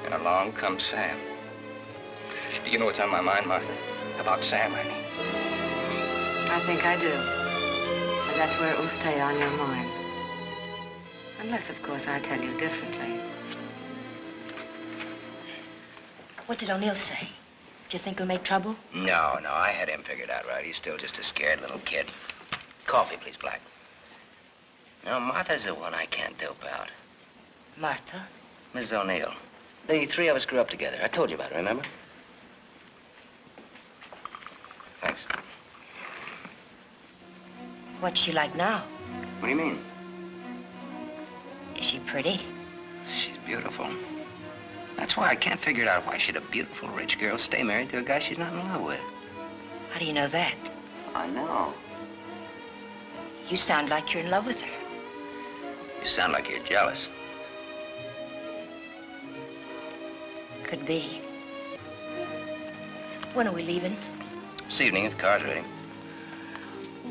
And along comes Sam. Do you know what's on my mind, Martha? About Sam, I mean. I think I do. And that's where it will stay on your mind. Unless, of course, I tell you differently. What did O'Neill say? Do you think he'll make trouble? No, I had him figured out right. He's still just a scared little kid. Coffee, please, Black. No, Martha's the one I can't dope out. Martha? Mrs. O'Neill. The 3 of us grew up together. I told you about it, remember? Thanks. What's she like now? What do you mean? Is she pretty? She's beautiful. That's why I can't figure it out. Why should a beautiful rich girl stay married to a guy she's not in love with? How do you know that? I know. You sound like you're in love with her. You sound like you're jealous. Could be. When are we leaving? This evening, if the car's ready.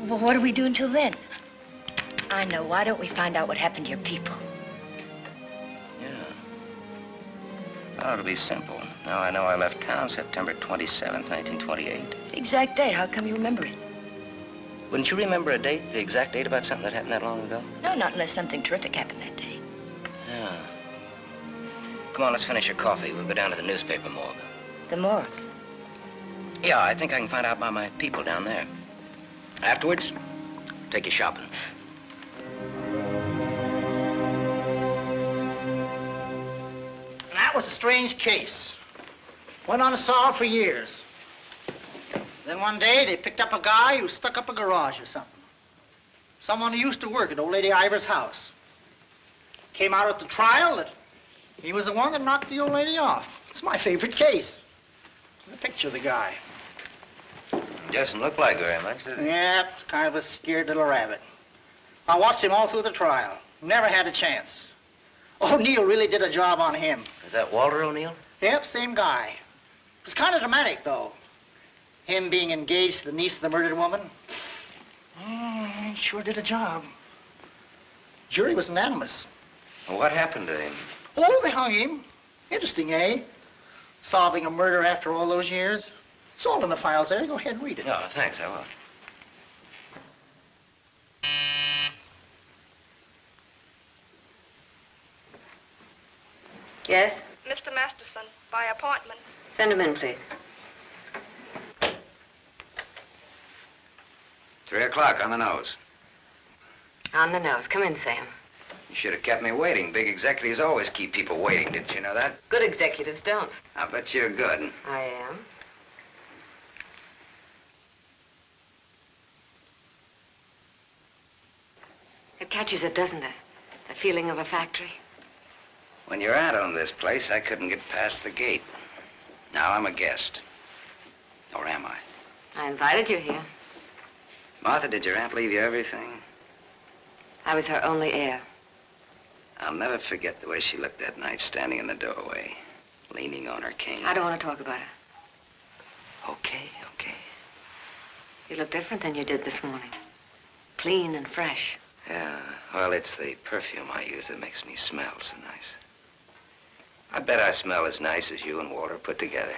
Well, what do we do until then? I know. Why don't we find out what happened to your people? Oh, it'll be simple. Now I know I left town September 27th, 1928. The exact date. How come you remember it? Wouldn't you remember a date, the exact date about something that happened that long ago? No, not unless something terrific happened that day. Yeah. Come on, let's finish your coffee. We'll go down to the newspaper morgue. The morgue? Yeah, I think I can find out about my people down there. Afterwards, take you shopping. That was a strange case. Went unsolved for years. Then one day they picked up a guy who stuck up a garage or something. Someone who used to work at old lady Ivers' house. Came out at the trial that he was the one that knocked the old lady off. It's my favorite case. There's a picture of the guy. Doesn't look like very much, does it? Yeah, kind of a scared little rabbit. I watched him all through the trial. Never had a chance. O'Neill really did a job on him. Is that Walter O'Neill? Yep, same guy. It was kind of dramatic, though. Him being engaged to the niece of the murdered woman. He sure did a job. Jury was unanimous. Well, what happened to him? Oh, they hung him. Interesting, eh? Solving a murder after all those years. It's all in the files there. Go ahead and read it. Oh, thanks, I will. Yes? Mr. Masterson, by appointment. Send him in, please. 3 o'clock on the nose. On the nose. Come in, Sam. You should have kept me waiting. Big executives always keep people waiting. Didn't you know that? Good executives don't. I bet you're good. I am. It catches it, doesn't it? The feeling of a factory. When your aunt owned this place, I couldn't get past the gate. Now I'm a guest. Or am I? I invited you here. Martha, did your aunt leave you everything? I was her only heir. I'll never forget the way she looked that night, standing in the doorway, leaning on her cane. I don't want to talk about it. Okay, okay. You look different than you did this morning. Clean and fresh. Yeah, well, it's the perfume I use that makes me smell so nice. I bet I smell as nice as you and Walter put together.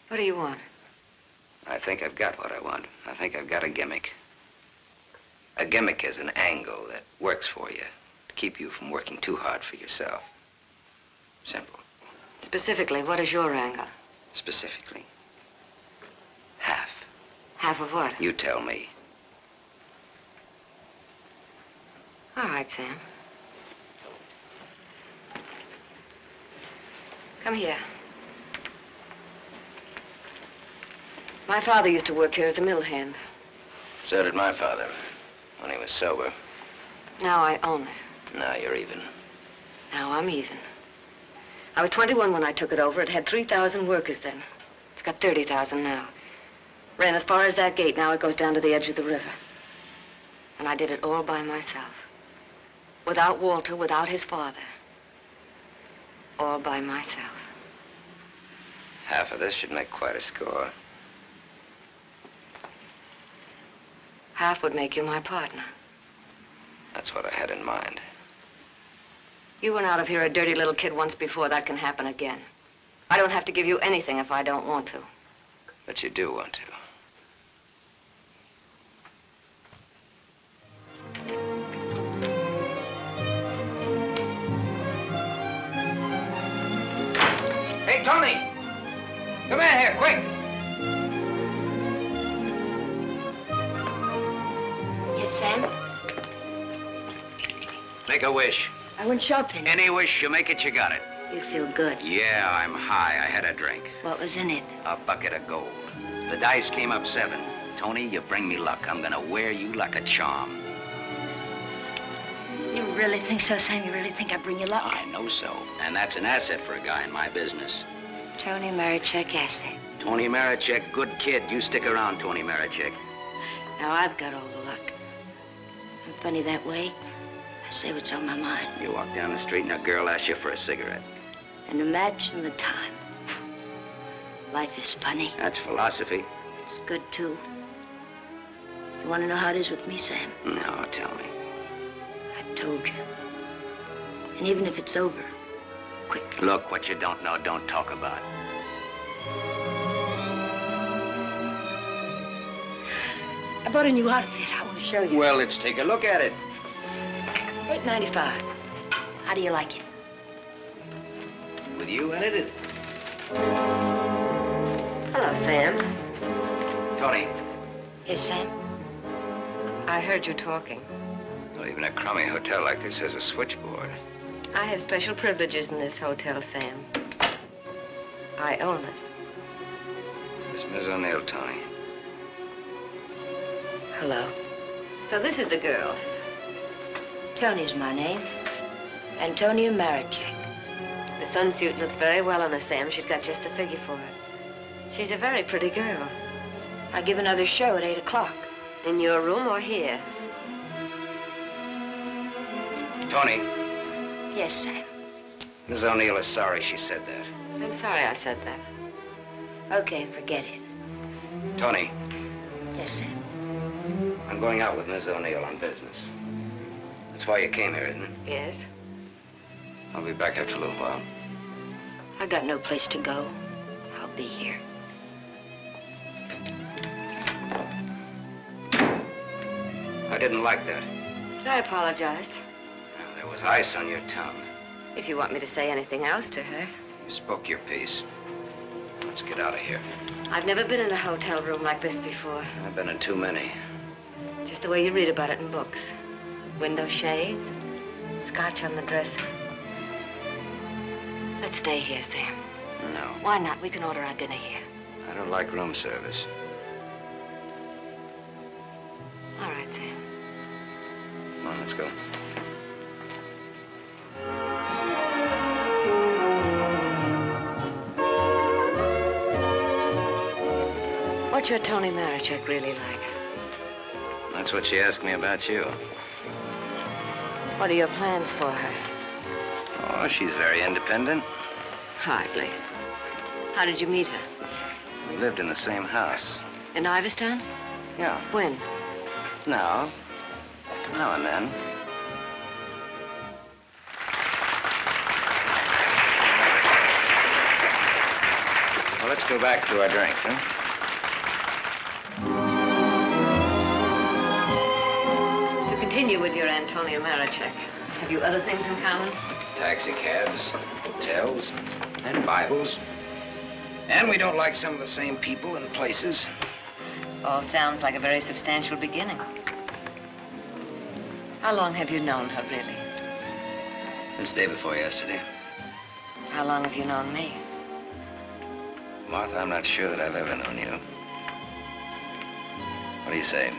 What do you want? I think I've got what I want. I think I've got a gimmick. A gimmick is an angle that works for you to keep you from working too hard for yourself. Simple. Specifically, what is your angle? Specifically, half. Half of what? You tell me. All right, Sam. Come here. My father used to work here as a mill hand. So did my father, when he was sober. Now I own it. Now you're even. Now I'm even. I was 21 when I took it over. It had 3,000 workers then. It's got 30,000 now. Ran as far as that gate. Now it goes down to the edge of the river. And I did it all by myself. Without Walter, without his father. All by myself. Half of this should make quite a score. Half would make you my partner. That's what I had in mind. You went out of here a dirty little kid once before. That can happen again. I don't have to give you anything if I don't want to. But you do want to. Hey, Tony! Come in here, quick! Yes, Sam? Make a wish. I went shopping. Any wish, you make it, you got it. You feel good. Yeah, I'm high. I had a drink. What was in it? A bucket of gold. The dice came up 7. Tony, you bring me luck. I'm gonna wear you like a charm. You really think so, Sam? You really think I bring you luck? I know so. And that's an asset for a guy in my business. Tony Marichek asset. Tony Marichek, good kid. You stick around, Tony Marichek. Now I've got all the luck. I'm funny that way. I say what's on my mind. You walk down the street and a girl asks you for a cigarette. And imagine the time. Life is funny. That's philosophy. It's good, too. You want to know how it is with me, Sam? No, tell me. I've told you. And even if it's over, quick. Look, what you don't know, don't talk about. I bought a new outfit. I want to show you. Well, let's take a look at it. $8.95. How do you like it? With you in it? Hello, Sam. Tony. Yes, Sam? I heard you talking. Well, even a crummy hotel like this has a switchboard. I have special privileges in this hotel, Sam. I own it. It's Miss O'Neill, Tony. Hello. So this is the girl. Tony's my name. Antonia Marichek. The sunsuit looks very well on her, Sam. She's got just the figure for it. She's a very pretty girl. I give another show at 8 o'clock. In your room or here? Tony. Yes, Sam. Miss O'Neill is sorry she said that. I'm sorry I said that. Okay, forget it. Tony. Yes, Sam. I'm going out with Miss O'Neill on business. That's why you came here, isn't it? Yes. I'll be back after a little while. I got no place to go. I'll be here. I didn't like that. I apologize. There was ice on your tongue. If you want me to say anything else to her. You spoke your piece. Let's get out of here. I've never been in a hotel room like this before. I've been in too many. Just the way you read about it in books. Window shade, scotch on the dresser. Let's stay here, Sam. No. Why not? We can order our dinner here. I don't like room service. All right, Sam. Come on, let's go. What's your Tony Marichek really like? That's what she asked me about you. What are your plans for her? Oh, she's very independent. Hardly. How did you meet her? We lived in the same house. In Iverstown? Yeah. When? Now and then. Well, let's go back to our drinks, huh? To continue with your Antonio Marichek, have you other things in common? Taxi cabs, hotels, and Bibles. And we don't like some of the same people and places. All sounds like a very substantial beginning. How long have you known her, really? Since day before yesterday. How long have you known me? Martha, I'm not sure that I've ever known you. What do you say?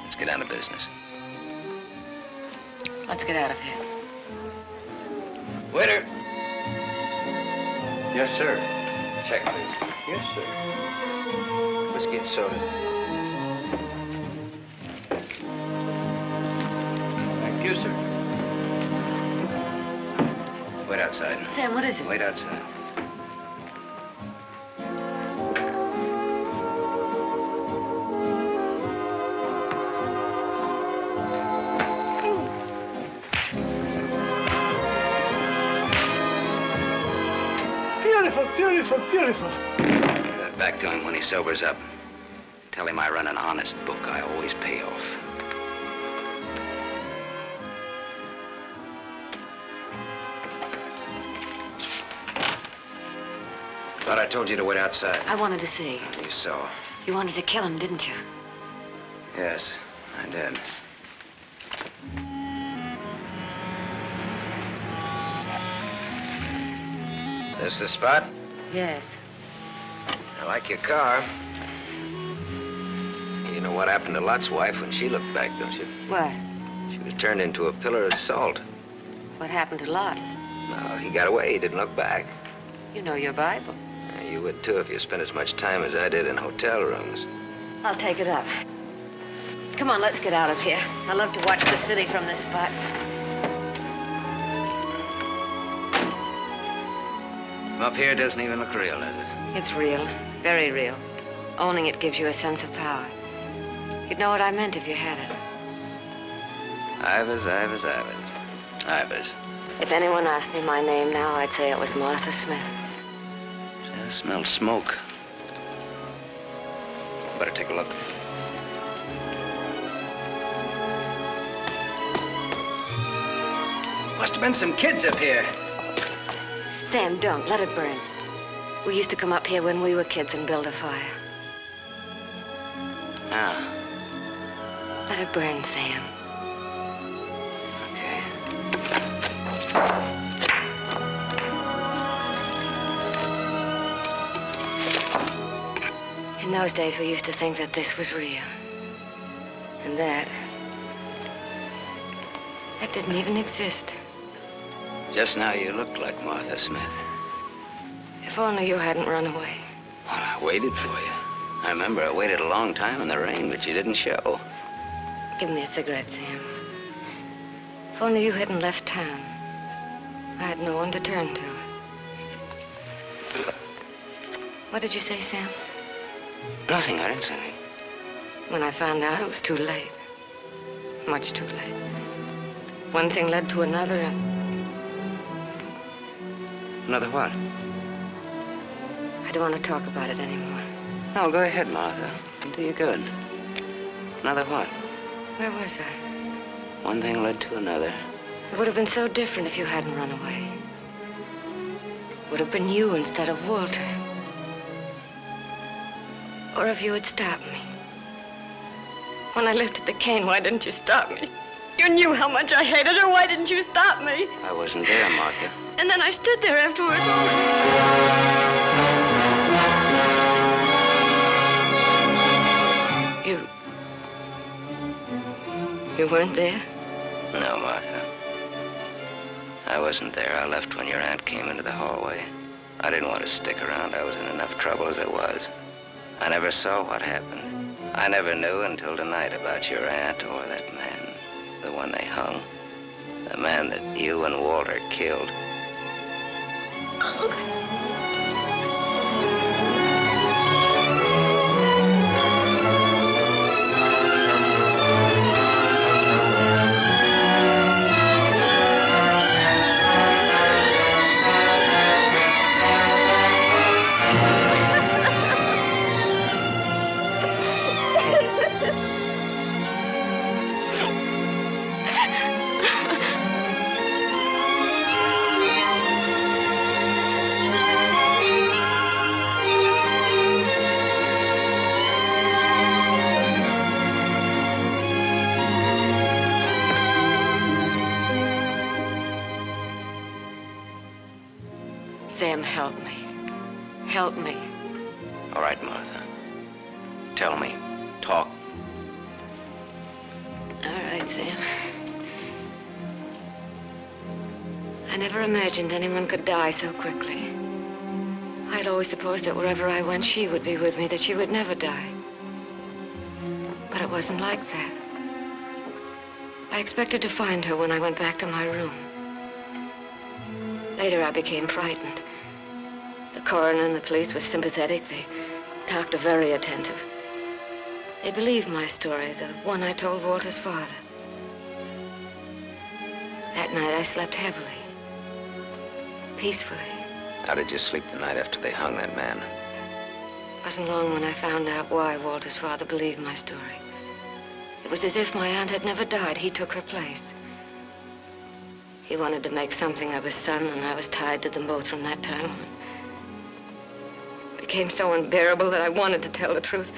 Let's get down to business. Let's get out of here. Waiter! Yes, sir. Check, please. Yes, sir. Whiskey and soda. Thank you, sir. Wait outside. Sam, what is it? Wait outside. Beautiful, beautiful, beautiful. Give that back to him when he sobers up. Tell him I run an honest book. I always pay off. Thought I told you to wait outside. I wanted to see. You saw. You wanted to kill him, didn't you? Yes, I did. This the spot? Yes. I like your car. You know what happened to Lot's wife when she looked back, don't you? What? She was turned into a pillar of salt. What happened to Lot? No, he got away. He didn't look back. You know your Bible. You would, too, if you spent as much time as I did in hotel rooms. I'll take it up. Come on, let's get out of here. I love to watch the city from this spot. From up here, it doesn't even look real, does it? It's real. Very real. Owning it gives you a sense of power. You'd know what I meant if you had it. Ivers, Ivers, Ivers. Ivers. If anyone asked me my name now, I'd say it was Martha Smith. I smell smoke. Better take a look. Must have been some kids up here. Sam, don't. Let it burn. We used to come up here when we were kids and build a fire. Ah. Let it burn, Sam. In those days, we used to think that this was real. And that didn't even exist. Just now you looked like Martha Smith. If only you hadn't run away. Well, I waited for you. I remember I waited a long time in the rain, but you didn't show. Give me a cigarette, Sam. If only you hadn't left town. I had no one to turn to. What did you say, Sam? Nothing, I didn't say anything. When I found out, it was too late. Much too late. One thing led to another, and... Another what? I don't want to talk about it anymore. No, go ahead, Martha. It'll do you good. Another what? Where was I? One thing led to another. It would have been so different if you hadn't run away. would have been you instead of Walter. Or if you had stopped me. When I lifted the cane, why didn't you stop me? You knew how much I hated her. Why didn't you stop me? I wasn't there, Martha. And then I stood there afterwards. You weren't there? No, Martha. I wasn't there. I left when your aunt came into the hallway. I didn't want to stick around. I was in enough trouble as it was. I never saw what happened. I never knew until tonight about your aunt or that man, the one they hung. The man that you and Walter killed. Sam, help me. Help me. All right, Martha. Tell me. Talk. All right, Sam. I never imagined anyone could die so quickly. I'd always supposed that wherever I went, she would be with me, that she would never die. But it wasn't like that. I expected to find her when I went back to my room. Later, I became frightened. The coroner and the police were sympathetic. They talked very attentive. They believed my story, the one I told Walter's father. That night, I slept heavily, peacefully. How did you sleep the night after they hung that man? It wasn't long when I found out why Walter's father believed my story. It was as if my aunt had never died. He took her place. He wanted to make something of his son, and I was tied to them both from that time on. It became so unbearable that I wanted to tell the truth.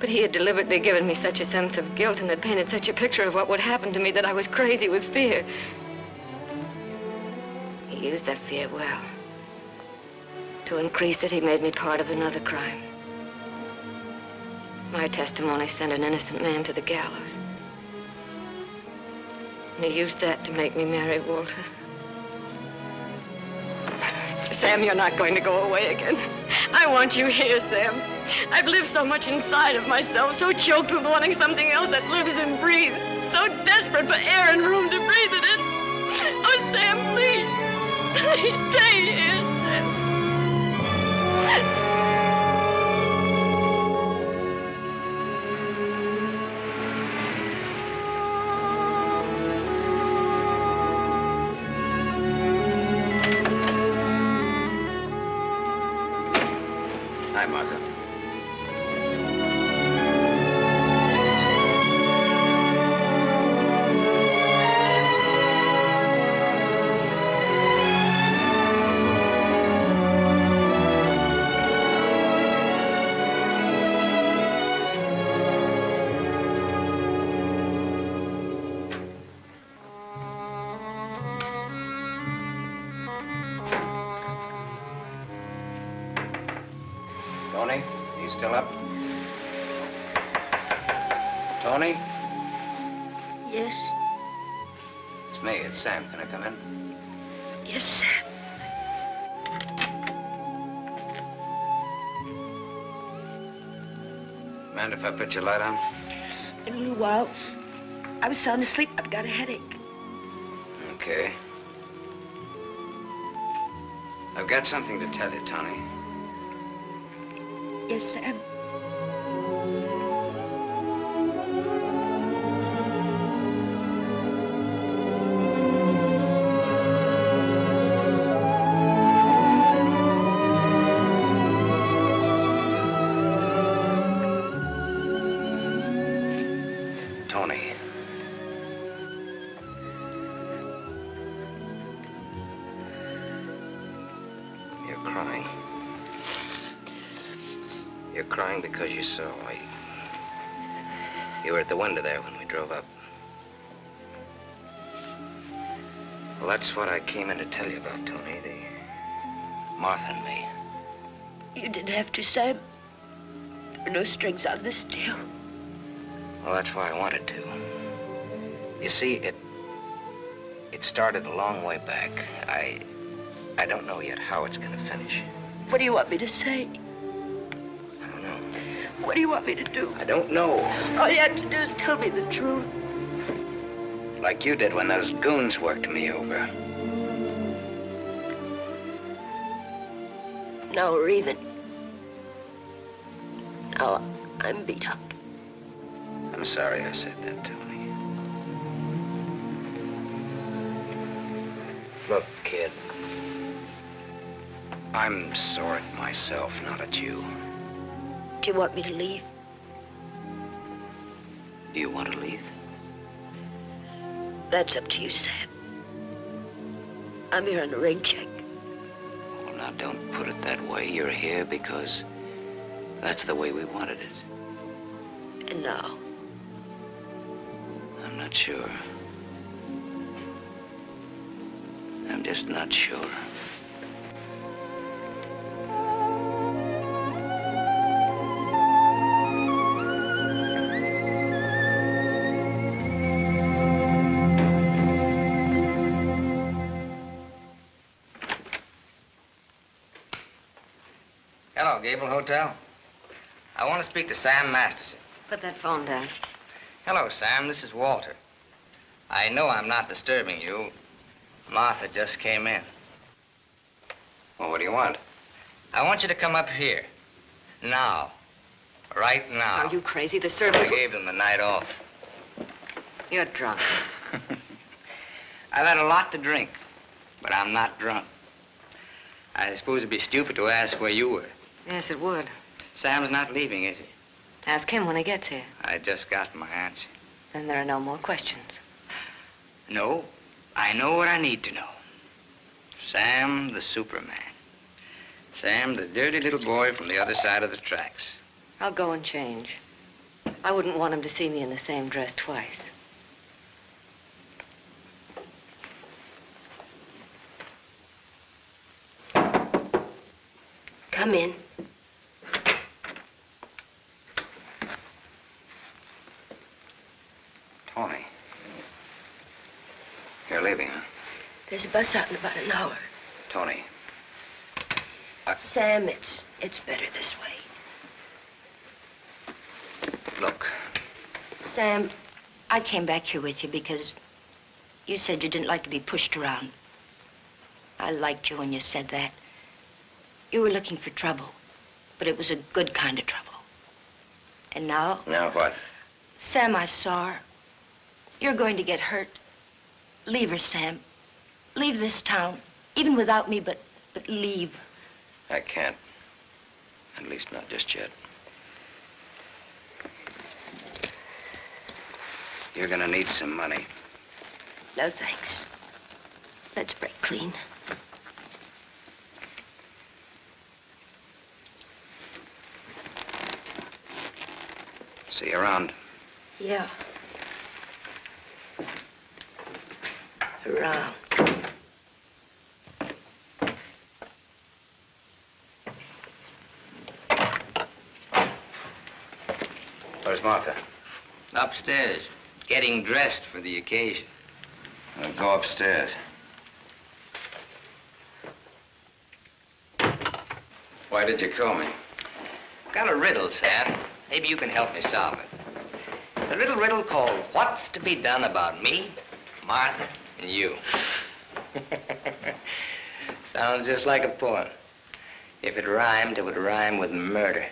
But he had deliberately given me such a sense of guilt and had painted such a picture of what would happen to me that I was crazy with fear. He used that fear well. To increase it, he made me part of another crime. My testimony sent an innocent man to the gallows. And he used that to make me marry Walter. Sam, you're not going to go away again. I want you here, Sam. I've lived so much inside of myself, so choked with wanting something else that lives and breathes, so desperate for air and room to breathe it in. Oh, Sam, please. Please stay here, Sam. Hi, Martha. Tony, you still up? Tony? Yes? It's me, it's Sam. Can I come in? Yes, Sam. Mind if I put your light on? In a little while. I was sound asleep. I've got a headache. Okay. I've got something to tell you, Tony. Yes, Sam. Tony. You're crying because you saw me. You were at the window there when we drove up. Well, that's what I came in to tell you about, Tony. The Martha and me. You didn't have to, Sam. There were no strings on this deal. Well, that's why I wanted to. You see, it started a long way back. I don't know yet how it's gonna finish. What do you want me to say? I don't know. What do you want me to do? I don't know. All you have to do is tell me the truth. Like you did when those goons worked me over. Now we're even. Now I'm beat up. I'm sorry I said that, Tony. Look, kid. I'm sore at myself, not at you. Do you want me to leave? Do you want to leave? That's up to you, Sam. I'm here on a rain check. Well, now, don't put it that way. You're here because that's the way we wanted it. And now? I'm not sure. I'm just not sure. Hello, Gable Hotel. I want to speak to Sam Masterson. Put that phone down. Hello, Sam. This is Walter. I know I'm not disturbing you. Martha just came in. Well, what do you want? I want you to come up here. Now. Right now. Are you crazy? The servants... I gave them the night off. You're drunk. I've had a lot to drink, but I'm not drunk. I suppose it'd be stupid to ask where you were. Yes, it would. Sam's not leaving, is he? Ask him when he gets here. I just got my answer. Then there are no more questions. No, I know what I need to know. Sam the Superman. Sam the dirty little boy from the other side of the tracks. I'll go and change. I wouldn't want him to see me in the same dress twice. Come in. Tony. You're leaving, huh? There's a bus out in about an hour. Tony. Sam, it's better this way. Look. Sam, I came back here with you because you said you didn't like to be pushed around. I liked you when you said that. You were looking for trouble, but it was a good kind of trouble. And now? Now what? Sam, I saw her. You're going to get hurt. Leave her, Sam. Leave this town, even without me, but leave. I can't. At least not just yet. You're gonna need some money. No, thanks. Let's break clean. See you around. Yeah. Around. Where's Martha? Upstairs, getting dressed for the occasion. I'll go upstairs. Why did you call me? Got a riddle, Sam. Maybe you can help me solve it. It's a little riddle called What's to be Done About Me, Martha, and You. Sounds just like a poem. If it rhymed, it would rhyme with murder.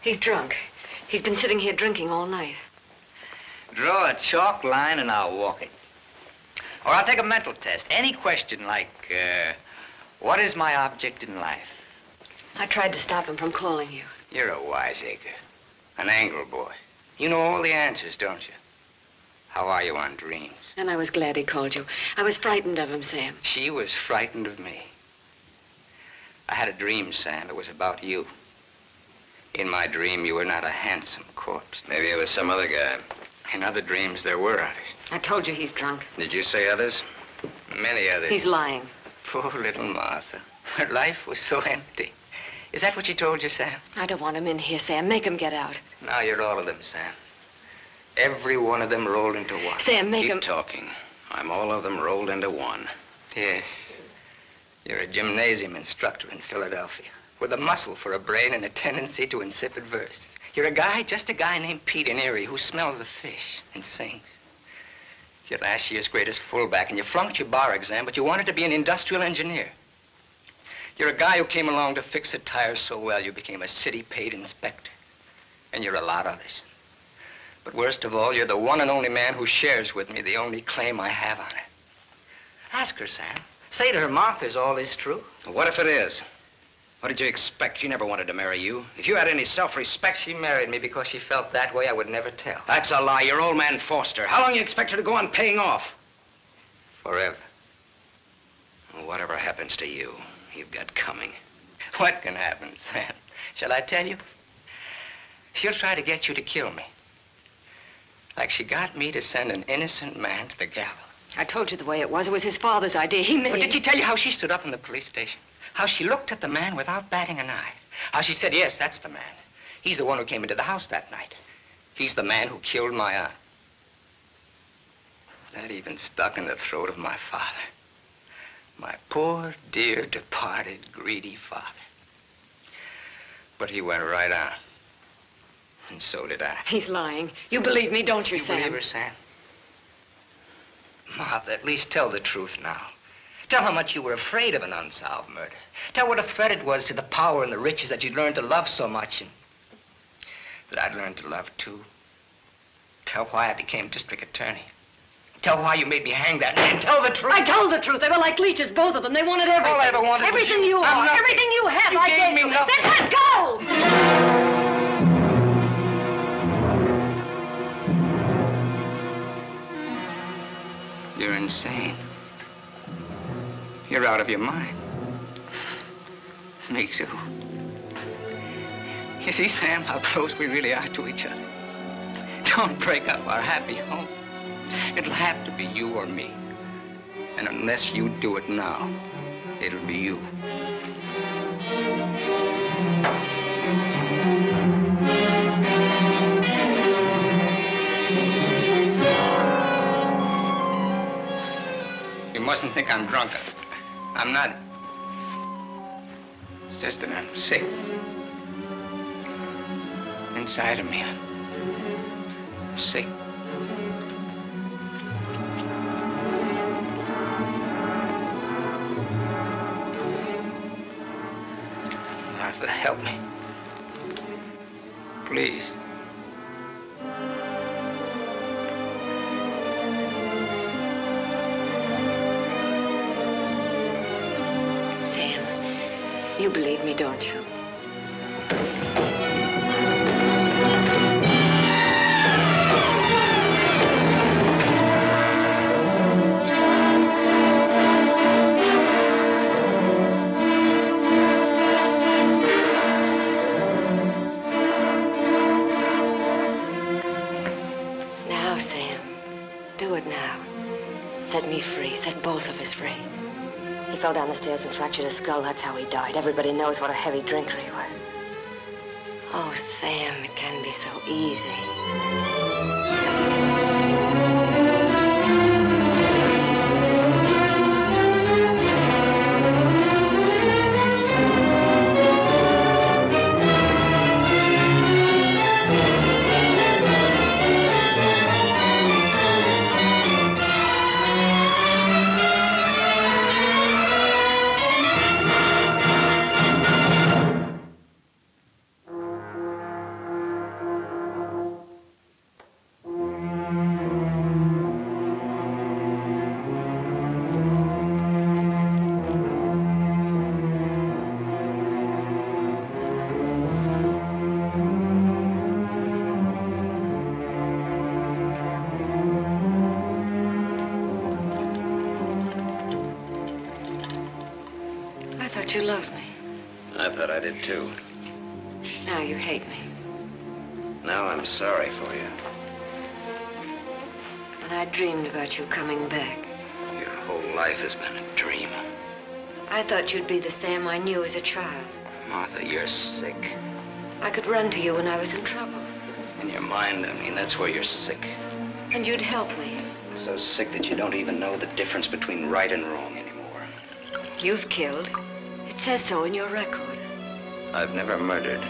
He's drunk. He's been sitting here drinking all night. Draw a chalk line and I'll walk it. Or I'll take a mental test. Any question like, what is my object in life? I tried to stop him from calling you. You're a wiseacre. An angle boy. You know all the answers, don't you? How are you on dreams? And I was glad he called you. I was frightened of him, Sam. She was frightened of me. I had a dream, Sam. It was about you. In my dream, you were not a handsome corpse. Maybe it was some other guy. In other dreams, there were others. I told you he's drunk. Did you say others? Many others. He's lying. Poor little Martha. Her life was so empty. Is that what she told you, Sam? I don't want him in here, Sam. Make him get out. Now you're all of them, Sam. Every one of them rolled into one. Sam, make him... Keep talking. I'm all of them rolled into one. Yes. You're a gymnasium instructor in Philadelphia with a muscle for a brain and a tendency to insipid verse. You're a guy, just a guy named Pete in Erie who smells of fish and sings. You're last year's greatest fullback, and you flunked your bar exam, but you wanted to be an industrial engineer. You're a guy who came along to fix a tire so well you became a city-paid inspector. And you're a lot others. But worst of all, you're the one and only man who shares with me the only claim I have on her. Ask her, Sam. Say to her, Martha, is all this true? What if it is? What did you expect? She never wanted to marry you. If you had any self-respect... She married me because she felt that way. I would never tell. That's a lie. Your old man forced her. How long do you expect her to go on paying off? Forever. Well, whatever happens to you, you've got coming. What can happen, Sam? Shall I tell you? She'll try to get you to kill me. Like she got me to send an innocent man to the gallows. I told you the way it was. It was his father's idea. He made... But did she tell you how she stood up in the police station? How she looked at the man without batting an eye? How she said, yes, that's the man. He's the one who came into the house that night. He's the man who killed my aunt. That even stuck in the throat of my father. My poor, dear, departed, greedy father. But he went right on. And so did I. He's lying. You believe me, don't you, Sam? You believe her, Sam? Martha, at least tell the truth now. Tell how much you were afraid of an unsolved murder. Tell what a threat it was to the power and the riches that you'd learned to love so much and that I'd learned to love too. Tell why I became district attorney. Tell why you made me hang that man. Tell the truth. I told the truth. They were like leeches, both of them. They wanted everything. All I ever wanted everything was you I'm are. nothing. Everything you have, You I gave gave me you. nothing. Then let go! You're insane. You're out of your mind. Me too. You see, Sam, how close we really are to each other. Don't break up our happy home. It'll have to be you or me. And unless you do it now, it'll be you. You mustn't think I'm drunk. I'm not. It's just that I'm sick. Inside of me, I'm sick. Martha, help me. Please. Sam, you believe me, don't you? Now, Sam, do it now. Set me free. Set both of us free. He fell down the stairs and fractured his skull. That's how he died. Everybody knows what a heavy drinker he was. Oh, Sam, it can be so easy. I thought I did too. Now you hate me. Now I'm sorry for you. But I dreamed about you coming back. Your whole life has been a dream. I thought you'd be the Sam I knew as a child. Martha, you're sick. I could run to you when I was in trouble. In your mind, I mean, that's where you're sick. And you'd help me. So sick that you don't even know the difference between right and wrong anymore. You've killed. It says so in your record. I've never murdered.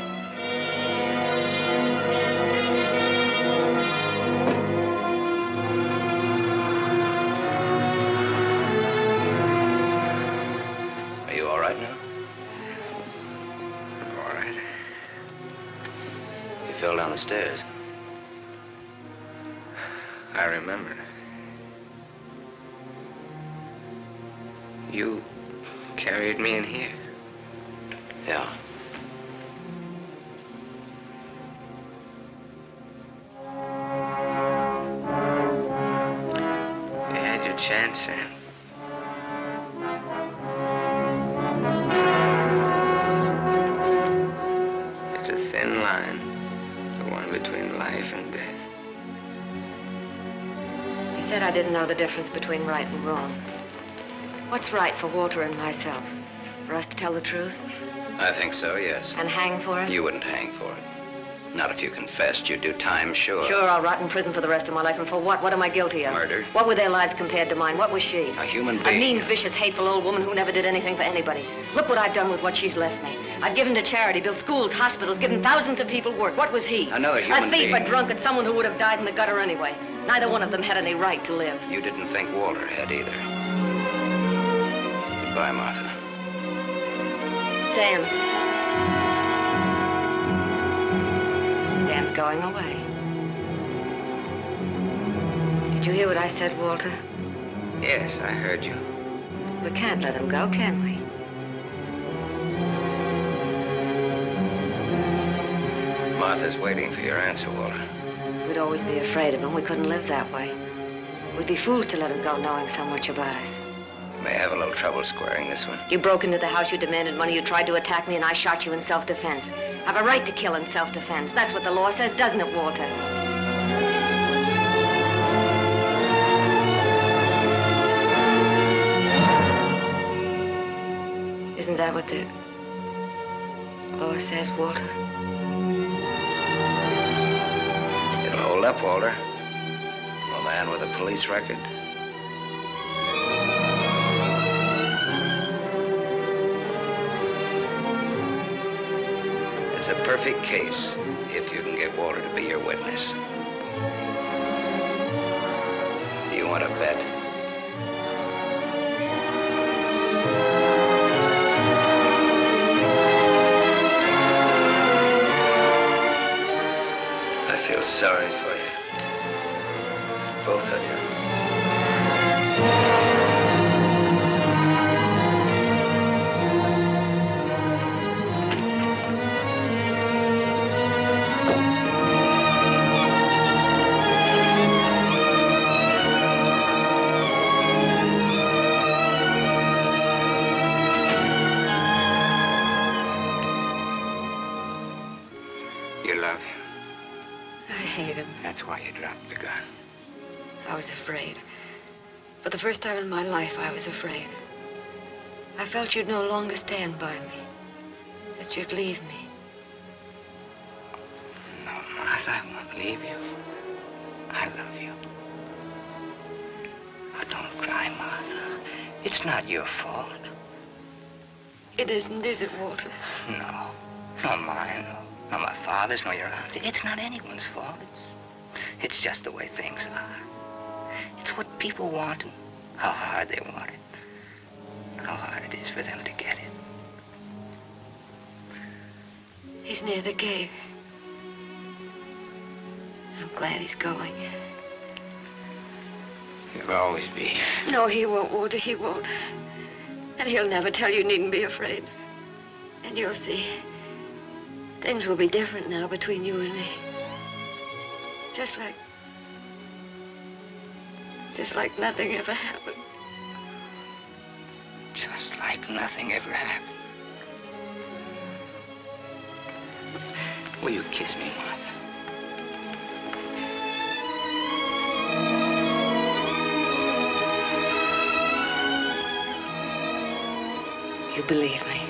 Are you all right now? I'm all right. You fell down the stairs. I remember. You carried me in here. Yeah. You had your chance, Sam. It's a thin line, the one between life and death. You said I didn't know the difference between right and wrong. What's right for Walter and myself? For us to tell the truth? I think so, yes. And hang for it? You wouldn't hang for it. Not if you confessed. You'd do time, sure. Sure, I'll rot in prison for the rest of my life. And for what? What am I guilty of? Murder. What were their lives compared to mine? What was she? A human A being. mean, vicious, hateful old woman who never did anything for anybody. Look what I've done with what she's left me. I've given to charity, built schools, hospitals, given thousands of people work. What was he? Another human A thief, being. a drunkard, someone who would have died in the gutter anyway. Neither one of them had any right to live. You didn't think Walter had either. Goodbye, Martha. Sam. Sam's going away. Did you hear what I said, Walter? Yes, I heard you. We can't let him go, can we? Martha's waiting for your answer, Walter. We'd always be afraid of him. We couldn't live that way. We'd be fools to let him go knowing so much about us. May have a little trouble squaring this one. You broke into the house, you demanded money, you tried to attack me, and I shot you in self-defense. I've a right to kill in self-defense. That's what the law says, doesn't it, Walter? Isn't that what the law says, Walter? It'll hold up, Walter. A man with a police record. It's a perfect case if you can get Walter to be your witness. Do you want to bet? I feel sorry for you. Both of you. You love him. I hate him. That's why you dropped the gun. I was afraid. For the first time in my life, I was afraid. I felt you'd no longer stand by me. That you'd leave me. No, Martha, I won't leave you. I love you. Oh, don't cry, Martha. It's not your fault. It isn't, is it, Walter? No. Not mine, nor my father's, nor your aunt's. It's not anyone's fault. It's just the way things are. It's what people want and how hard they want it. How hard it is for them to get it. He's near the gate. I'm glad he's going. You'll always be. No, he won't, Walter, he won't. And he'll never tell you needn't be afraid. And you'll see. Things will be different now between you and me. Just like nothing ever happened. Just like nothing ever happened. Will you kiss me, Martha? You believe me.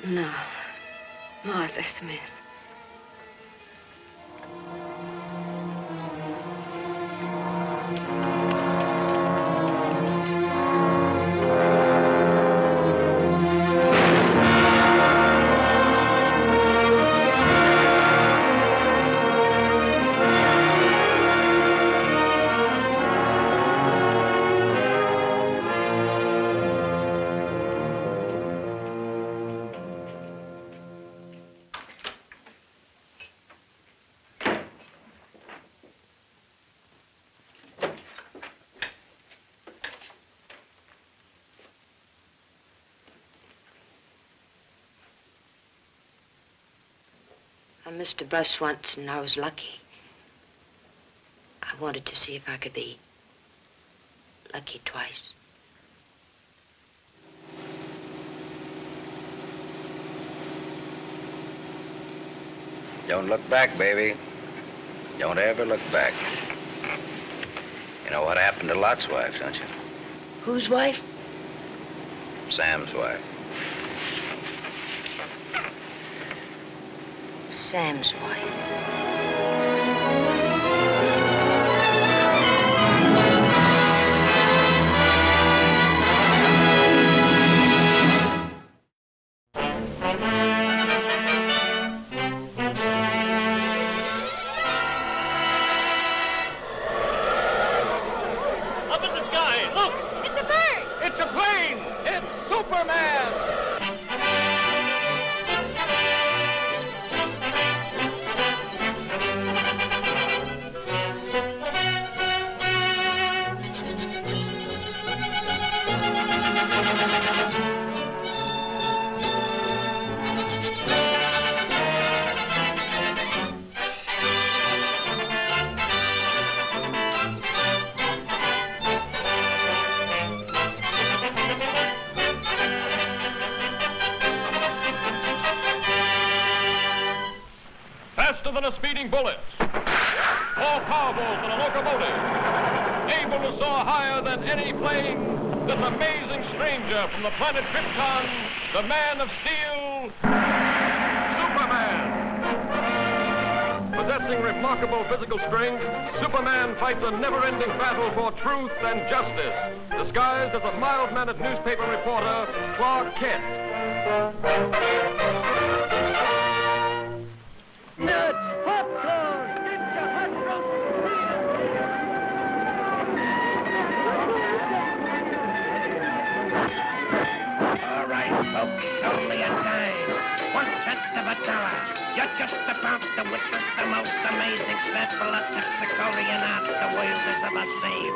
No. Martha Smith. I missed a bus once and I was lucky. I wanted to see if I could be lucky twice. Don't look back, baby. Don't ever look back. You know what happened to Lot's wife, don't you? Whose wife? Sam's wife. Sam's wife. Up in the sky, look! It's a bird! It's a plane! It's Superman! Faster than a speeding bullet. More powerful than a locomotive. Able to soar higher than any plane. This amazing stranger from the planet Krypton, the Man of Steel, Superman. Possessing remarkable physical strength, Superman fights a never-ending battle for truth and justice, disguised as a mild-mannered newspaper reporter, Clark Kent. Nuts, popcorn, get your hot All right, folks, only a dime. 1/10 of a dollar. You're just about to witness the most amazing sample of Texicorian art the world has ever seen.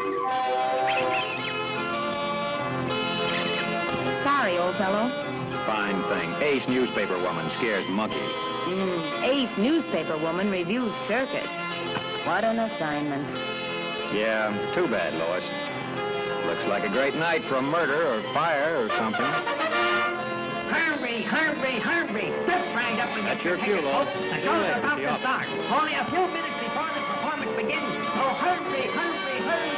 Sorry, old fellow. Fine thing. Ace newspaper woman scares monkeys. Ace newspaper woman reviews circus. What an assignment. Yeah, too bad, Lois. Looks like a great night for a murder or fire or something. Hurry, hurry, hurry. Step right up and That's get your cue, tickets, Lois. folks. The See you show's later. about See you to up. start. Only a few minutes before the performance begins. So hurry, hurry, hurry.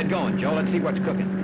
get going, Joe. Let's see what's cooking.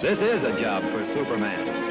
This is a job for Superman.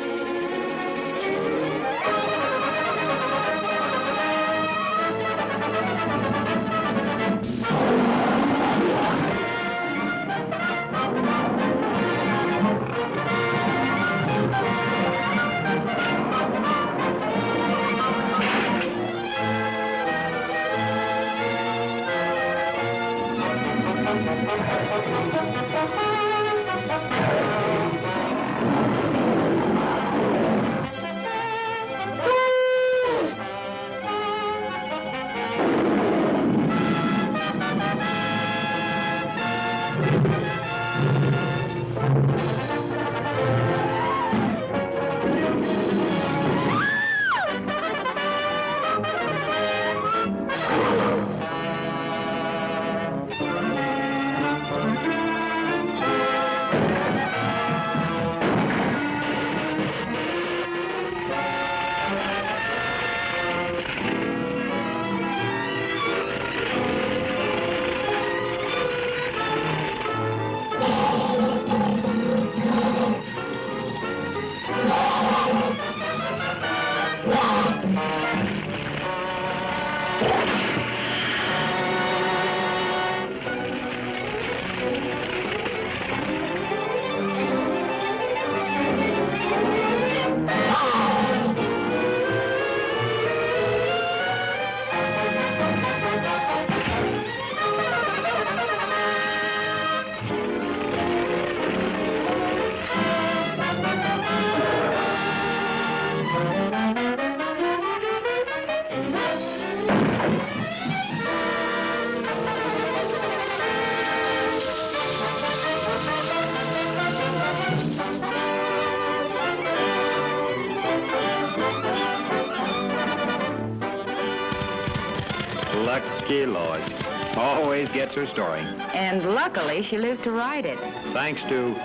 Lucky Lois. Always gets her story. And luckily, she lives to write it. Thanks to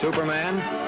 Superman,